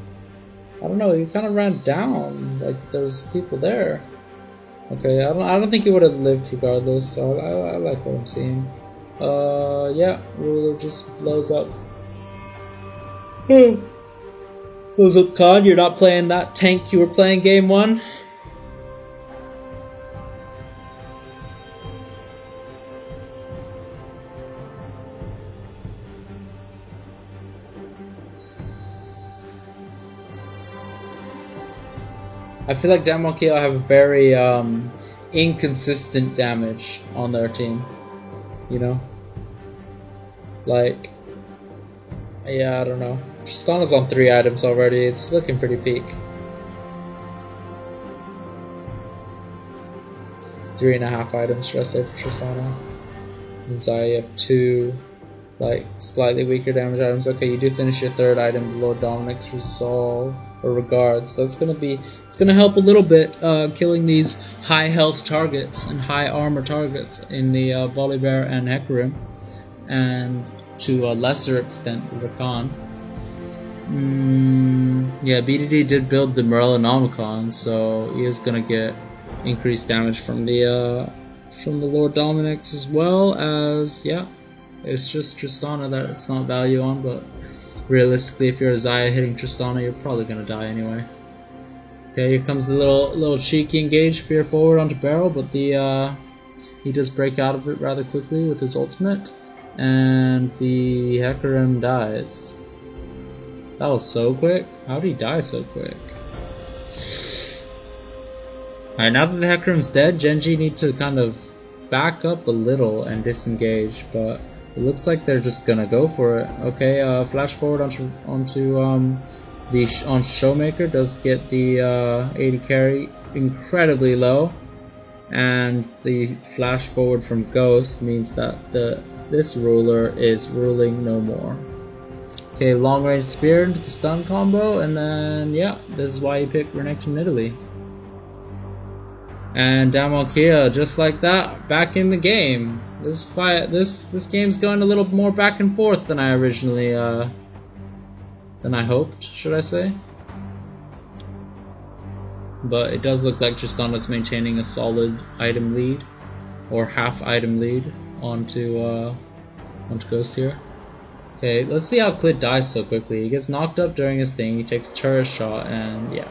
I don't know, he kind of ran down, like there's people there. Okay, I don't think he would have lived regardless, so I like what I'm seeing. Yeah, Ruler just blows up. Blows up Khan, you're not playing that tank you were playing game 1. I feel like Damwon have a very inconsistent damage on their team, you know? Like, yeah, I don't know. Tristana's on 3 items already, it's looking pretty peak. 3.5 items, should I say, for Tristana. And Xayah, you have 2, like, slightly weaker damage items. Okay, you do finish your 3rd item, Lord Dominik's Resolve, or Regard, so that's it's gonna help a little bit, killing these high health targets and high armor targets in the Volibear and Hecarim, and to a lesser extent, Rakan. Yeah, BDD did build the Morellonomicon, so he is gonna get increased damage from the Lord Dominik's, as well as, yeah, it's just Tristana that it's not value on, but realistically, if you're a Xayah hitting Tristana, you're probably gonna die anyway. Okay, here comes the little cheeky engage fear forward onto Beryl, but the he does break out of it rather quickly with his ultimate, and the Hecarim dies. That was so quick. How did he die so quick? Alright, now that the Hecarim's dead, Genji need to kind of back up a little and disengage, but it looks like they're just gonna go for it. Okay, flash forward onto Showmaker, does get the 80 carry incredibly low, and the flash forward from Ghost means that this ruler is ruling no more. Okay, long range spear into the stun combo, and then yeah, this is why you pick Renekton Italy. And Damwon, just like that, back in the game. This game's going a little more back and forth than I originally than I hoped, should I say? But it does look like Tristana's maintaining a solid item lead, or half item lead onto Ghost here. Okay, let's see how Clid dies so quickly. He gets knocked up during his thing, he takes turret shot, and yeah,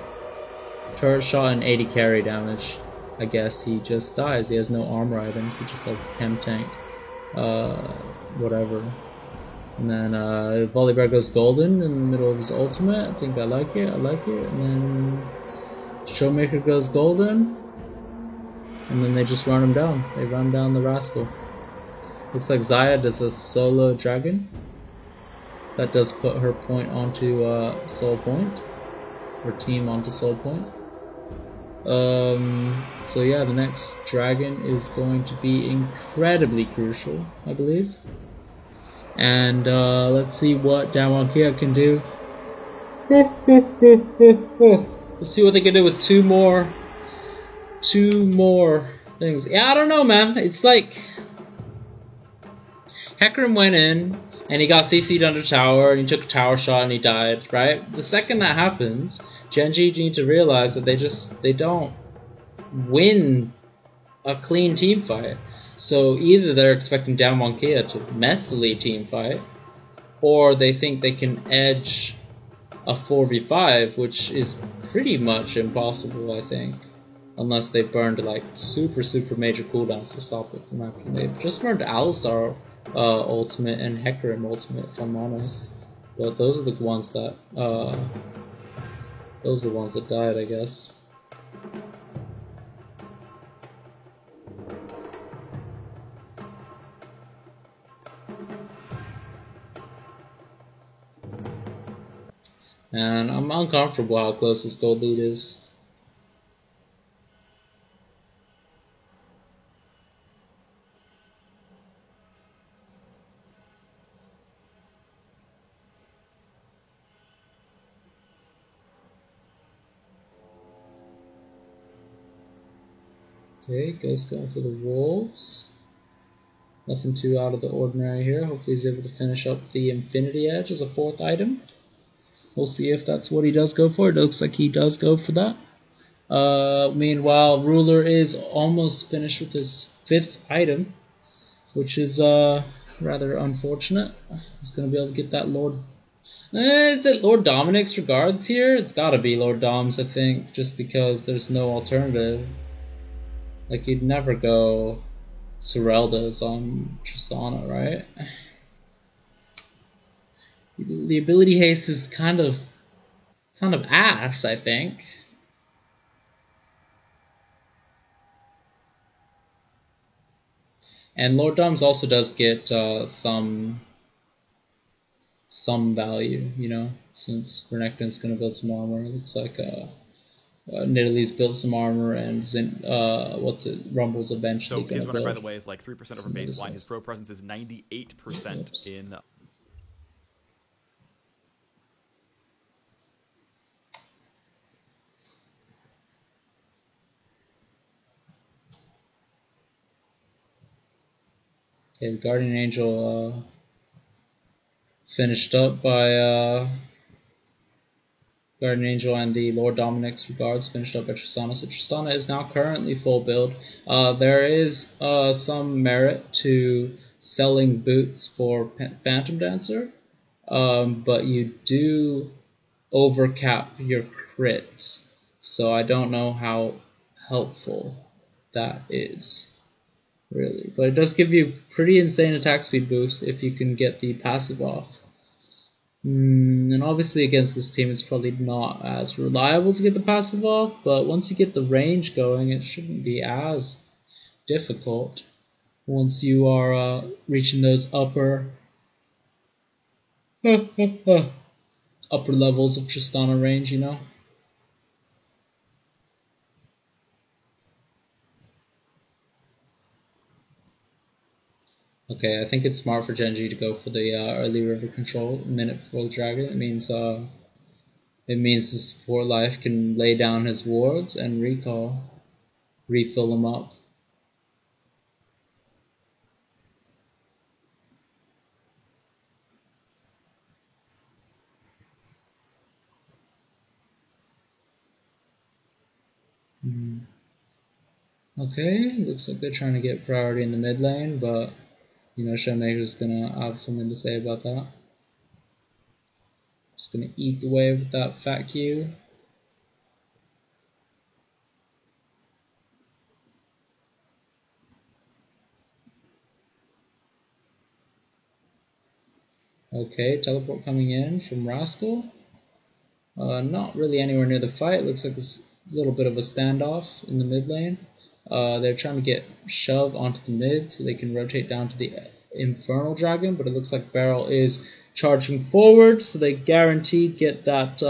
turret shot and 80 carry damage. I guess he just dies. He has no armor items, he just has a chem tank. Whatever. And then Volibear goes golden in the middle of his ultimate. I think I like it. And then Showmaker goes golden. And then they just run him down. They run down the rascal. Looks like Xayah does a solo dragon. That does put her point onto Soul Point. Her team onto Soul Point. So yeah, the next dragon is going to be incredibly crucial, I believe. And let's see what Damwon can do. Let's see what they can do with two more things. Yeah, I don't know, man. It's like Hecarim went in and he got CC'd under tower and he took a tower shot and he died, right? The second that happens, Genji need to realize that they don't win a clean team fight. So either they're expecting Damwon to messily team fight, or they think they can edge a 4v5, which is pretty much impossible, I think. Unless they burned like super major cooldowns to stop it from happening. They've just burned Alistar ultimate and Hecarim ultimate, if I'm honest. But those are the ones that died, I guess. And I'm uncomfortable how close this gold lead is. Okay, Ghost going for the Wolves. Nothing too out of the ordinary here. Hopefully he's able to finish up the Infinity Edge as a 4th item. We'll see if that's what he does go for. It looks like he does go for that. Meanwhile, Ruler is almost finished with his 5th item, which is rather unfortunate. He's going to be able to get that Lord... is it Lord Dominic's Regards here? It's got to be Lord Dom's, I think, just because there's no alternative. Like, you'd never go Serelda's on Tristana, right? The ability haste is kind of ass, I think. And Lord Dom's also does get some value, you know, since Renekton's going to build some armor. It looks like Nidalee's built some armor, and Rumble's eventually going to build. So his runner, by the way, is like 3% over baseline. His pro presence is 98% in... Okay, the Guardian Angel finished up by... Guardian Angel and the Lord Dominic's Regards finished up at Tristana. So Tristana is now currently full build. There is some merit to selling boots for Phantom Dancer, but you do overcap your crit. So I don't know how helpful that is, really. But it does give you pretty insane attack speed boost if you can get the passive off. And obviously against this team it's probably not as reliable to get the passive off, but once you get the range going it shouldn't be as difficult once you are reaching those upper levels of Tristana range, you know. Okay, I think it's smart for Gen G to go for the early river control a minute before the dragon. It means the support life can lay down his wards and refill them up. Okay, looks like they're trying to get priority in the mid lane, but you know, Showmaker's gonna have something to say about that. Just gonna eat the wave with that fat Q. Okay, teleport coming in from Rascal. Not really anywhere near the fight. Looks like this little bit of a standoff in the mid lane. They're trying to get Shove onto the mid so they can rotate down to the Infernal Dragon, but it looks like Beryl is charging forward, so they guaranteed get that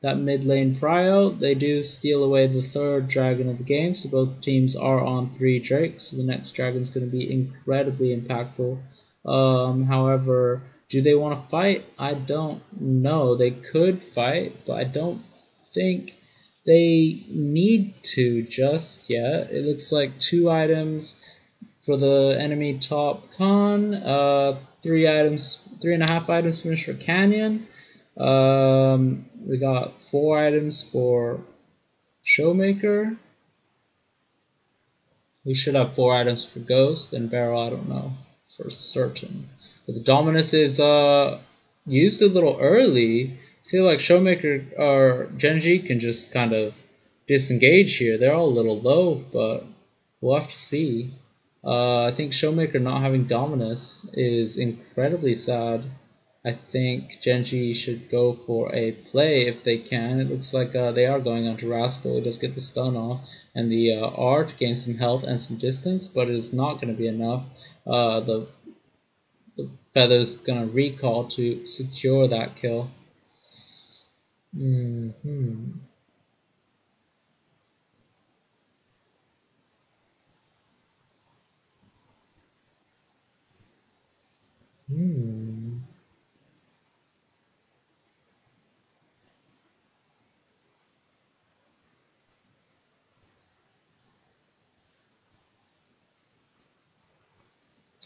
mid lane prio. They do steal away the 3rd dragon of the game, so both teams are on 3 drakes, so the next dragon's going to be incredibly impactful. However, do they want to fight? I don't know. They could fight, but I don't think they need to just yet. It looks like 2 items for the enemy top Khan, 3.5 items finished for Canyon. We got 4 items for Showmaker. We should have 4 items for Ghost and Beryl, I don't know for certain. But the Dominus is used a little early. I feel like Showmaker or Gen G can just kind of disengage here. They're all a little low, but we'll have to see. I think Showmaker not having Dominus is incredibly sad. I think Gen G should go for a play if they can. It looks like they are going on to Rascal. He does get the stun off and the R to gain some health and some distance, but it is not going to be enough. The Feather's going to recall to secure that kill. Mm-hmm.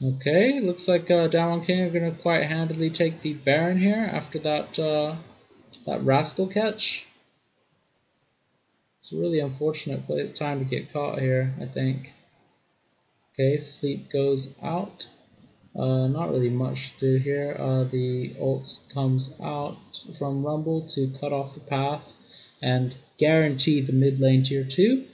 Okay, looks like Damwon King are going to quite handily take the Baron here after that that Rascal catch. It's a really unfortunate time to get caught here, I think. Okay, Sleep goes out. Not really much to do here. The ult comes out from Rumble to cut off the path and guarantee the mid lane tier 2.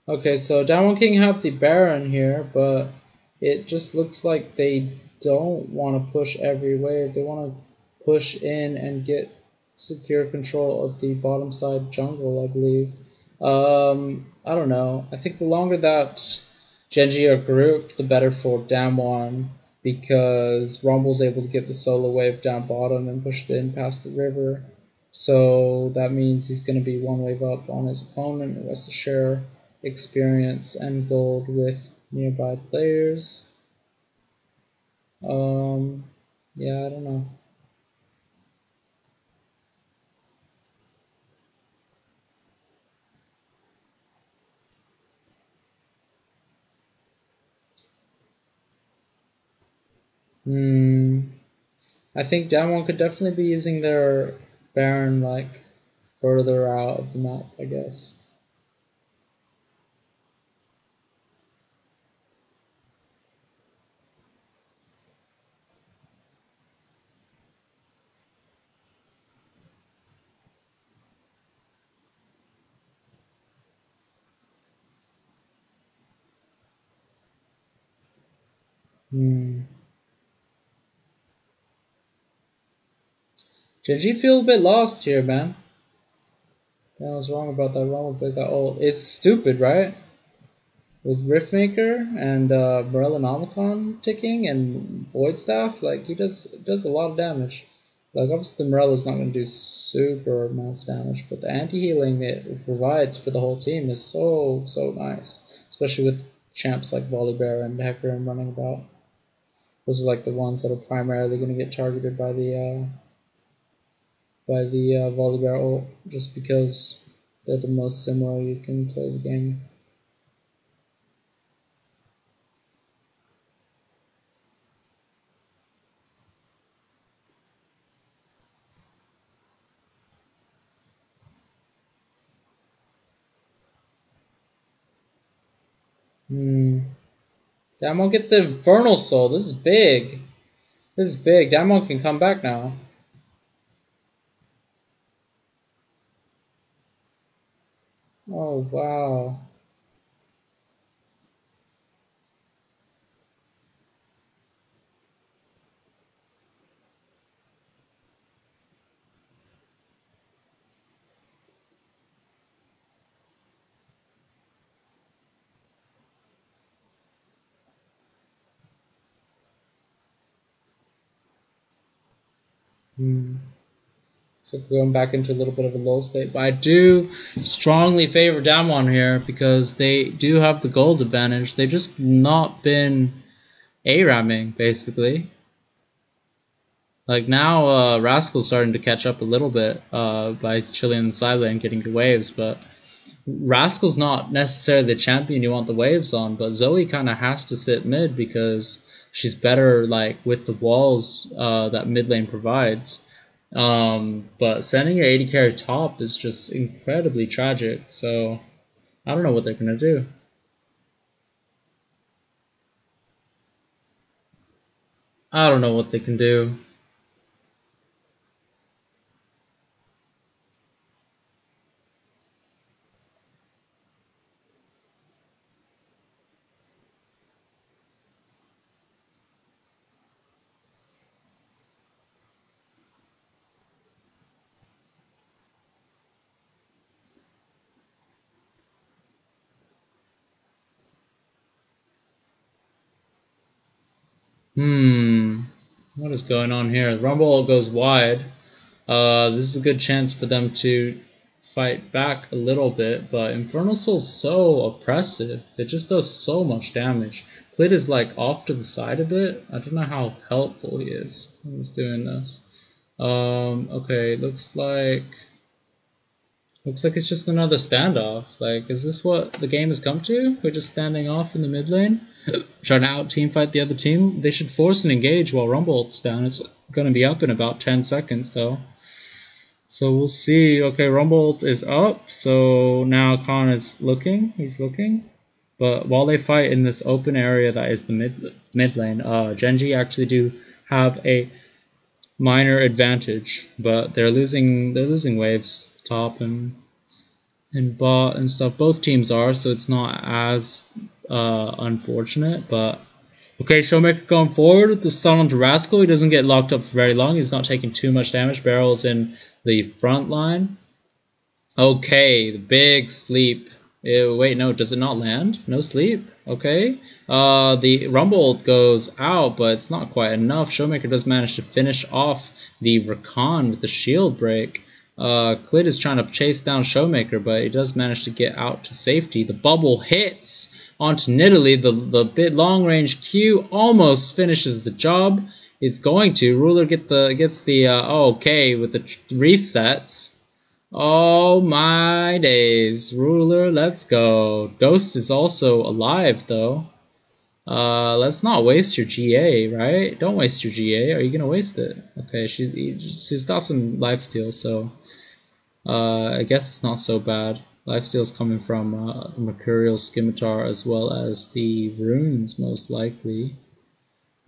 Okay, so Damwon King have the Baron here, but it just looks like they don't want to push every wave. They want to push in and get secure control of the bottom side jungle, I believe. I don't know. I think the longer that Genji are grouped, the better for Damwon, because Rumble's able to get the solo wave down bottom and push it in past the river. So that means he's going to be one wave up on his opponent and has to share experience and gold with nearby players. Yeah, I don't know. I think Damwon could definitely be using their Baron like further out of the map, I guess. Genji feel a bit lost here, man. I was wrong about that Rumble pick. That ult. It's stupid, right? With Riftmaker and Morellonomicon ticking and Void Staff, like he does a lot of damage. Like obviously the Morella's not going to do super mass damage, but the anti-healing it provides for the whole team is so nice, especially with champs like Volibear and Hecarim running about. Those are like the ones that are primarily going to get targeted by the Volibear ult, just because they're the most similar you can play the game. Damwon get the Infernal Soul. This is big. This is big. Damwon can come back now. Oh, wow. So going back into a little bit of a low state, but I do strongly favor Damwon here because they do have the gold advantage. They've just not been ARAMing, basically. Like now, Rascal's starting to catch up a little bit by chilling in the side lane, getting the waves, but Rascal's not necessarily the champion you want the waves on, but Zoe kind of has to sit mid because she's better like with the walls that mid lane provides. But sending your AD carry top is just incredibly tragic, so I don't know what they're gonna do. I don't know what they can do. What is going on here? Rumble goes wide. This is a good chance for them to fight back a little bit, but Infernal Soul's so oppressive. It just does so much damage. Clit is like off to the side a bit. I don't know how helpful he is when he's doing this. Okay, looks like it's just another standoff. Like, is this what the game has come to? We're just standing off in the mid lane, trying to out team fight the other team. They should force an engage while Rumble's down. It's gonna be up in about 10 seconds though. So we'll see. Okay, Rumble is up, so now Khan is looking. He's looking. But while they fight in this open area that is the mid lane, Genji actually do have a minor advantage, but they're losing waves top and bot and stuff. Both teams are, so it's not as unfortunate. But okay, Showmaker going forward with the stun onto Rascal. He doesn't get locked up for very long. He's not taking too much damage. Barrel's in the front line. Okay, the big sleep. Ew, wait, no, does it not land? No sleep? Okay. The Rumble goes out, but it's not quite enough. Showmaker does manage to finish off the Rakan with the shield break. Clit is trying to chase down Showmaker, but he does manage to get out to safety. The bubble hits onto Nidalee. The bit long range Q almost finishes the job. Is going to. Ruler gets the okay with the resets. Oh my days. Ruler, let's go. Ghost is also alive though. Let's not waste your GA, right? Don't waste your GA. Are you gonna waste it? Okay, she's got some lifesteal, so I guess it's not so bad. Lifesteal's coming from the Mercurial Scimitar as well as the runes, most likely.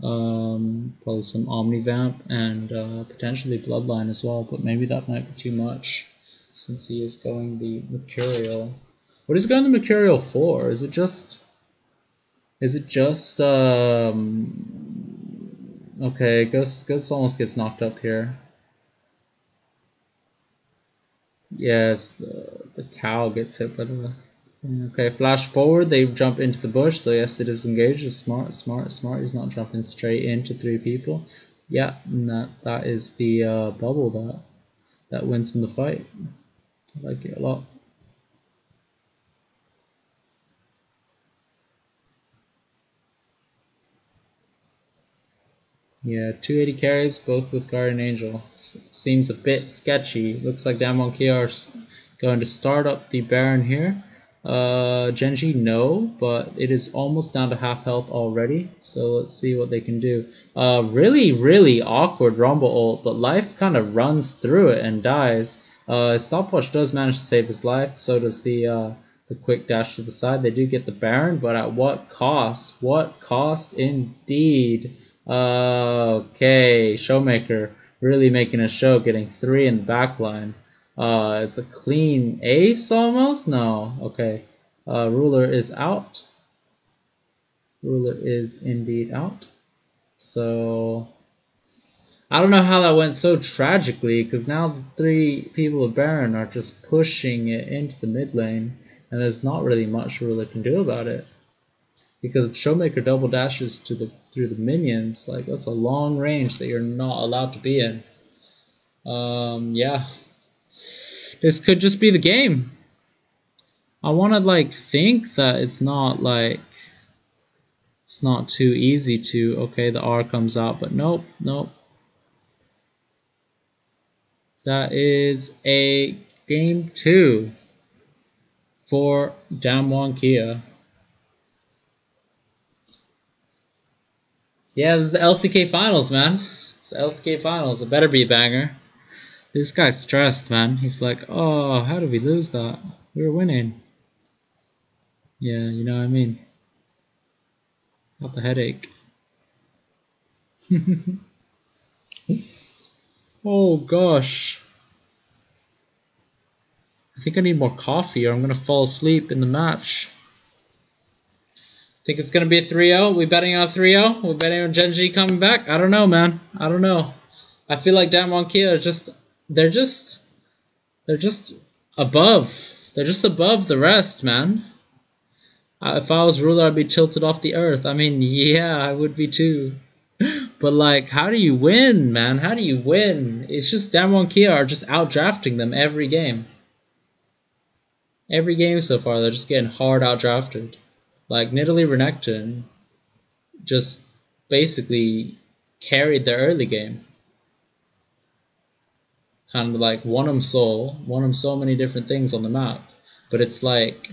Probably some Omnivamp and potentially Bloodline as well, but maybe that might be too much since he is going the Mercurial. What is he going the Mercurial for? Is it just okay, Ghost almost gets knocked up here. Yes, the cow gets hit by the... Okay, flash forward, they jump into the bush, so yes, it is engaged. It's smart. He's not jumping straight into 3 people. Yeah, and that is the bubble that wins him the fight. I like it a lot. Yeah, 280 carries, both with Guardian Angel. Seems a bit sketchy. Looks like Damwon Kia are going to start up the Baron here. Genji, no, but it is almost down to half health already, so let's see what they can do. Really awkward Rumble ult, but life kind of runs through it and dies. Stopwatch does manage to save his life, so does the quick dash to the side. They do get the Baron, but at what cost? What cost indeed? Okay, Showmaker really making a show, getting 3 in the back line. It's a clean ace almost? No. Okay. Ruler is out. Ruler is indeed out. So I don't know how that went so tragically, because now the 3 people of Baron are just pushing it into the mid lane, and there's not really much Ruler can do about it. Because if Showmaker double dashes through the minions, like, that's a long range that you're not allowed to be in. Yeah. This could just be the game. I want to think that it's not too easy to, okay, the R comes out, but nope. That is a game 2 for Damwon Kia. Yeah, this is the LCK Finals, man. It's the LCK Finals. It better be a banger. This guy's stressed, man. He's like, oh, how did we lose that? We were winning. Yeah, you know what I mean. Got the headache. Oh gosh. I think I need more coffee or I'm gonna fall asleep in the match. Think it's gonna be a 3-0? We betting on 3-0? We betting on Gen G coming back? I don't know, man. I don't know. I feel like Damwon Kia are just they're just above. They're just above the rest, man. If I was ruler, I'd be tilted off the earth. I mean, yeah, I would be too. But like, how do you win, man? How do you win? It's just Damwon Kia are just outdrafting them every game. Every game so far, they're just getting hard outdrafted. Like, Nidalee Renekton just basically carried their early game. Kind of like won them so many different things on the map. But it's like,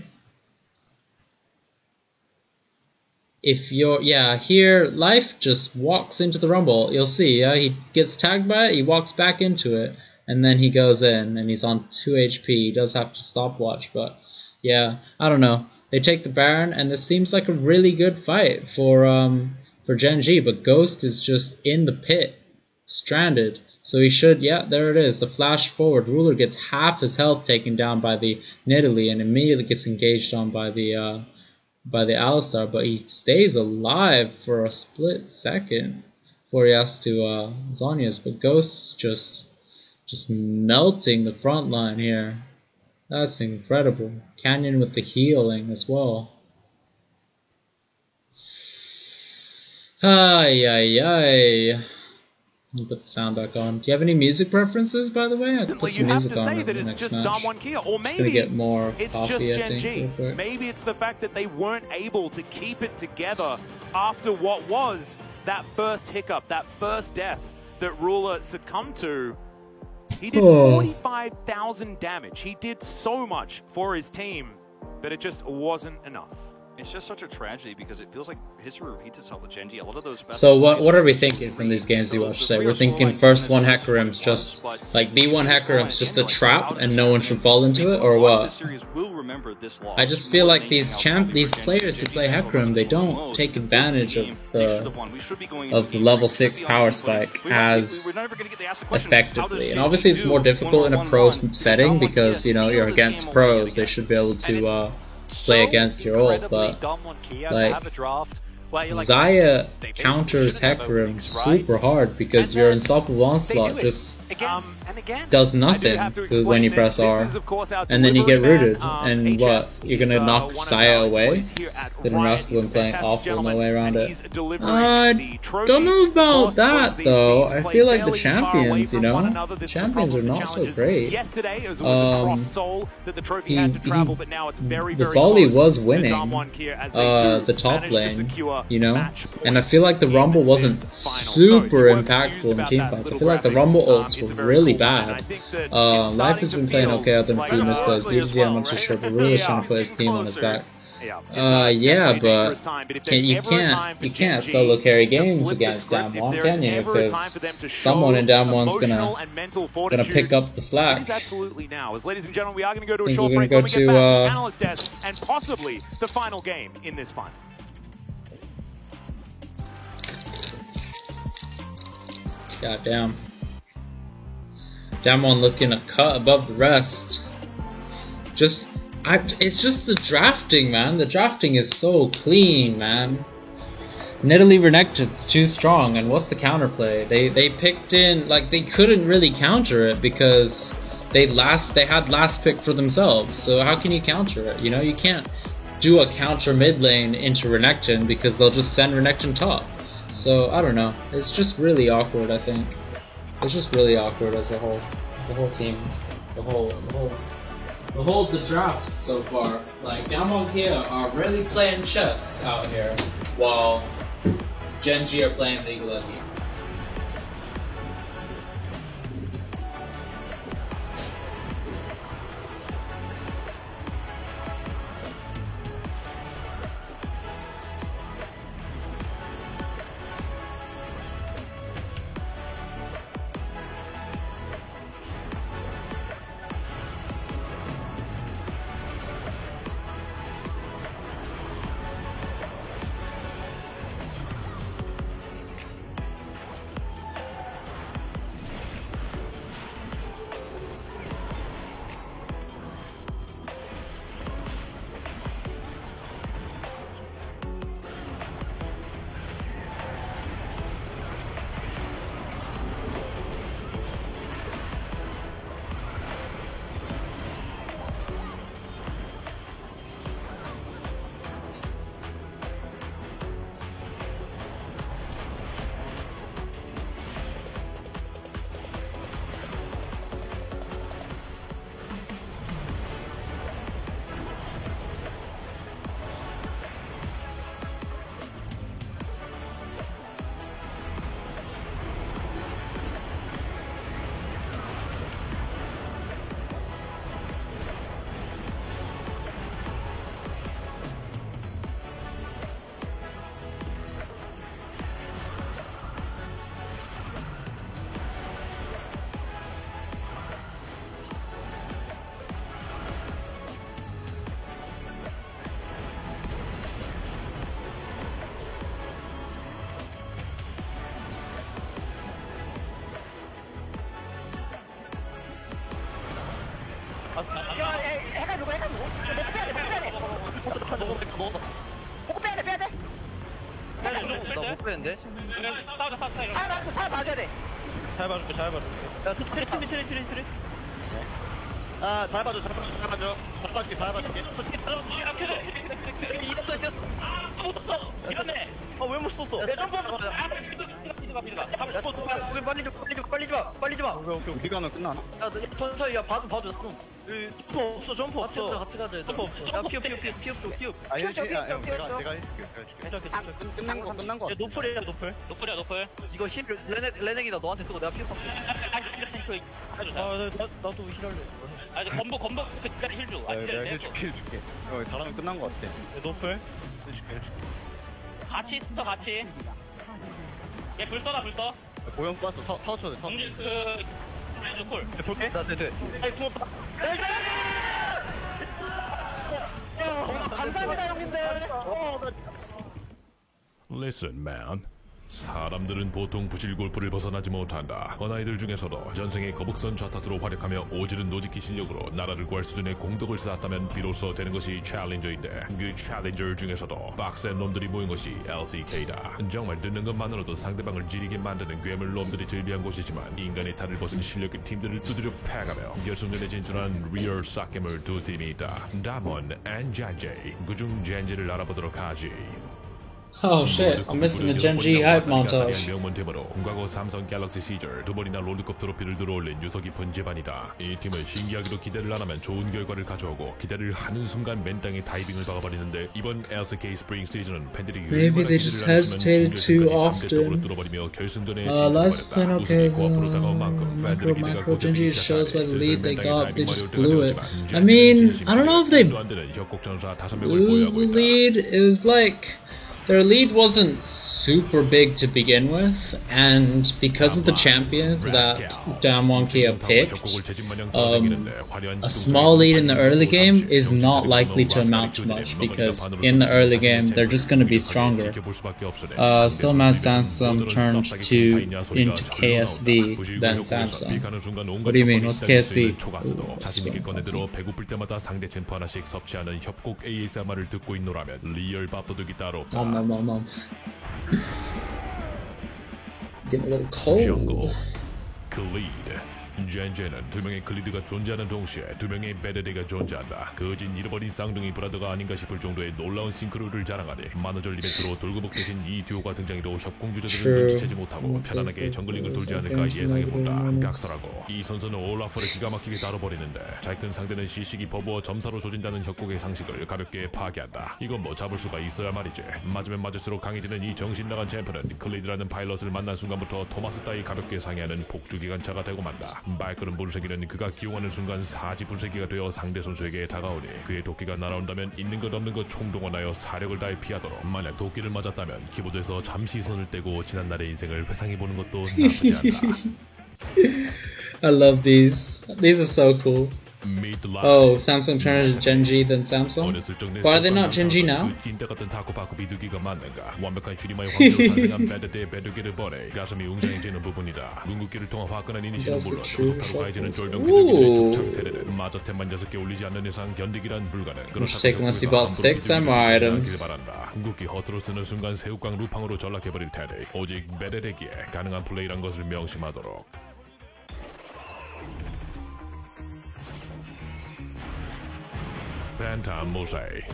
if you're, yeah, here, Life just walks into the Rumble. You'll see, yeah, he gets tagged by it, he walks back into it, and then he goes in, and he's on 2 HP. He does have to stopwatch, but yeah, I don't know. They take the Baron, and this seems like a really good fight for Gen G, but Ghost is just in the pit, stranded. So he should, yeah, there it is, the flash forward. Ruler gets half his health taken down by the Nidalee, and immediately gets engaged on by the Alistar, but he stays alive for a split second before he has to Zhonya's. But Ghost's just melting the front line here. That's incredible. Canyon with the healing as well. Ay, ay, ay. Let me put the sound back on. Do you have any music preferences, by the way? I could put some music on in the next match. Or maybe just gonna get more it's coffee, just I think, Gen G. Maybe it's the fact that they weren't able to keep it together after what was that first hiccup, that first death that Ruler succumbed to. He did 45,000 damage. He did so much for his team, but it just wasn't enough. It's just such a tragedy because it feels like history repeats itself with Gen G. A lot of those. So what are we thinking from these games you watched today? We're thinking first one Hecarim's just like B1 Hecarim's just a trap and no one should fall into it, or what? I just feel like these players who play Hecarim, they don't take advantage of the level 6 power spike as effectively. And obviously it's more difficult in a pro setting because, you know, you're against pros. They should be able to play against your ult, but like Xayah counters Hecarim super hard because your Unstoppable Onslaught just does nothing when you press R, and then you get rooted, and what, you're gonna knock Xayah away? Then Rascal been playing awful, no way around it. I don't know about that though. I feel like the champions, you know, the champions are not so great. The volley was winning the top lane, you know, and I feel like the Rumble wasn't super impactful in teamfights. I feel like the Rumble ults were really bad. Life has been playing okay other than Phoenix does. DDD, I'm not too sure, but really trying to play his team on his back. Yeah, but you can't solo carry games against Damwon, can you? Because someone in Damwon's gonna pick up the slack. Absolutely now, as ladies and gentlemen, we are going to go to a short break. When we get back, analyst desk and possibly the final game in this fight. God damn. Damwon looking a cut above the rest. It's just the drafting, man. The drafting is so clean, man. Nidalee Renekton's too strong, and what's the counterplay? They picked in, like, they couldn't really counter it because they had last pick for themselves. So how can you counter it? You know, you can't do a counter mid lane into Renekton because they'll just send Renekton top. So I don't know. It's just really awkward, I think. It's just really awkward as a whole. The whole team. The draft so far. Like, Damwon Kia are really playing chess out here, while Gen G are playing League of Legends. 먹었어. 포크 빼야 돼. 나못 빼는데. 잘 맞아야 돼. 잘 봐줄게. 야, 트레. 아, 잘 봐줘. 이겼네. 왜 못 썼어? 내 점프. 빨리 좀. 오케이. 우리가는 끝나나? 야, 천천히 봐줘. 점프 없어. 같이 가자. 점프 없어. 야, 피업. 내가 해줄게. 끝난 거. 노플이야. 이거 힐 레넥이다. 너한테 쓰고 내가 피업 할게. 나도 힐할래. 아니 건보 그때 힐 줘. 내가 해줄게. 잘하면 끝난 거 같아. 노플. 해줄게. 같이 있어 같이. 얘 불 떠. 고용 빠졌어. 타워 쳐야 돼. 노플. 볼게. 나 네. 아이 고맙다. 감사합니다 형님들. Listen, man. 사람들은 보통 부실 골프를 벗어나지 못한다. 어나이들 중에서도 전생의 거북선 좌타수로 활약하며 오지른 노지키 실력으로 나라를 구할 수준의 공덕을 쌓았다면 비로소 되는 것이 챌린저인데 그 챌린저 중에서도 빡센 놈들이 모인 것이 LCK다. 정말 듣는 것만으로도 상대방을 지리게 만드는 괴물 놈들이 즐비한 곳이지만 인간의 탈을 벗은 실력의 팀들을 두드려 패가며 결승전에 진출한 리얼 싹겜을 두 팀이 있다. 다몬 앤 젠제. 그중 젠제를 알아보도록 하지. Oh shit, I'm missing the Genji hype montage. 명문팀으로 과거 삼성 갤럭시 시절 두 번이나 롤드컵 트로피를 들어올린 유서 깊은 집안이다. 이 팀은 신기하기도 기대를 안 하면 좋은 결과를 가져오고 기대를 하는 순간 맨땅에 다이빙을 박아버리는데 이번 LCK 스프링 시즌은 팬들이 Maybe they just hesitated too often. 뚫어버리며 결승전에 Last plan, okay, 코앞으로 다가온 만큼 팬들의 기대가 macro Genji shows by the lead they got, they just blew it. I mean, I don't know if they blew the lead. It was like their lead wasn't super big to begin with, and because of the champions that Damwon Kia picked, a small lead in the early game is not likely to amount to much, because in the early game they're just going to be stronger. Still Mad Samsung turned into KSV, then Samsung. What do you mean? What's KSV? 자신있게 꺼내들어 배고플 때마다 상대 챔프 하나씩 섭취하는 협곡 ASMR을 듣고 있노라면 리얼 밥도둑이 따로 없다. Getting a little cold. Jungle. Khalid. 젠제는 두 명의 클리드가 존재하는 동시에 두 명의 베데데가 존재한다. 거진 잃어버린 쌍둥이 브라더가 아닌가 싶을 정도의 놀라운 싱크로를 자랑하니 만우절 이벤트로 돌고복 대신 이 듀오가 등장해도 협공 유저들은 눈치채지 못하고 편안하게 정글링을 돌지 않을까 예상해본다. 각설하고 이 선수는 올라프를 기가 막히게 다뤄버리는데 잘 큰 상대는 시식이 버부어 점사로 조진다는 협곡의 상식을 가볍게 파괴한다. 이건 뭐 잡을 수가 있어야 말이지. 맞으면 맞을수록 강해지는 이 정신나간 챔프는 클리드라는 파일럿을 만난 순간부터 토마스 따위 가볍게 상해하는 폭주기관차가 되고 만다. 발걸음 분쇄기는 그가 기용하는 순간 사지 분쇄기가 되어 상대 선수에게 다가오니 그의 도끼가 날아온다면 있는 것 없는 것 총동원하여 사력을 다해 피하도록 만약 도끼를 맞았다면 키보드에서 잠시 손을 떼고 지난날의 인생을 회상해보는 것도 나쁘지 않다. I love these. These are so cool. Oh, Samsung turned to Genji, then Samsung? Why are they not Genji now? 완벽한 주리마의 황제로 탄생한 베드대의 베드기를 보내 가슴이 웅장해지는 부분이다. 궁극기를 통한 화끈한 이니시는 물론 속타로 가해지는 쫄병 베드기의 촉착 세례는 마저 템만 6개 올리지 않는 이상 견디기란 불가능. Take unless you bought 6 MR items. 궁극기 허투루 쓰는 순간 새우깡 루팡으로 전락해버릴 테니 오직 베드기에 가능한 플레이란 것을 명심하도록. Phantom Mosaic,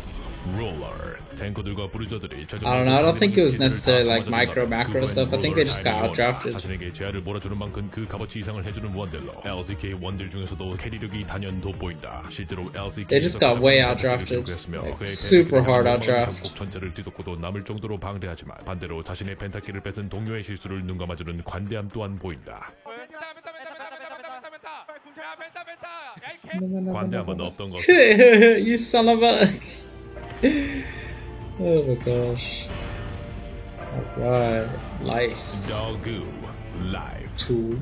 Roller, 탱커들과 브루저들이 I don't think it was necessarily like macro stuff. I think they just got outdrafted. 자신에게 제한을 몰아주는 만큼 그 값어치 이상을 해주는 원딜로 LCK 원딜 중에서도 캐리력이 단연 돋보인다. 실제로 LCK They just got way outdrafted, like super hard outdraft. 전체를 뒤덮고도 남을 정도로 방대하지만 반대로 자신의 펜타키를 뺏은 동료의 실수를 눈감아주는 관대함 또한 보인다. 관대함은 없던 것. You son of a. Oh my gosh. Alright, life. Dogu, life.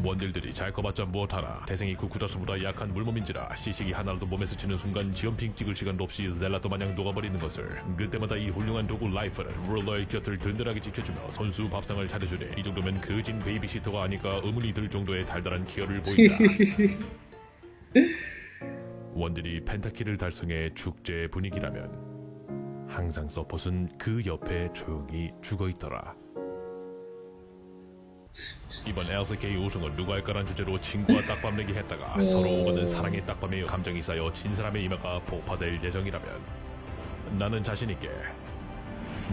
원딜들이 잘 커봤자 무엇하나 태생이 쿠쿠다스보다 약한 물몸인지라 시식이 하나라도 몸에 스치는 순간 지연핑 찍을 시간도 없이 젤라또 마냥 녹아버리는 것을. 그때마다 이 훌륭한 도구 라이프는 룰러의 곁을 든든하게 지켜주며 손수 밥상을 차려주니 이 정도면 거진 베이비시터가 아닐까 의문이 들 정도의 달달한 케어를 보인다. 원딜이 펜타키를 달성해 축제의 분위기라면 항상 서폿은 그 옆에 조용히 죽어있더라. 이번 LCK 우승은 누가 할까란 주제로 친구와 딱밤 내기 했다가 서로 오가는 사랑의 딱밤에 감정이 쌓여 진 사람의 이마가 폭파될 예정이라면 나는 자신있게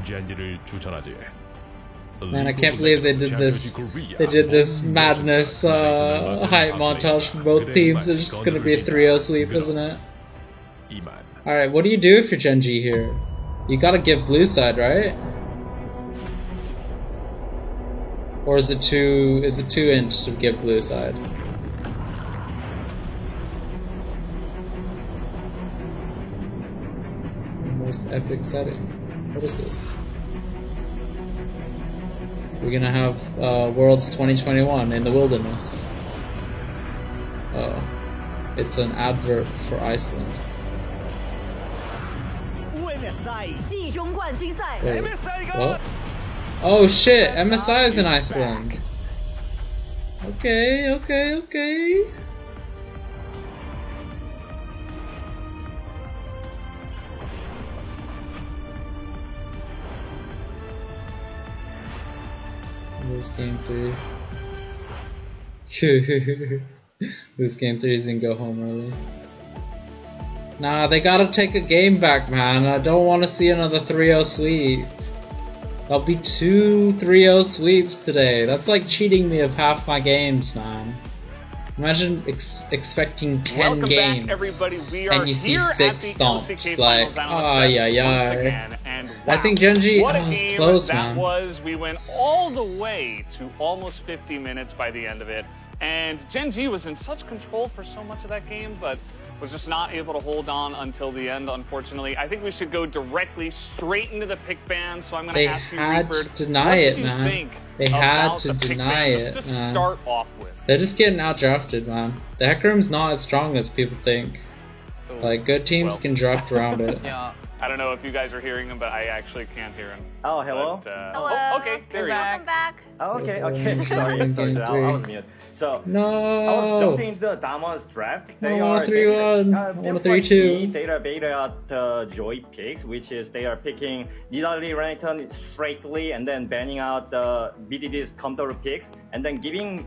젠지를 추천하지. Man, I can't believe they did this. They did this madness hype montage from both teams. It's just gonna be a 3-0 sweep, isn't it? Alright, what do you do if you're Gen.G here? You gotta give blue side, right? Or is it too inch to give blue side? Most epic setting. What is this? We're gonna have Worlds 2021 in the wilderness. Oh, it's an advert for Iceland. Wait, what? Oh shit, MSI is in Iceland. Okay. Lose game 3. Lose game 3 is gonna go home early. Nah, they gotta take a game back, man. I don't want to see another 3-0 sweep. There'll be 2 3-0 sweeps today. That's like cheating me of half my games, man. Imagine expecting 10 Welcome games back, everybody. We are and you see here 6 at the stomps. LCK Like, Finals yeah. and I think Gen.G what a was game close, that man. was. We went all the way to almost 50 minutes by the end of it. And Gen.G was in such control for so much of that game, but was just not able to hold on until the end, unfortunately. I think we should go directly straight into the pick ban, so I'm going to ask you, Reaper, They had to deny it, man. They had to deny it, just to man. start off with. They're just getting outdrafted, man. The Hecarim's not as strong as people think. Like, good teams can draft around it. Yeah. I don't know if you guys are hearing him, but I actually can't hear him. Oh, hello? But, Hello. Oh, okay, there you go. Welcome back. Oh, okay. Sorry, I was mute. So, No! I was jumping into the Damon's draft. They I want are a 3-1. I want a 3-2. They are beta at Joy picks, which is they are picking Nidalee Renekton straightly and then banning out the BDD's counter picks and then giving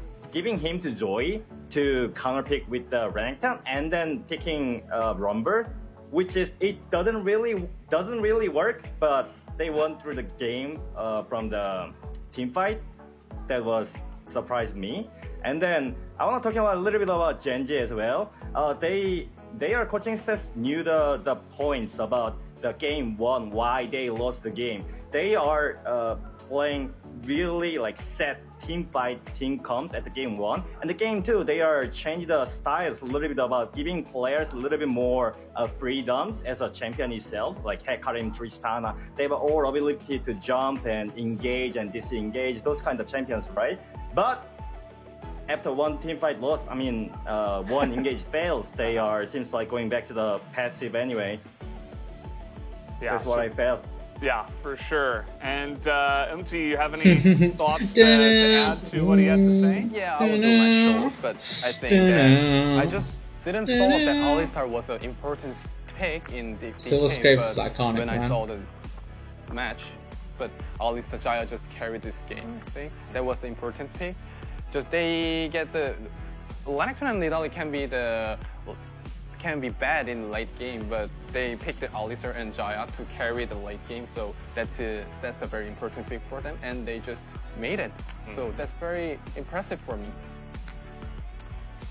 him to Joy to counter pick with the Renekton and then picking Rumble, which is it doesn't really work, but they won through the game from the team fight. That was surprised me. And then I want to talk about a little bit about Gen.G as well. Their coaching staff knew the points about the game one, why they lost the game. They are playing really like set team fight, team comps at the game one. And the game two, they are changing the styles a little bit about giving players a little bit more freedoms as a champion itself, like Hecarim, Tristana. They have all ability to jump and engage and disengage, those kind of champions, right? But after one team fight loss, one engage fails, they are seems like going back to the passive anyway. Yeah, that's what I felt. Yeah, for sure. And do you have any thoughts to add to what he had to say? Yeah, I will do my short, but I think that I just didn't thought that Alistar was an important pick in the game, but iconic, when I man. saw the match, but Alistar Jaya just carried this game, I think. That was the important pick. Just they get the Renekton and Nidalee can be bad in late game, but they picked the Alistar and Jaya to carry the late game, so that's a very important thing for them, and they just made it. So that's very impressive for me.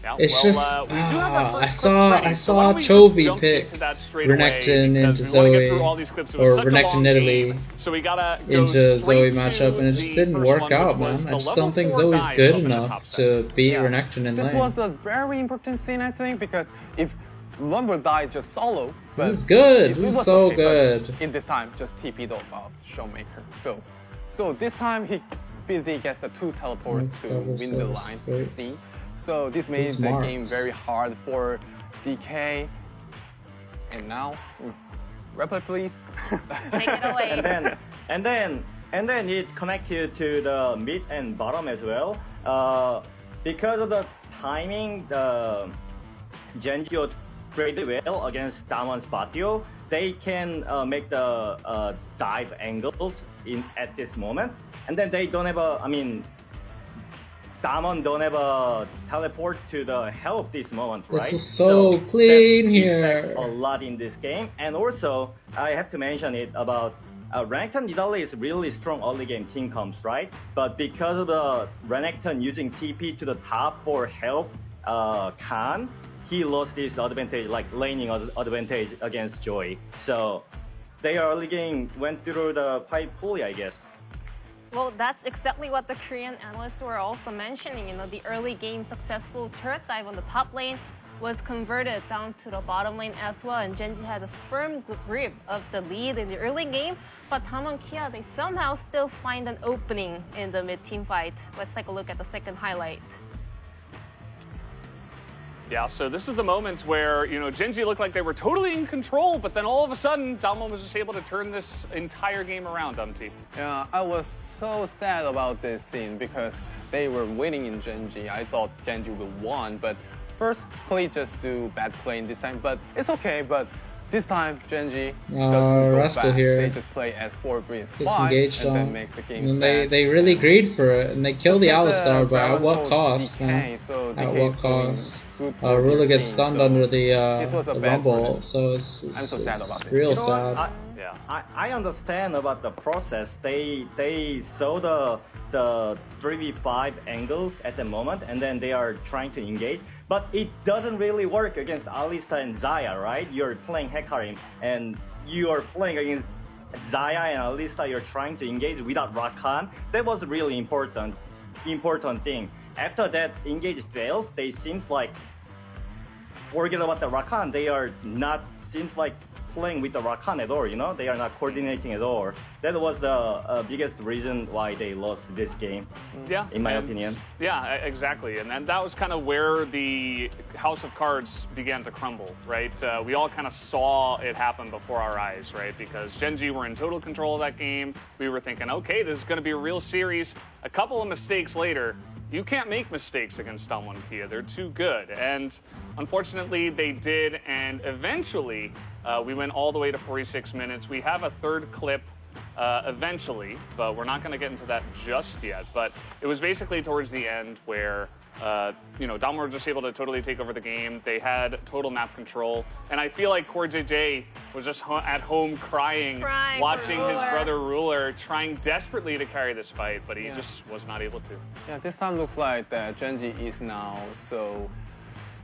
Yeah, It's well, just, we do have our I first saw clip ready, so why don't we just Chovy jump pick into that straight away, Renekton because into we wanna get Zoe, through all these clips. It was or such a Renekton long Nidalee game, so we gotta go into straight Zoe matchup, and it just the didn't first work one, out, which man. was I the just level don't think 4 Zoe's dive good up in the enough top to beat Renekton in This lane. was a very important scene, I think, because if Rumble died just solo, but This is good. it This is was so okay, but good. in this time, just TP'd off Showmaker. So this time BD gets the 2 teleports to win the line scene. So this made the game very hard for DK. And now, Rapper, please. Take it away. and then it connected to the mid and bottom as well. Because of the timing, the Gen.G played well against Damon's Patio. they can make the dive angles at this moment, and then they don't have a. I mean, Damwon don't have a teleport to the help this moment, right? This is so clean here. A lot in this game, and also I have to mention it about Renekton Nidalee is really strong early game team comps, right? But because of the Renekton using TP to the top for help Khan, he lost this advantage, like laning advantage against Joy. So their early game went through the quite poorly, I guess. Well, that's exactly what the Korean analysts were also mentioning. You know, the early game successful turret dive on the top lane was converted down to the bottom lane as well, and Gen.G had a firm grip of the lead in the early game. But Damwon Kia, they somehow still find an opening in the mid-team fight. Let's take a look at the second highlight. Yeah, so this is the moment where, you know, Gen.G looked like they were totally in control, but then all of a sudden, Damwon was just able to turn this entire game around, Umti. Yeah, I was so sad about this scene because they were winning in Gen.G. I thought Gen.G would win, but first, Klee just do bad playing this time, but it's okay, but this time, Gen.G doesn't go back. Here. They just play as 4 greens 5 engaged and then makes the game and they really greed for it, and they kill the Alistar, but at what cost? At what cost? Ruler gets stunned under the Rumble, so it's real sad. I understand about the process. They saw the 3v5 angles at the moment, and then they are trying to engage. But it doesn't really work against Alistar and Xayah, right? You're playing Hecarim, and you are playing against Xayah and Alistar. You're trying to engage without Rakan. That was a really important thing. After that engage fails, they seems like forget about the Rakan. They are not seems like playing with the Rakan at all, you know? They are not coordinating at all. That was the biggest reason why they lost this game, in my opinion. Yeah, exactly. And that was kind of where the House of Cards began to crumble, right? We all kind of saw it happen before our eyes, right? Because Gen.G were in total control of that game. We were thinking, okay, this is going to be a real series. A couple of mistakes later, you can't make mistakes against Damwon Kia. They're too good. And unfortunately, they did. And eventually, we went all the way to 46 minutes. We have a third clip eventually, but we're not going to get into that just yet. But it was basically towards the end where, you know, Damwon were just able to totally take over the game. They had total map control. And I feel like CoreJJ was just at home crying watching his brother Ruler trying desperately to carry this fight, but he just was not able to. Yeah, this time looks like that Gen.G is now so,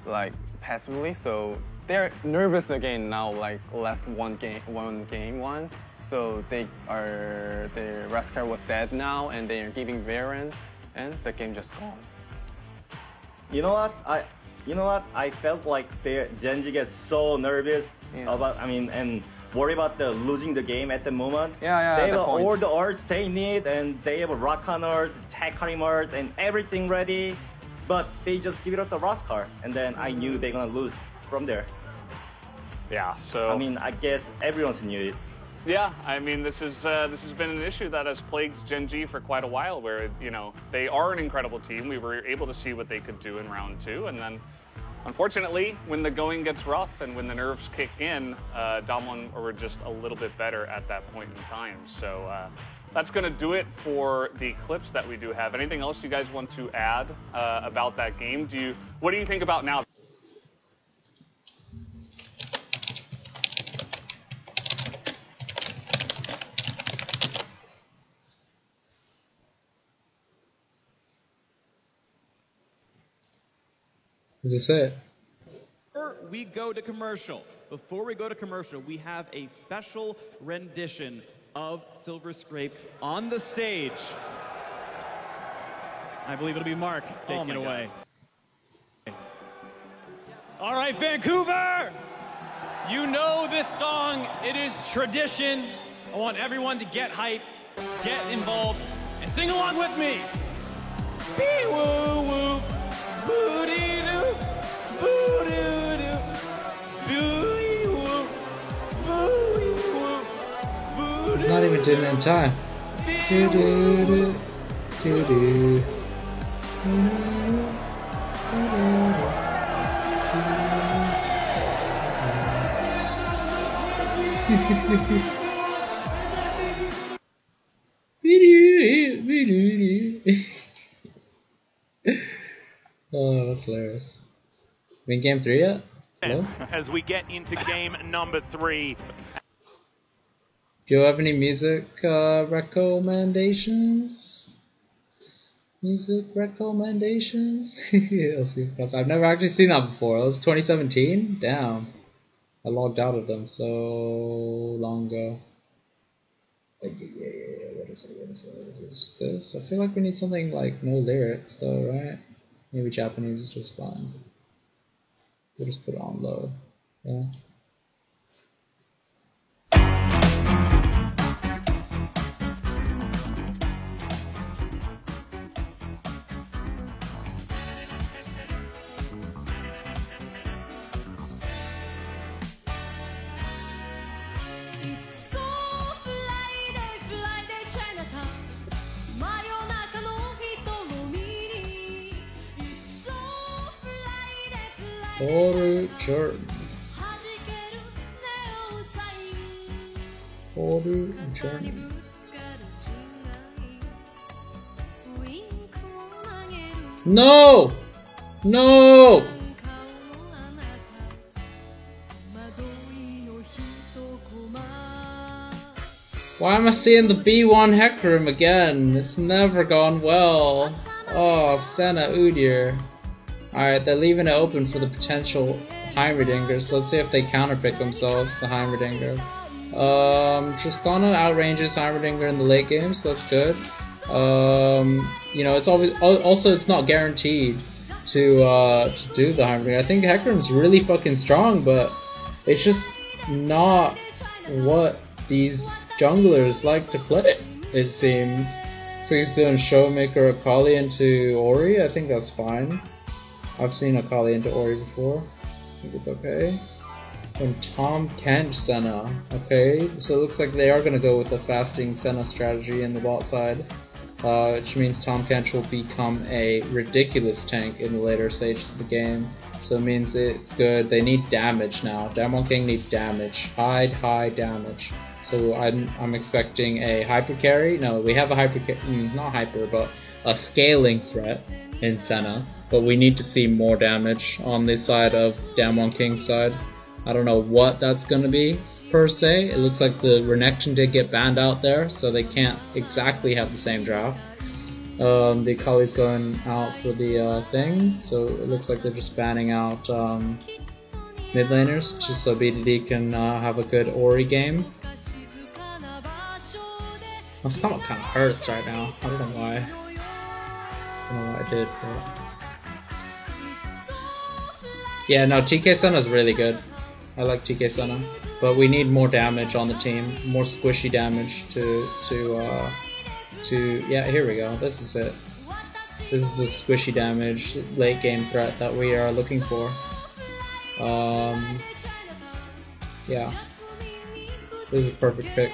like, passively, so they're nervous again now, like last one game won. So their Raskar was dead now, and they are giving Varen, and the game just gone. You know what? I felt like Gen.G gets so nervous about, and worry about losing the game at the moment. They have all the arts they need, and they have Rakan arts, Hecarim arts, and everything ready. But they just give it up to Raskar, and then I knew they're gonna lose from there. Yeah, so I guess everyone knew it. Yeah, I mean, this has been an issue that has plagued Gen.G for quite a while, where, you know, they are an incredible team. We were able to see what they could do in round 2, and then, unfortunately, when the going gets rough and when the nerves kick in, Damwon were just a little bit better at that point in time. So that's going to do it for the clips that we do have. Anything else you guys want to add about that game? What do you think about now? Is this it? Before we go to commercial, we have a special rendition of Silver Scrapes on the stage. I believe it'll be Mark taking it away. All right, Vancouver! You know this song. It is tradition. I want everyone to get hyped, get involved, and sing along with me. Bee-woo-woo, boo-dee-doo, boo-doo-doo, boo-wee-woo, boo-wee-woo, boo-doo-doo. It's not even doing it in time. Do-do-do, do-do. Oh, that's hilarious. We in game 3 yet? Hello? As we get into game number 3. Do you have any music recommendations? Music recommendations? I've never actually seen that before. It was 2017? Damn. I logged out of them so long ago. What is it? It's just this. I feel like we need something like no lyrics though, right? Maybe Japanese is just fine. We'll just put it on low. Yeah. Order journey. Order journey. No! No! Why am I seeing the B1 Hecarim again? It's never gone well. Oh, Senna Udyr. Alright, they're leaving it open for the potential Heimerdingers. Let's see if they counterpick themselves, the Heimerdinger. Tristana outranges Heimerdinger in the late game, so that's good. You know, it's always also it's not guaranteed to do the Heimerdinger. I think Hecarim's really fucking strong, but it's just not what these junglers like to play, it seems. So he's doing Showmaker Akali into Ori. I think that's fine. I've seen Akali into Ori before. I think it's okay. And Tahm Kench Senna. Okay, so it looks like they are going to go with the fasting Senna strategy in the bot side. Which means Tahm Kench will become a ridiculous tank in the later stages of the game. So it means it's good. They need damage now. Damwon King need damage. High damage. So I'm expecting a hyper carry. No, we have a hyper not hyper, but a scaling threat in Senna. But we need to see more damage on the side of Damwon King's side. I don't know what that's going to be, per se. It looks like the Renekton did get banned out there, so they can't exactly have the same draft. The Akali's going out for the thing, so it looks like they're just banning out mid laners, just so BDD can have a good Ori game. My stomach kind of hurts right now. I don't know why. I don't know what I did, but... Yeah, no, TK Senna's really good. I like TK Senna, but we need more damage on the team, more squishy damage to yeah, here we go. This is it. This is the squishy damage late game threat that we are looking for. Yeah, this is a perfect pick.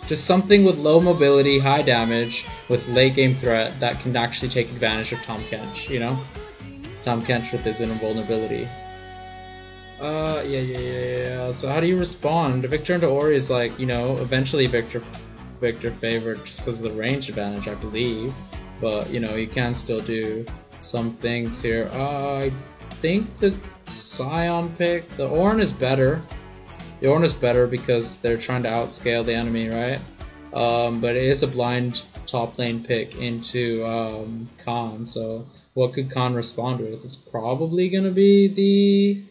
Just something with low mobility, high damage, with late game threat that can actually take advantage of Tahm Kench, you know? Tahm Kench with his invulnerability. Yeah. So how do you respond? Victor into Ori is like, you know, eventually Victor favored just because of the range advantage, I believe. But, you know, you can still do some things here. I think the Sion pick, the Ornn is better. The Ornn is better because they're trying to outscale the enemy, right? But it is a blind top lane pick into Khan, so what could Khan respond with? It's probably gonna be the...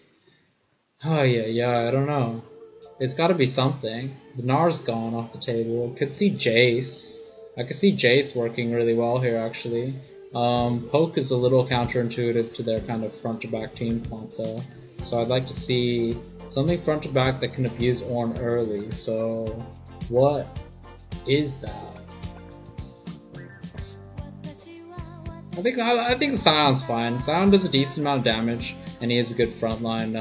Oh yeah, I don't know. It's gotta be something. The Gnar's gone off the table. Could see Jace. I could see Jace working really well here, actually. Poke is a little counterintuitive to their kind of front-to-back team comp, though. So I'd like to see something front-to-back that can abuse Ornn early. So what is that? I think Sion's fine. Sion does a decent amount of damage, and he has a good frontline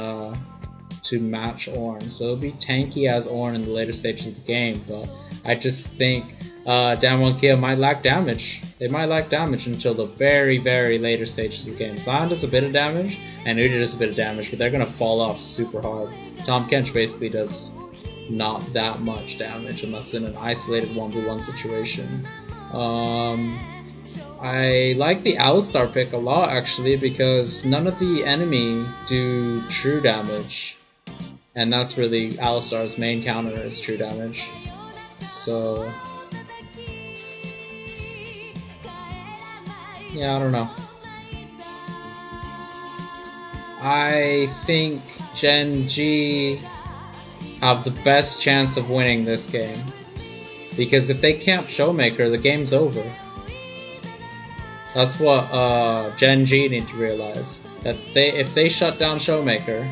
to match Ornn. So it'll be tanky as Ornn in the later stages of the game, but I just think Damwon Kia might lack damage. They might lack damage until the very later stages of the game. Sion does a bit of damage, and Udyr does a bit of damage, but they're gonna fall off super hard. Tahm Kench basically does not that much damage unless in an isolated 1v1 situation. I like the Alistar pick a lot actually, because none of the enemy do true damage, and that's really Alistar's main counter is true damage. So yeah, I don't know. I think Gen G have the best chance of winning this game, because if they camp Showmaker, the game's over. That's what Gen G need to realize. That if they shut down Showmaker,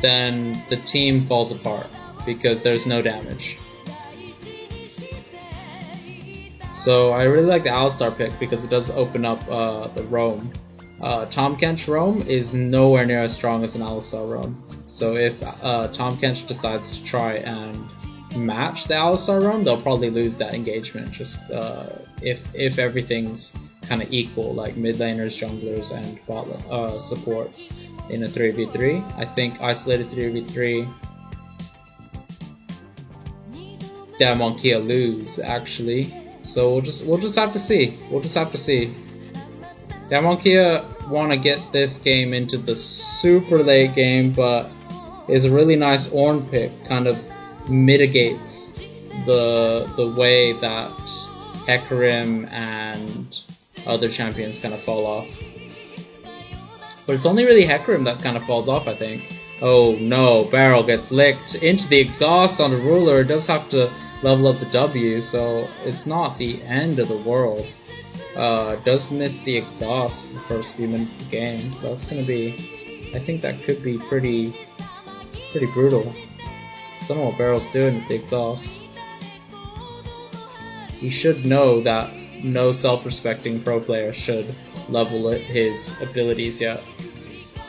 then the team falls apart, because there's no damage. So I really like the Alistar pick because it does open up the roam. Tahm Kench roam is nowhere near as strong as an Alistar roam. So if Tahm Kench decides to try and match the Alistar roam, they'll probably lose that engagement. Just if everything's kind of equal, like mid laners, junglers, and bot supports in a 3v3. I think isolated 3v3, Damonkia lose actually. So we'll just have to see. We'll just have to see. Damonkia want to get this game into the super late game, but is a really nice Ornn pick. Kind of mitigates the way that Hecarim and other champions kind of fall off. But it's only really Hecarim that kind of falls off, I think. Oh no, Barrel gets licked into the exhaust on the ruler. It does have to level up the W, so it's not the end of the world. Does miss the exhaust for the first few minutes of the game, so that's gonna be, I think that could be pretty brutal. Don't know what Barrel's doing with the exhaust. He should know that no self-respecting pro player should level his abilities yet.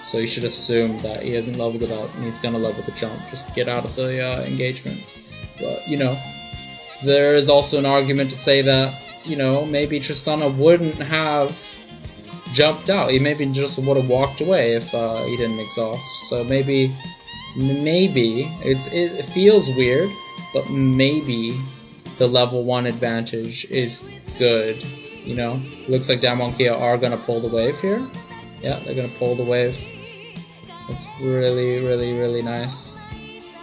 So you should assume that he hasn't leveled it up and he's gonna level the jump just to get out of the engagement. But, you know, there is also an argument to say that, you know, maybe Tristana wouldn't have jumped out. He maybe just would have walked away if he didn't exhaust. So maybe it feels weird, but maybe the level 1 advantage is good. You know, looks like Damonkia are gonna pull the wave here. Yeah, they're gonna pull the wave. That's really nice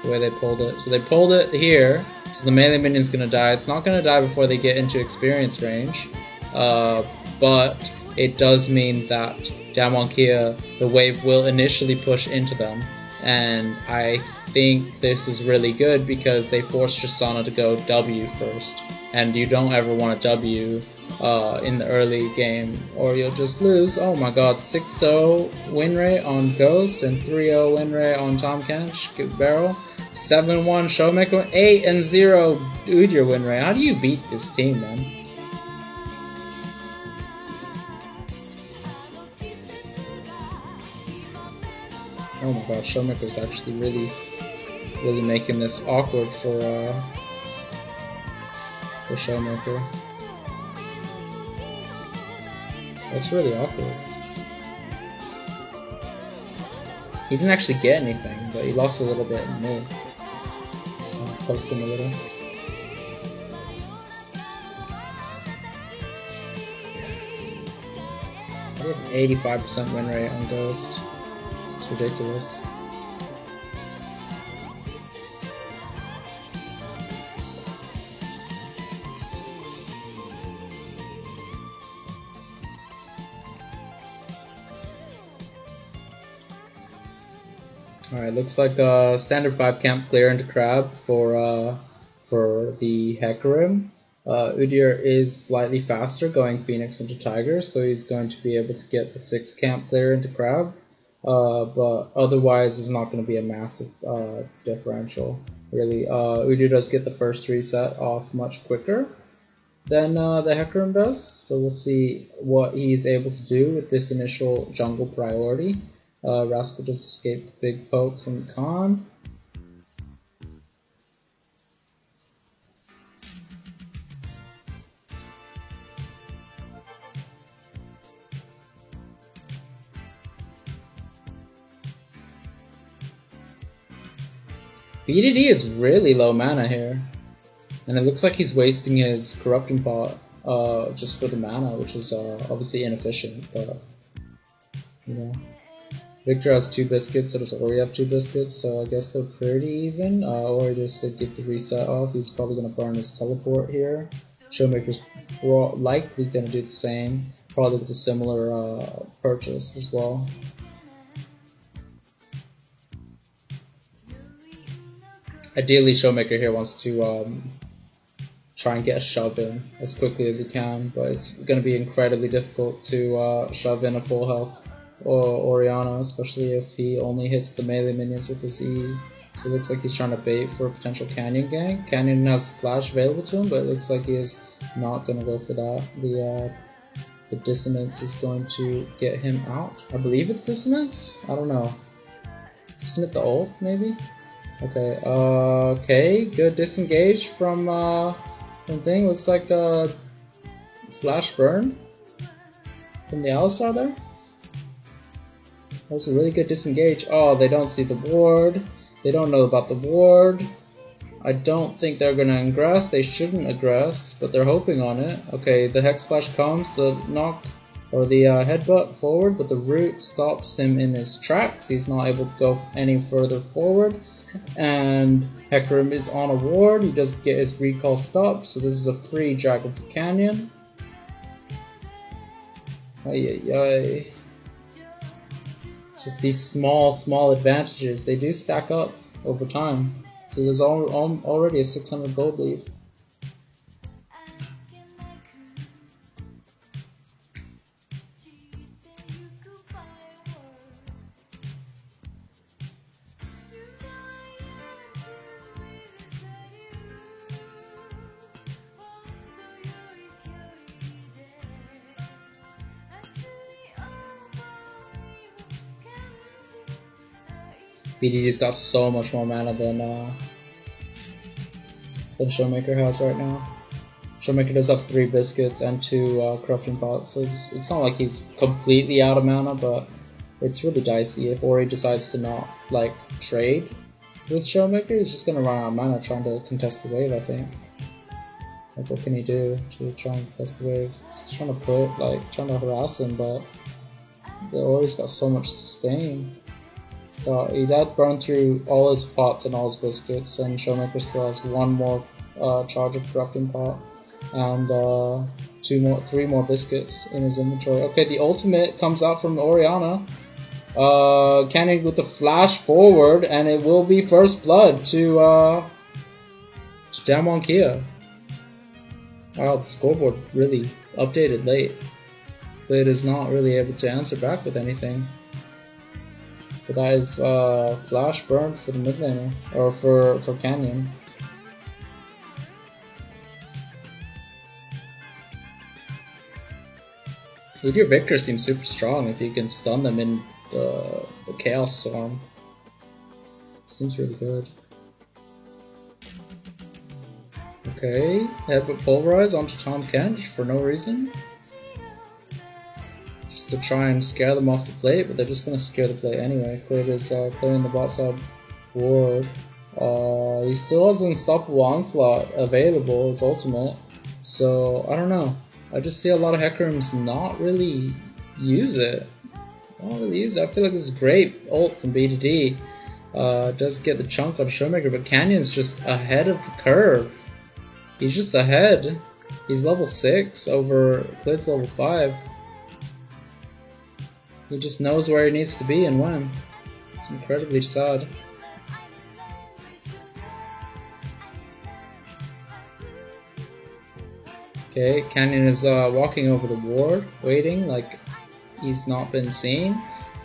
the way they pulled it. So they pulled it here, so the melee minion's gonna die. It's not gonna die before they get into experience range, but it does mean that Damonkia, the wave will initially push into them, and I think this is really good because they force Tristana to go W first, and you don't ever want a W in the early game, or you'll just lose. Oh my god, 6-0 win rate on Ghost and 3-0 win rate on Tahm Kench, Barrel, 7-1 Showmaker, 8-0 Udyr win rate. How do you beat this team, man? Oh my god, Showmaker's actually really making this awkward for Showmaker. That's really awkward. He didn't actually get anything, but he lost a little bit in mid. So I poked him a little. I have an 85% win rate on Ghost. It's ridiculous. Alright, looks like a standard 5 camp clear into Crab for the Hecarim. Udyr is slightly faster going Phoenix into Tiger, so he's going to be able to get the 6 camp clear into Crab. But otherwise it's not going to be a massive differential, really. Udyr does get the first reset off much quicker than the Hecarim does, so we'll see what he's able to do with this initial jungle priority. Rascal just escaped the big poke from Khan. BDD is really low mana here. And it looks like he's wasting his Corrupting Pot just for the mana, which is obviously inefficient, but you know. Victor has 2 biscuits, so does Ori have 2 biscuits, so I guess they're pretty even. Ori just to get the reset off, he's probably going to burn his teleport here. Showmaker's likely going to do the same, probably with a similar purchase as well. Ideally, Showmaker here wants to try and get a shove in as quickly as he can, but it's going to be incredibly difficult to shove in a full health Orianna, especially if he only hits the melee minions with his E. So it looks like he's trying to bait for a potential Canyon gank. Canyon has flash available to him, but it looks like he is not going to go for that. The Dissonance is going to get him out. I believe it's Dissonance? I don't know. Dissonate the ult, maybe? Okay, okay, good disengage from thing. Looks like flash burn from the Alistar there. That was a really good disengage. Oh, they don't see the ward. They don't know about the ward. I don't think they're gonna ingress. They shouldn't aggress, but they're hoping on it. Okay, the Hex Splash comes, the knock or the headbutt forward, but the root stops him in his tracks. He's not able to go any further forward. And Hecarim is on a ward. He doesn't get his recall stopped, so this is a free Dragon for Canyon. Ay ay ay. Just these small advantages, they do stack up over time. So there's already a 600 gold lead. BDD's got so much more mana than Showmaker has right now. Showmaker does have 3 biscuits and 2 corruption pots, so it's not like he's completely out of mana, but it's really dicey. If Ori decides to not like trade with Showmaker, he's just gonna run out of mana trying to contest the wave, I think. Like, what can he do to try and contest the wave? He's trying to harass him, but the Ori's got so much sustain. So he had burned through all his pots and all his biscuits, and Showmaker still has 1 more charge of Corrupting Pot and 3 more biscuits in his inventory. Okay, the ultimate comes out from Orianna. Canyon with the flash forward, and it will be first blood to Damwon Kia. Wow, the scoreboard really updated late, but it is not really able to answer back with anything. But that is flash burned for the mid laner, or for Canyon. Udyr Victor seems super strong if you can stun them in the Chaos Storm. Seems really good. Okay, Headbutt Pulverize onto Tahm Kench for no reason. Just to try and scare them off the plate, but they're just going to scare the plate anyway. Quid is playing the bot side ward. He still has Unstoppable Onslaught available, his ultimate. So, I don't know. I just see a lot of Hecarims not really use it. I feel like this is great ult from BDD. Does get the chunk on Showmaker, but Canyon's just ahead of the curve. He's just ahead. He's level 6 over Clid's level 5. He just knows where he needs to be and when. It's incredibly sad. Okay, Canyon is walking over the ward, waiting like he's not been seen.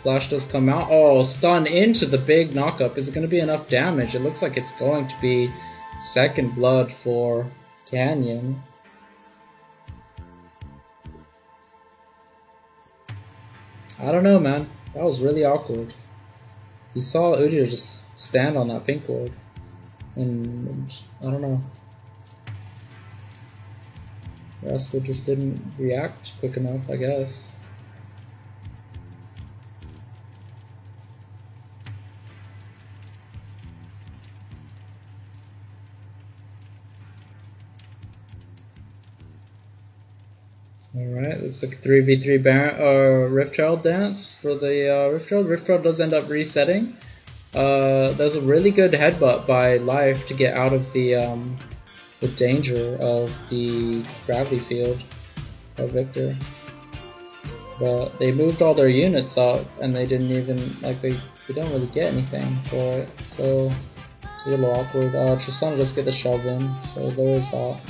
Flash does come out. Oh, stun into the big knockup. Is it going to be enough damage? It looks like it's going to be second blood for Canyon. I don't know, man. That was really awkward. You saw Udyr just stand on that pink ward. And I don't know. Rascal just didn't react quick enough, I guess. Looks like a 3v3 Rift Herald dance for the Rift Herald. Rift Herald does end up resetting. There's a really good headbutt by Life to get out of the danger of the gravity field by Victor. But they moved all their units up and they didn't even, like, they don't really get anything for it. So it's a little awkward. Tristana just get the shove in, so there is that.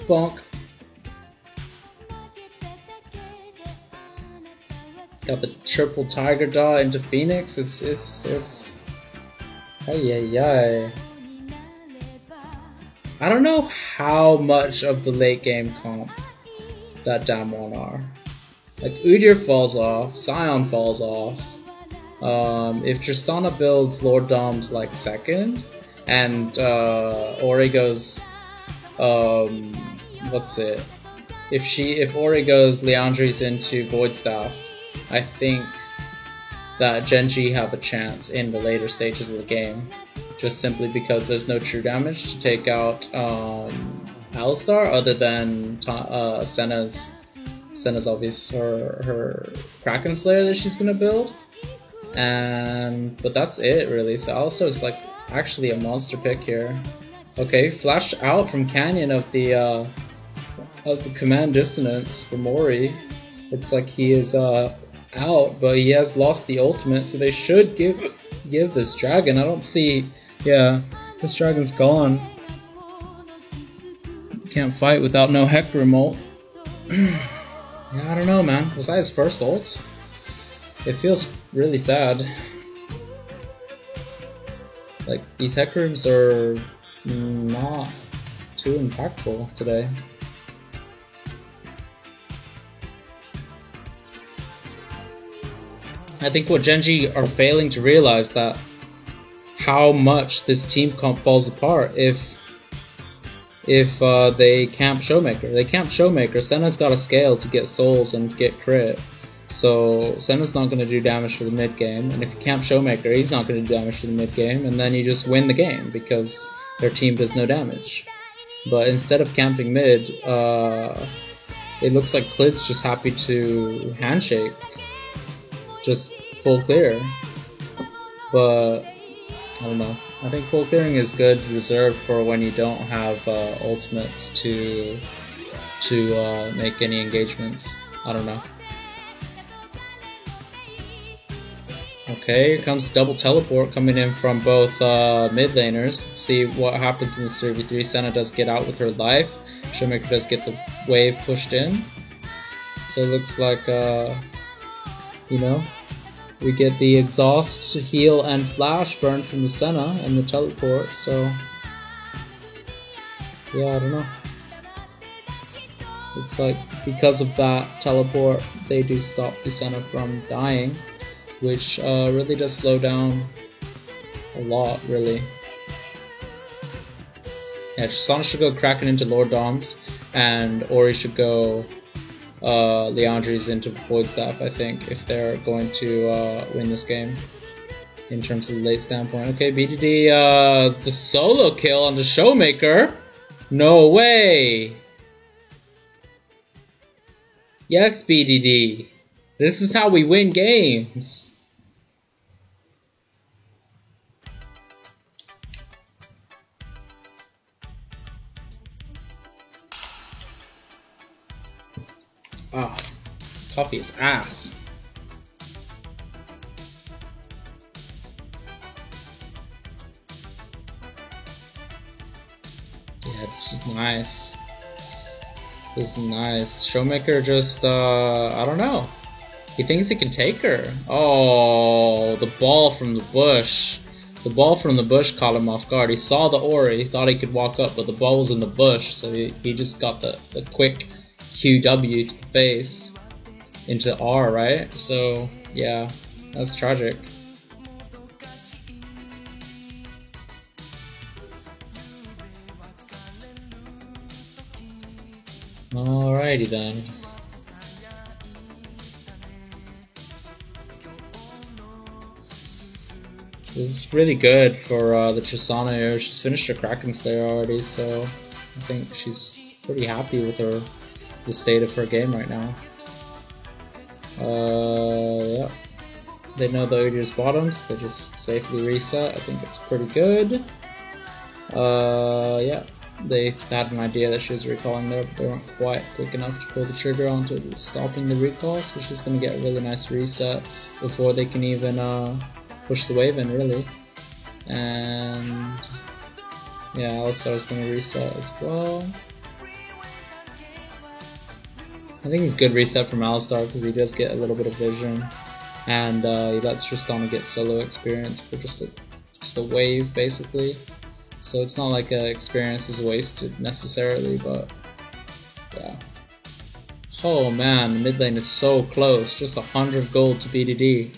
Bonk. Got the triple Tiger Dot into Phoenix. It's ay. I don't know how much of the late game comp that Damwon are. Like, Udyr falls off, Sion falls off. If Tristana builds Lord Dom's like second, and Ori goes what's it? If Ori goes Liandry's into Void Staff, I think that Genji have a chance in the later stages of the game, just simply because there's no true damage to take out Alistar other than Senna's obvious her Kraken Slayer that she's gonna build, but that's it really. So Alistar's like actually a monster pick here. Okay, flash out from Canyon of the command dissonance for Mori. Looks like he is out, but he has lost the ultimate, so they should give this dragon. I don't see. Yeah, this dragon's gone. Can't fight without no Hecarim ult. Yeah, I don't know, man. Was that his first ult? It feels really sad. Like, these Hecarims are not too impactful today. I think what Genji are failing to realize that how much this team comp falls apart if they camp Showmaker. They camp Showmaker. Senna's got to scale to get souls and get crit. So Senna's not going to do damage for the mid game, and if you camp Showmaker, he's not going to do damage for the mid game, and then you just win the game because their team does no damage. But instead of camping mid, it looks like Klid's just happy to handshake. Just full clear. But I don't know. I think full clearing is good, reserved for when you don't have ultimates to make any engagements. I don't know. Okay, here comes double teleport coming in from both mid laners. Let's see what happens in the 3v3. Senna does get out with her life. Showmaker does get the wave pushed in. So it looks like, you know, we get the exhaust, heal, and flash burn from the Senna and the teleport. So yeah, I don't know. Looks like because of that teleport, they do stop the Senna from dying, which really does slow down a lot, really. Yeah, Tristana should go Kraken into Lord Doms, and Ori should go Liandry's into Void Staff, I think, if they're going to win this game, in terms of the late standpoint. Okay, BDD, the solo kill on the Showmaker. No way! Yes, BDD. This is how we win games. Ah, oh, coffee is ass. Yeah, this is nice. This is nice. Showmaker just, I don't know. He thinks he can take her. Oh, the ball from the bush. The ball from the bush caught him off guard. He saw the Ori, thought he could walk up, but the ball was in the bush, so he just got the quick QW to the face into R, right? So yeah, that's tragic. Alrighty then. This is really good for the Tristana here. She's finished her Kraken Slayer already, so I think she's pretty happy with the state of her game right now. Yeah. They know the Udyr's bottoms, they just safely reset. I think it's pretty good. Yeah. They had an idea that she was recalling there, but they weren't quite quick enough to pull the trigger onto stopping the recall, so she's going to get a really nice reset before they can even push the wave in, really. And yeah, Alistar's going to reset as well. I think it's good reset from Alistar because he does get a little bit of vision, and he lets Tristana get solo experience for just a wave, basically. So it's not like experience is wasted necessarily, but yeah. Oh man, the mid lane is so close, just 100 gold to BDD.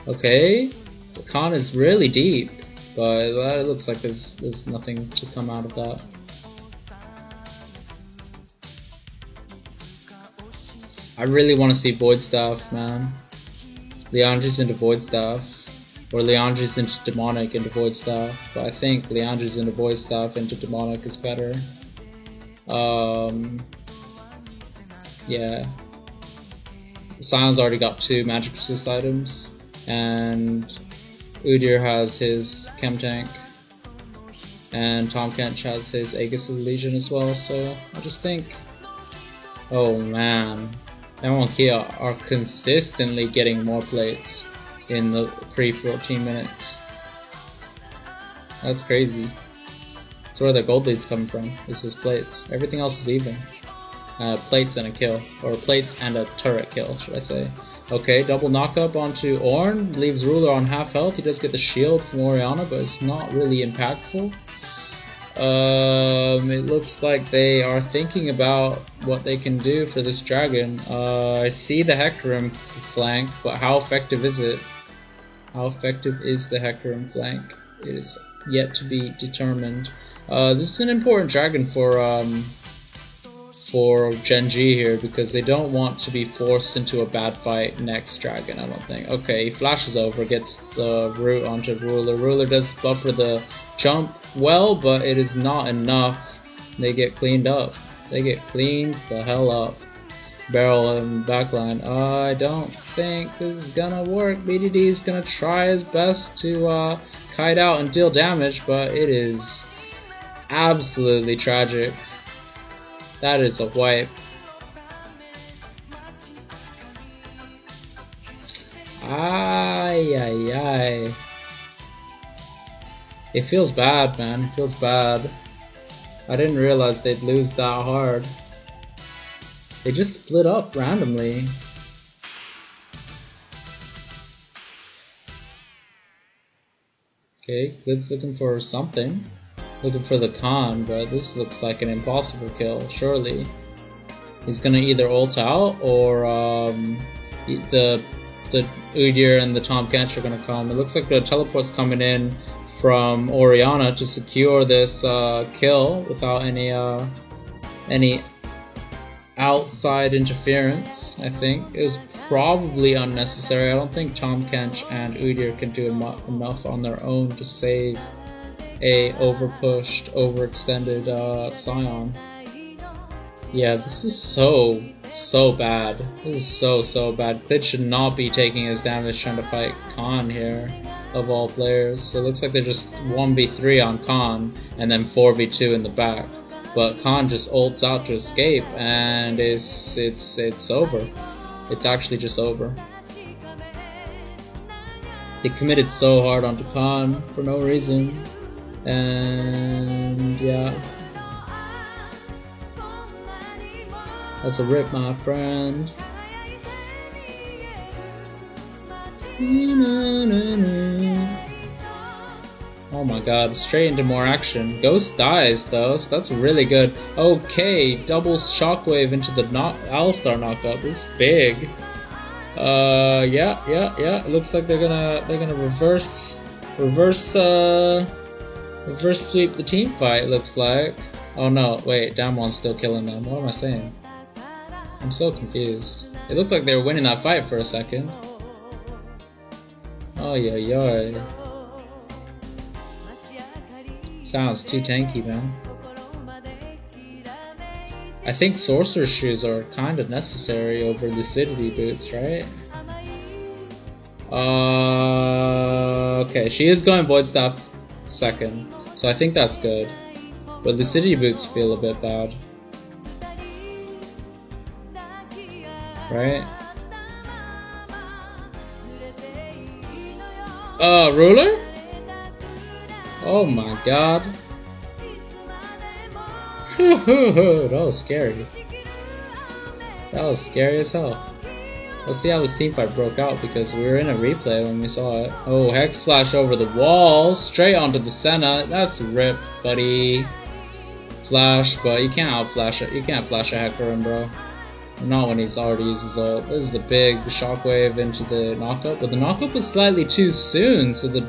Okay, the con is really deep, but it looks like there's nothing to come out of that. I really want to see Void Staff, man. Liandry's into Void Staff. Or Liandry's into Demonic into Void Staff, but I think Liandry's into Void Staff into Demonic is better. Yeah. Sion's already got 2 Magic Resist items, and Udyr has his Chem Tank, and Tahm Kench has his Aegis of the Legion as well, so I just think, oh man, everyone here are consistently getting more plates in the pre-14 minutes. That's crazy. That's where their gold lead's coming from, is his plates. Everything else is even. Plates and a kill. Or plates and a turret kill, should I say. Okay, double knockup onto Ornn. Leaves Ruler on half health. He does get the shield from Orianna, but it's not really impactful. It looks like they are thinking about what they can do for this dragon. I see the Hecarim flank, but how effective is it? How effective is the Hecarim flank? It is yet to be determined. This is an important dragon for Gen G here, because they don't want to be forced into a bad fight next dragon, I don't think. Okay, he flashes over, gets the root onto Ruler. Ruler does buffer the jump well, but it is not enough. They get cleaned up. They get cleaned the hell up. Barrel and backline. I don't think this is gonna work. BDD is gonna try his best to kite out and deal damage, but it is absolutely tragic. That is a wipe. Ay, ay, ay. It feels bad, man. It feels bad. I didn't realize they'd lose that hard. They just split up randomly. Okay, Glib's looking for something. Looking for the Khan, but this looks like an impossible kill, surely. He's gonna either ult out, or the Udyr and the Tahm Kench are gonna come. It looks like the teleport's coming in from Orianna to secure this kill without any outside interference. I think it was probably unnecessary. I don't think Tahm Kench and Udyr can do enough on their own to save a overpushed, overextended Sion. Yeah, this is so bad. This is so bad. Klid should not be taking his damage trying to fight Khan here, of all players. So it looks like they're just 1v3 on Khan and then 4v2 in the back. But Khan just ults out to escape, and it's over. It's actually just over. They committed so hard onto Khan for no reason, and yeah, that's a rip, my friend. Oh my god, straight into more action. Ghost dies though, so that's really good. Okay, double shockwave into the Alistar knockup. This is big. Yeah. It looks like they're gonna reverse sweep the team fight. Looks like Oh no, wait, Damon's still killing them. What am I saying? I'm so confused. It looked like they were winning that fight for a second. Oh yeah, yeah. Sounds too tanky, man. I think Sorcerer's Shoes are kind of necessary over Lucidity Boots, right? Okay, she is going Void Staff second, so I think that's good. But Lucidity Boots feel a bit bad. Right? Ruler? Oh my god. That was scary. That was scary as hell. Let's see how this team fight broke out, because we were in a replay when we saw it. Oh, Hex Flash over the wall, straight onto the Senna. That's rip, buddy. Flash, but you can't outflash it. You can't flash a Hecarim, bro. Not when he's already used his ult. This is the big shockwave into the knockup, but the knockup was slightly too soon, so the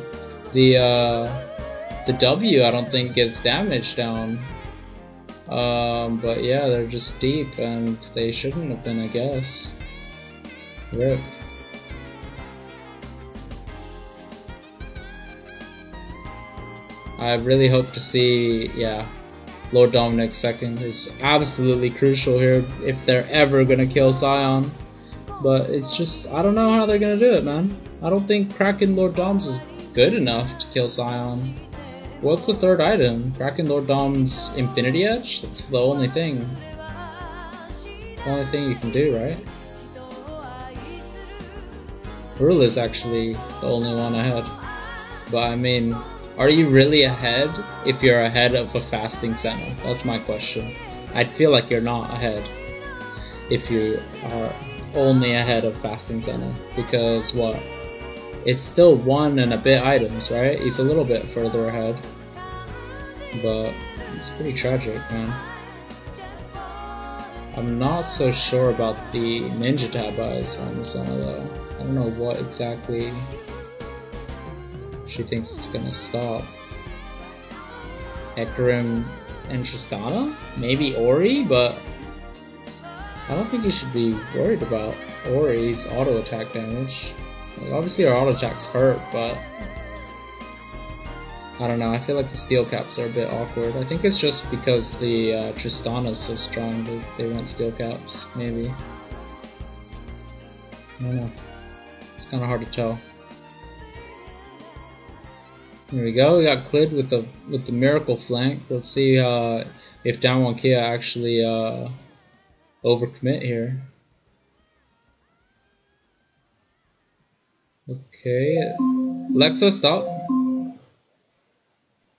W I don't think gets damage down. But yeah, they're just deep, and they shouldn't have been, I guess. Rip. I really hope to see, yeah, Lord Dominic second is absolutely crucial here if they're ever gonna kill Sion. But it's just, I don't know how they're gonna do it, man. I don't think Kraken Lord Doms is good enough to kill Sion. What's the third item? Kraken Lord Dom's Infinity Edge? That's the only thing. The only thing you can do, right? Rule is actually the only one ahead. But I mean, are you really ahead if you're ahead of a fasting Senna? That's my question. I'd feel like you're not ahead if you are only ahead of fasting Senna. Because what? It's still 1 and a bit items, right? He's a little bit further ahead. But it's pretty tragic, man. I'm not so sure about the Ninja Tab eyes on Senna though. I don't know what exactly she thinks it's gonna stop. Hecarim and Tristana? Maybe Ori, but I don't think you should be worried about Ori's auto attack damage. Like, obviously our auto attacks hurt, but I don't know, I feel like the steel caps are a bit awkward. I think it's just because the Tristana is so strong that they went steel caps, maybe. I don't know. It's kind of hard to tell. Here we go. We got Clid with the miracle flank. Let's see if Damwon Kia actually overcommit here. Okay, Lexa, stop.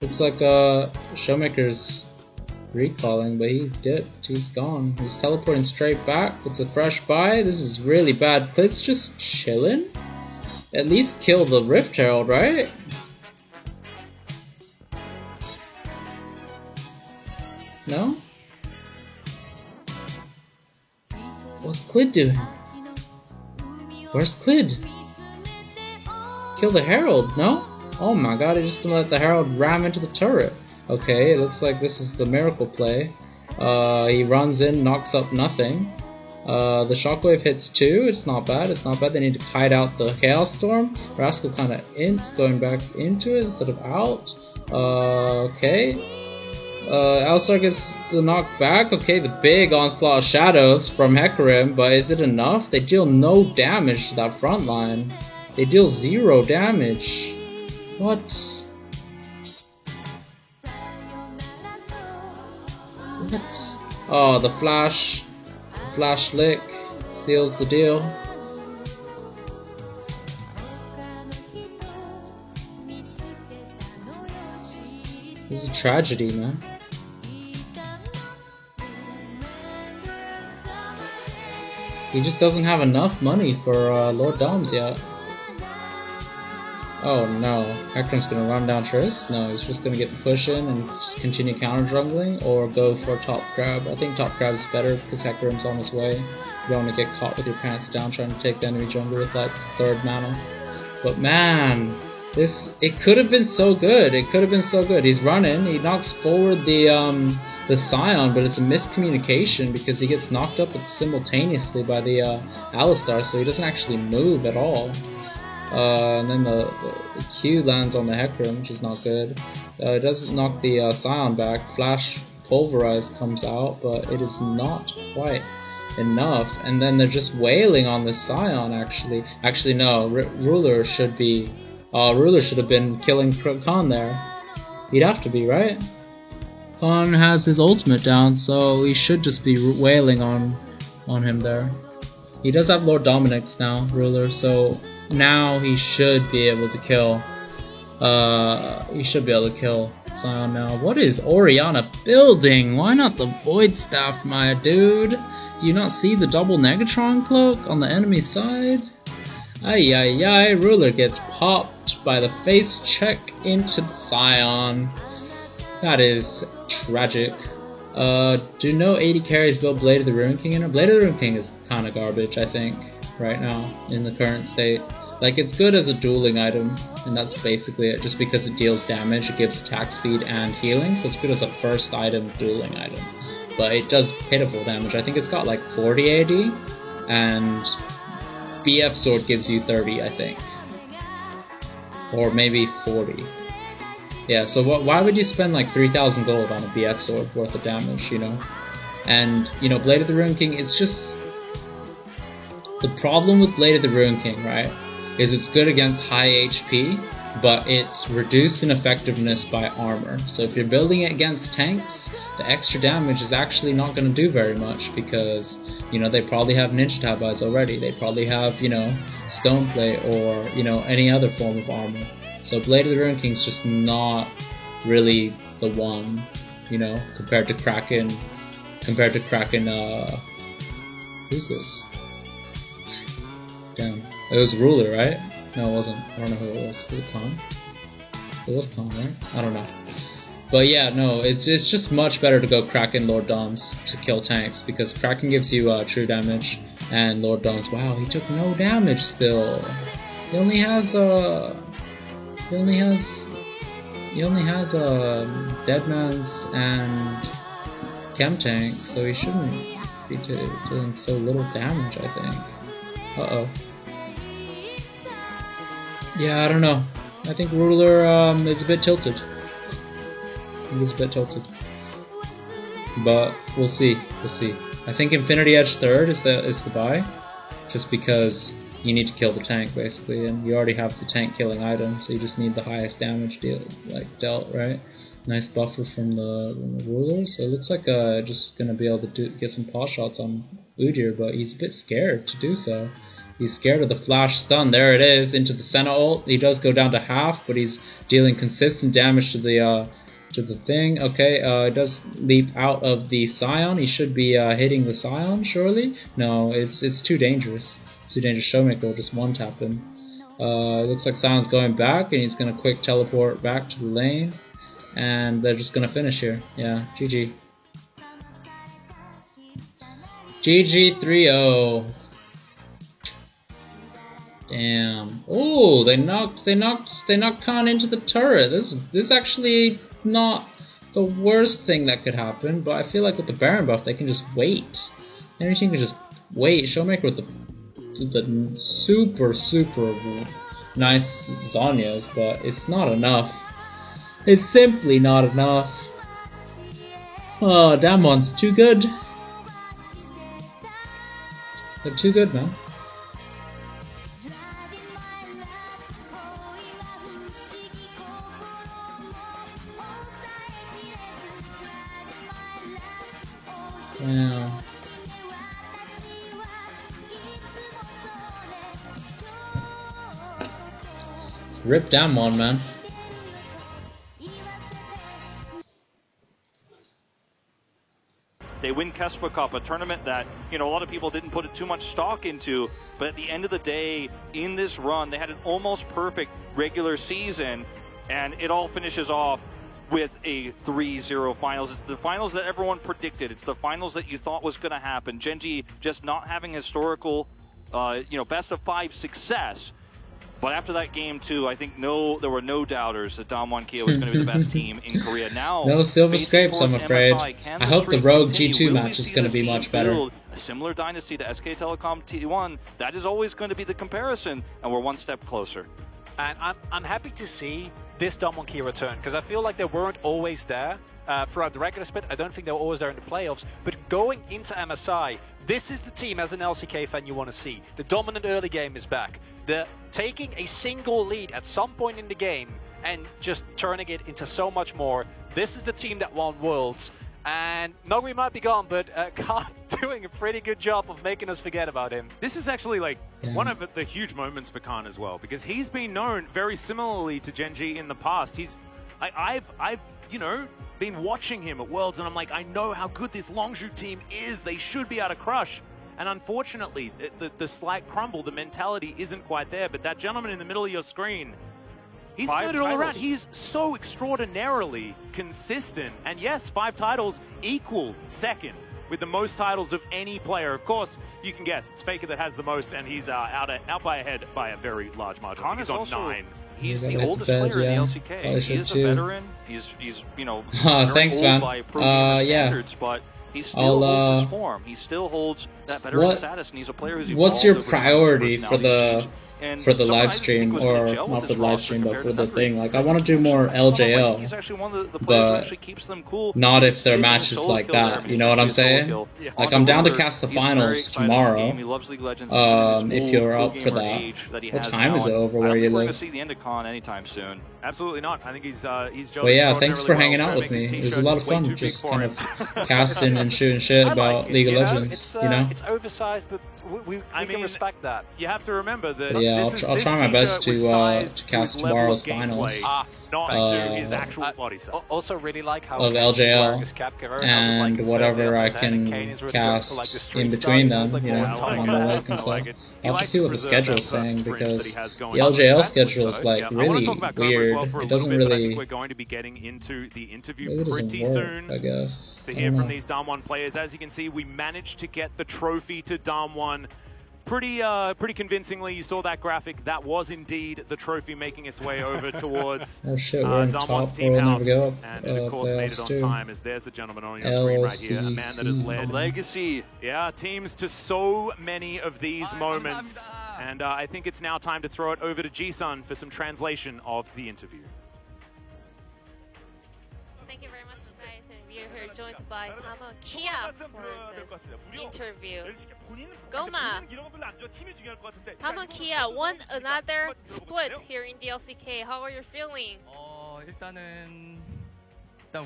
Looks like Showmaker's recalling, but he dipped. He's gone. He's teleporting straight back with the fresh buy. This is really bad. Clid's just chilling. At least kill the Rift Herald, right? No? What's Clid doing? Where's Clid? Kill the Herald, no? Oh my god, he's just gonna let the Herald ram into the turret. Okay, it looks like this is the miracle play. He runs in, knocks up nothing. The Shockwave hits 2, it's not bad, it's not bad. They need to kite out the Chaos Storm. Rascal kinda ints, going back into it instead of out. Okay. Alistar gets the knock back. Okay, the big onslaught of shadows from Hecarim, but is it enough? They deal no damage to that front line. They deal 0 damage. What? What? Oh, the flash lick seals the deal. This is a tragedy, man. He just doesn't have enough money for Lord Doms yet. Oh no, Hecarim's gonna run down Triss? No, he's just gonna get the push in and just continue counter jungling, or go for top grab. I think top grab is better because Hecarim's on his way. You don't want to get caught with your pants down trying to take the enemy jungle with like 3rd mana. But man, It could have been so good. It could have been so good. He's running. He knocks forward the Scion, but it's a miscommunication because he gets knocked up simultaneously by the Alistar, so he doesn't actually move at all. And then the Q lands on the Hecarim, which is not good. It does knock the Scion back. Flash Pulverize comes out, but it is not quite enough. And then they're just wailing on the Scion, actually. Actually, no. Ruler should be... Ruler should have been killing Khan there. He'd have to be, right? Khan has his ultimate down, so he should just be wailing on him there. He does have Lord Dominic's now, Ruler, so now he should be able to kill. He should be able to kill Scion now. What is Orianna building? Why not the Void Staff, my dude? Do you not see the double Negatron cloak on the enemy side? Ay ay ay, Ruler gets popped by the face check into the Scion. That is tragic. Do no 80 carries build Blade of the Ruin King in it? Blade of the Ruin King is kinda garbage, I think, right now, in the current state. Like, it's good as a dueling item, and that's basically it. Just because it deals damage, it gives attack speed and healing, so it's good as a first item dueling item. But it does pitiful damage. I think it's got like 40 AD, and BF Sword gives you 30, I think. Or maybe 40. Yeah, so why would you spend like 3,000 gold on a BF Sword worth of damage, you know? And, you know, Blade of the Ruin King, it's just... The problem with Blade of the Ruin King, right, is it's good against high HP, but it's reduced in effectiveness by armor. So if you're building it against tanks, the extra damage is actually not going to do very much because, you know, they probably have Ninja Tabis already. They probably have, you know, Stoneplate or, you know, any other form of armor. So Blade of the Ruin King's just not really the one, you know, compared to Kraken, who's this? Damn. It was Ruler, right? No, it wasn't. I don't know who it was. Was it Khan? It was Khan, right? I don't know. But yeah, no, it's just much better to go Kraken Lord Doms to kill tanks because Kraken gives you true damage, and Lord Doms, wow, he took no damage still. He only has Deadman's and Chem Tank, so he shouldn't be doing so little damage, I think. Uh-oh. Yeah, I don't know. I think Ruler is a bit tilted. He's a bit tilted. But we'll see. We'll see. I think Infinity Edge 3rd is the buy. Just because you need to kill the tank, basically, and you already have the tank killing item, so you just need the highest damage dealt, right? Nice buffer from the Ruler, so it looks like just gonna be able to get some pot shots on Udyr, but he's a bit scared to do so. He's scared of the flash stun. There it is, into the Senna ult. He does go down to half, but he's dealing consistent damage to the thing. Okay, it does leap out of the Scion. He should be hitting the Scion, surely? No, it's too dangerous. It's too dangerous. Showmaker will just one-tap him. It looks like Sion's going back, and he's going to quick teleport back to the lane. And they're just going to finish here. Yeah, GG. GG 3-0. Damn. Oh, they knocked Khan into the turret. This is actually not the worst thing that could happen, but I feel like with the Baron buff they can just wait. Any team can just wait. Showmaker with the super nice Zhonya's, but it's not enough. It's simply not enough. Oh, Damon's too good. They're too good, man. Wow. Rip Damwon, man. They win Kesper Cup, a tournament that, you know, a lot of people didn't put too much stock into, but at the end of the day, in this run, they had an almost perfect regular season, and it all finishes off with a 3-0 finals. It's the finals that everyone predicted. It's the finals that you thought was going to happen. Gen.G just not having historical, you know, best of 5 success. But after that game, too, I think there were no doubters that Damwon Kia was going to be the best team in Korea. Now, no Silver Scrapes, I'm afraid. I hope the Rogue G2 match is going to be much better. A similar dynasty to SK Telecom T1, that is always going to be the comparison, and we're one step closer. And I'm happy to see this Damwon Kia return, because I feel like they weren't always there throughout the regular split. I don't think they were always there in the playoffs. But going into MSI, this is the team as an LCK fan you want to see. The dominant early game is back. They're taking a single lead at some point in the game and just turning it into so much more. This is the team that won Worlds. And Noguri might be gone, but Khan doing a pretty good job of making us forget about him. This is actually like one of the huge moments for Khan as well, because he's been known very similarly to Gen.G in the past. I've you know, been watching him at Worlds, and I'm like, I know how good this Longzhu team is. They should be able to crush. And unfortunately, the slight crumble, the mentality isn't quite there. But that gentleman in the middle of your screen, he's turned it all around. He's so extraordinarily consistent. And yes, 5 titles equal second with the most titles of any player. Of course, you can guess it's Faker that has the most, and he's out by ahead by a very large margin. He's on 9. He's the oldest player in the LCK. He is a veteran. He's you know, thanks, old man. by Pro standards, but he still holds his form. He still holds that veteran status, and he's a player who's what's your evolved over priority his for the live stream, or not for the live stream, but for the thing? Like, I want to do more LJL, he's actually one of the players but who actually keeps them cool. not if their match is like that. You know what I'm saying? Like, I'm down to cast the finals tomorrow. If you're up for that. What time is it over where you live? We're going to see the end of Khan anytime soon. Absolutely not. I think he's Well, yeah, thanks for hanging out with me. It was a lot of fun, just kind of casting and shooting shit about League of Legends, you know? It's oversized, but we can respect that. You have to remember that. But yeah, I'll try my best to cast tomorrow's finals. His actual body size. Also really like how of LJL and whatever I can cast in between them, you know, on the lake and stuff. I'll have to see what the schedule is saying, because the LJL schedule is like really weird. It doesn't really. We're going to be getting into the interview it pretty work, soon. I guess. To hear from these Damwon players. As you can see, we managed to get the trophy to Damwon. Pretty convincingly. You saw that graphic. That was indeed the trophy making its way over towards oh shit, we're in Damwon's top, team house, go and of course made it on time. As there's the gentleman on your screen right here, a man that has led legacy, teams to so many of these moments. And I think it's now time to throw it over to Jisun for some translation of the interview. Thank you very much, guys, and we are here joined by Damwon Kia for this interview. Goma, Damwon Kia won another split here in the LCK. How are you feeling? 일단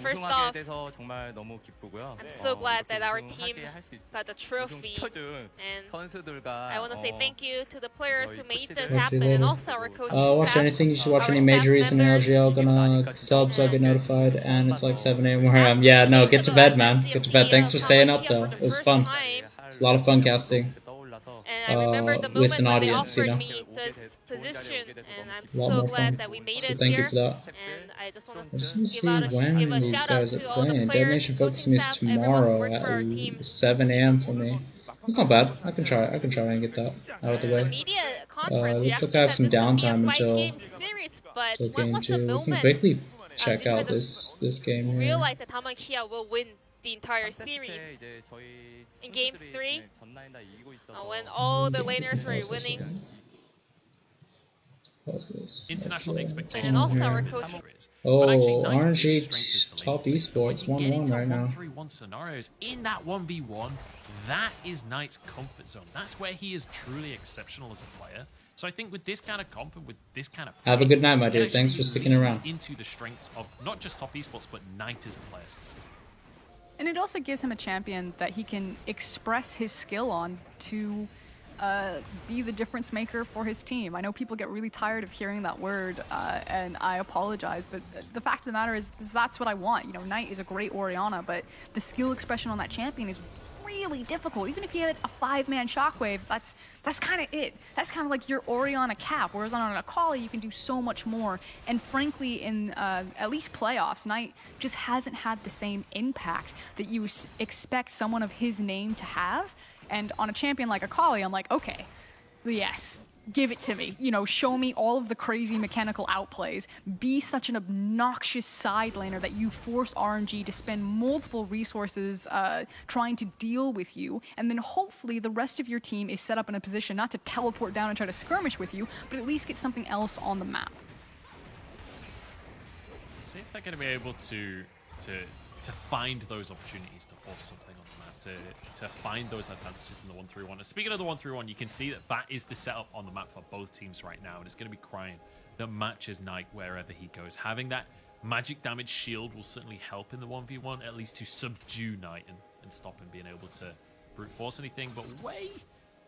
First 우승하게 off, 돼서 정말 너무 기쁘고요. I'm so glad that our team 우승하게 할수 got the trophy. and 선수들과 I want to say thank you to the players who made this Thank happen, you, and Lily. also our coaching Watch staff. anything, you should watch any majors in LGL, gonna subs, I'll get notified, and it's like 7 AM where I am. Yeah, no, get to bed, man. Get to bed. Thanks for staying up, though. It was fun. It's a lot of fun casting. And I remember the with moment an when they audience, you offered know. me this position, and I'm A lot so more glad fun. that we made So it thank here. you for that. And I just want I to just want to see give when a these shout out guys to are all the playing. players, Detonation Focus coaching Me is staff, everyone who tomorrow works for our team. at 7 AM for me. It's not bad. I can try and get that out of the way. Media conference, we Looks like actually I have said some this would be a downtime 5-game series, but until when game was the 2. We can moment quickly check out this game here. realized that Damwon Kia will win the entire series? In game 3, when all the laners were winning. What's this? International expectations. And also our coaching. Oh, RNG top esports 1-1 right now. 1v1 scenarios in that 1v1, that is Knight's comfort zone. That's where he is truly exceptional as a player. So I think with this kind of comp and with this kind of play, Have a good night, my dude. it Thanks for actually sticking around. leans into the strengths of not just top esports, but Knight as a player specifically. And it also gives him a champion that he can express his skill on to be the difference maker for his team. I know people get really tired of hearing that word, and I apologize, but the fact of the matter is that's what I want. You know, Knight is a great Orianna, but the skill expression on that champion is really difficult. Even if you had a 5-man Shockwave, that's kind of it. That's kind of like your Orianna cap, whereas on an Akali you can do so much more. And frankly, in at least playoffs, Knight just hasn't had the same impact that you expect someone of his name to have. And on a champion like Akali, I'm like, okay, yes, give it to me. You know, show me all of the crazy mechanical outplays. Be such an obnoxious side laner that you force RNG to spend multiple resources trying to deal with you, and then hopefully the rest of your team is set up in a position not to teleport down and try to skirmish with you, but at least get something else on the map. See if they're going to be able to find those opportunities to force something on the map, to find those advantages in the 1-3-1. And speaking of the 1-3-1, you can see that is the setup on the map for both teams right now, and it's going to be Cryin that matches Knight wherever he goes. Having that magic damage shield will certainly help in the 1v1, at least to subdue Knight and stop him being able to brute force anything. But Wei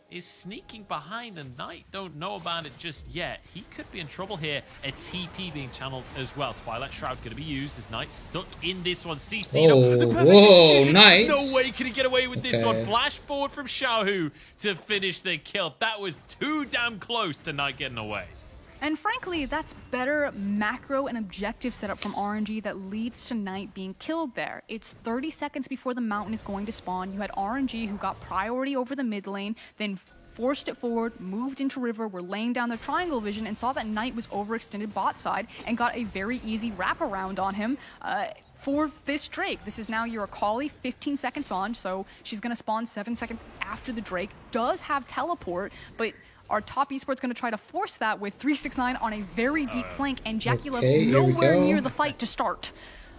is sneaking behind, and Knight don't know about it just yet. He could be in trouble here. A TP being channeled as well. Twilight Shroud going to be used as Knight stuck in this one. CC. Whoa, nice. No way can he get away with this one. Flash forward from Xiaohu to finish the kill. That was too damn close to Knight getting away. And frankly, that's better macro and objective setup from RNG that leads to Knight being killed there. It's 30 seconds before the mountain is going to spawn. You had RNG who got priority over the mid lane, then forced it forward, moved into river, were laying down their triangle vision, and saw that Knight was overextended bot side and got a very easy wraparound on him. For this Drake. This is now your Akali 15 seconds on, so she's going to spawn 7 seconds after the Drake. Does have teleport, but our top esports going to try to force that with 369 on a very deep flank, and JackeyLove nowhere near the fight to start.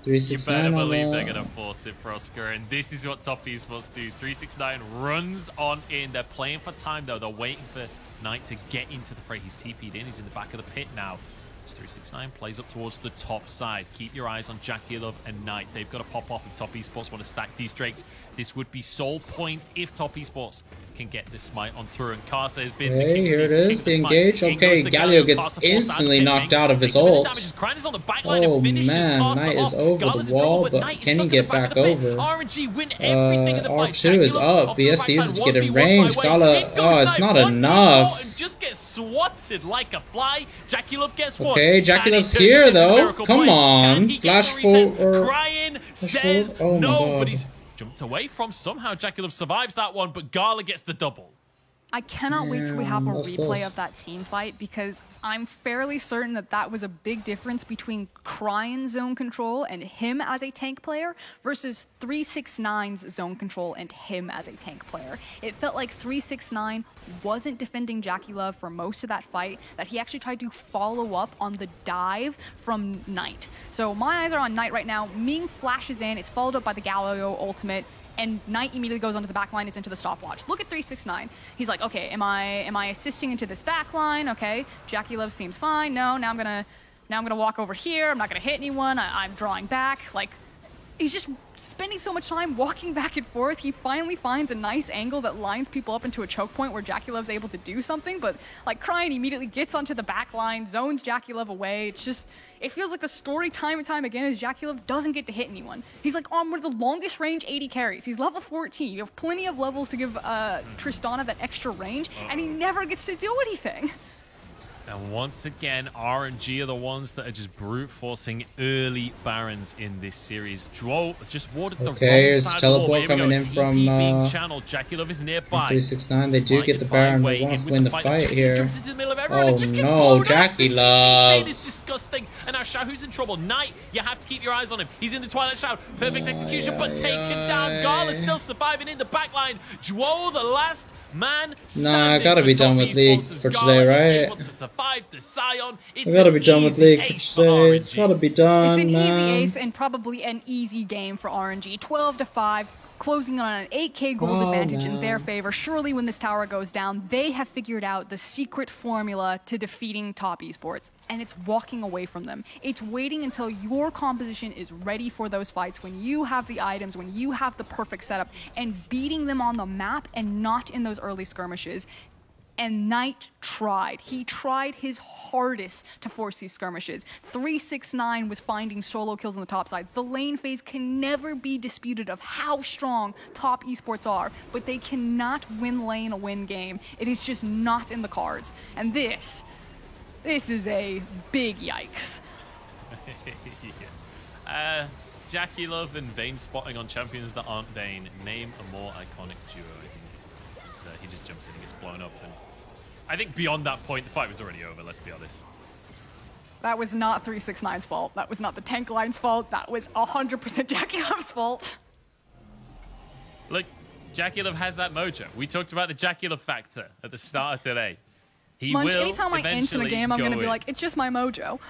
369 you better believe they're going to force it, Prosker, and this is what top esports do. 369 runs on in. They're playing for time, though. They're waiting for Knight to get into the fray. He's TP'd in. He's in the back of the pit now. 369 plays up towards the top side. Keep your eyes on JackeyLove and Knight. They've got to pop off if top esports want to stack these Drakes. This would be sole point if top esports can get this smite on through, and Karsa has been here it is, the engage. Okay, Galio gets instantly knocked out of his ult. Oh man, Knight is over the wall, but can he get back over? R2 is up, BSD is to get in range. Gala, oh, it's not enough. Just get swatted like a fly. JackeyLove gets one. Okay, JackeyLove's here though. Come on, flash forward. Cryin says no, but he's jumped away from. Somehow JackeyLove survives that one, but Gala gets the double. I cannot wait till we have a replay of that team fight, because I'm fairly certain that that was a big difference between Cryin zone control and him as a tank player versus 369's zone control and him as a tank player. It felt like 369 wasn't defending JackeyLove for most of that fight, that he actually tried to follow up on the dive from Knight. So my eyes are on Knight right now. Ming flashes in, it's followed up by the Galio ultimate, and Knight immediately goes onto the backline. It's into the stopwatch. Look at 369. He's like, okay, am I assisting into this backline? Okay, JackeyLove seems fine. No, now I'm gonna walk over here. I'm not gonna hit anyone. I'm drawing back. Like, he's just spending so much time walking back and forth. He finally finds a nice angle that lines people up into a choke point where JackeyLove's able to do something, but like Cryin immediately gets onto the backline, zones JackeyLove away. It's just, it feels like the story time and time again is JackeyLove doesn't get to hit anyone. He's like on one of the longest range 80 carries. He's level 14. You have plenty of levels to give Tristana that extra range, and he never gets to do anything. And once again, RNG are the ones that are just brute forcing early Barons in this series. Droll just warded the wrong here's side teleport coming in from JackeyLove is nearby. 369. They do get the Baron. They want to win the fight here. Oh no, JackeyLove. Is disgusting. And now Xiaohu's in trouble. Knight, you have to keep your eyes on him. He's in the Twilight Shroud. Perfect execution, but taken down. Gala still surviving in the backline. Droll, the last man I gotta be done with League for today, right? I gotta be done with League for today. It's gotta be done. It's an easy ace and probably an easy game for RNG. 12-5, closing on an 8k gold advantage in their favor. Surely when this tower goes down, they have figured out the secret formula to defeating top esports, and it's walking away from them. It's waiting until your composition is ready for those fights, when you have the items, when you have the perfect setup, and beating them on the map and not in those early skirmishes. And Knight tried. He tried his hardest to force these skirmishes. 369 was finding solo kills on the top side. The lane phase can never be disputed of how strong top esports are, but they cannot win lane a win game. It is just not in the cards. And this is a big yikes. JackeyLove and Vayne spotting on champions that aren't Vayne. Name a more iconic duo. I think he just jumps in and gets blown up. And I think beyond that point, the fight was already over, let's be honest. That was not 369's fault. That was not the tank line's fault. That was 100% JackeyLove's fault. Look, JackeyLove has that mojo. We talked about the JackeyLove factor at the start of today. He Munch, will anytime I enter a game, I'm going to be like, it's just my mojo.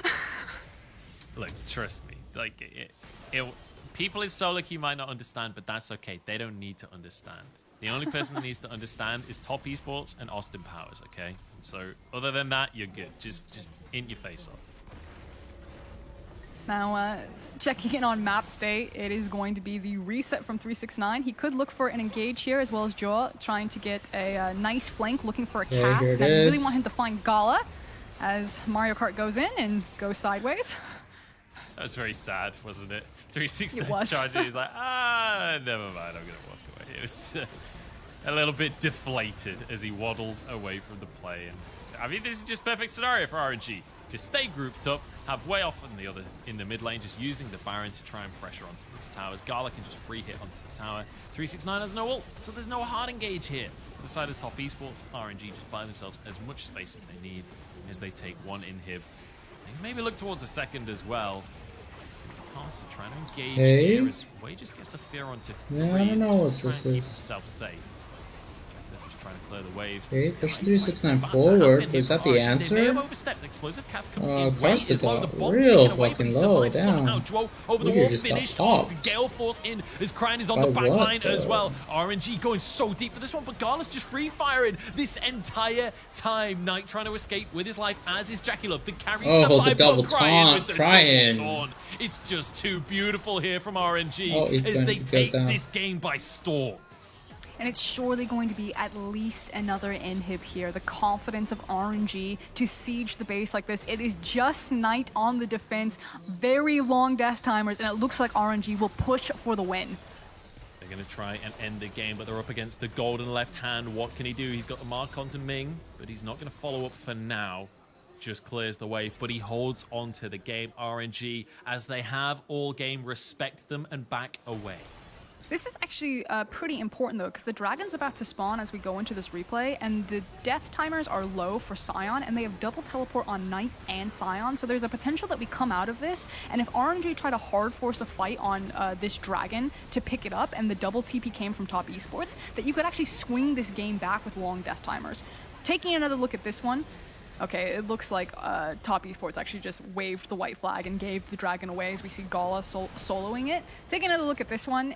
Look, trust me. Like, people in solo queue might not understand, but that's okay. They don't need to understand. The only person that needs to understand is Top Esports and Austin Powers, okay? So, other than that, you're good. Just int your face off. Now, checking in on map state, it is going to be the reset from 369. He could look for an engage here, as well as Jaw, trying to get a nice flank, looking for a cast. And I really want him to find Gala, as Mario Kart goes in and goes sideways. That was very sad, wasn't it? 369's charging, he's like, never mind, I'm going to walk away. It was a little bit deflated as he waddles away from the play. And I mean, this is just perfect scenario for RNG. Just stay grouped up, have way off in the mid lane, just using the Baron to try and pressure onto these towers. Gala can just free hit onto the tower. 369 has no ult, so there's no hard engage here. For the side of Top Esports, RNG just buy themselves as much space as they need as they take one inhib. They can maybe look towards a second as well. Also trying to engage here as Way just gets the fear onto I don't know what this is. Self safe. Just trying to clear the waves. Okay, push 369 forward. Is that the answer? Oh, Karsta got real fucking low down. Weird just got topped. Gale Force in as Cryan is on the back line as well. RNG going so deep for this one, but Gala's just free firing this entire time. Knight trying to escape with his life, as is JackeyLove. The carry the double taunt, Cryan. It's just too beautiful here from RNG as they take this game by storm. And it's surely going to be at least another inhib here. The confidence of RNG to siege the base like this. It is just Knight on the defense. Very long death timers, and it looks like RNG will push for the win. They're going to try and end the game, but they're up against the golden left hand. What can he do? He's got the mark onto Ming, but he's not going to follow up for now. Just clears the way, but he holds on to the game. RNG, as they have all game, respect them and back away. This is actually pretty important, though, because the Dragon's about to spawn as we go into this replay, and the death timers are low for Sion, and they have double teleport on Knight and Sion, so there's a potential that we come out of this, and if RNG try to hard force a fight on this Dragon to pick it up, and the double TP came from Top Esports, that you could actually swing this game back with long death timers. Taking another look at this one, okay, it looks like Top Esports actually just waved the white flag and gave the Dragon away as we see Gala soloing it. Taking another look at this one,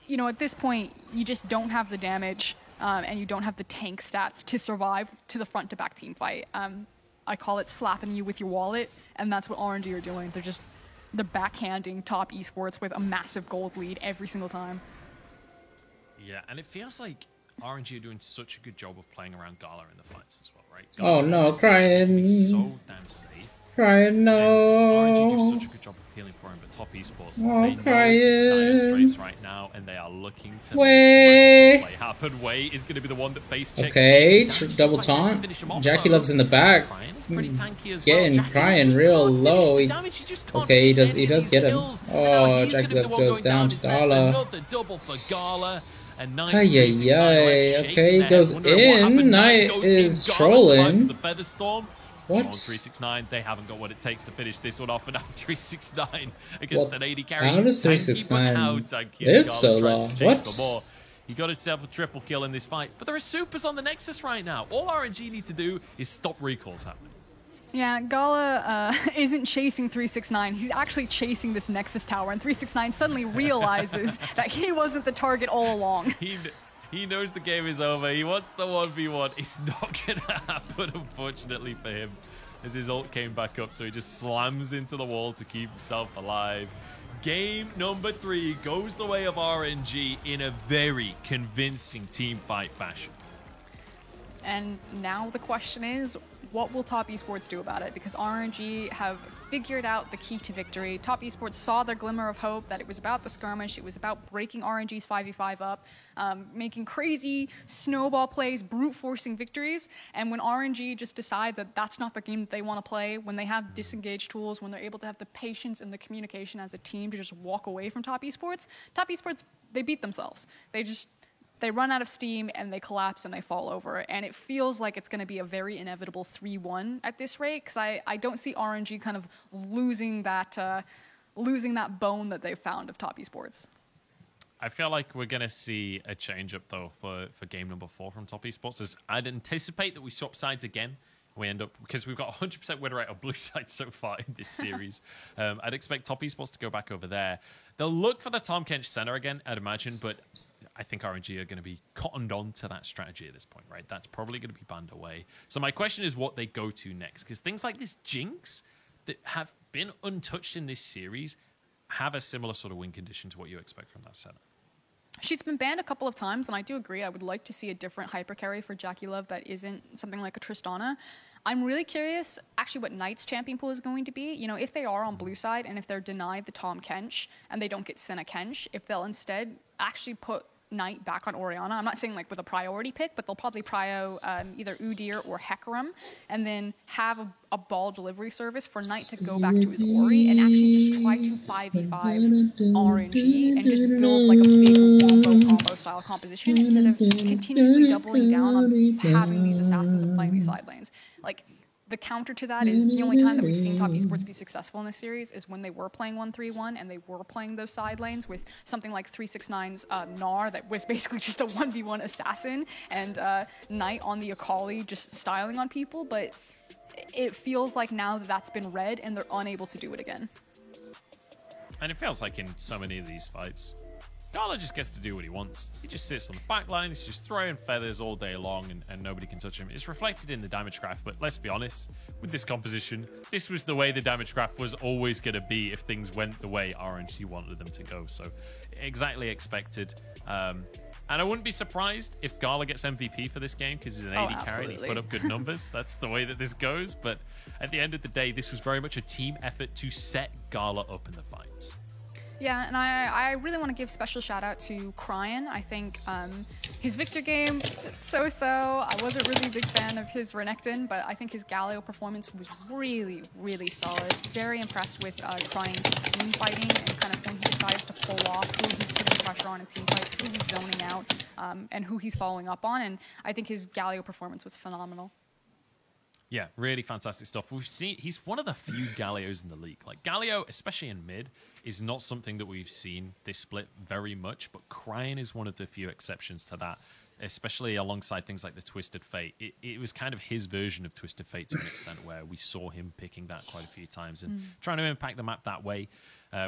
you know, at this point, you just don't have the damage and you don't have the tank stats to survive to the front to back team fight. I call it slapping you with your wallet, and that's what RNG are doing. They're backhanding Top Esports with a massive gold lead every single time. Yeah, and it feels like RNG are doing such a good job of playing around Gala in the fights as well, right? Oh no, Cryan. So damn safe. Cryan, no. RNG do such a good job of healing for him, but Top Esports, they know it's dire straits right now, and they are looking to make play happen. Way is going to be the one that face checks. Okay, double taunt. JackeyLove's in the back, getting Cryan real low. Okay, he does get him. Oh, JackeyLove goes down to Gala. Okay, he goes in. Knight is trolling. What? On 369, they haven't got what it takes to finish this one off, but now 369 against an AD carry. How does 369 live so long? What? He got himself a triple kill in this fight, but there are supers on the Nexus right now. All RNG need to do is stop recalls happening. Yeah, Gala isn't chasing 369. He's actually chasing this Nexus tower, and 369 suddenly realizes that he wasn't the target all along. He knows the game is over. He wants the 1v1. It's not going to happen, unfortunately for him, as his ult came back up, so he just slams into the wall to keep himself alive. Game number 3 goes the way of RNG in a very convincing team fight fashion. And now the question is, what will Top Esports do about it? Because RNG have figured out the key to victory. Top Esports saw their glimmer of hope, that it was about the skirmish, it was about breaking RNG's 5v5 up, making crazy snowball plays, brute forcing victories. And when RNG just decide that that's not the game that they want to play, when they have disengaged tools, when they're able to have the patience and the communication as a team to just walk away from Top Esports, they beat themselves. they run out of steam and they collapse and they fall over. And it feels like it's going to be a very inevitable 3-1 at this rate, because I don't see RNG kind of losing that bone that they've found of Top Esports. I feel like we're going to see a change-up, though, for game number 4 from Top Esports. As I'd anticipate that we swap sides again. We end up, because we've got 100% win rate on blue side so far in this series. I'd expect Top Esports to go back over there. They'll look for the Tahm Kench center again, I'd imagine, but I think RNG are going to be cottoned on to that strategy at this point, right? That's probably going to be banned away. So my question is what they go to next, because things like this Jinx that have been untouched in this series have a similar sort of win condition to what you expect from that center. She's been banned a couple of times, and I do agree. I would like to see a different hyper carry for JackeyLove that isn't something like a Tristana. I'm really curious, actually, what Knight's champion pool is going to be. You know, if they are on blue side, and if they're denied the Tahm Kench, and they don't get Senna Kench, if they'll instead actually put Knight back on Orianna. I'm not saying like with a priority pick, but they'll probably prio either Udyr or Hecarim, and then have a ball delivery service for Knight to go back to his Ori and actually just try to 5v5 RNG and just build like a big wombo combo style composition instead of continuously doubling down on having these assassins and playing these side lanes. Like, the counter to that is the only time that we've seen Top Esports be successful in this series is when they were playing 1-3-1 and they were playing those side lanes with something like 369's Gnar that was basically just a 1v1 assassin, and Knight on the Akali just styling on people. But it feels like now that that's been read and they're unable to do it again. And it feels like in so many of these fights, Gala just gets to do what he wants. He just sits on the back line, he's just throwing feathers all day long, and nobody can touch him. It's reflected in the damage graph, but let's be honest, with this composition, this was the way the damage graph was always going to be if things went the way RNG wanted them to go. So, exactly expected. And I wouldn't be surprised if Gala gets MVP for this game, because he's an AD carry and he put up good numbers. That's the way that this goes. But at the end of the day, this was very much a team effort to set Gala up in the fights. Yeah, and I really want to give special shout out to Cryan. I think his Victor game, so-so. I wasn't really a big fan of his Renekton, but I think his Galio performance was really, really solid. Very impressed with Cryan's team fighting and kind of when he decides to pull off who he's putting pressure on in team fights, who he's zoning out, and who he's following up on. And I think his Galio performance was phenomenal. Yeah, really fantastic stuff. We've seen he's one of the few Galios in the league. Like, Galio, especially in mid, is not something that we've seen this split very much, but Cryan is one of the few exceptions to that, especially alongside things like the Twisted Fate. It was kind of his version of Twisted Fate to an extent, where we saw him picking that quite a few times and trying to impact the map that way,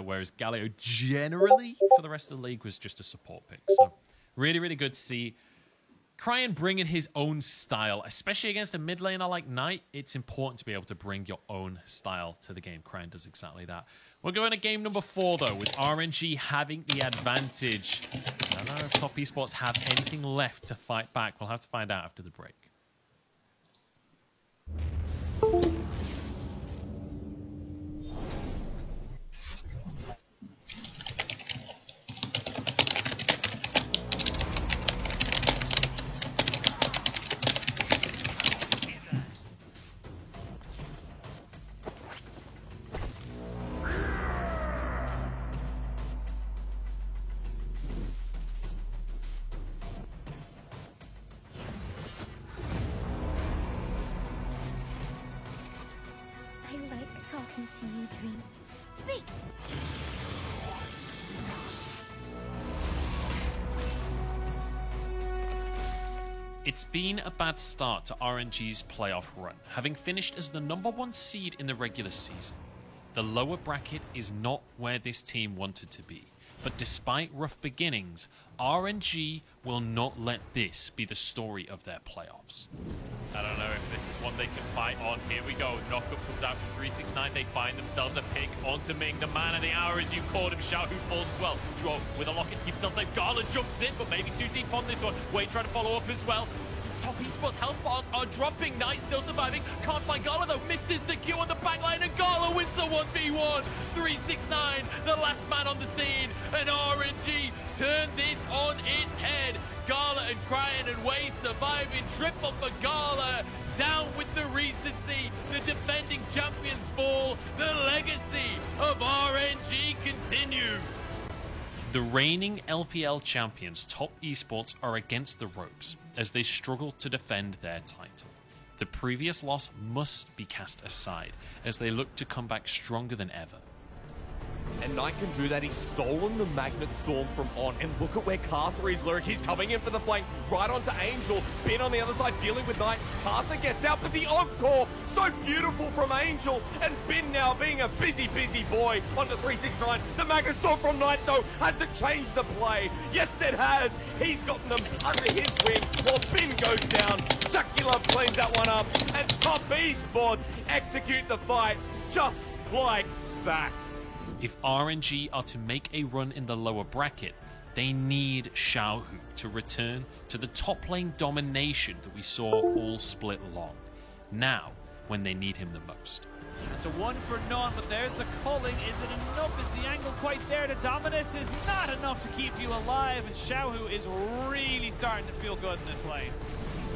whereas Galio generally, for the rest of the league, was just a support pick. So really, really good to see Cryan bringing his own style, especially against a mid laner like Knight. It's important to be able to bring your own style to the game. Cryan does exactly that. We're going to game number 4, though, with RNG having the advantage. I don't know if Top Esports have anything left to fight back. We'll have to find out after the break. Talking to you, Dream. Speak! It's been a bad start to RNG's playoff run, having finished as the #1 seed in the regular season. The lower bracket is not where this team wanted to be, but despite rough beginnings, RNG will not let this be the story of their playoffs. I don't know if this is one they can fight on. Here we go. Knockup comes out from 369. They find themselves a pick onto Ming. The man of the hour, as you called him. Xiao Hu falls as well. Draw with a locket to keep himself safe. Gala jumps in, but maybe too deep on this one. Wade trying to follow up as well. Top Esports health bars are dropping. Knight still surviving. Can't find Gala though. Misses the Q on the backline, and Gala wins the 1v1. 369, the last man on the scene, and RNG turn this on its head. Gala and Cryan and Wei surviving. Triple for Gala. Down with the recency. The defending champions fall. The legacy of RNG continues. The reigning LPL champions Top Esports are against the ropes as they struggle to defend their title. The previous loss must be cast aside as they look to come back stronger than ever. And Knight can do that. He's stolen the Magnet Storm from On. And look at where Carcer is, Lyric. He's coming in for the flank, right onto Angel. Bin on the other side, dealing with Knight. Carcer gets out, but the Encore, so beautiful from Angel. And Bin now being a busy, busy boy onto 369. The Magnet Storm from Knight, though, hasn't changed the play. Yes, it has. He's gotten them under his wing while Bin goes down. Chucky Love cleans that one up. And Top Esports execute the fight just like that. If RNG are to make a run in the lower bracket, they need Xiaohu to return to the top lane domination that we saw all split long. Now, when they need him the most. It's a 1 for none, but there's the culling. Is it enough? Is the angle quite there? The Dominus is not enough to keep you alive, and Xiaohu is really starting to feel good in this lane.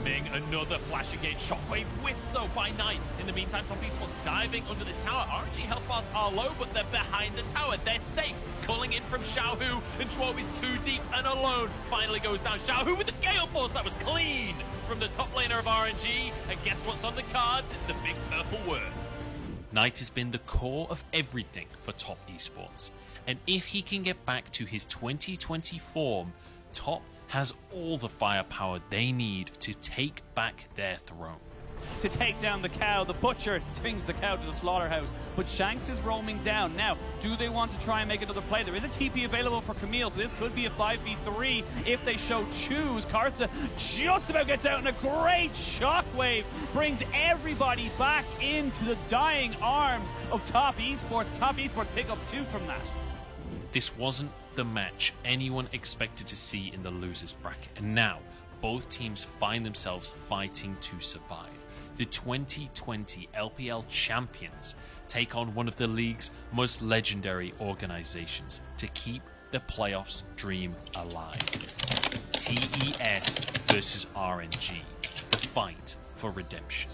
Ming, another flash against Shockwave with though by Knight. In the meantime, Top Esports diving under this tower. RNG health bars are low, but they're behind the tower. They're safe. Calling in from Xiaohu, and Schwab is too deep and alone. Finally goes down. Xiaohu with the Gale Force. That was clean from the top laner of RNG. And guess what's on the cards? It's the big purple word. Knight has been the core of everything for Top Esports. And if he can get back to his 2020 form, Top has all the firepower they need to take back their throne. To take down the cow, the butcher brings the cow to the slaughterhouse, but Shanks is roaming down. Now, do they want to try and make another play? There is a TP available for Camille, so this could be a 5v3 if they show choose. Karsa just about gets out, and a great shockwave brings everybody back into the dying arms of Top Esports. Top Esports pick up 2 from that. This wasn't the match anyone expected to see in the losers bracket, and now both teams find themselves fighting to survive. The 2020 LPL champions take on one of the league's most legendary organizations to keep the playoffs dream alive. TES versus RNG, the fight for redemption.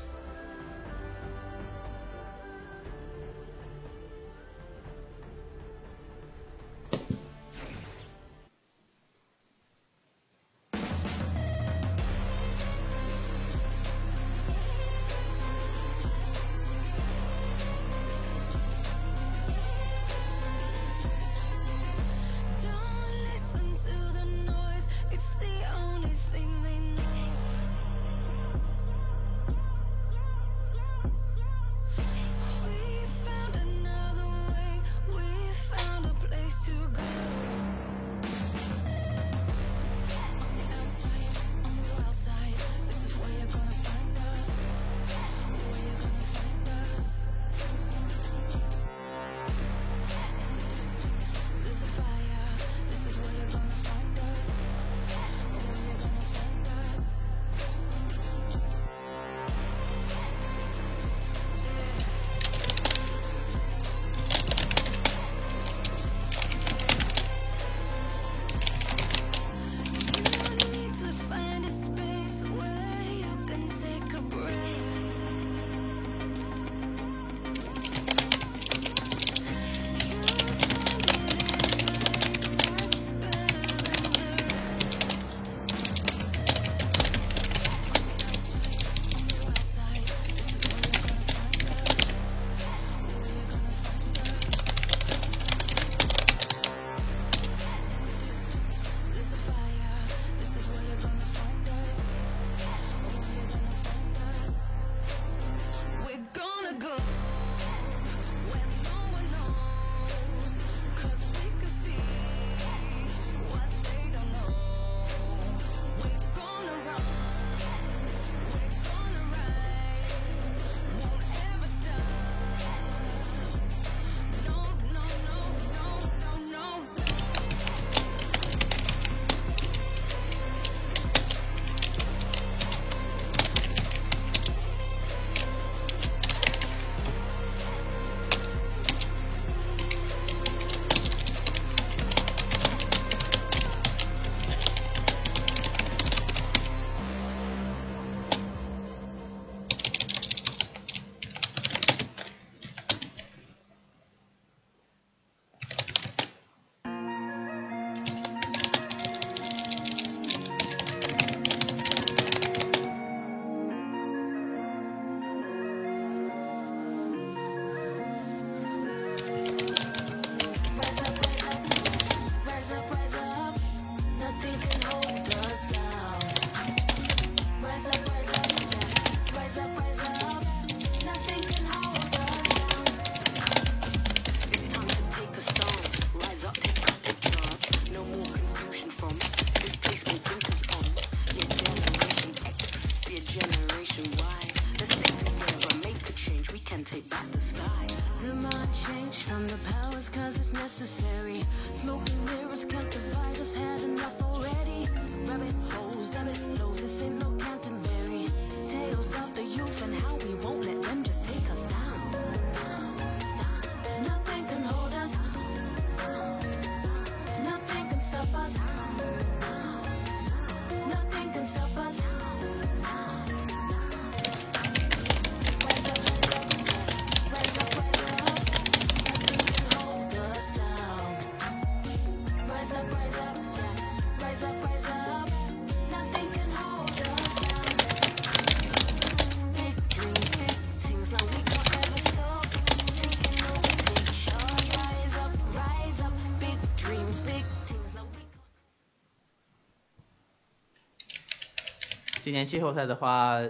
今年季后赛的话，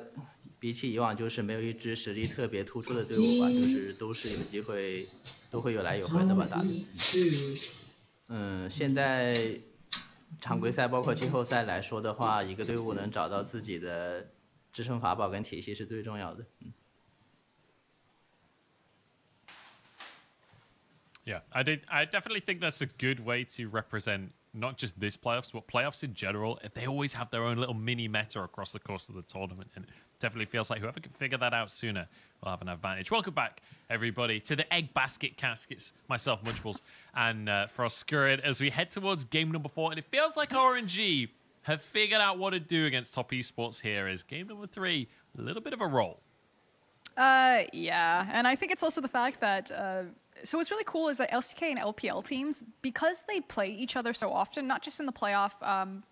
比起以往就是没有一支实力特别突出的队伍吧，就是都是有机会，都会有来有回的吧打的。现在常规赛包括季后赛来说的话，一个队伍能找到自己的支撑法宝跟体系是最重要的。Yeah, I definitely think that's a good way to represent not just this playoffs, but playoffs in general. They always have their own little mini meta across the course of the tournament, and it definitely feels like whoever can figure that out sooner will have an advantage. Welcome back, everybody, to the Egg Basket Caskets. Myself, Munchables, and Frost Scurrid as we head towards game number 4, and it feels like RNG have figured out what to do against Top Esports here as game number 3, a little bit of a roll. Yeah, and I think it's also the fact that so what's really cool is that LCK and LPL teams, because they play each other so often, not just in the playoff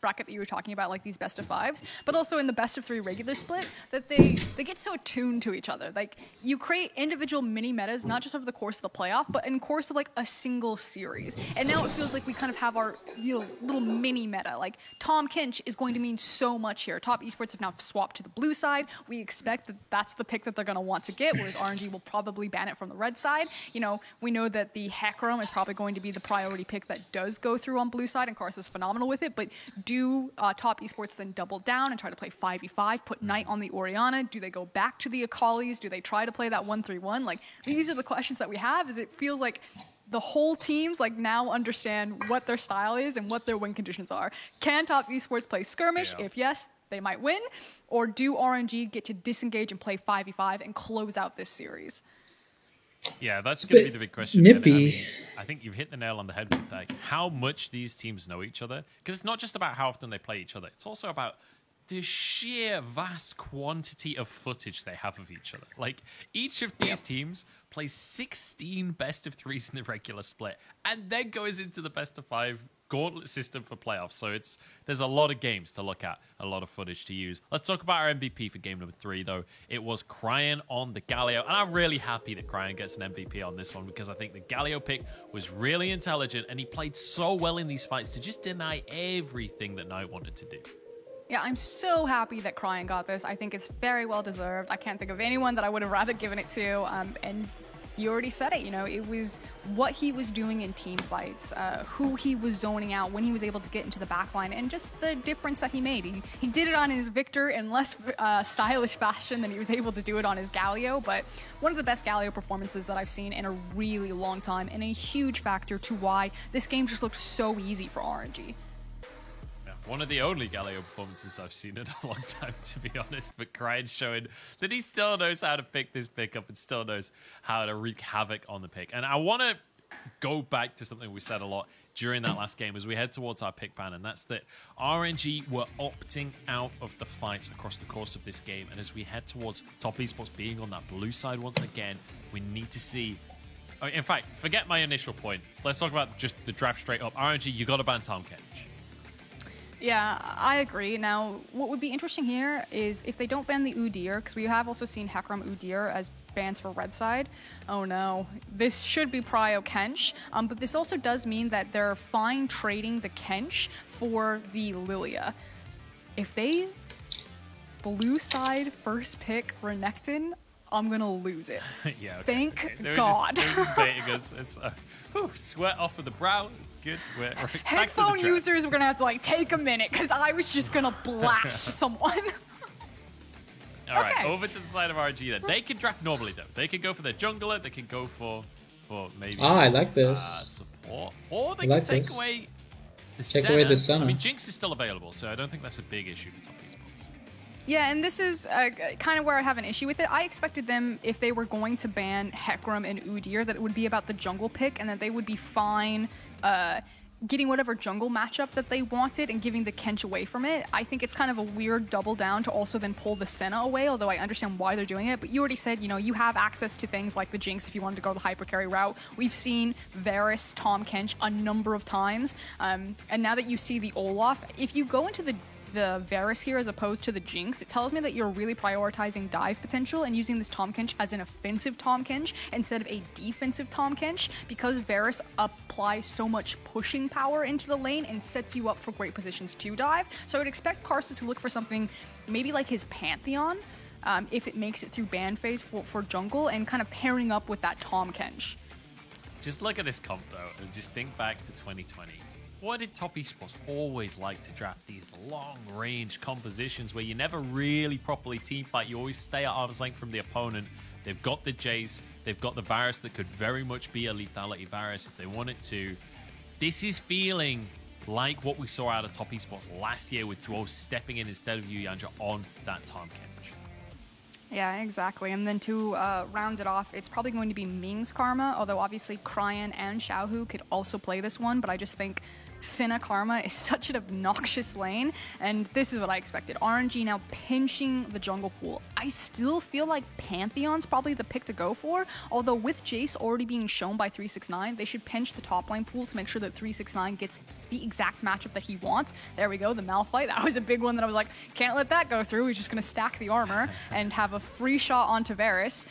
bracket that you were talking about, like these best of 5s, but also in the best of 3 regular split, that they get so attuned to each other. Like, you create individual mini metas, not just over the course of the playoff, but in course of like a single series. And now it feels like we kind of have our little mini meta. Like, Tahm Kench is going to mean so much here. Top Esports have now swapped to the blue side. We expect that that's the pick that they're going to want to get, whereas RNG will probably ban it from the red side. You know, we know that the Hecarim is probably going to be the priority pick that does go through on blue side, and Karsa is phenomenal with it, but do Top Esports then double down and try to play 5v5, put Knight on the Orianna? Do they go back to the Akalis? Do they try to play that 1-3-1? Like, these are the questions that we have, is it feels like the whole teams like now understand what their style is and what their win conditions are. Can Top Esports play skirmish? Yeah. If yes, they might win. Or do RNG get to disengage and play 5v5 and close out this series? Yeah, that's going to be the big question. Nippy. I think you've hit the nail on the head with like how much these teams know each other. Because it's not just about how often they play each other. It's also about the sheer vast quantity of footage they have of each other. Like, each of these teams plays 16 best of 3s in the regular split and then goes into the best of 5 gauntlet system for playoffs. So there's a lot of games to look at, a lot of footage to use. Let's talk about our MVP for game number 3, though. It was Cryan on the Galio, and I'm really happy that Cryan gets an MVP on this one because I think the Galio pick was really intelligent, and he played so well in these fights to just deny everything that Knight wanted to do. Yeah, I'm so happy that Cryan got this. I think it's very well deserved. I can't think of anyone that I would have rather given it to, and you already said it, you know, it was what he was doing in team fights, who he was zoning out, when he was able to get into the backline, and just the difference that he made. He did it on his Victor in less stylish fashion than he was able to do it on his Galio, but one of the best Galio performances that I've seen in a really long time, and a huge factor to why this game just looked so easy for RNG. One of the only Galio performances I've seen in a long time, to be honest. But Cryan showing that he still knows how to pick this pick up and still knows how to wreak havoc on the pick. And I want to go back to something we said a lot during that last game as we head towards our pick ban, and that's that RNG were opting out of the fights across the course of this game. And as we head towards Top Esports being on that blue side once again, we need to see... In fact, forget my initial point. Let's talk about just the draft straight up. RNG, you got to ban Tahm Kench. Yeah, I agree. Now, what would be interesting here is if they don't ban the Udyr, because we have also seen Hecarim Udyr as bans for red side. Oh no, this should be Prio Kench, but this also does mean that they're fine trading the Kench for the Lilia. If they blue side first pick Renekton, I'm gonna lose it. Yeah. Okay, Thank God. They're just baiting us. It's sweat off of the brow. It's good. We're Headphone users, we're gonna have to like take a minute because I was just gonna blast someone. All right, over to the side of RNG then. They can draft normally though. They can go for their jungler. They can go for maybe. I like this. Support, or they can take away the Senna. I mean, Jinx is still available, so I don't think that's a big issue for Top Esports. Yeah, and this is kind of where I have an issue with it. I expected them, if they were going to ban Hecarim and Udyr, that it would be about the jungle pick and that they would be fine getting whatever jungle matchup that they wanted and giving the Kench away from it. I think it's kind of a weird double down to also then pull the Senna away, although I understand why they're doing it. But you already said, you know, you have access to things like the Jinx if you wanted to go the hypercarry route. We've seen Varus, Tahm Kench a number of times. And now that you see the Olaf, if you go into the the Varus here as opposed to the Jinx, it tells me that you're really prioritizing dive potential and using this Tahm Kench as an offensive Tahm Kench instead of a defensive Tahm Kench, because Varus applies so much pushing power into the lane and sets you up for great positions to dive. So I would expect Karsa to look for something maybe like his Pantheon, if it makes it through ban phase for jungle, and kind of pairing up with that Tahm Kench. Just look at this comp though, and just think back to 2020. What did Top Esports always like to draft? These long-range compositions where you never really properly team fight. You always stay at arm's length from the opponent. They've got the Jace. They've got the Varus that could very much be a lethality Varus if they wanted to. This is feeling like what we saw out of Top Esports last year with Dro stepping in instead of Yuyandra on that Tahm Kench. Yeah, exactly. And then to round it off, it's probably going to be Ming's Karma, although obviously Cryan and Xiaohu could also play this one, but I just think Senna Karma is such an obnoxious lane, and this is what I expected. RNG now pinching the jungle pool. I still feel like Pantheon's probably the pick to go for, although with Jace already being shown by 369, they should pinch the top lane pool to make sure that 369 gets the exact matchup that he wants. There we go, the Malphite. That was a big one that I was like, can't let that go through. He's just going to stack the armor and have a free shot onto Varus.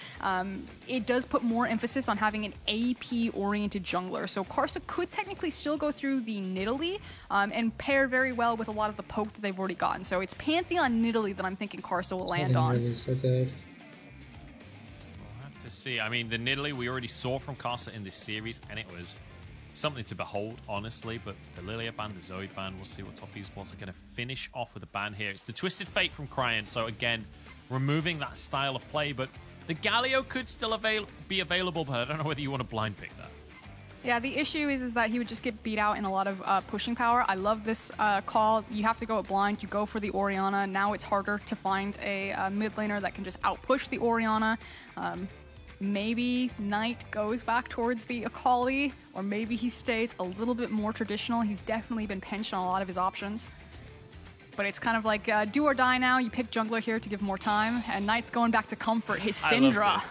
It does put more emphasis on having an AP-oriented jungler, so Karsa could technically still go through the Nidalee and pair very well with a lot of the poke that they've already gotten. So it's Pantheon Nidalee that I'm thinking Karsa will land on. Really so good. We'll have to see. I mean, the Nidalee we already saw from Karsa in this series, and it was something to behold, honestly. But the Lilia ban, the Zoe ban, we'll see what Top Esports are going to finish off with a ban here. It's the Twisted Fate from Cryan, so again, removing that style of play, but the Galio could still be available, but I don't know whether you want to blind pick that. Yeah, the issue is that he would just get beat out in a lot of pushing power. I love this call. You have to go at blind. You go for the Orianna. Now it's harder to find a mid laner that can just outpush the Orianna. Maybe Knight goes back towards the Akali, or maybe he stays a little bit more traditional. He's definitely been pinched on a lot of his options. But it's kind of like do or die now. You pick jungler here to give more time, and Knight's going back to comfort his Syndra.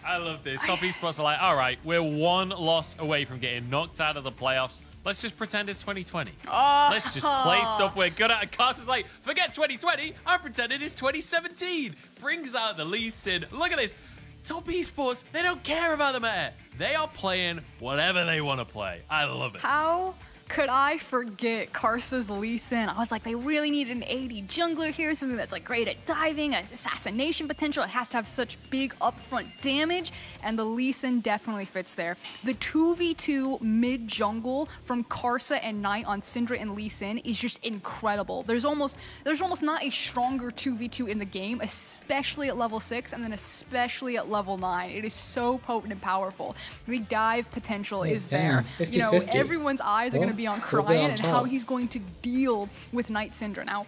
I love this. Top Esports are like, all right, we're one loss away from getting knocked out of the playoffs. Let's just pretend it's 2020. Let's just play stuff we're good at. And Karsa's like, forget 2020. I'm pretending it's 2017. Brings out the Lee Sin. Look at this. Top Esports, they don't care about the meta. They are playing whatever they want to play. I love it. How could I forget Karsa's Lee Sin? I was like, they really need an AD jungler here, something that's like great at diving, assassination potential. It has to have such big upfront damage, and the Lee Sin definitely fits there. The 2v2 mid jungle from Karsa and Knight on Syndra and Lee Sin is just incredible. There's almost not a stronger 2v2 in the game, especially at level 6 and then especially at level 9. It is so potent and powerful. The dive potential is there. 50, you know, 50. everyone's eyes are going to be on Cryan and how he's going to deal with Knight Syndra. Now,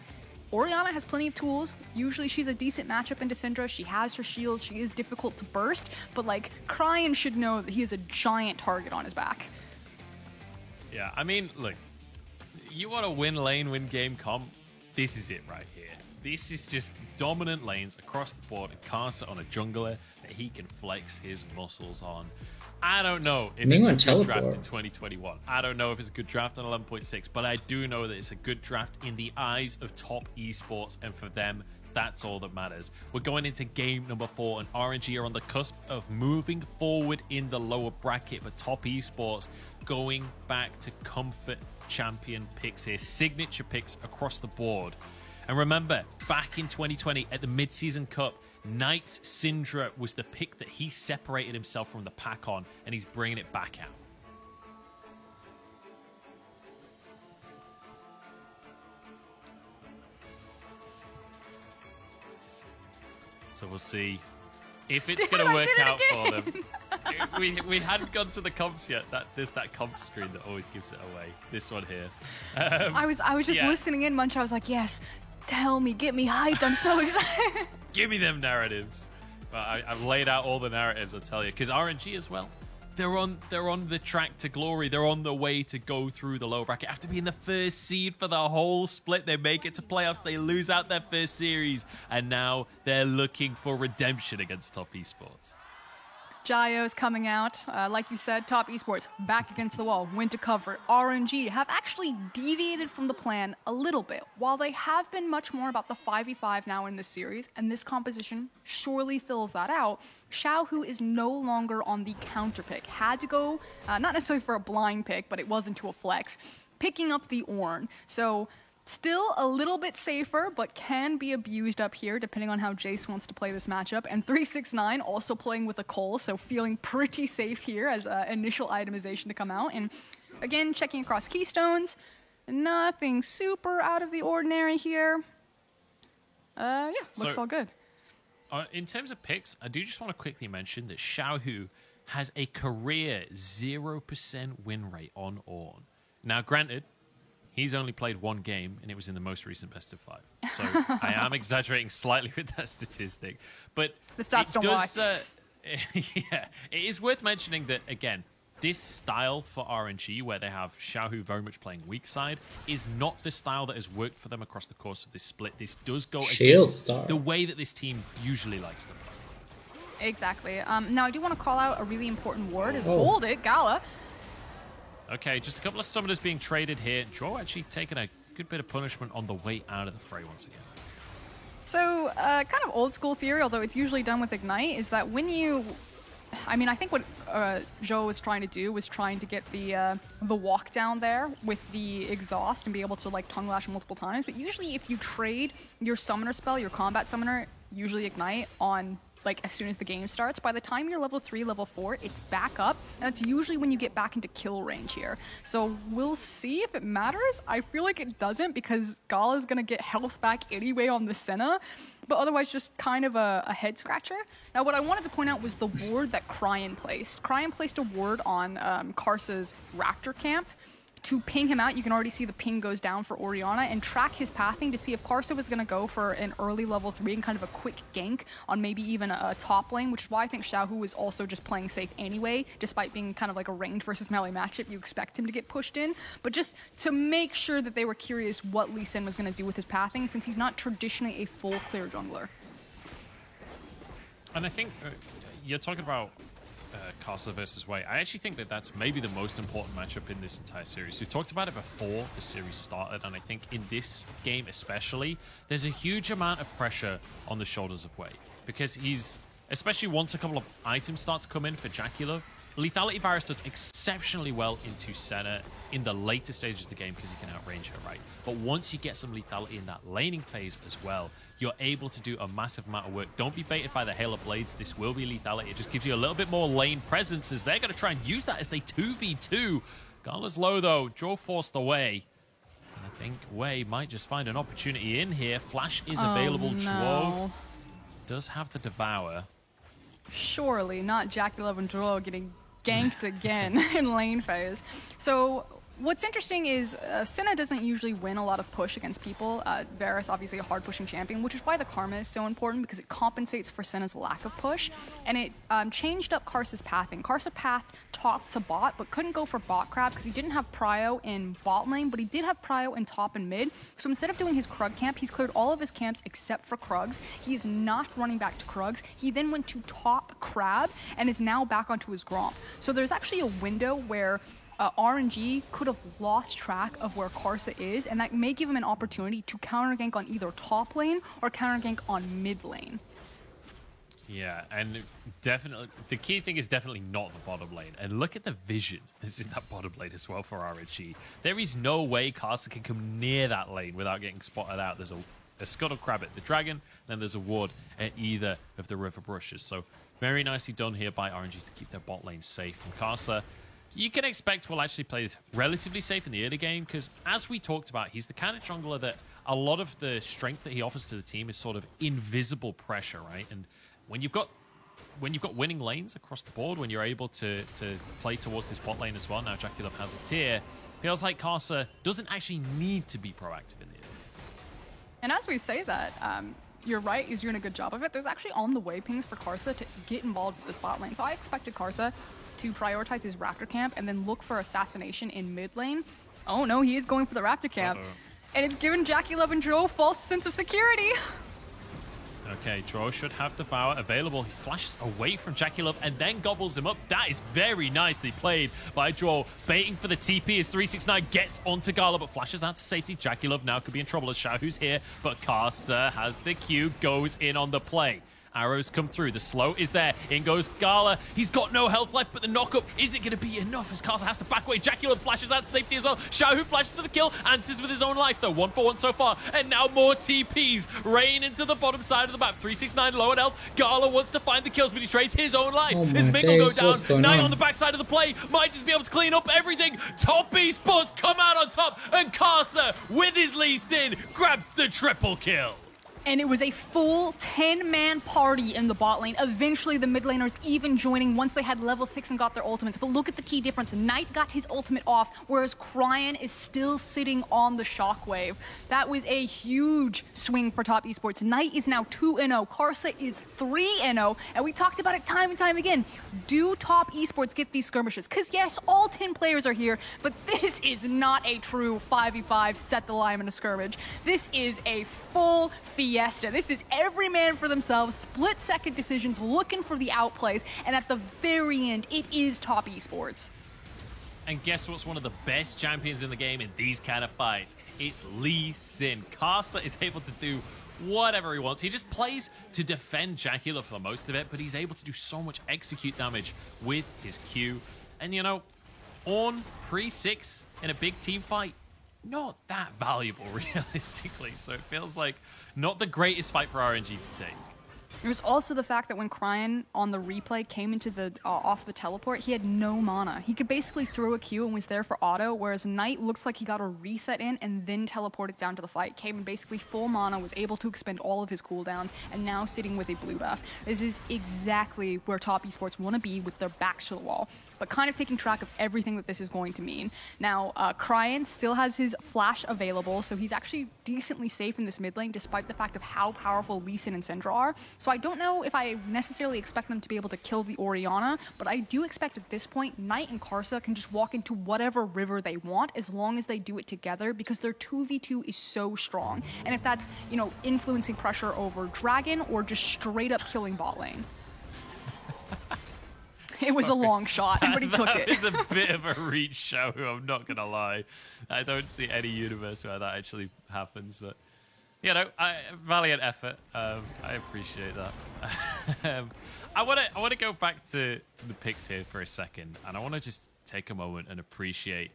Orianna has plenty of tools. Usually she's a decent matchup into Syndra. She has her shield. She is difficult to burst, but like Cryan should know that he is a giant target on his back. Yeah, I mean, look, you want to win lane, win game comp, this is it right here. This is just dominant lanes across the board and Karsa on a jungler that he can flex his muscles on. I don't know if it's a good draft in 2021. I don't know if it's a good draft on 11.6, but I do know that it's a good draft in the eyes of Top Esports, and for them, that's all that matters. We're going into game number 4, and RNG are on the cusp of moving forward in the lower bracket, but Top Esports going back to comfort champion picks here, signature picks across the board. And remember, back in 2020 at the Mid-Season Cup, Knight's Syndra was the pick that he separated himself from the pack on, and he's bringing it back out. So we'll see if it's going to work out for them. We hadn't gone to the comps yet. There's that comp screen that always gives it away. This one here. I was just listening in, Munch. I was like, yes, tell me, get me hyped. I'm so excited. Give me them narratives. But I've laid out all the narratives, I'll tell you. Because RNG as well, they're on the track to glory. They're on the way to go through the lower bracket. After being the first seed for the whole split, they make it to playoffs. They lose out their first series. And now they're looking for redemption against Top Esports. Jayo's coming out. Like you said, Top Esports back against the wall, win to cover. RNG have actually deviated from the plan a little bit. While they have been much more about the 5v5 now in this series, and this composition surely fills that out, Xiaohu is no longer on the counter pick. Had to go, not necessarily for a blind pick, but it was into a flex, picking up the Ornn. So still a little bit safer, but can be abused up here depending on how Jace wants to play this matchup. And 369 also playing with a Cole, so feeling pretty safe here as initial itemization to come out. And again, checking across keystones, nothing super out of the ordinary here. Yeah, looks all good. In terms of picks, I do just want to quickly mention that Xiaohu has a career 0% win rate on Ornn. Now, granted, he's only played one game, and it was in the most recent best of 5. So I am exaggerating slightly with that statistic. But the stats don't lie. Yeah, it is worth mentioning that, again, this style for RNG, where they have Xiaohu very much playing weak side, is not the style that has worked for them across the course of this split. This does go against the way that this team usually likes to play. Exactly. Now, I do want to call out a really important word, is hold it, Gala. Okay, just a couple of summoners being traded here. Drow actually taking a good bit of punishment on the way out of the fray once again. So, kind of old school theory, although it's usually done with Ignite, is that when you... I mean, I think what Zhou was trying to do was trying to get the walk down there with the exhaust and be able to like tongue lash multiple times. But usually if you trade your summoner spell, your combat summoner, usually Ignite, on like as soon as the game starts, by the time you're level 3, level 4, it's back up, and that's usually when you get back into kill range here. So we'll see if it matters. I feel like it doesn't, because Gala's gonna get health back anyway on the Senna, but otherwise just kind of a head scratcher. Now what I wanted to point out was the ward that Cryan placed. Cryan placed a ward on Karsa's Raptor camp. To ping him out, you can already see the ping goes down for Orianna, and track his pathing to see if Karsa was going to go for an early level 3 and kind of a quick gank on maybe even a top lane, which is why I think Xiaohu is also just playing safe anyway, despite being kind of like a range versus melee matchup. You expect him to get pushed in, but just to make sure that they were curious what Lee Sin was going to do with his pathing, since he's not traditionally a full clear jungler. And I think you're talking about Karsa versus Wei. I actually think that that's maybe the most important matchup in this entire series. We talked about it before the series started, and I think in this game especially, there's a huge amount of pressure on the shoulders of Wei, because he's, especially once a couple of items start to come in for Jaculov, Lethality Virus does exceptionally well into Senna in the later stages of the game because he can outrange her, right? But once you get some lethality in that laning phase as well, you're able to do a massive amount of work. Don't be baited by the Hail of Blades. This will be lethality. It just gives you a little bit more lane presence, as they're going to try and use that as they 2v2. Gala's low, though. Draw forced away. And I think Wei might just find an opportunity in here. Flash is available. No. Drow does have the Devour. Surely not Jaculov and Drow getting ganked again in lane phase. So what's interesting is Senna doesn't usually win a lot of push against people. Varus, obviously a hard pushing champion, which is why the Karma is so important, because it compensates for Senna's lack of push. And it changed up Karsa's pathing. Karsa pathed top to bot, but couldn't go for bot crab because he didn't have prio in bot lane, but he did have prio in top and mid. So instead of doing his Krug camp, he's cleared all of his camps except for Krug's. He is not running back to Krug's. He then went to top crab and is now back onto his Gromp. So there's actually a window where RNG could have lost track of where Karsa is, and that may give him an opportunity to counter gank on either top lane or counter gank on mid lane. Yeah, and definitely the key thing is definitely not the bottom lane. And look at the vision that's in that bottom lane as well for RNG. There is no way Karsa can come near that lane without getting spotted out. There's a Scuttle Crab at the Dragon, then there's a ward at either of the River Brushes. So very nicely done here by RNG to keep their bot lane safe. And Karsa, you can expect will actually play relatively safe in the early game, because as we talked about, he's the kind of jungler that a lot of the strength that he offers to the team is sort of invisible pressure, right? And when you've got winning lanes across the board, when you're able to play towards this bot lane as well, now Jaculov has a tier, feels like Karsa doesn't actually need to be proactive in the early. And as we say that, you're right, he's doing a good job of it. There's actually on the way pings for Karsa to get involved with this bot lane. So I expected Karsa to prioritize his Raptor camp and then look for assassination in mid lane. Oh no, he is going for the Raptor camp. And it's given Jaculov and Drow a false sense of security. Okay, Drow should have Devour available. He flashes away from JackeyLove and then gobbles him up. That is very nicely played by Drow. Baiting for the TP as 369 gets onto Gala, but flashes out to safety. JackeyLove now could be in trouble as Xiaohu's here, but Karsa has the Q, goes in on the play. Arrows come through. The slow is there. In goes Gala. He's got no health left, but the knockup, is it going to be enough as Karsa has to back away? JackeyLove flashes out to safety as well. Xiaohu flashes for the kill. Answers with his own life, though. 1-for-1 so far. And now more TPs rain into the bottom side of the map. 369 low on health. Gala wants to find the kills, but he trades his own life. As Mingle go down. Knight on the backside of the play. Might just be able to clean up everything. Top Esports come out on top. And Karsa, with his Lee Sin, grabs the triple kill. And it was a full 10-man party in the bot lane. Eventually, the mid laners even joining once they had level 6 and got their ultimates. But look at the key difference. Knight got his ultimate off, whereas Cryan is still sitting on the shockwave. That was a huge swing for Top Esports. Knight is now 2-0. Karsa is 3-0. And we talked about it time and time again. Do Top Esports get these skirmishes? Because yes, all 10 players are here, but this is not a true 5v5 set the line in a skirmish. This is a full fiesta. This is every man for themselves, split-second decisions, looking for the outplays, and at the very end, it is Top Esports. And guess what's one of the best champions in the game in these kind of fights? It's Lee Sin. Karsa is able to do whatever he wants. He just plays to defend JackeyLove for most of it, but he's able to do so much execute damage with his Q. And you know, Ornn pre-6 in a big team fight, not that valuable realistically. So it feels like not the greatest fight for RNG to take. There was also the fact that when Cryan on the replay came into the off the teleport, he had no mana. He could basically throw a Q and was there for auto, whereas Knight looks like he got a reset in and then teleported down to the fight. Came in basically full mana, was able to expend all of his cooldowns, and now sitting with a blue buff. This is exactly where Top Esports want to be with their backs to the wall, but kind of taking track of everything that this is going to mean. Now, Cryan still has his flash available, so he's actually decently safe in this mid lane, despite the fact of how powerful Lee Sin and Syndra are. So I don't know if I necessarily expect them to be able to kill the Orianna, but I do expect at this point, Knight and Karsa can just walk into whatever river they want, as long as they do it together, because their 2v2 is so strong. And if that's, you know, influencing pressure over Dragon, or just straight up killing bot lane. It was a long shot, but he took it. That is a bit of a reach, Xiaohu, I'm not going to lie. I don't see any universe where that actually happens, but, you know, valiant effort. I appreciate that. I want to go back to the picks here for a second, and I want to just take a moment and appreciate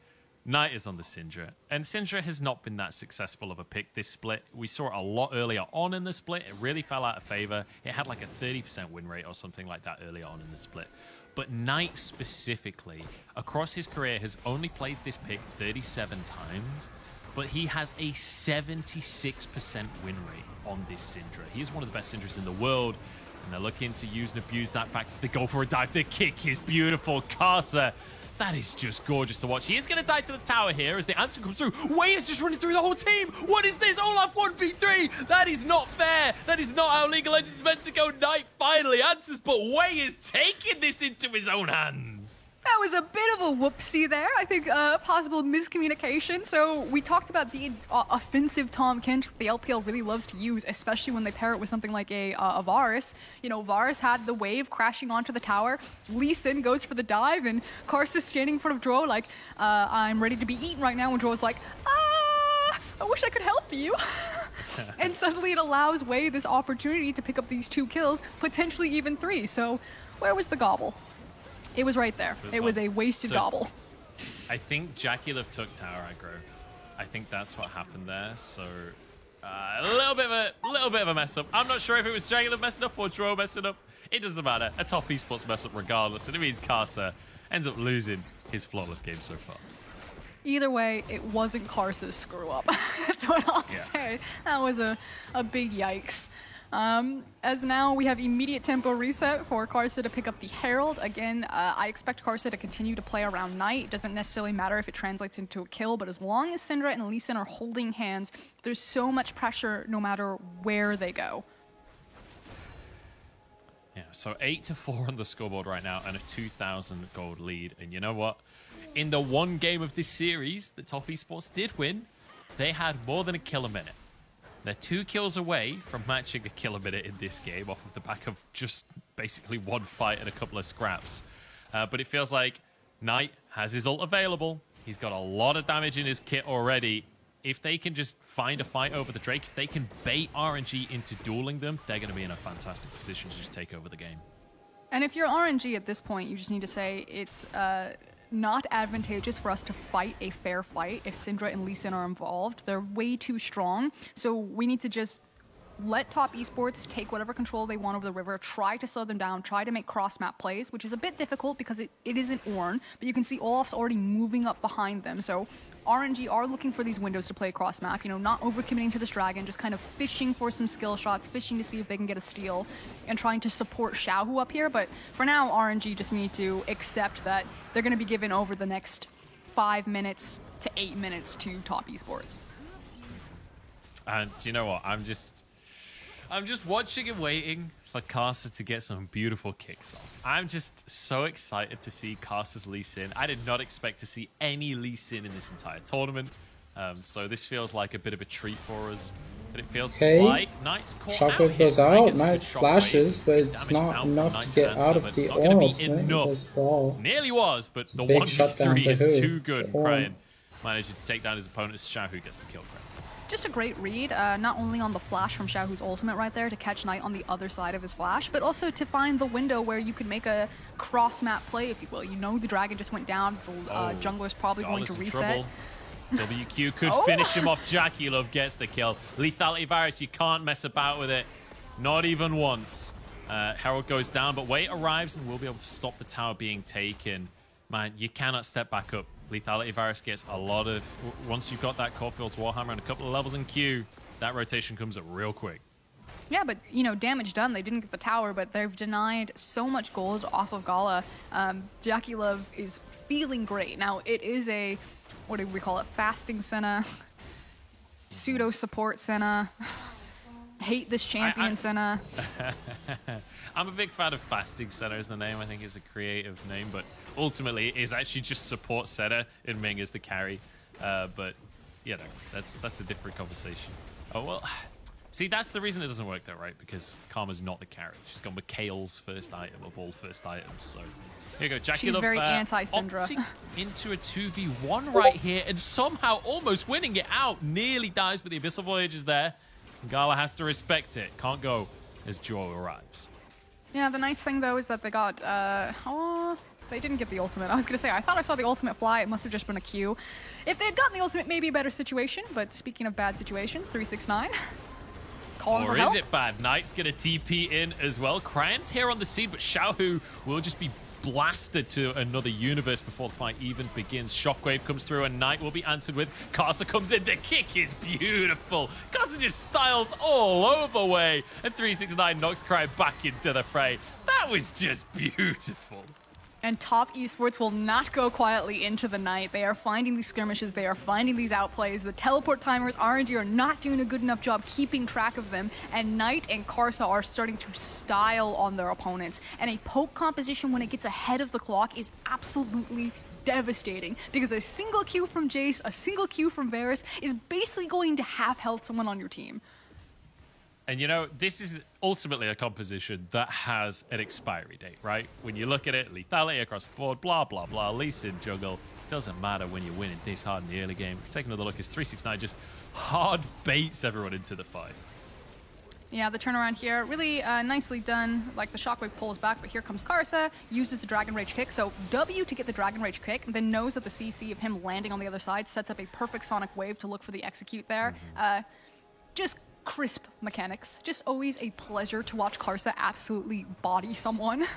Knight is on the Syndra, and Syndra has not been that successful of a pick this split. We saw it a lot earlier on in the split. It really fell out of favor. It had like a 30% win rate or something like that earlier on in the split. But Knight specifically, across his career, has only played this pick 37 times, but he has a 76% win rate on this Syndra. He is one of the best Syndras in the world, and they're looking to use and abuse that fact. They go for a dive. The kick is beautiful. Karsa, that is just gorgeous to watch. He is going to die to the tower here as the answer comes through. Wei is just running through the whole team. What is this? Olaf 1v3. That is not fair. That is not how League of Legends is meant to go. Knight finally answers, but Wei is taking this into his own hands. That was a bit of a whoopsie there. I think possible miscommunication. So we talked about the offensive Tahm Kench that the LPL really loves to use, especially when they pair it with something like a Varus. You know, Varus had the wave crashing onto the tower. Lee Sin goes for the dive, and Karsa's standing in front of Drow like, I'm ready to be eaten right now. And Drow's like, I wish I could help you. And suddenly it allows Wei this opportunity to pick up these 2 kills, potentially even 3. So where was the gobble? It was right there. It was a wasted gobble. I think JackeyLove took tower aggro. I think that's what happened there. So a little bit of a mess up. I'm not sure if it was JackeyLove messing up or Drow messing up. It doesn't matter. A Top Esports mess up regardless. And it means Karsa ends up losing his flawless game so far. Either way, it wasn't Karsa's screw up. That's what I'll say. That was a big yikes. As now we have immediate tempo reset for Karsa to pick up the Herald. Again, I expect Karsa to continue to play around Knight. It doesn't necessarily matter if it translates into a kill, but as long as Syndra and Lee Sin are holding hands, there's so much pressure no matter where they go. Yeah, so 8-4 on the scoreboard right now and a 2,000 gold lead. And you know what? In the one game of this series that Top Esports did win, they had more than a kill a minute. They're 2 kills away from matching a kill a minute in this game off of the back of just basically 1 fight and a couple of scraps. But it feels like Knight has his ult available. He's got a lot of damage in his kit already. If they can just find a fight over the Drake, if they can bait RNG into dueling them, they're going to be in a fantastic position to just take over the game. And if you're RNG at this point, you just need to say it's not advantageous for us to fight a fair fight if Syndra and Lee Sin are involved. They're way too strong, so we need to just let Top Esports take whatever control they want over the river, try to slow them down, try to make cross-map plays, which is a bit difficult because it isn't Ornn, but you can see Olaf's already moving up behind them, so RNG are looking for these windows to play cross-map, you know, not overcommitting to this dragon, just kind of fishing for some skill shots, fishing to see if they can get a steal, and trying to support Xiaohu up here, but for now, RNG just need to accept that they're going to be given over the next 5 minutes to 8 minutes to Top Esports. And you know what, I'm just watching and waiting for Karsa to get some beautiful kicks off. I'm just so excited to see Karsa's Lee Sin. I did not expect to see any Lee Sin in this entire tournament. So this feels like a bit of a treat for us. But it feels like Knight's caught out Shockwave here. goes out, Knight flashes, but it's not enough to get out of the Ornn ultimate. It does fall. Nearly was, but the Big 1v3 is shutdown to too good. Crane manages to take down his opponent. Xiaohu gets the kill. Just a great read, not only on the flash from Xiaohu's ultimate right there to catch Knight on the other side of his flash, but also to find the window where you can make a cross-map play, if you will. You know the dragon just went down, the jungler's probably going to reset. WQ could finish him off. JackeyLove gets the kill. Lethality Virus, you can't mess about with it. Not even once. Herald goes down, but Wait arrives and will be able to stop the tower being taken. Man, you cannot step back up. Lethality Virus gets a lot of... Once you've got that Caulfield's Warhammer and a couple of levels in Q, that rotation comes up real quick. Yeah, but, you know, damage done. They didn't get the tower, but they've denied so much gold off of Gala. JackeyLove is feeling great. Now, it is a... What do we call it? Fasting Senna. Pseudo-support Senna. Hate this champion Senna. I'm a big fan of Fasting Senna as the name. I think it's a creative name, but ultimately it is actually just support Senna and Ming as the carry. But, you know, that's a different conversation. Oh, well, see, that's the reason it doesn't work though, right? Because Karma's not the carry. She's gone with Kale's first item of all first items, so... Here you go, JackeyLove. She's very anti-Syndra. Opting into a 2v1 right here and somehow almost winning it out. Nearly dies, but the Abyssal Voyage is there. Gala has to respect it. Can't go as Joe arrives. Yeah, the nice thing, though, is that they got... they didn't get the ultimate. I was going to say, I thought I saw the ultimate fly. It must have just been a Q. If they'd gotten the ultimate, maybe a better situation. But speaking of bad situations, 369. Calling for help. Or is it bad? Knight's going to TP in as well. Crane's here on the scene, but Xiaohu will just be blasted to another universe before the fight even begins. Shockwave comes through and Knight will be answered with. Karsa comes in. The kick is beautiful. Karsa just styles all over way. And 369 knocks Crane back into the fray. That was just beautiful. And Top Esports will not go quietly into the night. They are finding these skirmishes. They are finding these outplays. The teleport timers, RNG, are not doing a good enough job keeping track of them. And Knight and Karsa are starting to style on their opponents. And a poke composition when it gets ahead of the clock is absolutely devastating. Because a single Q from Jace, a single Q from Varus is basically going to half-health someone on your team. And, you know, this is ultimately a composition that has an expiry date, right? When you look at it, lethality across the board, blah, blah, blah, Lee Sin jungle. Doesn't matter when you're winning this hard in the early game. Take another look as 369 just hard baits everyone into the fight. Yeah, the turnaround here, really nicely done. Like, the Shockwave pulls back, but here comes Karsa, uses the Dragon Rage kick. So W to get the Dragon Rage kick, and then knows that the CC of him landing on the other side sets up a perfect Sonic Wave to look for the execute there. Just crisp mechanics. Just always a pleasure to watch Karsa absolutely body someone.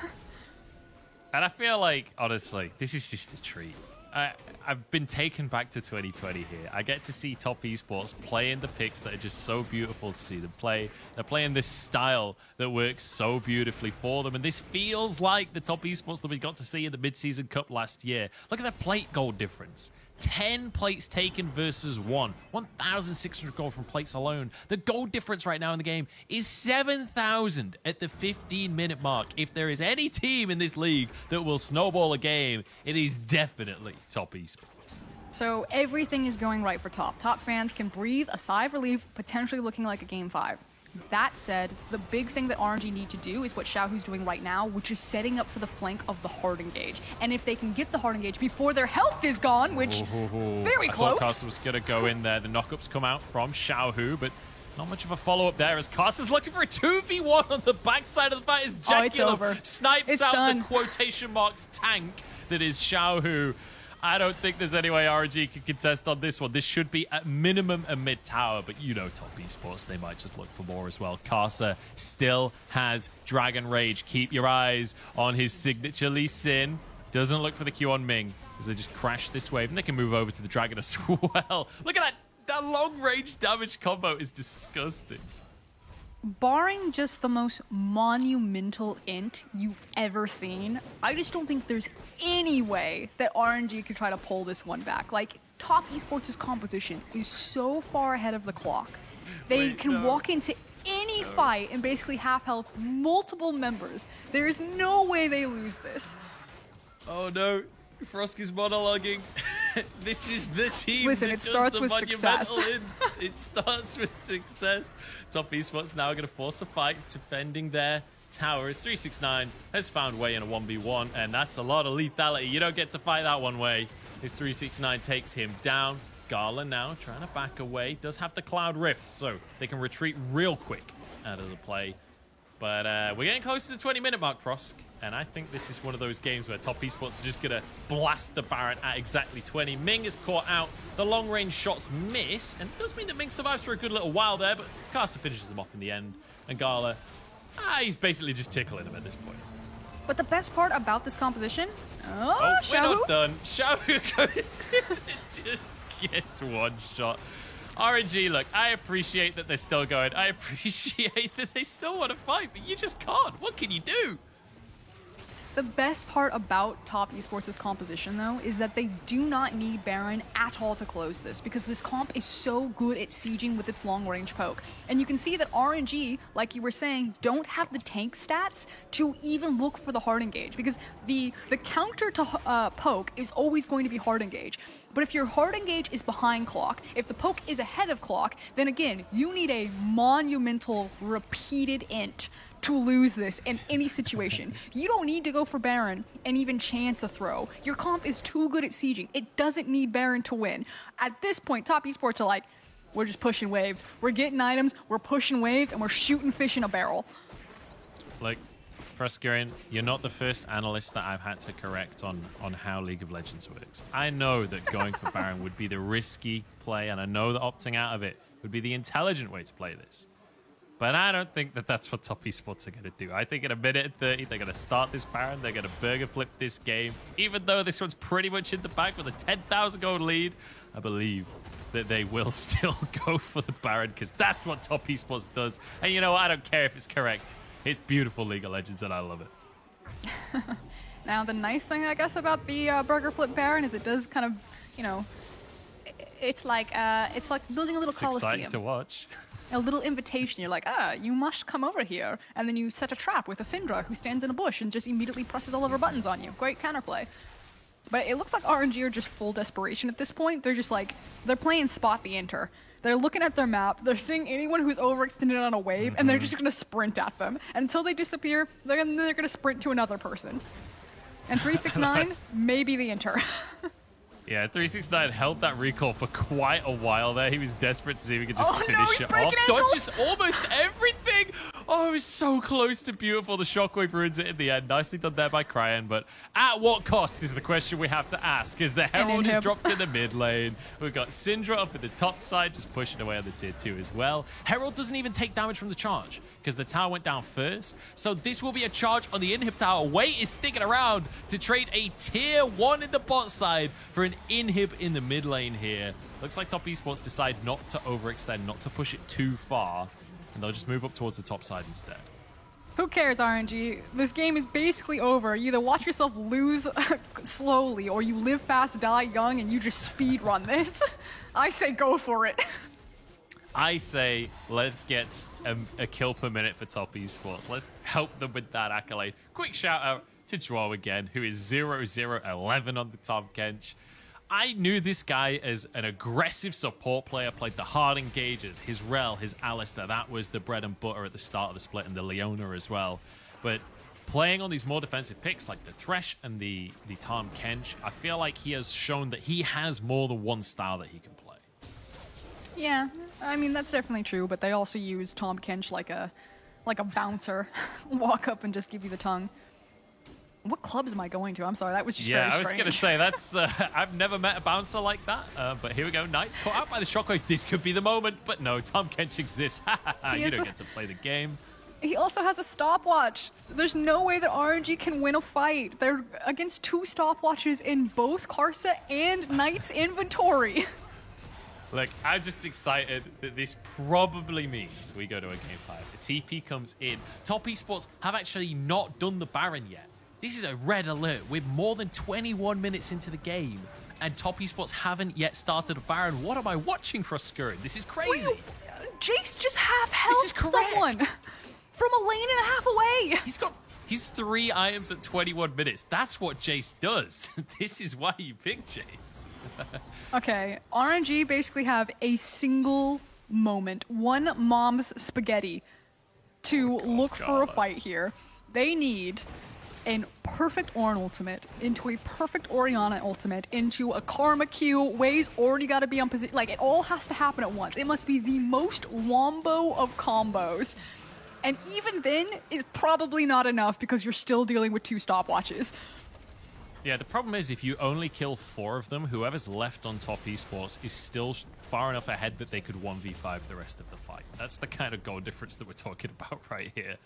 And I feel like, honestly, this is just a treat. I've been taken back to 2020 here. I get to see Top Esports playing the picks that are just so beautiful to see them play. They're playing this style that works so beautifully for them. And this feels like the Top Esports that we got to see in the Mid-Season Cup last year. Look at that plate gold difference. 10 plates taken versus 1. 1,600 gold from plates alone. The gold difference right now in the game is 7,000 at the 15-minute mark. If there is any team in this league that will snowball a game, it is definitely Top Esports. So everything is going right for Top. Top fans can breathe a sigh of relief, potentially looking like a Game 5. That said, the big thing that RNG need to do is what Xiaohu's doing right now, which is setting up for the flank of the hard engage. And if they can get the hard engage before their health is gone, which very close. I thought Carson was going to go in there. The knockups come out from Xiaohu, but not much of a follow-up there as Carson's looking for a 2v1 on the backside of the fight as Jaculum snipes out the quotation marks tank that is Xiaohu. I don't think there's any way RNG can contest on this one. This should be at minimum a mid-tower, but you know Top Esports, they might just look for more as well. Karsa still has Dragon Rage. Keep your eyes on his signature Lee Sin. Doesn't look for the Q on Ming as they just crash this wave, and they can move over to the Dragon as well. Look at that! That long-range damage combo is disgusting. Barring just the most monumental int you've ever seen, I just don't think there's any way that RNG could try to pull this one back. Like, Top Esports' composition is so far ahead of the clock. They can walk into any fight and basically half health multiple members. There's no way they lose this. Oh no, Frosk is monologuing. This is the team. Listen, that it starts does the with success. It starts with success. Top Esports now going to force a fight, defending their towers. 369 has found way in a 1v1, and that's a lot of lethality. You don't get to fight that one way. His 369 takes him down. Gala now trying to back away. Does have the Cloud Rift, so they can retreat real quick out of the play. But we're getting close to the 20-minute mark, Frosk. And I think this is one of those games where Top Esports are just going to blast the Baron at exactly 20. Ming is caught out. The long-range shots miss. And it does mean that Ming survives for a good little while there. But Caster finishes them off in the end. And Gala, he's basically just tickling him at this point. But the best part about this composition... Oh, we're Xiaohu? not done. Xiaohu goes in and just gets one shot. RNG, look, I appreciate that they're still going. I appreciate that they still want to fight, but you just can't. What can you do? The best part about Top Esports' composition, though, is that they do not need Baron at all to close this, because this comp is so good at sieging with its long-range poke. And you can see that RNG, like you were saying, don't have the tank stats to even look for the hard engage, because the counter to poke is always going to be hard engage. But if your hard engage is behind clock, if the poke is ahead of clock, then again, you need a monumental repeated int to lose this in any situation. You don't need to go for Baron and even chance a throw. Your comp is too good at sieging. It doesn't need Baron to win. At this point, Top Esports are like, we're just pushing waves. We're getting items, we're pushing waves, and we're shooting fish in a barrel. Like, Fruskurian, you're not the first analyst that I've had to correct on how League of Legends works. I know that going for Baron would be the risky play, and I know that opting out of it would be the intelligent way to play this. But I don't think that that's what Top Esports are going to do. I think in a minute and 30, they're going to start this Baron. They're going to burger flip this game. Even though this one's pretty much in the bag with a 10,000 gold lead, I believe that they will still go for the Baron, because that's what Top Esports does. And you know what? I don't care if it's correct. It's beautiful League of Legends, and I love it. Now, the nice thing, I guess, about the burger flip Baron is it does kind of, you know, it's like building a little coliseum. Exciting to watch. A little invitation. You're like, you must come over here. And then you set a trap with a Syndra who stands in a bush and just immediately presses all of her buttons on you. Great counterplay. But it looks like RNG are just full desperation at this point. They're just like, they're playing Spot the Enter. They're looking at their map, they're seeing anyone who's overextended on a wave, and they're just going to sprint at them. And until they disappear, they're going to sprint to another person. And 369 may be the Enter. Yeah, 369 held that recall for quite a while there. He was desperate to see if he could just finish it off. Dodges almost everything. Oh, it was so close to beautiful. The shockwave ruins it in the end. Nicely done there by Cryan, but at what cost is the question we have to ask, as the Herald is dropped in the mid lane. We've got Syndra up at the top side, just pushing away on the tier 2 as well. Herald doesn't even take damage from the charge, because the tower went down first. So this will be a charge on the inhib tower. Wait is sticking around to trade a tier 1 in the bot side for an inhib in the mid lane here. Looks like Top Esports decide not to overextend, not to push it too far, and they'll just move up towards the top side instead. Who cares, RNG? This game is basically over. You either watch yourself lose slowly, or you live fast, die young, and you just speed run this. I say go for it. I say let's get a kill per minute for Top Esports. Let's help them with that accolade. Quick shout out to Joao again, who is 0-0-11 on the top bench. I knew this guy as an aggressive support player, played the hard engagers, his Rel, his Alistar. That was the bread and butter at the start of the split, and the Leona as well. But playing on these more defensive picks like the Thresh and the Tahm Kench, I feel like he has shown that he has more than one style that he can play. Yeah, I mean, that's definitely true, but they also use Tahm Kench like a bouncer. Walk up and just give you the tongue. What clubs am I going to? I'm sorry, that was just very strange. I was going to say, that's I've never met a bouncer like that. But here we go. Knight's caught out by the shockwave. This could be the moment. But no, Tahm Kench exists. You don't get to play the game. He also has a stopwatch. There's no way that RNG can win a fight. They're against 2 stopwatches in both Karsa and Knight's inventory. Look, I'm just excited that this probably means we go to a game 5. The TP comes in. Top Esports have actually not done the Baron yet. This is a red alert. We're more than 21 minutes into the game, and Top Esports haven't yet started a Baron. What am I watching for Skurrid? This is crazy. Jace just half-health someone from a lane and a half away. He's 3 items at 21 minutes. That's what Jace does. This is why you pick Jace. Okay, RNG basically have a single moment, one mom's spaghetti to look for a fight here. They need a perfect Ornn ultimate into a perfect Orianna ultimate into a Karma Q. Wei's already got to be on position. Like, it all has to happen at once. It must be the most wombo of combos. And even then, it's probably not enough because you're still dealing with 2 stopwatches. Yeah, the problem is if you only kill 4 of them, whoever's left on Top Esports is still far enough ahead that they could 1v5 the rest of the fight. That's the kind of goal difference that we're talking about right here.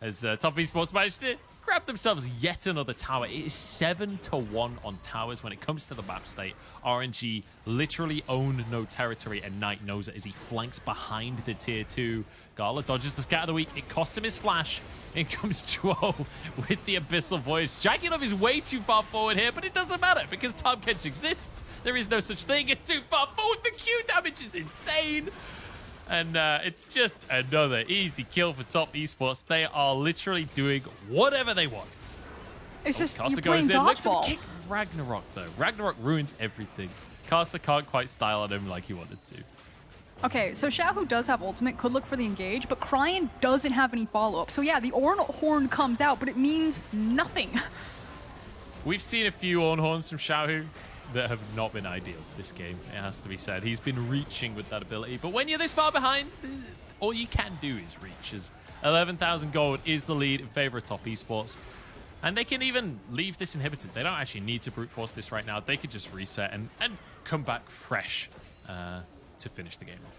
As Top Esports managed to grab themselves yet another tower. It is 7-1 on towers when it comes to the map state. RNG literally own no territory, and Knight knows it as he flanks behind the tier 2. Gala dodges the scat of the week. It costs him his flash. In comes Chuo with the Abyssal Voice. Jackalope is way too far forward here, but it doesn't matter because Tahm Kench exists. There is no such thing as too far forward. The Q damage is insane. And it's just another easy kill for Top Esports. They are literally doing whatever they want. It's just Karsa you're playing goes in. Looks dodgeball. to kick Ragnarok, though. Ragnarok ruins everything. Karsa can't quite style on him like he wanted to. Okay, so Xiaohu does have ultimate, could look for the engage, but Cryan doesn't have any follow-up. So yeah, the Ornn horn comes out, but it means nothing. We've seen a few Ornn horns from Xiaohu that have not been ideal this game, it has to be said. He's been reaching with that ability, but when you're this far behind, all you can do is reach. As 11,000 gold is the lead in favor of Top Esports. And they can even leave this inhibited. They don't actually need to brute force this right now. They could just reset and come back fresh to finish the game off.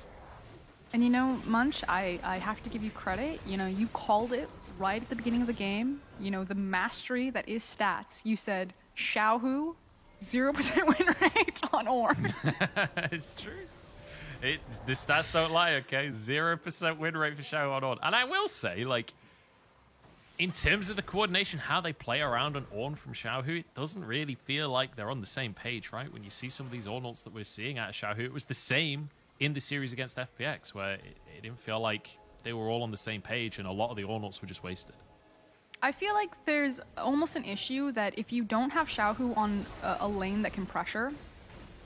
And you know, Munch, I have to give you credit. You know, you called it right at the beginning of the game. You know, the mastery that is stats. You said, Xiaohu, 0% win rate on Ornn. It's true. The stats don't lie, okay? 0% win rate for Xiaohu on Ornn. And I will say, like, in terms of the coordination, how they play around on Ornn from Xiaohu, it doesn't really feel like they're on the same page, right? When you see some of these Ornn ults that we're seeing out of Xiaohu, it was the same in the series against FPX, where it didn't feel like they were all on the same page, and a lot of the Ornn ults were just wasted. I feel like there's almost an issue that if you don't have Xiaohu on a lane that can pressure,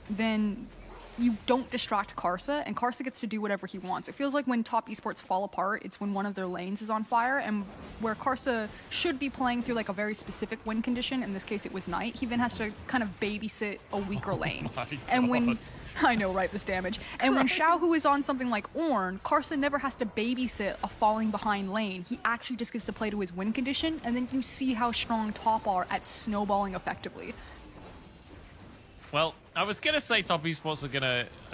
then you don't distract Karsa, and Karsa gets to do whatever he wants. It feels like when Top Esports fall apart, it's when one of their lanes is on fire, and where Karsa should be playing through like a very specific win condition, in this case it was Knight, he then has to kind of babysit a weaker lane. And when... I know, right, this damage. And when Xiaohu is on something like Ornn, Karsa never has to babysit a falling behind lane. He actually just gets to play to his win condition, and then you see how strong Top are at snowballing effectively. Well, I was gonna say Top Esports are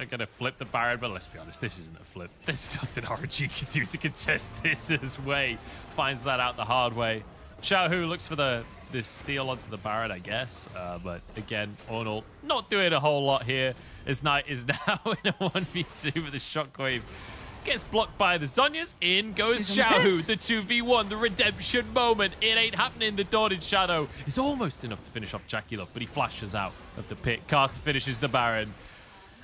gonna flip the Baron, but let's be honest, this isn't a flip. There's nothing RNG can do to contest this as Wei finds that out the hard way. Xiaohu looks for the steal onto the Baron, I guess, but again, Ornn not doing a whole lot here, as Knight is now in a 1v2 with a shockwave. Gets blocked by the Zhonya's. In goes Xiaohu, the 2v1, the redemption moment. It ain't happening. The Dawn in Shadow is almost enough to finish off Jackalope, but he flashes out of the pit. Karsa finishes the Baron.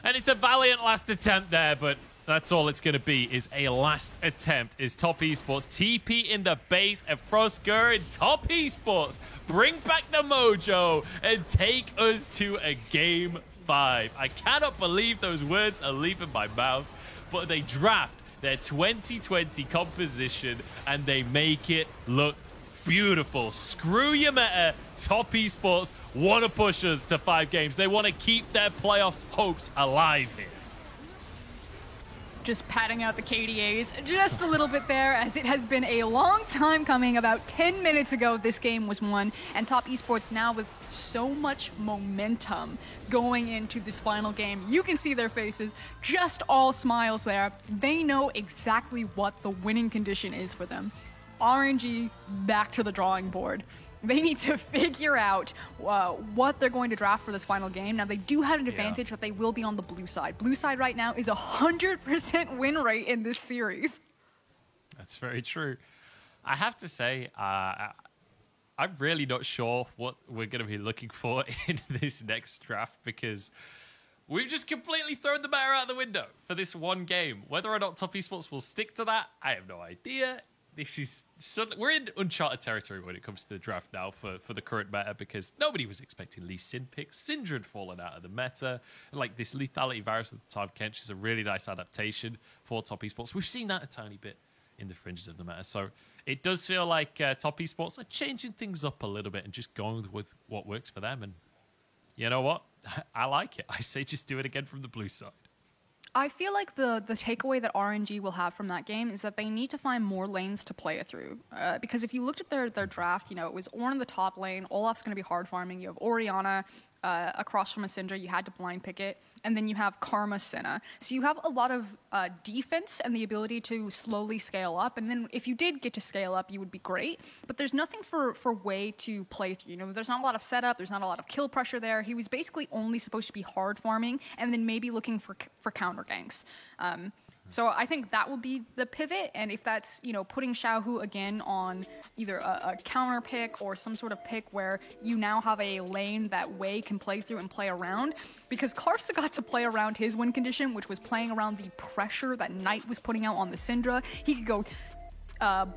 And it's a valiant last attempt there, but that's all it's going to be, is a last attempt. Is Top Esports TP in the base and Froskur and Top Esports bring back the mojo and take us to a game 5. I cannot believe those words are leaving my mouth, but they draft their 2020 composition and they make it look beautiful. Screw your meta. Top Esports want to push us to 5 games. They want to keep their playoffs hopes alive here. Just patting out the KDAs just a little bit there, as it has been a long time coming. About 10 minutes ago, this game was won, and Top Esports now with so much momentum going into this final game. You can see their faces, just all smiles there. They know exactly what the winning condition is for them. RNG back to the drawing board. They need to figure out what they're going to draft for this final game. Now, they do have an advantage that they will be on the blue side. Blue side right now is 100% win rate in this series. That's very true. I have to say, I'm really not sure what we're going to be looking for in this next draft, because we've just completely thrown the meta out the window for this one game. Whether or not Top Esports will stick to that, I have no idea. We're in uncharted territory when it comes to the draft now for the current meta, because nobody was expecting Lee Sin pick. Syndra had fallen out of the meta. And like this lethality virus with Todd Kench is a really nice adaptation for Top Esports. We've seen that a tiny bit in the fringes of the meta. So it does feel like Top Esports are changing things up a little bit and just going with what works for them. And you know what? I like it. I say just do it again from the blue side. I feel like the takeaway that RNG will have from that game is that they need to find more lanes to play it through. Because if you looked at their draft, you know, it was Ornn in the top lane, Olaf's going to be hard farming, you have Orianna across from a Syndra, you had to blind pick it, and then you have Karma Senna. So you have a lot of defense and the ability to slowly scale up, and then if you did get to scale up, you would be great, but there's nothing for way to play through. You know, there's not a lot of setup, there's not a lot of kill pressure there. He was basically only supposed to be hard farming and then maybe looking for counter ganks. So I think that will be the pivot, and if that's, you know, putting Xiaohu again on either a counter pick or some sort of pick where you now have a lane that Wei can play through and play around, because Karsa got to play around his win condition, which was playing around the pressure that Knight was putting out on the Syndra. He could go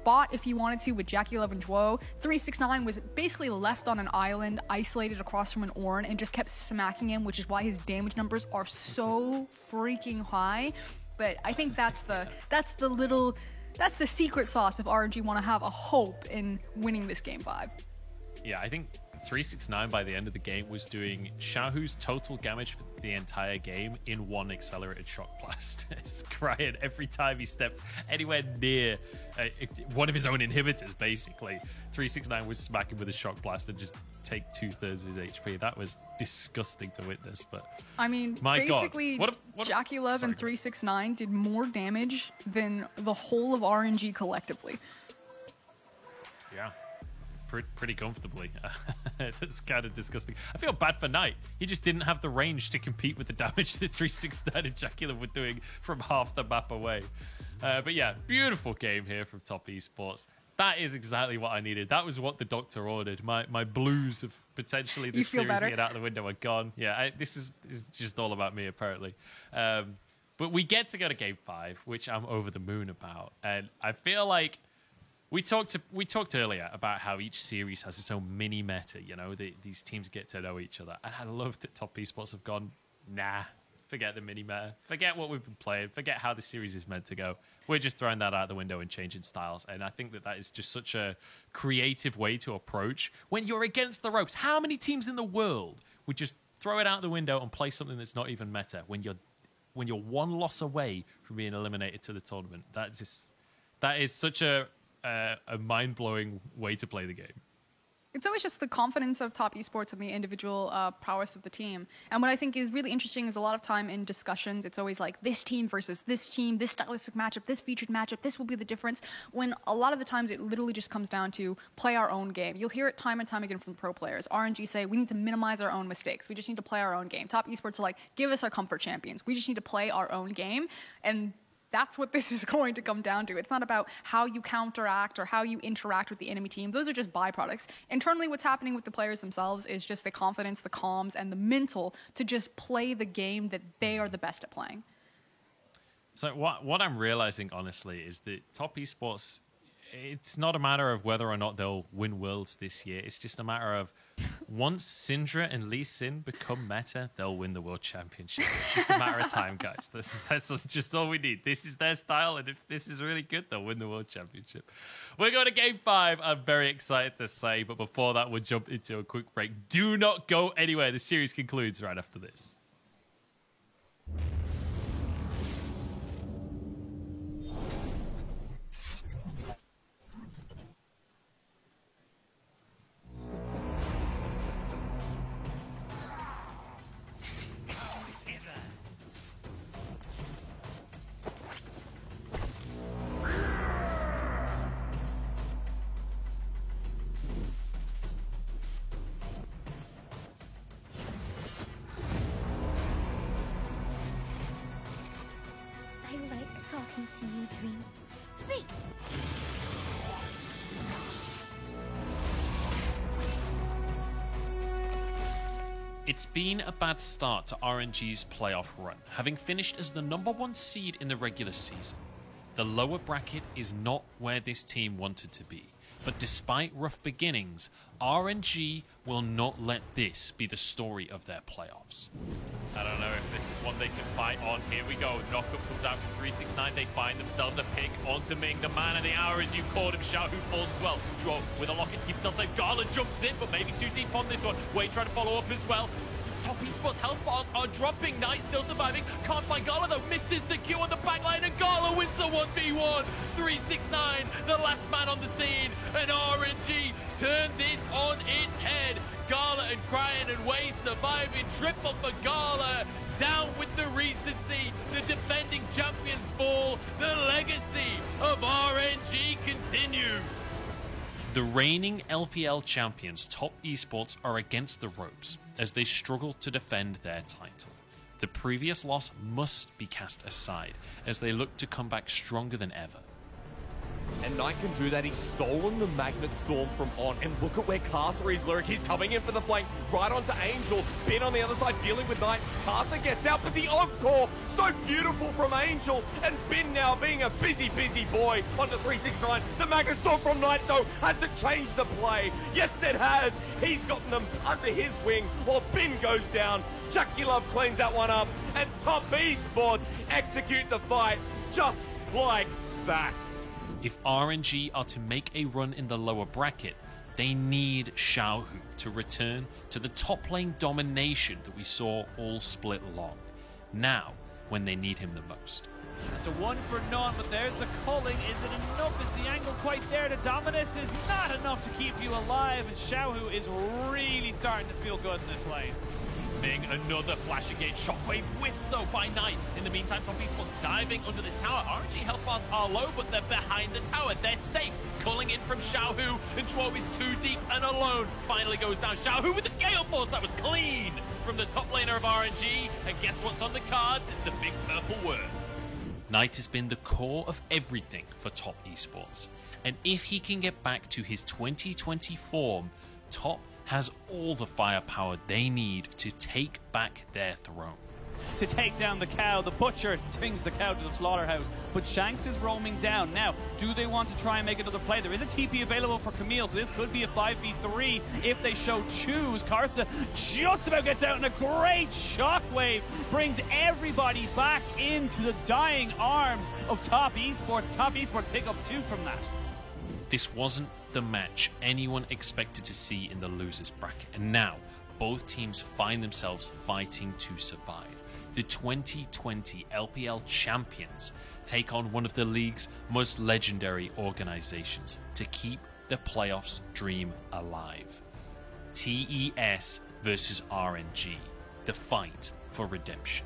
bot if he wanted to with Jackie Love and Zhuo. 369 was basically left on an island, isolated across from an Ornn, and just kept smacking him, which is why his damage numbers are so freaking high. But I think that's the secret sauce if RNG want to have a hope in winning this game 5. Yeah, I think 369 by the end of the game was doing Xiaohu's total damage for the entire game in one accelerated shock blast. It's crying every time he stepped anywhere near one of his own inhibitors, basically. 369 was smacking with a shock blast and just take 2/3 of his HP. That was disgusting to witness, but I mean, my basically, God. Jackie Love and 369 did more damage than the whole of RNG collectively. Yeah. Pretty comfortably. That's kind of disgusting. I feel bad for Knight. He just didn't have the range to compete with the damage that 369 and Jackie Love were doing from half the map away. But yeah, beautiful game here from Top Esports. That is exactly what I needed. That was what the doctor ordered. My blues of potentially this series being out the window are gone. Yeah, this is just all about me, apparently. But we get to go to Game 5, which I'm over the moon about. And I feel like we talked earlier about how each series has its own mini meta. You know, these teams get to know each other. And I love that Top Esports have gone, nah, forget the mini meta. Forget what we've been playing. Forget how the series is meant to go. We're just throwing that out the window and changing styles. And I think that is just such a creative way to approach when you're against the ropes. How many teams in the world would just throw it out the window and play something that's not even meta when you're one loss away from being eliminated to the tournament? That is such a mind-blowing way to play the game. It's always just the confidence of Top Esports and the individual prowess of the team. And what I think is really interesting is a lot of time in discussions, it's always like this team versus this team, this stylistic matchup, this featured matchup, this will be the difference, when a lot of the times it literally just comes down to play our own game. You'll hear it time and time again from pro players. RNG say, we need to minimize our own mistakes. We just need to play our own game. Top Esports are like, give us our comfort champions. We just need to play our own game. And that's what this is going to come down to. It's not about how you counteract or how you interact with the enemy team. Those are just byproducts. Internally, what's happening with the players themselves is just the confidence, the comms, and the mental to just play the game that they are the best at playing. So what I'm realizing, honestly, is that Top Esports, it's not a matter of whether or not they'll win Worlds this year. It's just a matter of Once Syndra and Lee Sin become meta, they'll win the World Championship. It's just a matter of time, guys. That's just all we need. This is their style, and if this is really good, they'll win the World Championship. We're going to Game 5. I'm very excited to say, but before that, we'll jump into a quick break. Do not go anywhere. The series concludes right after this. Talking to you, Dream. Speak! It's been a bad start to RNG's playoff run, having finished as the #1 seed in the regular season. The lower bracket is not where this team wanted to be, but despite rough beginnings, RNG will not let this be the story of their playoffs. I don't know if this is one they can fight on. Here we go. Knockup comes out from 369. They find themselves a pick onto Ming. The man of the hour, as you called him. Xiao Hu falls as well. Draw with a locket to keep himself safe. Gala jumps in, but maybe too deep on this one. Wade trying to follow up as well. Top esports health bars are dropping. Knight still surviving. Can't find Gala though. Misses the Q on the backline, and Gala wins the 1v1. 369, the last man on the scene. And RNG turn this on its head. Gala and Cryan and Wei surviving. Triple for Gala. Down with the recency. The defending champions fall. The legacy of RNG continues. The reigning LPL champions, Top Esports, are against the ropes as they struggle to defend their title. The previous loss must be cast aside as they look to come back stronger than ever. And Knight can do that. He's stolen the Magnet Storm from On. And look at where Karsa is, Lyric. He's coming in for the flank, right onto Angel. Bin on the other side, dealing with Knight. Karsa gets out, but the Encore, so beautiful from Angel. And Bin now being a busy boy onto 369. The Magnet Storm from Knight, though, has to change the play. Yes, it has. He's gotten them under his wing while Bin goes down. Chucky Love cleans that one up. And Top Esports execute the fight just like that. If RNG are to make a run in the lower bracket, they need Xiao Hu to return to the top lane domination that we saw all split long. Now, when they need him the most. That's a 1 for none, but there's the culling. Is it enough? Is the angle quite there? The Dominus is not enough to keep you alive, and Xiao Hu is really starting to feel good in this lane. Ming, another flash again. Shockwave whiffed though by Knight. In the meantime, Top Esports diving under this tower. RNG health bars are low, but they're behind the tower. They're safe. Calling in from Xiao Hu, and Schwab is too deep and alone. Finally goes down. Xiao Hu with the Gale Force. That was clean from the top laner of RNG. And guess what's on the cards? It's the big purple word. Knight has been the core of everything for Top Esports. And if he can get back to his 2020 form, Top has all the firepower they need to take back their throne. To take down the cow, the butcher brings the cow to the slaughterhouse, but Shanks is roaming down. Now, do they want to try and make another play? There is a TP available for Camille, so this could be a 5v3 if they show choose. Karsa just about gets out, and a great shockwave brings everybody back into the dying arms of Top Esports. Top Esports pick up 2 from that. This wasn't the match anyone expected to see in the losers bracket, and now both teams find themselves fighting to survive. The 2020 LPL champions take on one of the league's most legendary organizations to keep the playoffs dream alive. TES versus RNG, the fight for redemption.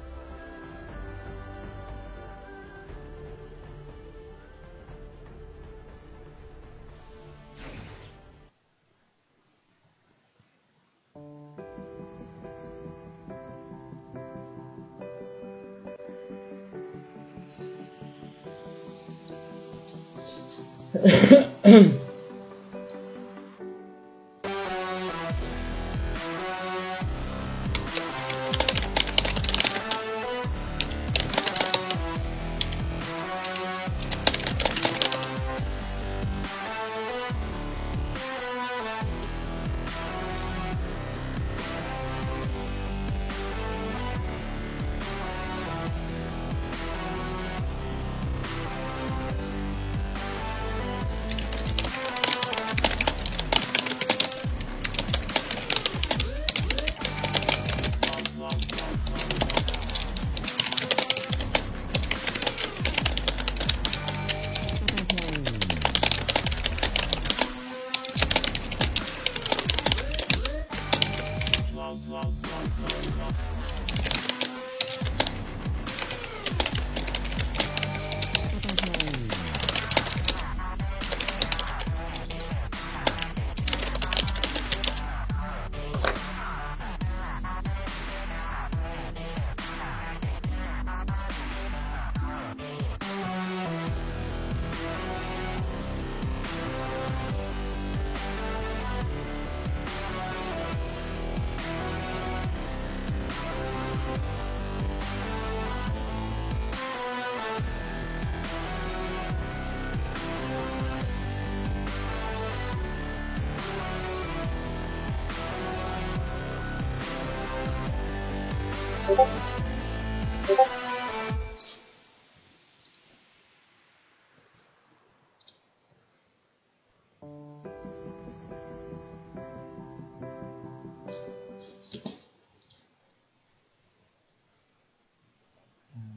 我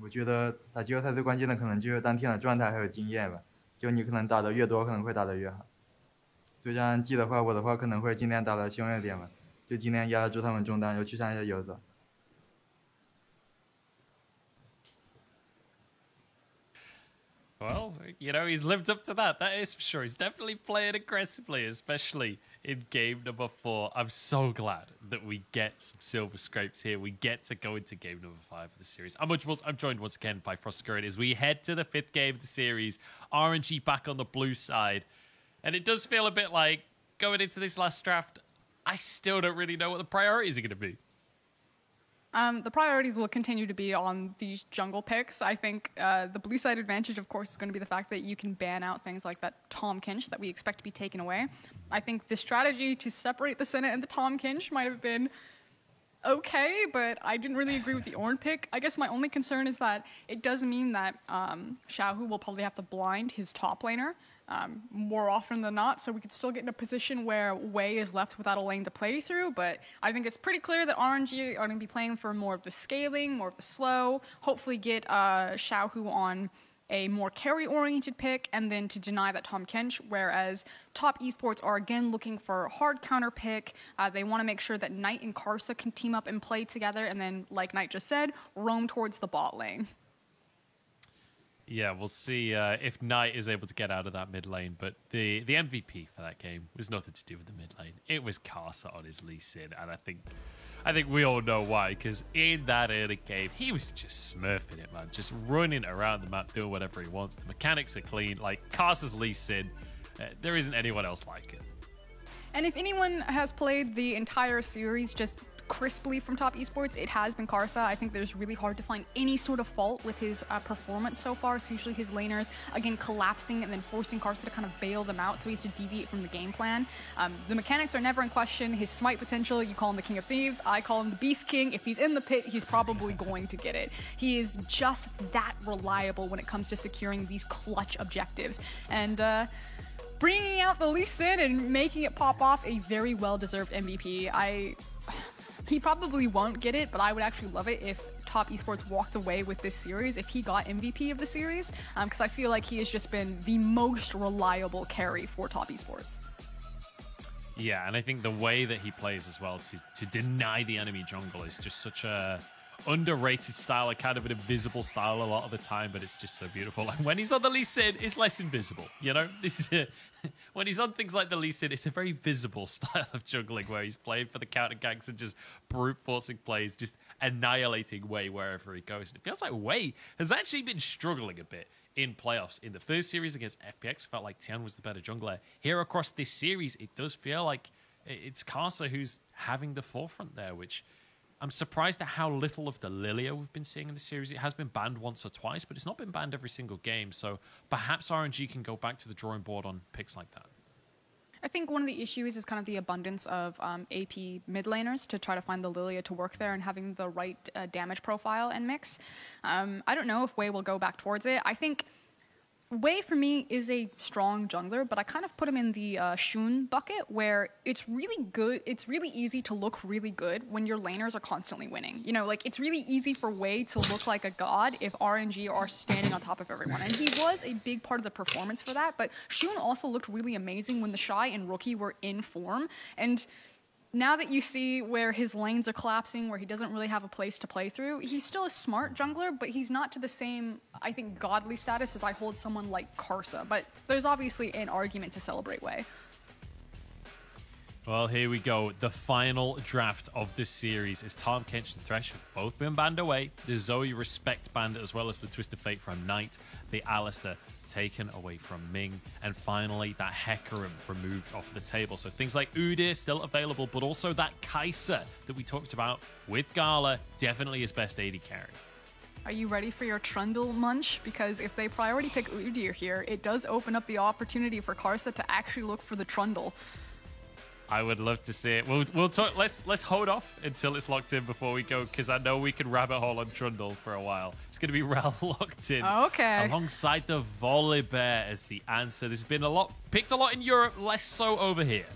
觉得打季后赛最关键的可能就是当天的状态还有经验吧。就你可能打得越多，可能会打得越好。对战季的话，我的话可能会尽量打得凶一点吧，就尽量压住他们中单，尤其上一下游走。Well, you know, he's lived up to that. That is for sure. He's definitely playing aggressively, especially in game number 4. I'm so glad that we get some Silver Scrapes here. We get to go into game number 5 of the series. I'm joined once again by Frostgirl as we head to the 5th game of the series. RNG back on the blue side. And it does feel a bit like going into this last draft, I still don't really know what the priorities are going to be. The priorities will continue to be on these jungle picks. I think the blue side advantage, of course, is going to be the fact that you can ban out things like that Tahm Kench that we expect to be taken away. I think the strategy to separate the Senna and the Tahm Kench might have been okay, but I didn't really agree with the Ornn pick. I guess my only concern is that it does mean that Xiaohu will probably have to blind his top laner more often than not, so we could still get in a position where Wei is left without a lane to play through, but I think it's pretty clear that RNG are going to be playing for more of the scaling, more of the slow, hopefully get Xiaohu on a more carry-oriented pick, and then to deny that Tahm Kench, whereas Top Esports are again looking for hard counter pick. They want to make sure that Knight and Karsa can team up and play together, and then, like Knight just said, roam towards the bot lane. Yeah, we'll see if Knight is able to get out of that mid lane, but the MVP for that game was nothing to do with the mid lane. It was Karsa on his Lee Sin, and I think we all know why, because in that early game, he was just smurfing it, man. Just running around the map, doing whatever he wants. The mechanics are clean. Like, Karsa's Lee Sin, there isn't anyone else like it. And if anyone has played the entire series just crisply from Top Esports, it has been Karsa. I think there's really hard to find any sort of fault with his performance so far. It's usually his laners, again, collapsing and then forcing Karsa to kind of bail them out, so he has to deviate from the game plan. The mechanics are never in question. His smite potential, you call him the King of Thieves, I call him the Beast King. If he's in the pit, he's probably going to get it. He is just that reliable when it comes to securing these clutch objectives. And bringing out the Lee Sin and making it pop off, a very well-deserved MVP. He probably won't get it, but I would actually love it if Top Esports walked away with this series, if he got MVP of the series, because I feel like he has just been the most reliable carry for Top Esports. Yeah, and I think the way that he plays as well to deny the enemy jungle is just such a underrated style, a kind of an invisible style a lot of the time, but it's just so beautiful. And when he's on the Lee Sin, it's less invisible, you know? This is when he's on things like the Lee Sin, it's a very visible style of juggling where he's playing for the counter ganks and just brute forcing plays, just annihilating Wei wherever he goes. And it feels like Wei has actually been struggling a bit in playoffs. In the first series against FPX, felt like Tian was the better jungler. Here across this series, it does feel like it's Karsa who's having the forefront there, which I'm surprised at how little of the Lilia we've been seeing in the series. It has been banned once or twice, but it's not been banned every single game. So perhaps RNG can go back to the drawing board on picks like that. I think one of the issues is kind of the abundance of AP mid laners to try to find the Lilia to work there and having the right damage profile and mix. I don't know if Wei will go back towards it. I think Wei, for me, is a strong jungler, but I kind of put him in the Shun bucket, where it's really good. It's really easy to look really good when your laners are constantly winning. You know, like, it's really easy for Wei to look like a god if RNG are standing on top of everyone. And he was a big part of the performance for that, but Shun also looked really amazing when the Shy and Rookie were in form. And now that you see where his lanes are collapsing, where he doesn't really have a place to play through, he's still a smart jungler, but he's not to the same, I think, godly status as I hold someone like Karsa. But there's obviously an argument to celebrate Wei. Well, here we go. The final draft of this series is Tahm Kench and Thresh have both been banned away. The Zoe Respect banned, as well as the Twisted Fate from Knight. The Alistar taken away from Ming. And finally, that Hecarim removed off the table. So things like Udyr still available, but also that Kai'Sa that we talked about with Gala, definitely his best AD carry. Are you ready for your Trundle munch? Because if they priority pick Udyr here, it does open up the opportunity for Karsa to actually look for the Trundle. I would love to see it. We'll talk. Let's hold off until it's locked in before we go, because I know we can rabbit hole on Trundle for a while. It's going to be Ral locked in. Okay. Alongside the Volibear as the answer. There's been picked a lot in Europe, less so over here.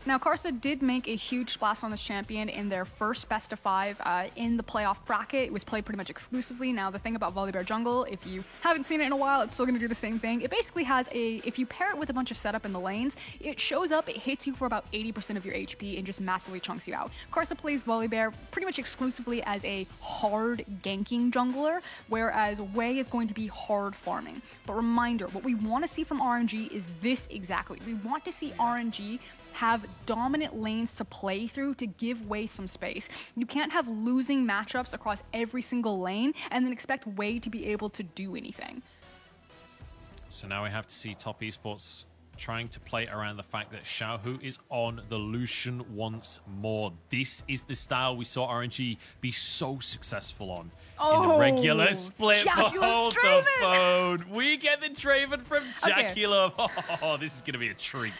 Now, Karsa did make a huge splash on this champion in their first best of 5 in the playoff bracket. It was played pretty much exclusively. Now, the thing about Volibear Jungle, if you haven't seen it in a while, it's still going to do the same thing. It basically has if you pair it with a bunch of setup in the lanes, it shows up, it hits you for about 80% of your HP and just massively chunks you out. Karsa plays Volibear pretty much exclusively as a hard ganking jungler, whereas Wei is going to be hard farming. But reminder, what we want to see from RNG is this exactly. We want to see RNG have dominant lanes to play through to give Wei some space. You can't have losing matchups across every single lane and then expect Wei to be able to do anything. So now we have to see Top Esports trying to play around the fact that Xiaohu is on the Lucian once more. This is the style we saw RNG be so successful on in the regular split. Hold the phone. We get the Draven from Jackie-Love. Oh, this is going to be a treat.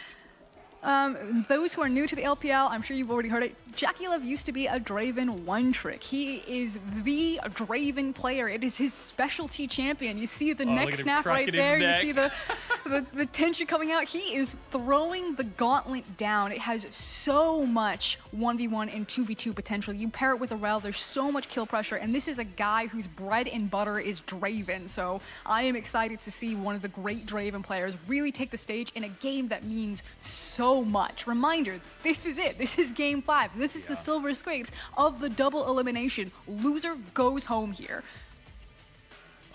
Those who are new to the LPL, I'm sure you've already heard it. Jackie-Love used to be a Draven one-trick. He is the Draven player. It is his specialty champion. You see the neck snap right there. You see the tension coming out. He is throwing the gauntlet down. It has so much 1v1 and 2v2 potential. You pair it with a Rel, there's so much kill pressure, and this is a guy whose bread and butter is Draven. So I am excited to see one of the great Draven players really take the stage in a game that means so much. Reminder, this is it. This is game 5. This is the Silver Scrapes of the double elimination. Loser goes home here.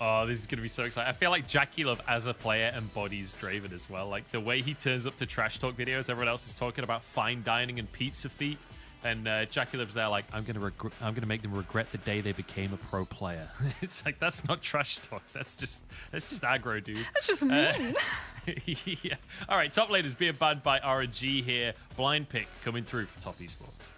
Oh, this is going to be so exciting. I feel like Jackie-Love as a player embodies Draven as well. Like the way he turns up to trash talk videos, everyone else is talking about fine dining and pizza feet. And Jackie-Love's there like, I'm gonna make them regret the day they became a pro player. It's like, that's not trash talk. That's just aggro, dude. That's just mean. Yeah. All right, top lane is being banned by RNG here. Blind pick coming through for Top Esports.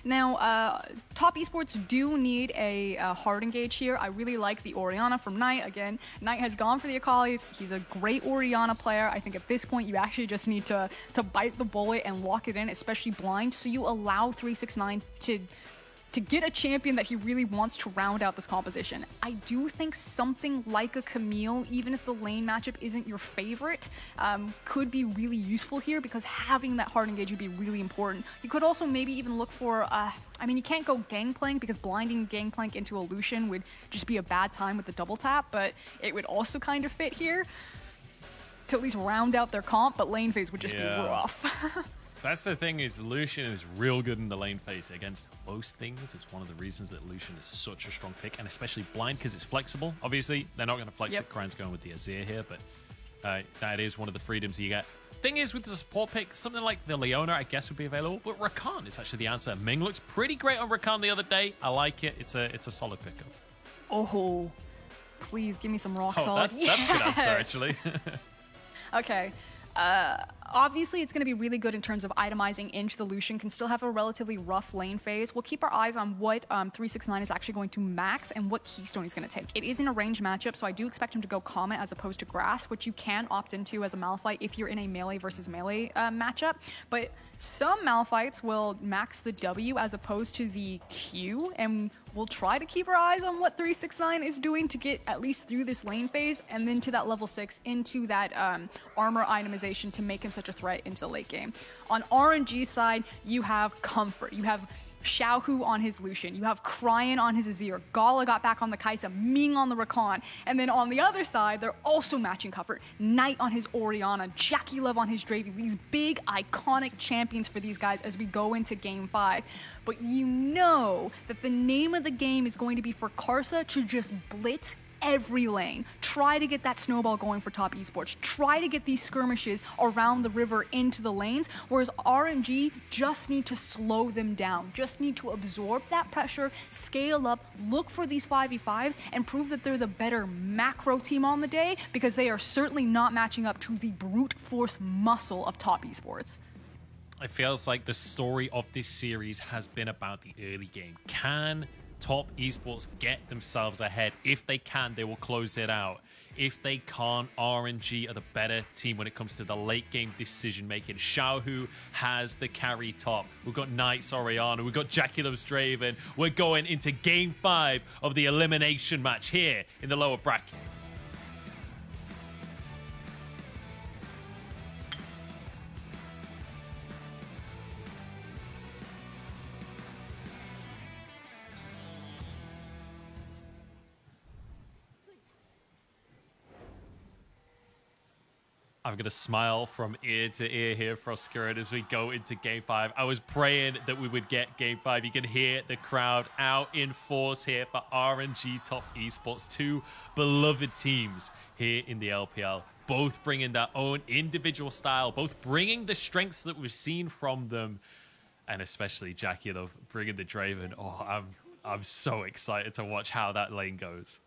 Now, Top Esports do need a hard engage here. I really like the Orianna from Knight. Again, Knight has gone for the Akalis. He's a great Orianna player. I think at this point, you actually just need to bite the bullet and lock it in, especially blind, so you allow 369 to get a champion that he really wants to round out this composition. I do think something like a Camille, even if the lane matchup isn't your favorite, could be really useful here, because having that hard engage would be really important. You could also maybe even look for, I mean, you can't go Gangplank, because blinding Gangplank into a Lucian would just be a bad time with the double tap, but it would also kind of fit here to at least round out their comp, but lane phase would just be rough. That's the thing, is Lucian is real good in the lane phase against most things. It's one of the reasons that Lucian is such a strong pick, and especially blind because it's flexible. Obviously, they're not going to flex it. Cran's going with the Azir here, but that is one of the freedoms you get. Thing is, with the support pick, something like the Leona, I guess, would be available, but Rakan is actually the answer. Ming looks pretty great on Rakan the other day. I like it. It's a solid pickup. Oh, please give me some rock solid. That's a good answer, actually. Okay. Obviously, it's going to be really good in terms of itemizing into the Lucian. Can still have a relatively rough lane phase. We'll keep our eyes on what 369 is actually going to max and what Keystone he's going to take. It is in a ranged matchup, so I do expect him to go Comet as opposed to Grass, which you can opt into as a Malphite if you're in a melee versus melee matchup. But some Malphites will max the W as opposed to the Q, and we'll try to keep our eyes on what 369 is doing to get at least through this lane phase and then to that level 6 into that armor itemization to make him such a threat into the late game. On RNG's side, you have Comfort. You have Xiaohu on his Lucian. You have Cryan on his Azir. Gala got back on the Kai'Sa. Ming on the Rakan. And then on the other side, they're also matching Comfort. Knight on his Orianna. Jackie-Love on his Draven. These big, iconic champions for these guys as we go into Game 5. But you know that the name of the game is going to be for Karsa to just blitz every lane. Try to get that snowball going for Top Esports. Try to get these skirmishes around the river into the lanes, whereas RNG just need to slow them down, just need to absorb that pressure, scale up, look for these 5v5s, and prove that they're the better macro team on the day, because they are certainly not matching up to the brute force muscle of Top Esports. It feels like the story of this series has been about the early game. Can Top Esports get themselves ahead. If they can, they will close it out. If they can't, RNG are the better team when it comes to the late game decision making. Xiaohu has the carry top. We've got Knights Oriana. We've got JackeyLove's Draven. We're going into game 5 of the elimination match here in the lower bracket. I'm going to smile from ear to ear here for Oscar as we go into Game 5. I was praying that we would get Game 5. You can hear the crowd out in force here for RNG Top Esports. 2 beloved teams here in the LPL, both bringing their own individual style, both bringing the strengths that we've seen from them, and especially JackeyLove bringing the Draven. Oh, I'm so excited to watch how that lane goes.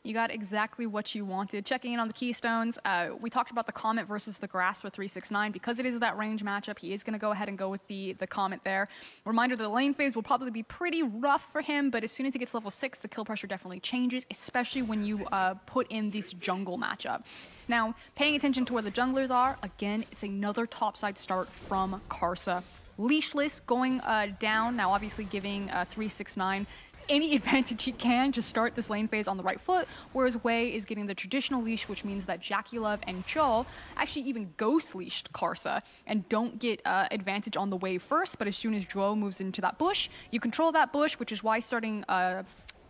You got exactly what you wanted. Checking in on the Keystones, we talked about the Comet versus the Grasp with 369. Because it is that range matchup, he is going to go ahead and go with the Comet there. Reminder, the lane phase will probably be pretty rough for him, but as soon as he gets level 6, the kill pressure definitely changes, especially when you put in this jungle matchup. Now, paying attention to where the junglers are, again, it's another topside start from Karsa. Leashless going down, now obviously giving 369 any advantage he can to start this lane phase on the right foot, whereas Wei is getting the traditional leash, which means that JackeyLove and Joe actually even ghost leashed Karsa and don't get advantage on the wave first, but as soon as Joe moves into that bush, you control that bush, which is why starting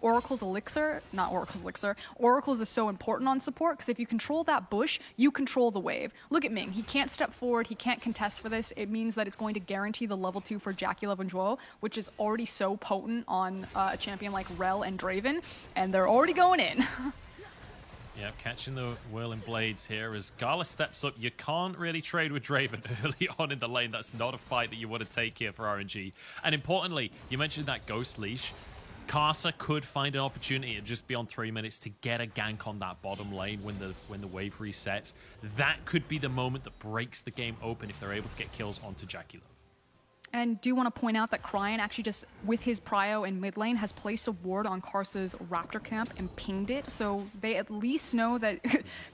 Oracle's Elixir is so important on support, because if you control that bush, you control the wave. Look at Ming. He can't step forward. He can't contest for this. It means that it's going to guarantee the level 2 for JackeyLove and Joel, which is already so potent on a champion like Rel and Draven, and they're already going in. Yeah, catching the whirling blades here as Gala steps up. You can't really trade with Draven early on in the lane. That's not a fight that you want to take here for RNG. And importantly, you mentioned that ghost leash. Karsa could find an opportunity at just beyond 3 minutes to get a gank on that bottom lane when the wave resets. That could be the moment that breaks the game open if they're able to get kills onto JackeyLove. And do want to point out that Cryan actually just, with his prio in mid lane, has placed a ward on Karsa's Raptor camp and pinged it. So they at least know that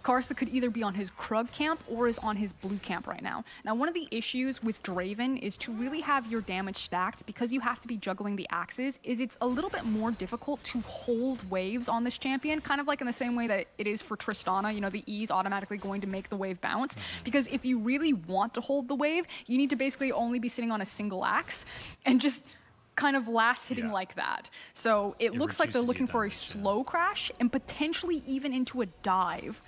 Karsa could either be on his Krug camp or is on his blue camp right now. Now, one of the issues with Draven is to really have your damage stacked, because you have to be juggling the axes, is it's a little bit more difficult to hold waves on this champion, kind of like in the same way that it is for Tristana. You know, the E is automatically going to make the wave bounce, because if you really want to hold the wave, you need to basically only be sitting on a single axe and just kind of last hitting like that. So it looks like they're looking for a slow crash and potentially even into a dive.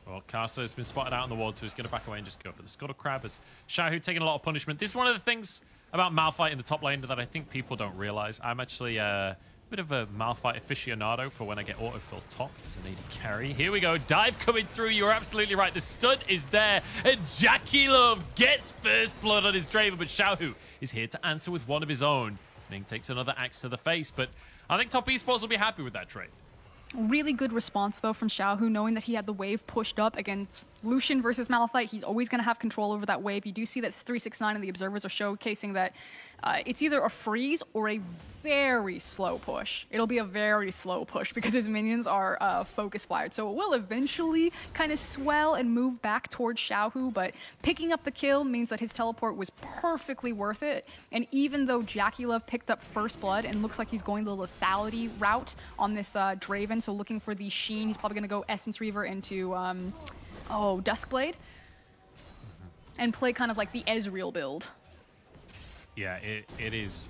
Well, Karsa has been spotted out on the ward, so he's going to back away and just go for the Scuttle Crab as Xiaohu taking a lot of punishment. This is one of the things about Malphite in the top lane that I think people don't realize. I'm actually a bit of a Malphite aficionado for when I get autofill top as an AD carry. Here we go. Dive coming through. You're absolutely right. The stun is there. And JackeyLove gets first blood on his Draven, but Xiaohu is here to answer with one of his own. Ming takes another axe to the face, but I think Top Esports will be happy with that trade. Really good response, though, from Xiaohu, knowing that he had the wave pushed up against Lucian versus Malphite. He's always going to have control over that wave. You do see that 369 and the observers are showcasing that it's either a freeze or a very slow push. It'll be a very slow push because his minions are focus fired. So it will eventually kind of swell and move back towards Xiaohu, but picking up the kill means that his teleport was perfectly worth it. And even though JackeyLove picked up first blood and looks like he's going the lethality route on this Draven, so looking for the Sheen, he's probably going to go Essence Reaver into Duskblade and play kind of like the Ezreal build. Yeah, it is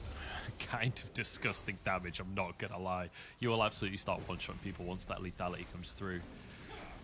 kind of disgusting damage, I'm not gonna lie. You will absolutely start punch on people once that lethality comes through.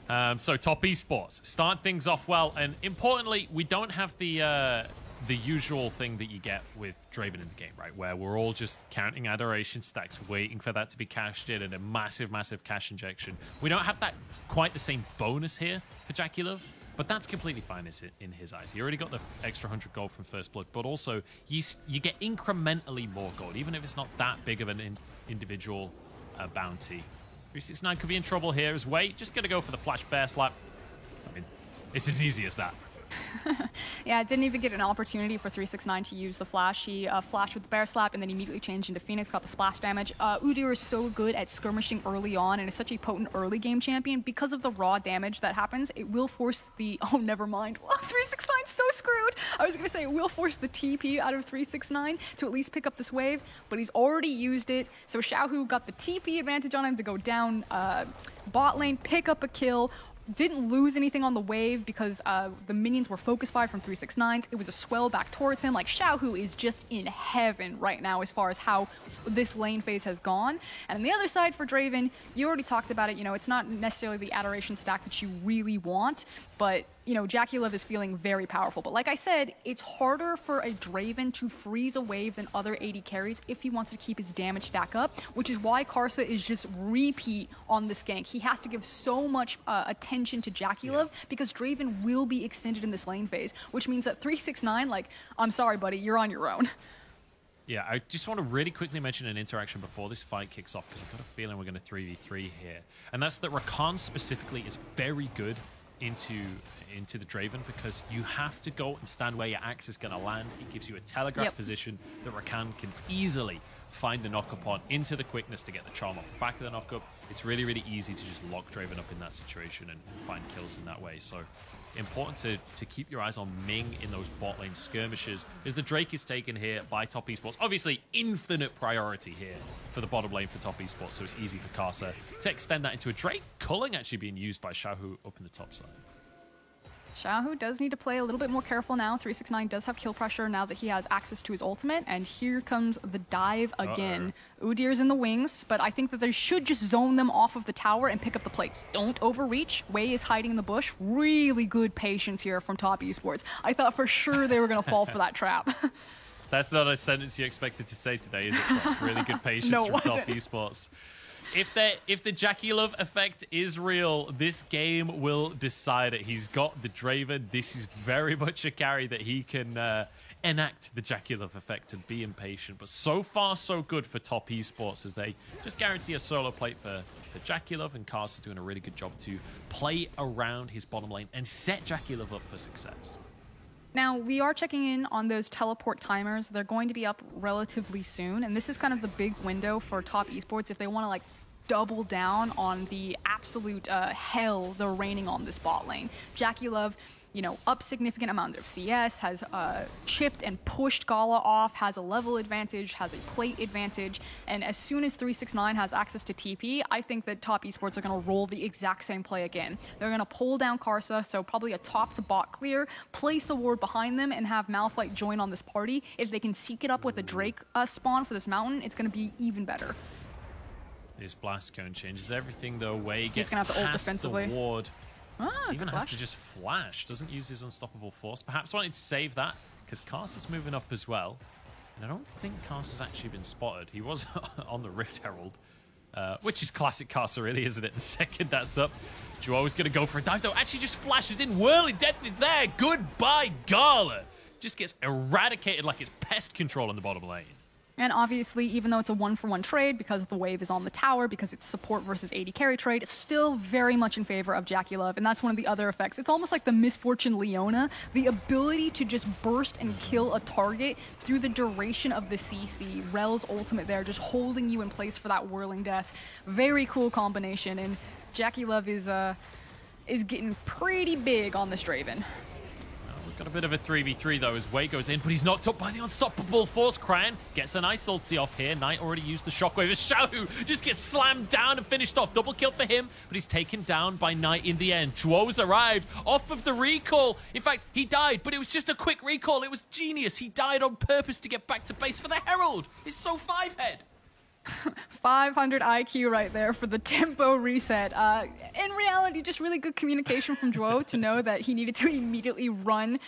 So Top Esports start things off well, and importantly, we don't have the usual thing that you get with Draven in the game, right? Where we're all just counting adoration stacks, waiting for that to be cashed in and a massive, massive cash injection. We don't have that quite the same bonus here for JackeyLove, but that's completely fine in his eyes. He already got the extra 100 gold from First Blood, but also you get incrementally more gold, even if it's not that big of an individual bounty. 369 could be in trouble here as Wei just going to go for the flash bear slap. I mean, It's as easy as that. Yeah, didn't even get an opportunity for 369 to use the flash. He flashed with the bear slap and then immediately changed into Phoenix, got the splash damage. Udyr is so good at skirmishing early on and is such a potent early game champion because of the raw damage that happens. It will force the... Oh, never mind. 369's so screwed. I was going to say it will force the TP out of 369 to at least pick up this wave, but he's already used it. So Xiaohu got the TP advantage on him to go down bot lane, pick up a kill. Didn't lose anything on the wave because the minions were focus fired from 369's. It was a swell back towards him. Like, Xiaohu is just in heaven right now as far as how this lane phase has gone. And on the other side for Draven, you already talked about it. You know, it's not necessarily the adoration stack that you really want, but you know, JackeyLove is feeling very powerful. But like I said, it's harder for a Draven to freeze a wave than other AD carries if he wants to keep his damage stack up, which is why Karsa is just repeat on this gank. He has to give so much attention to JackeyLove because Draven will be extended in this lane phase, which means that 369, like, I'm sorry, buddy, you're on your own. Yeah, I just want to really quickly mention an interaction before this fight kicks off, because I've got a feeling we're going to 3v3 here. And that's that Rakan specifically is very good into the Draven, because you have to go and stand where your axe is going to land. It gives you a telegraph position that Rakan can easily find the knock-up on into the quickness to get the charm off the back of the knock-up. It's really, really easy to just lock Draven up in that situation and find kills in that way. So important to keep your eyes on Ming in those bot lane skirmishes, as the Drake is taken here by Top Esports. Obviously, infinite priority here for the bottom lane for Top Esports, so it's easy for Karsa to extend that into a Drake. Culling actually being used by Xiaohu up in the top side. Xiaohu does need to play a little bit more careful now. 369 does have kill pressure now that he has access to his ultimate, and here comes the dive again. Udyr's in the wings, but I think that they should just zone them off of the tower and pick up the plates. Don't overreach. Wei is hiding in the bush. Really good patience here from Top Esports. I thought for sure they were going to fall for that trap. That's not a sentence you expected to say today, is it, Cross? Really good patience from Top Esports. If the JackeyLove effect is real, this game will decide it. He's got the Draven. This is very much a carry that he can enact the JackeyLove effect and be impatient. But so far, so good for Top Esports, as they just guarantee a solo plate for JackeyLove, and Karsa doing a really good job to play around his bottom lane and set JackeyLove up for success. Now, we are checking in on those teleport timers. They're going to be up relatively soon, and this is kind of the big window for Top Esports if they want to, like, double down on the absolute hell they're raining on this bot lane. JackeyLove, you know, up significant amount of CS, has chipped and pushed Gala off, has a level advantage, has a plate advantage, and as soon as 369 has access to TP, I think that Top Esports are going to roll the exact same play again. They're going to pull down Karsa, so probably a top to bot clear, place a ward behind them, and have Malphite join on this party. If they can seek it up with a Drake spawn for this mountain, it's going to be even better. This blast cone changes everything, though. Wei gets He's gonna have to ult past defensively. the ward. Even has flash. to just flash. Doesn't use his unstoppable force. Perhaps wanted to save that, because Karsa's moving up as well. And I don't think Karsa's actually been spotted. He was on the Rift Herald, which is classic Karsa, really, isn't it? The second that's up, Joe's going to go for a dive, though. Actually just flashes in. Whirling Death is there. Goodbye, Gala. Just gets eradicated like it's pest control in the bottom lane. And obviously, even though it's a 1-for-1 trade, because the wave is on the tower, because it's support versus AD carry trade, it's still very much in favor of JackeyLove, and that's one of the other effects. It's almost like the Misfortune Leona, the ability to just burst and kill a target through the duration of the CC. Rel's ultimate there, just holding you in place for that Whirling Death. Very cool combination, and JackeyLove is getting pretty big on this Draven. Got a bit of a 3v3 though as Wei goes in, but he's knocked up by the unstoppable force. Cran gets a nice ulti off here. Knight already used the shockwave as Xiaohu just gets slammed down and finished off. Double kill for him, but he's taken down by Knight in the end. Chuo's arrived off of the recall. In fact, he died, but it was just a quick recall. It was genius. He died on purpose to get back to base for the Herald. It's so 5-head. 500 IQ right there for the tempo reset. In reality, just really good communication from Zhuo to know that he needed to immediately run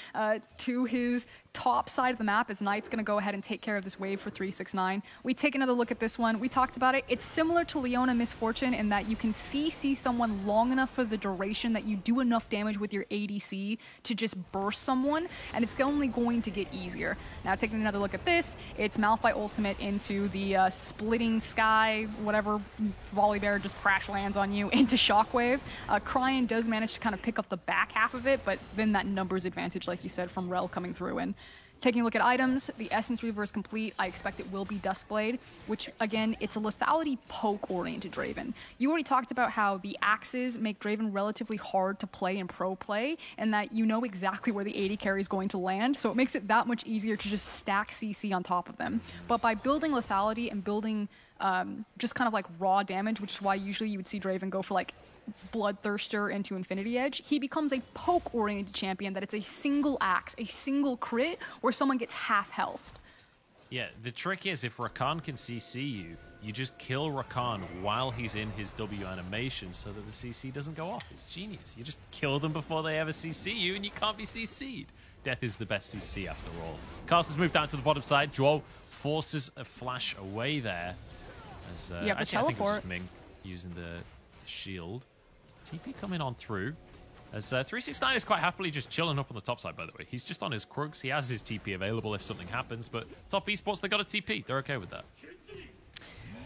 to his top side of the map, as Knight's going to go ahead and take care of this wave for 369. We take another look at this one. We talked about it. It's similar to Leona Misfortune in that you can see someone long enough for the duration that you do enough damage with your ADC to just burst someone, and it's only going to get easier. Now, taking another look at this, it's Malphite ultimate into the splitting shooting Sky, whatever volley bear just crash lands on you into Shockwave. Cryan does manage to kind of pick up the back half of it, but then that numbers advantage, like you said, from Rel coming through. And taking a look at items, the Essence Reaver is complete. I expect it will be Duskblade, which, again, it's a lethality poke-oriented Draven. You already talked about how the axes make Draven relatively hard to play in pro play, and that you know exactly where the 80 carry is going to land, so it makes it that much easier to just stack CC on top of them. But by building lethality and building just kind of like raw damage, which is why usually you would see Draven go for like Bloodthirster into Infinity Edge, he becomes a poke-oriented champion that it's a single axe, a single crit, where someone gets half health. Yeah, the trick is if Rakan can CC you, you just kill Rakan while he's in his W animation so that the CC doesn't go off. It's genius. You just kill them before they ever CC you and you can't be CC'd. Death is the best CC after all. Castle's moved down to the bottom side. Zhuo forces a flash away there. As, yeah, the actually, I think it was teleport. just Ming using the shield. TP coming on through. As 369 is quite happily just chilling up on the top side, by the way. He's just on his Krugs. He has his TP available if something happens, but top esports, they got a TP. They're okay with that.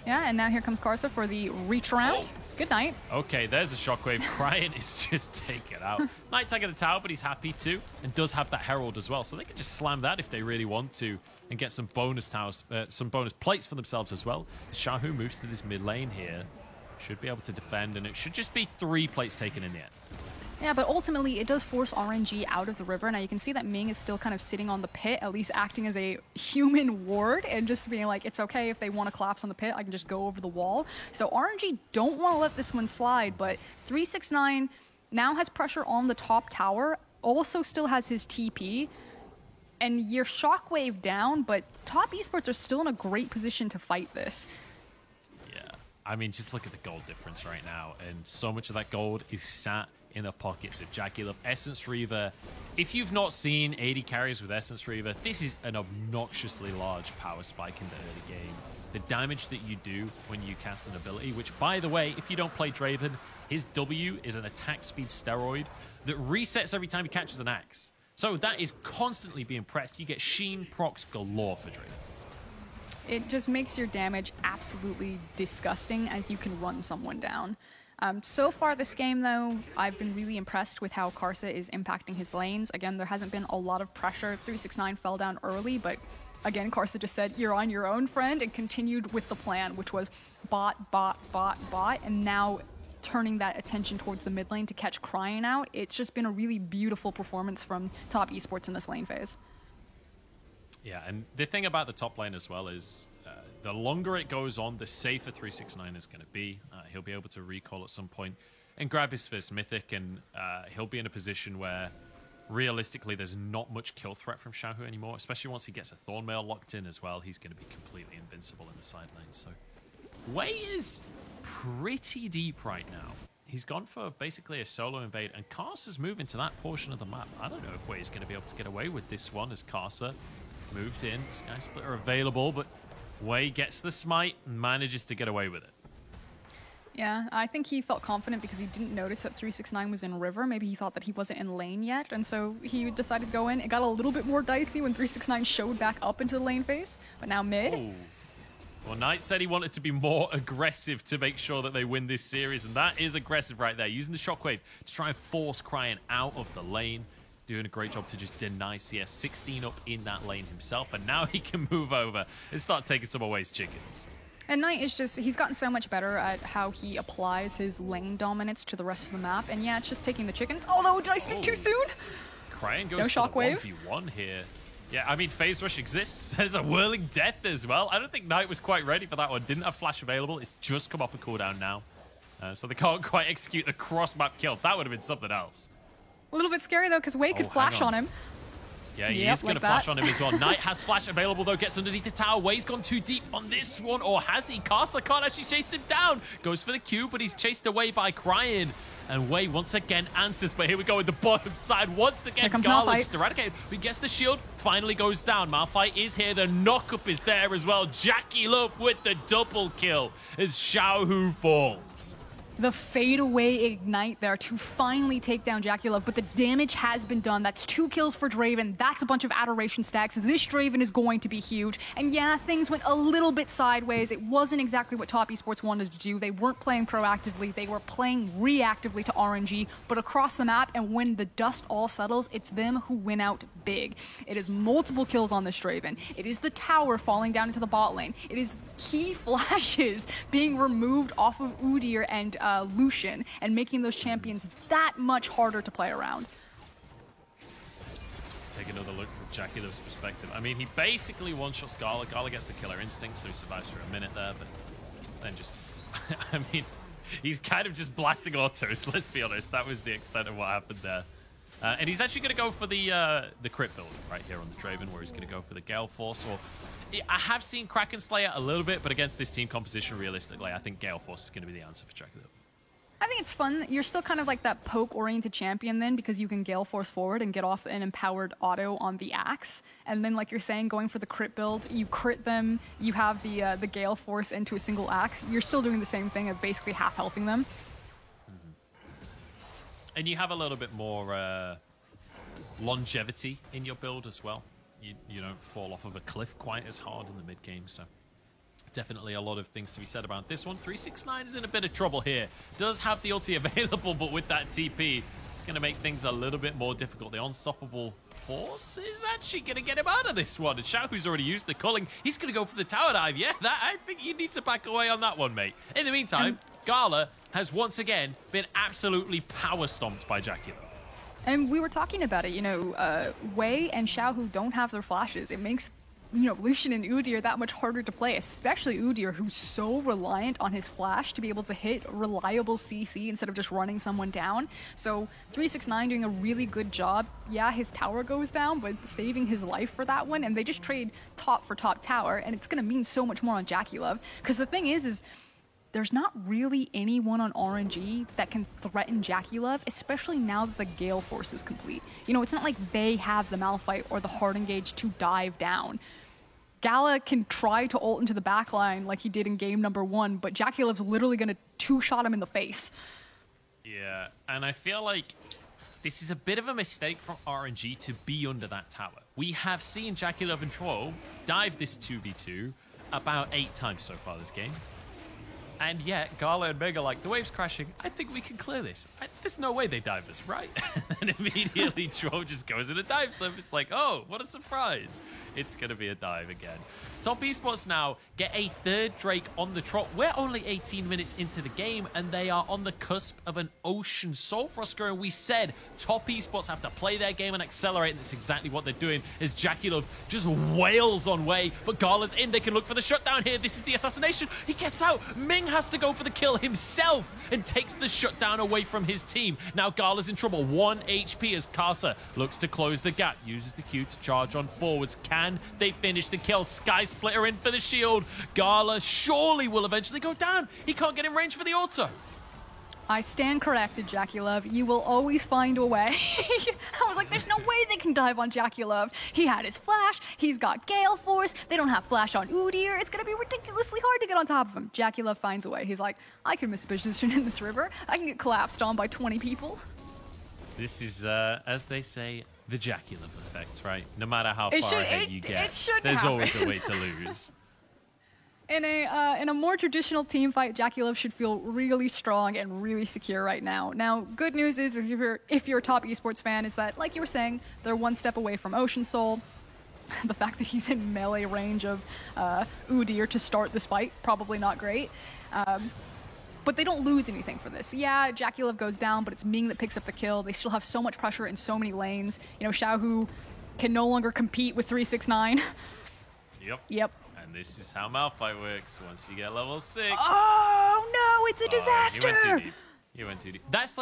Yeah, and now here comes Karsa for the reach around. Good night. Okay, there's a Shockwave. Cryan is just taken out. Knight tagging the tower, but he's happy to, and does have that Herald as well, so they can just slam that if they really want to, and get some bonus towers, some bonus plates for themselves as well. Xiaohu moves to this mid lane here. Should be able to defend, and it should just be 3 plates taken in the end. Yeah, but ultimately it does force RNG out of the river. Now you can see that Ming is still kind of sitting on the pit, at least acting as a human ward and just being like, it's okay if they want to collapse on the pit, I can just go over the wall. So RNG don't want to let this one slide, but 369 now has pressure on the top tower, also still has his TP, and your Shockwave down, but top esports are still in a great position to fight this. I mean, just look at the gold difference right now, and so much of that gold is sat in the pockets of JackeyLove. Essence Reaver, if you've not seen 80 carries with Essence Reaver, this is an obnoxiously large power spike in the early game. The damage that you do when you cast an ability, which, by the way, if you don't play Draven, his W is an attack speed steroid that resets every time he catches an axe. So that is constantly being pressed. You get Sheen procs galore for Draven. It just makes your damage absolutely disgusting as you can run someone down. So far this game, though, I've been really impressed with how Karsa is impacting his lanes. Again, there hasn't been a lot of pressure. 369 fell down early, but again, Karsa just said, you're on your own, friend, and continued with the plan, which was bot, bot, bot, bot, and now turning that attention towards the mid lane to catch Cryan out. It's just been a really beautiful performance from top esports in this lane phase. Yeah, and the thing about the top lane as well is the longer it goes on, the safer 369 is going to be. He'll be able to recall at some point and grab his first mythic, and he'll be in a position where realistically there's not much kill threat from Xiaohu anymore, especially once he gets a Thornmail locked in as well. He's going to be completely invincible in the side lane. So Wei is pretty deep right now. He's gone for basically a solo invade, and Karsa's moving to that portion of the map. I don't know if Wei is going to be able to get away with this one as Karsa moves in. Sky Splitter available, but Wei gets the smite and manages to get away with it. Yeah, I think he felt confident because he didn't notice that 369 was in river. Maybe he thought that he wasn't in lane yet, and so he decided to go in. It got a little bit more dicey when 369 showed back up into the lane phase, but now mid. Ooh. Well, Knight said he wanted to be more aggressive to make sure that they win this series, and that is aggressive right there, using the Shockwave to try and force Cryan out of the lane. Doing a great job to just deny CS. 16 up in that lane himself, and now he can move over and start taking some of Wei's chickens. And Knight is just, he's gotten so much better at how he applies his lane dominance to the rest of the map, and yeah, it's just taking the chickens. Although, did I speak too soon? Cryan goes no for Shockwave. the 1v1 here. Yeah, I mean, Phase Rush exists. There's a Whirling Death as well. I don't think Knight was quite ready for that one. Didn't have Flash available. It's just come off a cooldown now. So they can't quite execute the cross-map kill. That would have been something else. A little bit scary, though, because Wei could flash on him. Yeah, he is going to flash on him as well. Knight has Flash available, though. Gets underneath the tower. Wei's gone too deep on this one. Or has he? Karsa can't actually chase him down. Goes for the Q, but he's chased away by Cryan. And Wei once again answers, but here we go with the bottom side. Once again, Garland just eradicated. He gets the shield, finally goes down. Malphite is here. The knockup is there as well. JackeyLove with the double kill as Xiaohu falls. the fadeaway ignite there to finally take down JackeyLove, but the damage has been done. That's 2 kills for Draven. That's a bunch of adoration stacks. This Draven is going to be huge. And yeah, things went a little bit sideways. It wasn't exactly what Top Esports wanted to do. They weren't playing proactively. They were playing reactively to RNG, but across the map, and when the dust all settles, it's them who win out big. It is multiple kills on this Draven. It is the tower falling down into the bot lane. It is key flashes being removed off of Udyr and Lucian and making those champions that much harder to play around. Let's take another look from JackeyLove's perspective. I mean, he basically one-shots Gala. Gala gets the killer instinct, so he survives for a minute there, but then just, I mean, he's kind of just blasting autos, let's be honest. That was the extent of what happened there. And he's actually going to go for the crit build right here on the Draven, where he's going to go for the Gale Force. Or I have seen Kraken Slayer a little bit, but against this team composition, realistically, I think Gale Force is going to be the answer for JackeyLove. I think it's fun. You're still kind of like that poke-oriented champion then, because you can Gale Force forward and get off an empowered auto on the Axe. And then, like you're saying, going for the crit build, you crit them, you have the Gale Force into a single Axe. You're still doing the same thing of basically half-healthing them. And you have a little bit more longevity in your build as well. You don't fall off of a cliff quite as hard in the mid-game, so definitely a lot of things to be said about this one. 369 is in a bit of trouble here. Does have the ulti available, but with that TP, it's going to make things a little bit more difficult. The Unstoppable Force is actually going to get him out of this one. And Xiaohu's already used the culling. He's going to go for the tower dive. Yeah, I think you need to back away on that one, mate. In the meantime, Gala has once again been absolutely power stomped by JackeyLove. And we were talking about it, you know, Wei and Xiaohu don't have their flashes. It makes, you know, Lucian and Udyr that much harder to play, especially Udyr, who's so reliant on his flash to be able to hit reliable CC instead of just running someone down. So 369 doing a really good job. Yeah, his tower goes down, but saving his life for that one. And they just trade top for top tower, and it's going to mean so much more on JackeyLove. Because the thing is there's not really anyone on RNG that can threaten JackeyLove, especially now that the Gale Force is complete. You know, it's not like they have the Malphite or the Hard Engage to dive down. Gala can try to ult into the backline like he did in game number 1, but JackeyLove's literally going to two-shot him in the face. Yeah, and I feel like this is a bit of a mistake from RNG to be under that tower. We have seen JackeyLove and Troll dive this 2v2 about 8 times so far this game. And yet, Gala and Mega like, the wave's crashing. I think we can clear this. There's no way they dive us, right? And immediately, Troll just goes in and dives them. It's like, oh, what a surprise. It's going to be a dive again. Top Esports now get a third Drake on the trot. We're only 18 minutes into the game, and they are on the cusp of an Ocean Soul Frosker. And we said Top Esports have to play their game and accelerate, and that's exactly what they're doing as JackeyLove just wails on Wei. But Gala's in. They can look for the shutdown here. This is the assassination. He gets out. Ming has to go for the kill himself and takes the shutdown away from his team. Now Gala's in trouble. 1 HP as Karsa looks to close the gap. Uses the Q to charge on forwards. Can they finish the kill? Sky Splitter in for the shield. Gala surely will eventually go down. He can't get in range for the auto. I stand corrected, JackeyLove. You will always find a way. I was like, there's no way they can dive on JackeyLove. He had his flash. He's got Gale Force. They don't have flash on Udyr. It's going to be ridiculously hard to get on top of him. JackeyLove finds a way. He's like, I can misposition in this river. I can get collapsed on by 20 people. This is, as they say, the JackeyLove effect, right? No matter how far ahead you get, there's always a way to lose. In a more traditional team fight, JackeyLove should feel really strong and really secure right now. Now, good news is if you're a Top Esports fan is that, like you were saying, they're one step away from Ocean Soul. The fact that he's in melee range of Udyr to start this fight, probably not great. But they don't lose anything for this. Yeah, JackeyLove goes down, but it's Ming that picks up the kill. They still have so much pressure in so many lanes. You know, Xiaohu can no longer compete with 369. Yep. And this is how Malphite works. Once you get level 6. Oh no, it's a disaster. He went too deep. That's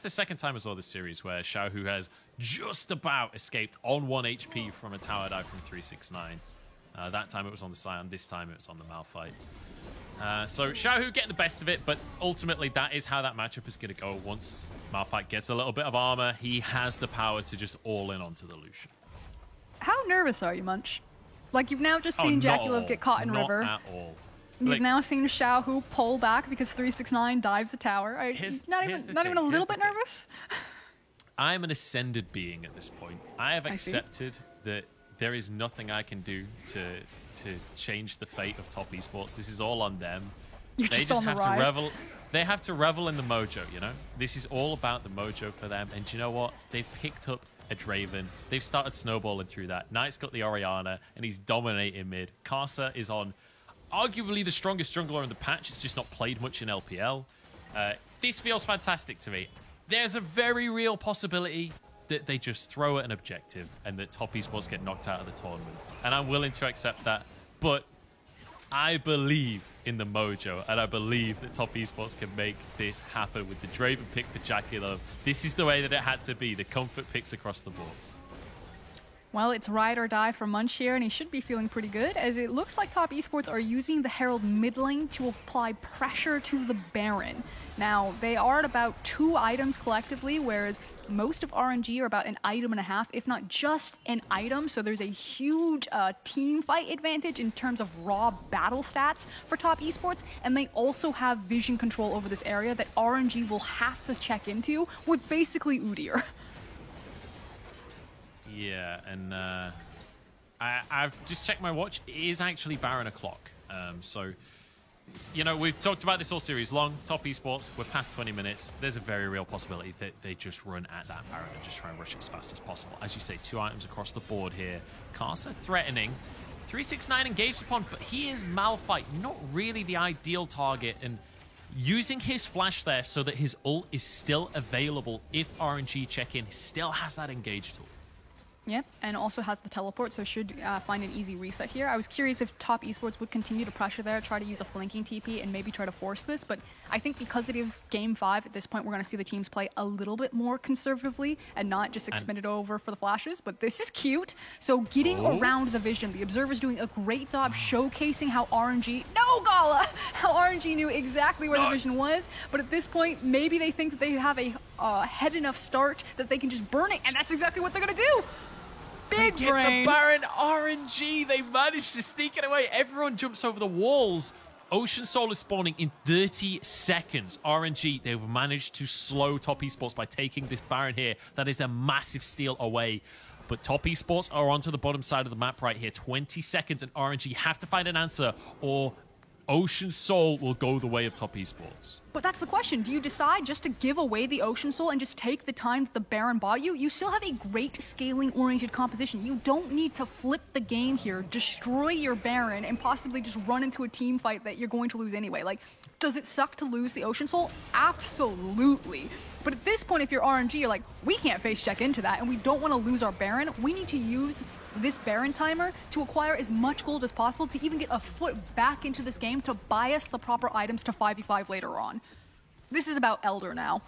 the second time I saw this series where Xiaohu has just about escaped on 1 HP from a tower dive from 369. That time it was on the Sion. This time it was on the Malphite. So Xiaohu getting the best of it, but ultimately that is how that matchup is going to go. Once Malphite gets a little bit of armor, he has the power to just all in onto the Lucian. How nervous are you, Munch? Like, you've now just seen JackeyLove get caught in river. Not at all. You've now seen Xiaohu pull back because 369 dives the tower. He's not even a little bit nervous. I'm an ascended being at this point. I have accepted that there is nothing I can do to change the fate of Top Esports. This is all on them. They just have to revel. They have to revel in the mojo, you know? This is all about the mojo for them. And do you know what? They've picked up a Draven. They've started snowballing through that. Knight's got the Orianna, and he's dominating mid. Karsa is on arguably the strongest jungler in the patch. It's just not played much in LPL. This feels fantastic to me. There's a very real possibility that they just throw at an objective and that Top Esports get knocked out of the tournament. And I'm willing to accept that. But I believe in the mojo, and I believe that Top Esports can make this happen with the Draven pick for JackeyLove. This is the way that it had to be. The comfort picks across the board. Well, it's ride or die for Munch here, and he should be feeling pretty good, as it looks like Top Esports are using the Herald mid lane to apply pressure to the Baron. Now, they are at about 2 items collectively, whereas most of RNG are about an item and a half, if not just an item. So there's a huge team fight advantage in terms of raw battle stats for Top Esports, and they also have vision control over this area that RNG will have to check into with basically Udyr. Yeah, and I've just checked my watch. It is actually Baron o'clock. So, you know, we've talked about this all series long. Top Esports, we're past 20 minutes. There's a very real possibility that they just run at that Baron and just try and rush it as fast as possible. As you say, 2 items across the board here. Karsa threatening. 369 engaged upon, but he is Malphite, not really the ideal target. And using his flash there so that his ult is still available if RNG check in, still has that engage tool. Yep, and also has the teleport, so should find an easy reset here. I was curious if Top Esports would continue to pressure there, try to use a flanking TP, and maybe try to force this, but I think because it is Game 5, at this point we're going to see the teams play a little bit more conservatively and not just expend it over for the flashes, but this is cute. So getting around the vision, the Observer's doing a great job showcasing how RNG... No, Gala! How RNG knew exactly where the vision was, but at this point, maybe they think that they have a head enough start that they can just burn it, and that's exactly what they're going to do! Big they get brain. The Baron RNG. They managed to sneak it away. Everyone jumps over the walls. Ocean Soul is spawning in 30 seconds. RNG, they've managed to slow Top Esports by taking this Baron here. That is a massive steal away. But Top Esports are onto the bottom side of the map right here. 20 seconds and RNG have to find an answer, or Ocean Soul will go the way of Top Esports. But that's the question. Do you decide just to give away the Ocean Soul and just take the time that the Baron bought you? You still have a great scaling-oriented composition. You don't need to flip the game here, destroy your Baron, and possibly just run into a team fight that you're going to lose anyway. Like, does it suck to lose the Ocean Soul? Absolutely. But at this point, if you're RNG, you're like, we can't face check into that, and we don't want to lose our Baron. We need to use this Baron timer to acquire as much gold as possible to even get a foot back into this game to buy us the proper items to 5v5 later on. This is about Elder now.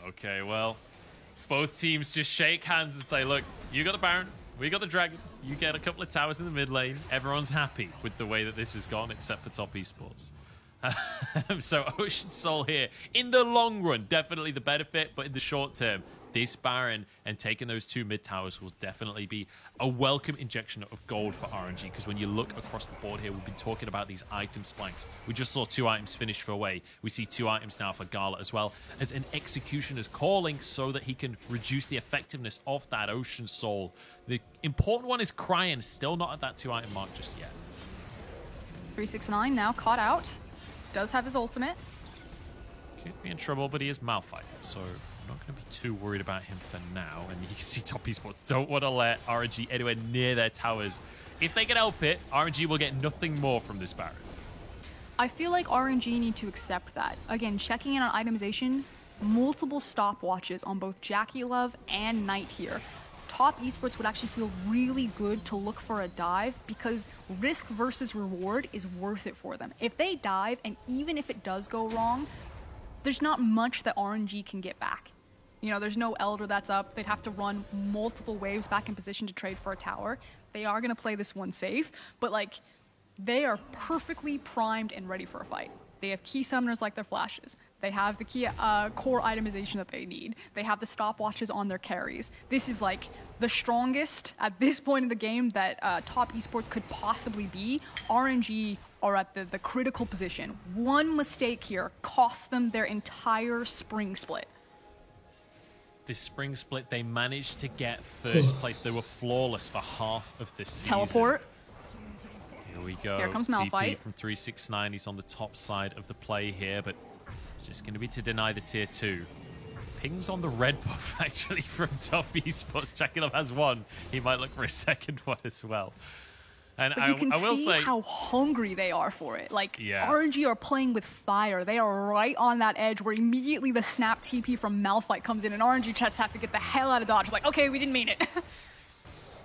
Okay, well, both teams just shake hands and say, look, you got the Baron, we got the Dragon, you get a couple of towers in the mid lane. Everyone's happy with the way that this has gone, except for Top Esports. So Ocean Soul here, in the long run, definitely the benefit, but in the short term, this Baron and taking those 2 mid towers will definitely be a welcome injection of gold for RNG, because when you look across the board here, we've been talking about these item spikes. We just saw 2 items finish for Away. We see 2 items now for Gala as well, as an Executioner's calling so that he can reduce the effectiveness of that Ocean Soul. The important one is Cryan, still not at that 2 item mark just yet. 369 now caught out. Does have his ultimate. Could be in trouble, but he is Malphite, so I'm not going to be too worried about him for now. And you can see Top Esports don't want to let RNG anywhere near their towers. If they can help it, RNG will get nothing more from this Baron. I feel like RNG need to accept that. Again, checking in on itemization, multiple stopwatches on both JackeyLove and Knight here. Top Esports would actually feel really good to look for a dive, because risk versus reward is worth it for them. If they dive, and even if it does go wrong, there's not much that RNG can get back. You know, there's no Elder that's up. They'd have to run multiple waves back in position to trade for a tower. They are going to play this one safe, but like, they are perfectly primed and ready for a fight. They have key summoners like their flashes. They have the key core itemization that they need. They have the stopwatches on their carries. This is like the strongest at this point in the game that Top Esports could possibly be. RNG are at the critical position. One mistake here costs them their entire spring split. This spring split, they managed to get first place. They were flawless for half of this season. Teleport. Here we go. Here comes TP Malphite. from 369. He's on the top side of the play here, but it's just going to be to deny the tier 2. Pings on the red buff, actually, from Top Esports. Chakilov has one. He might look for a second one as well. And But you can I will see say how hungry they are for it. Like, Yeah. RNG are playing with fire. They are right on that edge where immediately the snap TP from Malphite comes in and RNG just have to get the hell out of dodge. Like, okay, we didn't mean it.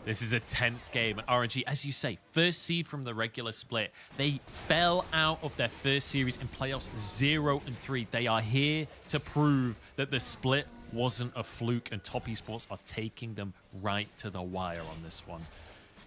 this is a tense game. And RNG, as you say, first seed from the regular split. They fell out of their first series in playoffs 0-3. They are here to prove that the split wasn't a fluke, and Top Esports are taking them right to the wire on this one.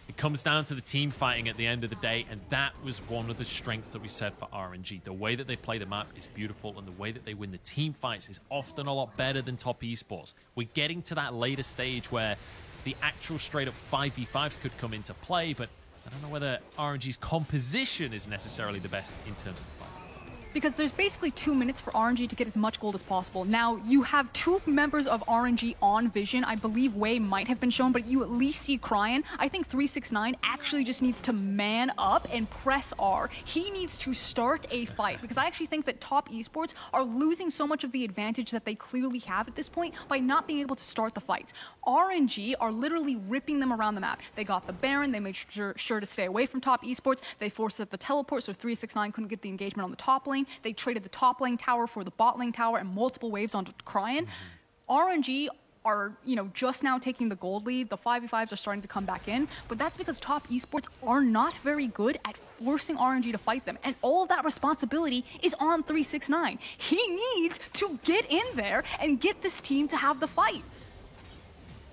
It comes down to the team fighting at the end of the day, and that was one of the strengths that we said for RNG. The way that they play the map is beautiful, and the way that they win the team fights is often a lot better than Top Esports. We're getting to that later stage where the actual straight-up 5v5s could come into play, but I don't know whether RNG's composition is necessarily the best in terms of the fight. Because there's basically 2 minutes for RNG to get as much gold as possible. Now, you have 2 members of RNG on Vision. I believe Wei might have been shown, but you at least see Cryan. I think 369 actually just needs to man up and press R. He needs to start a fight, because I actually think that Top Esports are losing so much of the advantage that they clearly have at this point by not being able to start the fights. RNG are literally ripping them around the map. They got the Baron, they made sure to stay away from Top Esports, they forced up the teleport so 369 couldn't get the engagement on the top lane. They traded the top lane tower for the bot lane tower and multiple waves onto Cryan. RNG are, just now taking the gold lead. The 5v5s are starting to come back in, but that's because Top Esports are not very good at forcing RNG to fight them. And all of that responsibility is on 369. He needs to get in there and get this team to have the fight.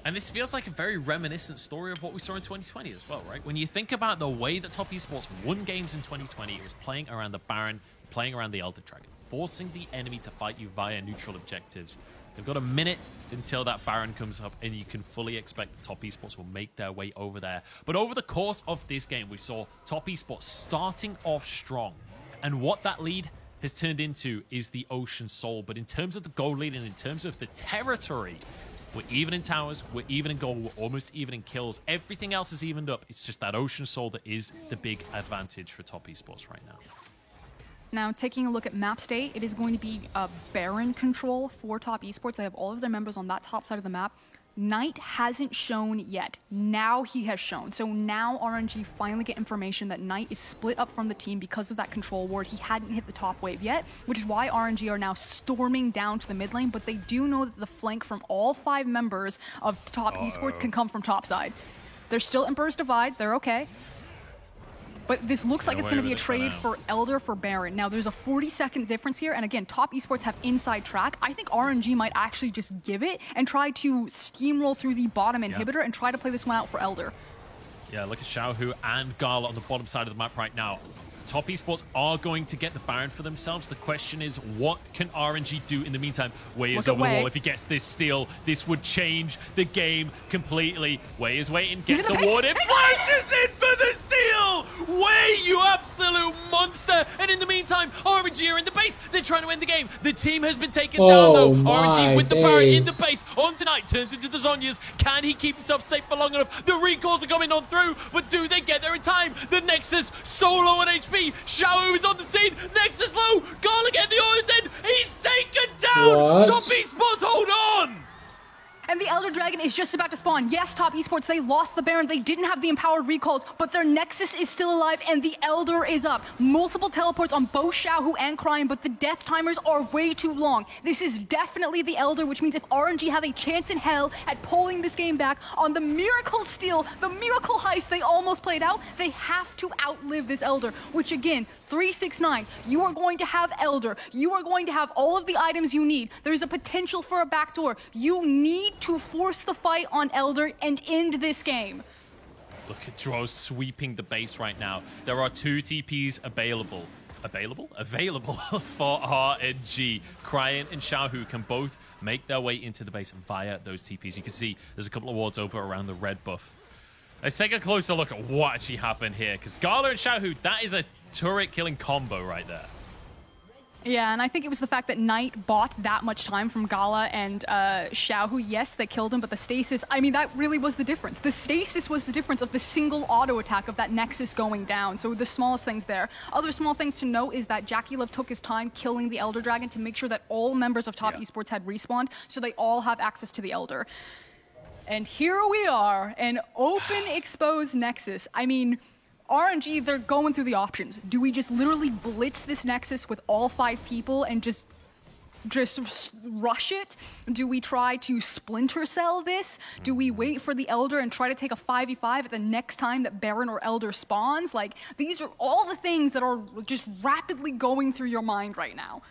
And this feels like a very reminiscent story of what we saw in 2020 as well, right? When you think about the way that Top Esports won games in 2020, it was playing around the Baron, playing around the Elder Dragon, forcing the enemy to fight you via neutral objectives. They've got a minute until that Baron comes up, and you can fully expect the Top Esports will make their way over there. But over the course of this game, we saw Top Esports starting off strong. And what that lead has turned into is the Ocean Soul. But in terms of the gold lead and in terms of the territory, we're even in towers, we're even in gold, we're almost even in kills. Everything else is evened up. It's just that Ocean Soul that is the big advantage for Top Esports right now. Now, taking a look at map state, it is going to be Baron control for Top Esports. They have all of their members on that top side of the map. Knight hasn't shown yet. Now he has shown. So now RNG finally get information that Knight is split up from the team because of that control ward. He hadn't hit the top wave yet, which is why RNG are now storming down to the mid lane, but they do know that the flank from all 5 members of Top Esports can come from top side. There's still Emperor's Divide. They're okay. But this looks like it's going to be a trade for Elder for Baron. Now, there's a 40-second difference here. And again, Top Esports have inside track. I think RNG might actually just give it and try to steamroll through the bottom inhibitor and try to play this one out for Elder. Yeah, look at Xiaohu and Gala on the bottom side of the map right now. Top Esports are going to get the Baron for themselves. The question is, what can RNG do in the meantime? Wei is over the wall. If he gets this steal, this would change the game completely. Wei is waiting, gets awarded. Flashes in for the steal! Wei, you absolute monster! And in the meantime, RNG are in the base. They're trying to end the game. The team has been taken down, though. RNG with the Baron in the base. On tonight, turns into the Zhonyas. Can he keep himself safe for long enough? The recalls are coming on through, but do they get there in time? The Nexus solo on HP. Xiaohu is on the scene. Nexus low. Gala get the Aura's end. He's taken down. Top Esports, hold on. And the Elder Dragon is just about to spawn. Yes, Top Esports, they lost the Baron. They didn't have the empowered recalls, but their Nexus is still alive, and the Elder is up. Multiple teleports on both Xiaohu and Cryan, but the death timers are way too long. This is definitely the Elder, which means if RNG have a chance in hell at pulling this game back on the miracle steal, the miracle heist they almost played out, they have to outlive this Elder, which again, 369, you are going to have Elder. You are going to have all of the items you need. There's a potential for a backdoor. You need to force the fight on Elder and end this game. Look at Droz sweeping the base right now. There are 2 TPs available for RNG. Cryan and Xiaohu can both make their way into the base via those TPs. You can see there's a couple of wards over around the red buff. Let's take a closer look at what actually happened here, because Gala and Xiaohu, that is a turret killing combo right there. Yeah, and I think it was the fact that Knight bought that much time from Gala and Xiaohu. Yes, they killed him, but the stasis, I mean, that really was the difference. The stasis was the difference of the single auto attack of that Nexus going down. So the smallest things there. Other small things to note is that JackeyLove took his time killing the Elder Dragon to make sure that all members of Top Esports had respawned, so they all have access to the Elder. And here we are, an open exposed Nexus. I mean, RNG, they're going through the options. Do we just literally blitz this Nexus with all 5 people and just rush it? Do we try to splinter cell this? Do we wait for the Elder and try to take a 5v5 at the next time that Baron or Elder spawns? Like, these are all the things that are just rapidly going through your mind right now.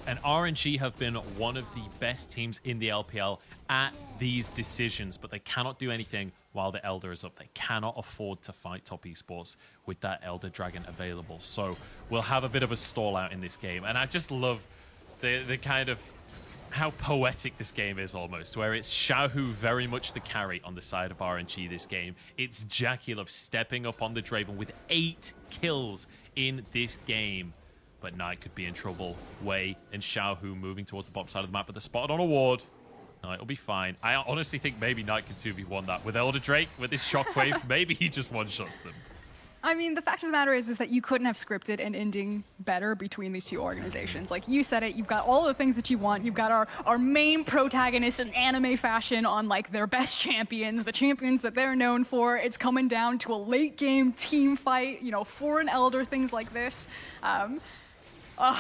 And RNG have been one of the best teams in the LPL at these decisions, but they cannot do anything while the Elder is up. They cannot afford to fight Top Esports with that Elder Dragon available. So we'll have a bit of a stall out in this game. And I just love the kind of how poetic this game is almost, where it's Xiaohu very much the carry on the side of RNG this game. It's JackeyLove stepping up on the Draven with 8 kills in this game. But Knight could be in trouble. Wei and Xiaohu moving towards the bottom side of the map, but they're spotted on a ward. Knight will be fine. I honestly think maybe Knight can 2v1 that. With Elder Drake, with his shockwave, maybe he just one-shots them. I mean, the fact of the matter is that you couldn't have scripted an ending better between these two organizations. Like, you said it, you've got all the things that you want. You've got our main protagonists in anime fashion on, like, their best champions, the champions that they're known for. It's coming down to a late-game team fight, you know, for an Elder, things like this.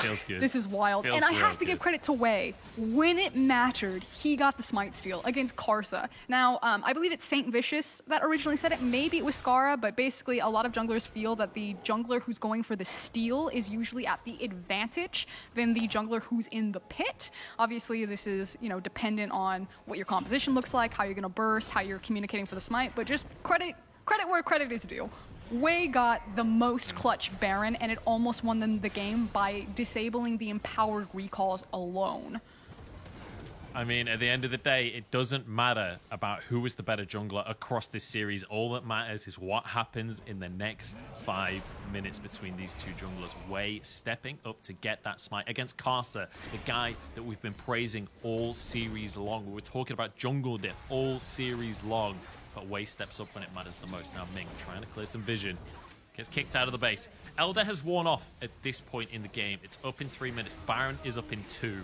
Feels good. This is wild. Feels and I have to good. give credit to Wei. When it mattered, he got the smite steal against Karsa. Now, I believe it's Saint Vicious that originally said it. Maybe it was Skara, but basically a lot of junglers feel that the jungler who's going for the steal is usually at the advantage than the jungler who's in the pit. Obviously, this is, you know, dependent on what your composition looks like, how you're going to burst, how you're communicating for the smite, but just credit where credit is due. Wei got the most clutch Baron, and it almost won them the game by disabling the empowered recalls alone. I mean, at the end of the day, it doesn't matter about who is the better jungler across this series. All that matters is what happens in the next 5 minutes between these two junglers. Wei stepping up to get that smite against Karsa, the guy that we've been praising all series long. We were talking about jungle diff all series long. But Wei steps up when it matters the most. Now Ming trying to clear some vision. Gets kicked out of the base. Elder has worn off at this point in the game. It's up in 3 minutes. Baron is up in 2.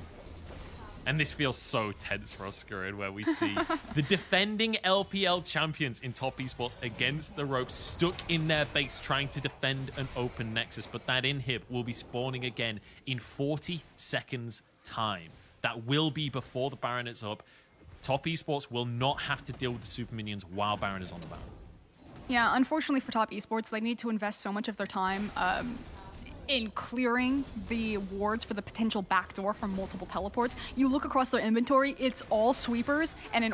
And this feels so tense for us, Skurin, where we see the defending LPL champions in Top Esports against the ropes, stuck in their base trying to defend an open Nexus. But that inhib will be spawning again in 40 seconds time. That will be before the Baron is up. Top Esports will not have to deal with the super minions while Baron is on the map. Yeah, unfortunately for Top Esports, they need to invest so much of their time in clearing the wards for the potential backdoor from multiple teleports. You look across their inventory, it's all sweepers and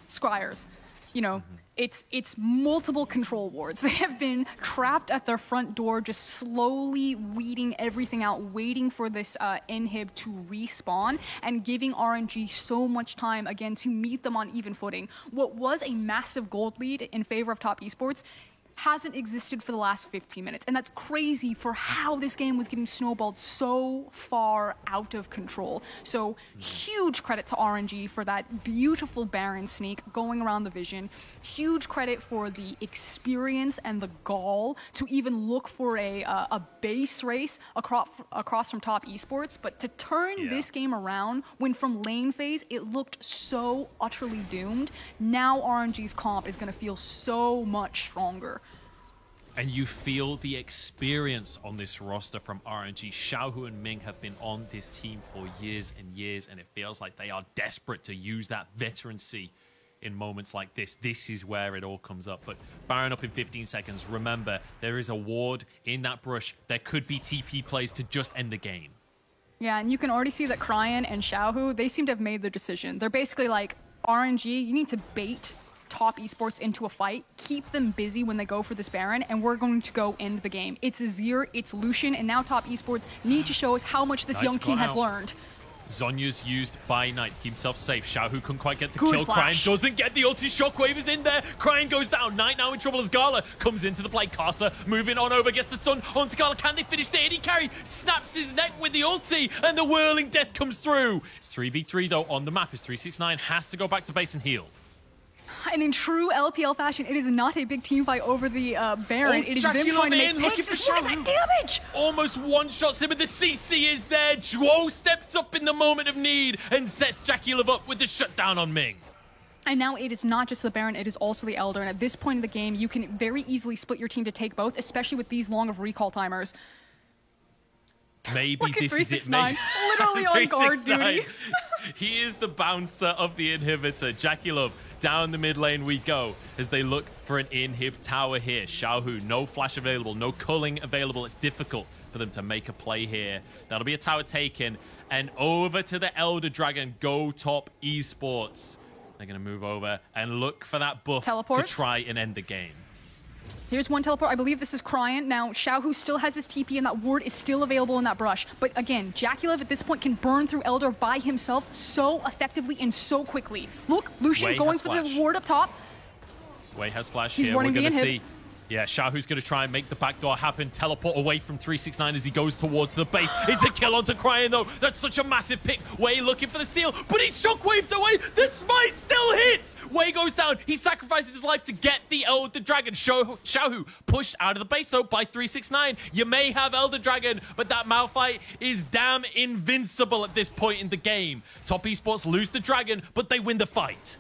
scryers. You know, it's multiple control wards. They have been trapped at their front door, just slowly weeding everything out, waiting for this inhib to respawn and giving RNG so much time, again, to meet them on even footing. What was a massive gold lead in favor of Top Esports hasn't existed for the last 15 minutes. And that's crazy for how this game was getting snowballed so far out of control. So huge credit to RNG for that beautiful Baron sneak going around the vision. Huge credit for the experience and the gall to even look for a base race across from Top Esports. But to turn this game around when from lane phase it looked so utterly doomed, now RNG's comp is going to feel so much stronger. And you feel the experience on this roster from RNG. Xiaohu and Ming have been on this team for years and years, and it feels like they are desperate to use that veterancy in moments like this. This is where it all comes up. But Baron up in 15 seconds. Remember, there is a ward in that brush. There could be TP plays to just end the game. Yeah, and you can already see that Cryan and Xiaohu, they seem to have made their decision. They're basically like, RNG, you need to bait Top Esports into a fight, keep them busy when they go for this Baron, and we're going to go end the game. It's Azir, it's Lucian, and now Top Esports need to show us how much this young team has learned. Zonya's used by Knight to keep himself safe. Xiaohu couldn't quite get the Good kill. flash. Cryan doesn't get the ulti. Shockwave is in there. Cryan goes down. Knight now in trouble as Gala comes into the play. Karsa moving on over, gets the stun onto Gala. Can they finish the AD carry? Snaps his neck with the ulti, and the whirling death comes through. It's 3v3 though on the map as 369 has to go back to base and heal. And in true LPL fashion, it is not a big team fight over the Baron. It is them trying to make picks. Look at that damage! Almost one-shots him, and the CC is there. Zhuo steps up in the moment of need and sets JackeyLove up with the shutdown on Ming. And now it is not just the Baron, it is also the Elder. And at this point in the game, you can very easily split your team to take both, especially with these long of recall timers. Maybe this is it. Maybe. Literally on guard duty. He is the bouncer of the inhibitor. JackeyLove, down the mid lane we go as they look for an inhib tower here. Xiaohu, no flash available, no culling available. It's difficult for them to make a play here. That'll be a tower taken. And over to the Elder Dragon, go top esports. They're going to move over and look for that buff Teleports. to try and end the game. Here's one teleport. I believe this is Cryan. Now, Xiaohu still has his TP, and that ward is still available in that brush. But again, JackeyLove at this point can burn through Elder by himself so effectively and so quickly. Look, Lucian Wei going for the ward up top. Wei has flash He's here. We're running the going to inhib. see. Yeah, Xiaohu's going to try and make the backdoor happen. Teleport away from 369 as he goes towards the base. It's a kill onto Cryan, though. That's such a massive pick. Wei looking for the steal, but he's shockwaved away. The smite still hits. Wei goes down. He sacrifices his life to get the Elder Dragon. Xiaohu pushed out of the base, though, by 369. You may have Elder Dragon, but that Malphite is damn invincible at this point in the game. Top Esports lose the Dragon, but they win the fight.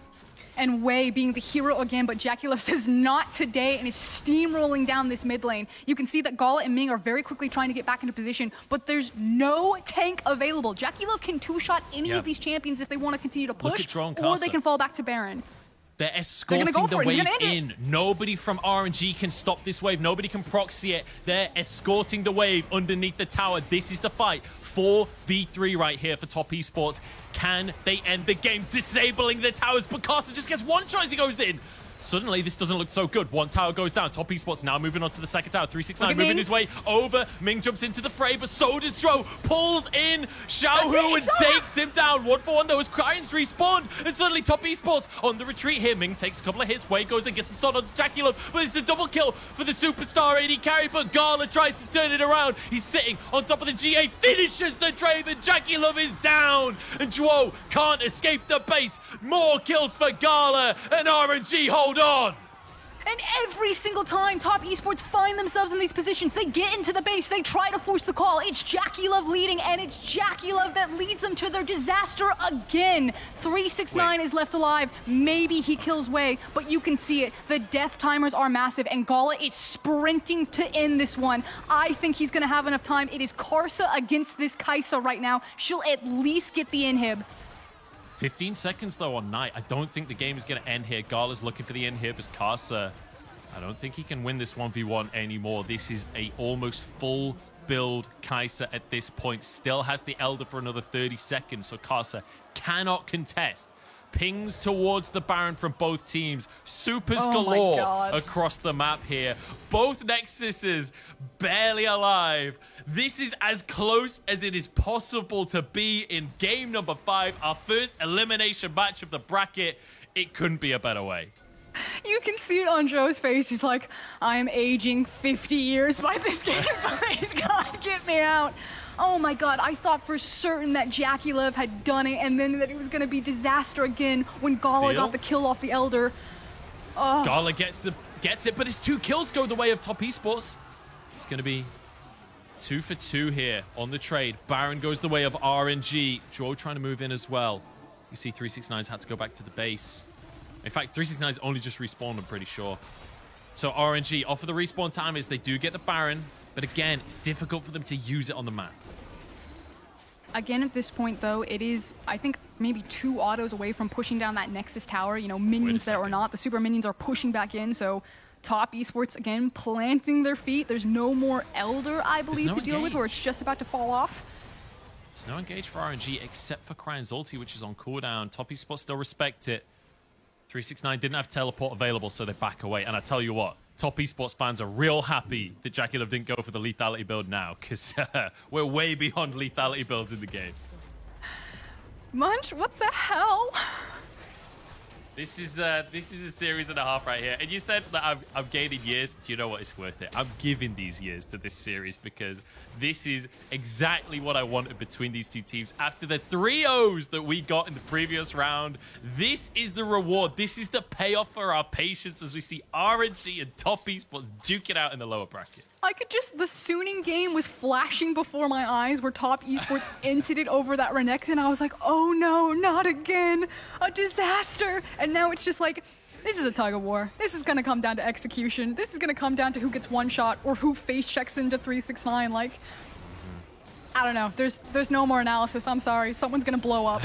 And Wei being the hero again, but JackeyLove says not today and is steamrolling down this mid lane. You can see that Gala and Ming are very quickly trying to get back into position, but there's no tank available. JackeyLove can two-shot any of these champions if they want to continue to push, or they can fall back to Baron. They're escorting the wave in. Nobody from RNG can stop this wave. Nobody can proxy it. They're escorting the wave underneath the tower. This is the fight. 4v3 right here for Top Esports. Can they end the game? Disabling the towers, but Karsa just gets one shot as he goes in. Suddenly, this doesn't look so good. One tower goes down. Top Esports now moving on to the second tower. 369 moving his way over. Ming jumps into the fray, but so does Zhuo. Pulls in Xiaohu and takes him down. 1-for-1 though as Cryan's respawned. And suddenly Top Esports on the retreat here. Ming takes a couple of hits. Wei goes and gets the stun on JackeyLove, but it's a double kill for the superstar AD carry. But Gala tries to turn it around. He's sitting on top of the GA, finishes the Draven. JackeyLove is down, and Zhuo can't escape the base. More kills for Gala, and RNG hold on. And every single time Top Esports find themselves in these positions, they get into the base, they try to force the call. It's JackeyLove leading, and it's JackeyLove that leads them to their disaster again. 369 is left alive. Maybe he kills Wei, but you can see it. The death timers are massive, and Gala is sprinting to end this one. I think he's going to have enough time. It is Karsa against this Kai'Sa right now. She'll at least get the inhib. 15 seconds, though, on Knight. I don't think the game is going to end here. Gala's looking for the inhib as Karsa. I don't think he can win this 1v1 anymore. This is a almost full build Kai'Sa at this point. Still has the Elder for another 30 seconds, so Karsa cannot contest. Pings towards the Baron from both teams. Supers galore across the map here. Both Nexuses barely alive. This is as close as it is possible to be in game number 5. Our first elimination match of the bracket. It couldn't be a better way. You can see it on Joe's face. He's like, I am aging 50 years by this game. Please, God, get me out. Oh my God, I thought for certain that JackeyLove had done it and then that it was going to be disaster again when Gala got the kill off the Elder. Oh. Gala gets it, but his 2 kills go the way of Top Esports. It's going to be 2 for 2 here on the trade. Baron goes the way of RNG. Joe trying to move in as well. You see 369's had to go back to the base. In fact, 369's only just respawned, I'm pretty sure. So RNG, offer the respawn time is they do get the Baron, but again, it's difficult for them to use it on the map. Again, at this point, though, it is, I think, maybe 2 autos away from pushing down that Nexus tower. You know, minions that or not, the super minions are pushing back in, so Top Esports, again, planting their feet. There's no more Elder, I believe, to deal with, or it's just about to fall off. There's no engage for RNG except for Cryan's ulti, which is on cooldown. Top Esports still respect it. 369 didn't have teleport available, so they back away. And I tell you what, Top Esports fans are real happy that JackeyLove didn't go for the lethality build now, because we're way beyond lethality builds in the game. Munch, what the hell? This is a series and a half right here. And you said that I'm gaining years. Do you know what? It's worth it. I'm giving these years to this series because this is exactly what I wanted between these two teams. After the 3-0s that we got in the previous round, this is the reward. This is the payoff for our patience as we see RNG and Top Esports duke it out in the lower bracket. I could just, the Suning game was flashing before my eyes where Top Esports ended it over that Renekton, and I was like, oh no, not again, a disaster. And now it's just like, this is a tug of war. This is gonna come down to execution. This is gonna come down to who gets one shot or who face checks into 369. Like, I don't know, there's no more analysis, I'm sorry, someone's gonna blow up.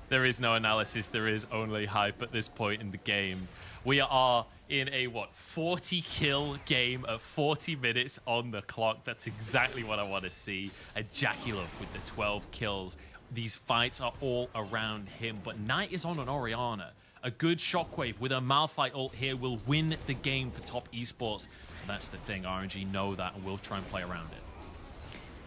There is no analysis, there is only hype at this point in the game. We are in a, 40-kill game at 40 minutes on the clock. That's exactly what I want to see. A JackeyLove with the 12 kills. These fights are all around him, but Knight is on an Orianna. A good Shockwave with a Malphite ult here will win the game for Top Esports. And that's the thing, RNG know that and will try and play around it.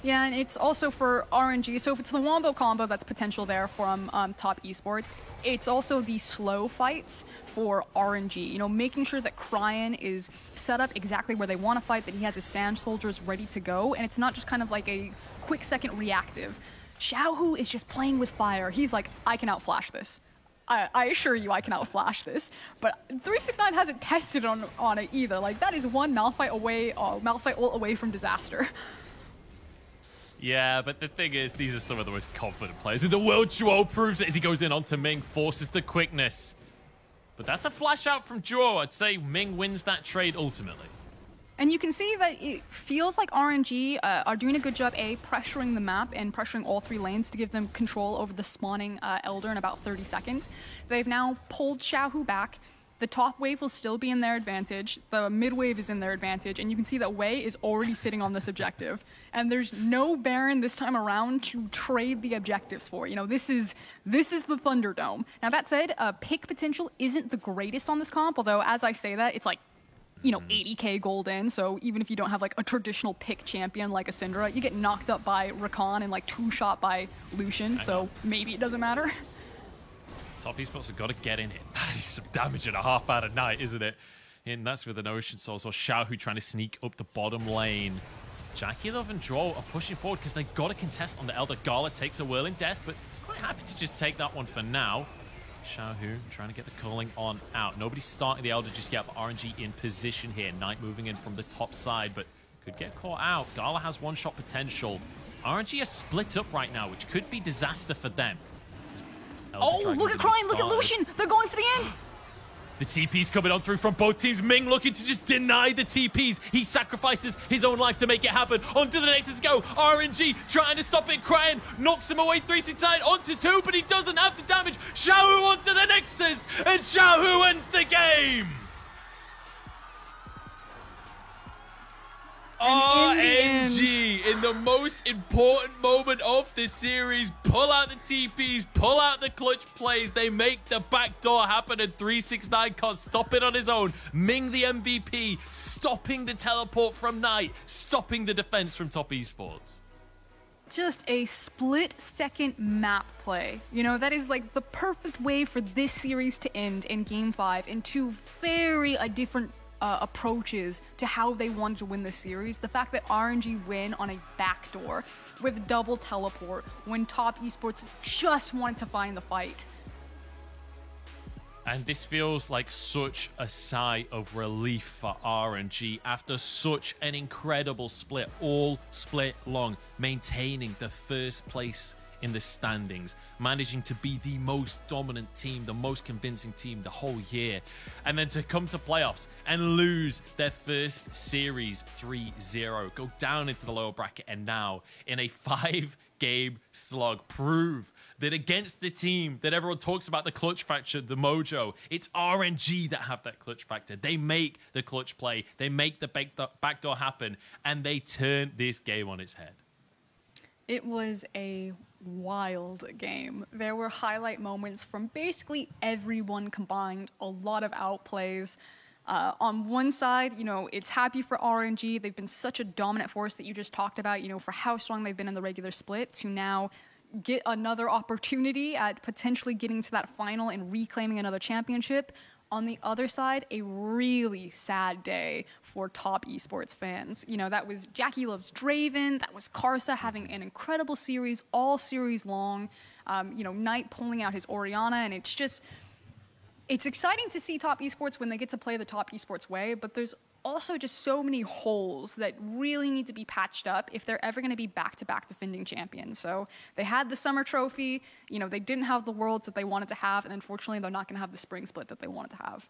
Yeah, and it's also for RNG. So if it's the Wombo combo, that's potential there from Top Esports. It's also the slow fights for RNG. You know, making sure that Cryan is set up exactly where they want to fight, that he has his Sand Soldiers ready to go, and it's not just kind of like a quick second reactive. Xiaohu is just playing with fire. He's like, I can outflash this. I assure you I can outflash this. But 369 hasn't tested on it either. Like, that is one Malphite ult away from disaster. Yeah, but the thing is, these are some of the most confident players in the world. Zhuo proves it as he goes in onto Ming, forces the quickness. But that's a flash out from Zhuo. I'd say Ming wins that trade ultimately. And you can see that it feels like RNG are doing a good job, pressuring the map and pressuring all three lanes to give them control over the spawning Elder in about 30 seconds. They've now pulled Xiaohu back. The top wave will still be in their advantage. The mid wave is in their advantage. And you can see that Wei is already sitting on this objective. And there's no Baron this time around to trade the objectives for. You know, this is the Thunderdome. Now, that said, pick potential isn't the greatest on this comp. Although, as I say that, it's like, you know, 80k gold in. So even if you don't have like a traditional pick champion like a Syndra, you get knocked up by Rakan and like 2-shot by Lucian. So maybe it doesn't matter. Top Esports have got to get in it. That is some damage and a half out of Knight, isn't it? And that's with an Ocean Soul. So Xiaohu trying to sneak up the bottom lane. JackeyLove and Zhuo are pushing forward because they've got to contest on the Elder. Gala takes a Whirling Death, but he's quite happy to just take that one for now. Xiaohu trying to get the calling on out. Nobody's starting the Elder just yet, but RNG in position here. Knight moving in from the top side, but could get caught out. Gala has one-shot potential. RNG are split up right now, which could be disaster for them. Oh, look at Cryan, look at Lucian! They're going for the end! The TP's coming on through from both teams. Ming looking to just deny the TPs. He sacrifices his own life to make it happen. Onto the Nexus go. RNG trying to stop it. Cryan knocks him away. 369 onto 2, but he doesn't have the damage. Xiaohu onto the Nexus, and Xiaohu ends the game. RNG in the most important moment of this series, pull out the TPs, pull out the clutch plays, they make the backdoor happen, and 369 can't stop it on his own. Ming the MVP, stopping the teleport from Knight, stopping the defense from Top Esports. Just a split-second map play. You know, that is like the perfect way for this series to end in Game 5 in two very different approaches to how they wanted to win the series. The fact that RNG win on a backdoor with double teleport when Top Esports just wanted to find the fight. And this feels like such a sigh of relief for RNG after such an incredible split, all split long, maintaining the first place in the standings, managing to be the most dominant team, the most convincing team the whole year, and then to come to playoffs and lose their first series 3-0, go down into the lower bracket, and now in a 5-game slog prove that against the team that everyone talks about, the clutch factor, the mojo, it's RNG that have that clutch factor. They make the clutch play, they make the backdoor happen, and they turn this game on its head. It was a wild game. There were highlight moments from basically everyone combined, a lot of outplays. On one side, you know, it's happy for RNG. They've been such a dominant force that you just talked about, you know, for how strong they've been in the regular split to now get another opportunity at potentially getting to that final and reclaiming another championship. On the other side, a really sad day for top esports fans. You know, that was Jackie Loves Draven, that was Karsa having an incredible series, all series long. You know, Knight pulling out his Orianna, and it's exciting to see top esports when they get to play the top esports way, but there's also just so many holes that really need to be patched up if they're ever going to be back-to-back defending champions. So they had the summer trophy, you know, they didn't have the worlds that they wanted to have, and unfortunately they're not going to have the spring split that they wanted to have.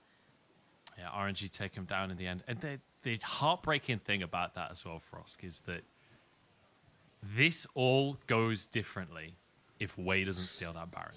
Yeah, RNG take him down in the end. And the heartbreaking thing about that as well, Frosk, is that this all goes differently if Wei doesn't steal that Baron.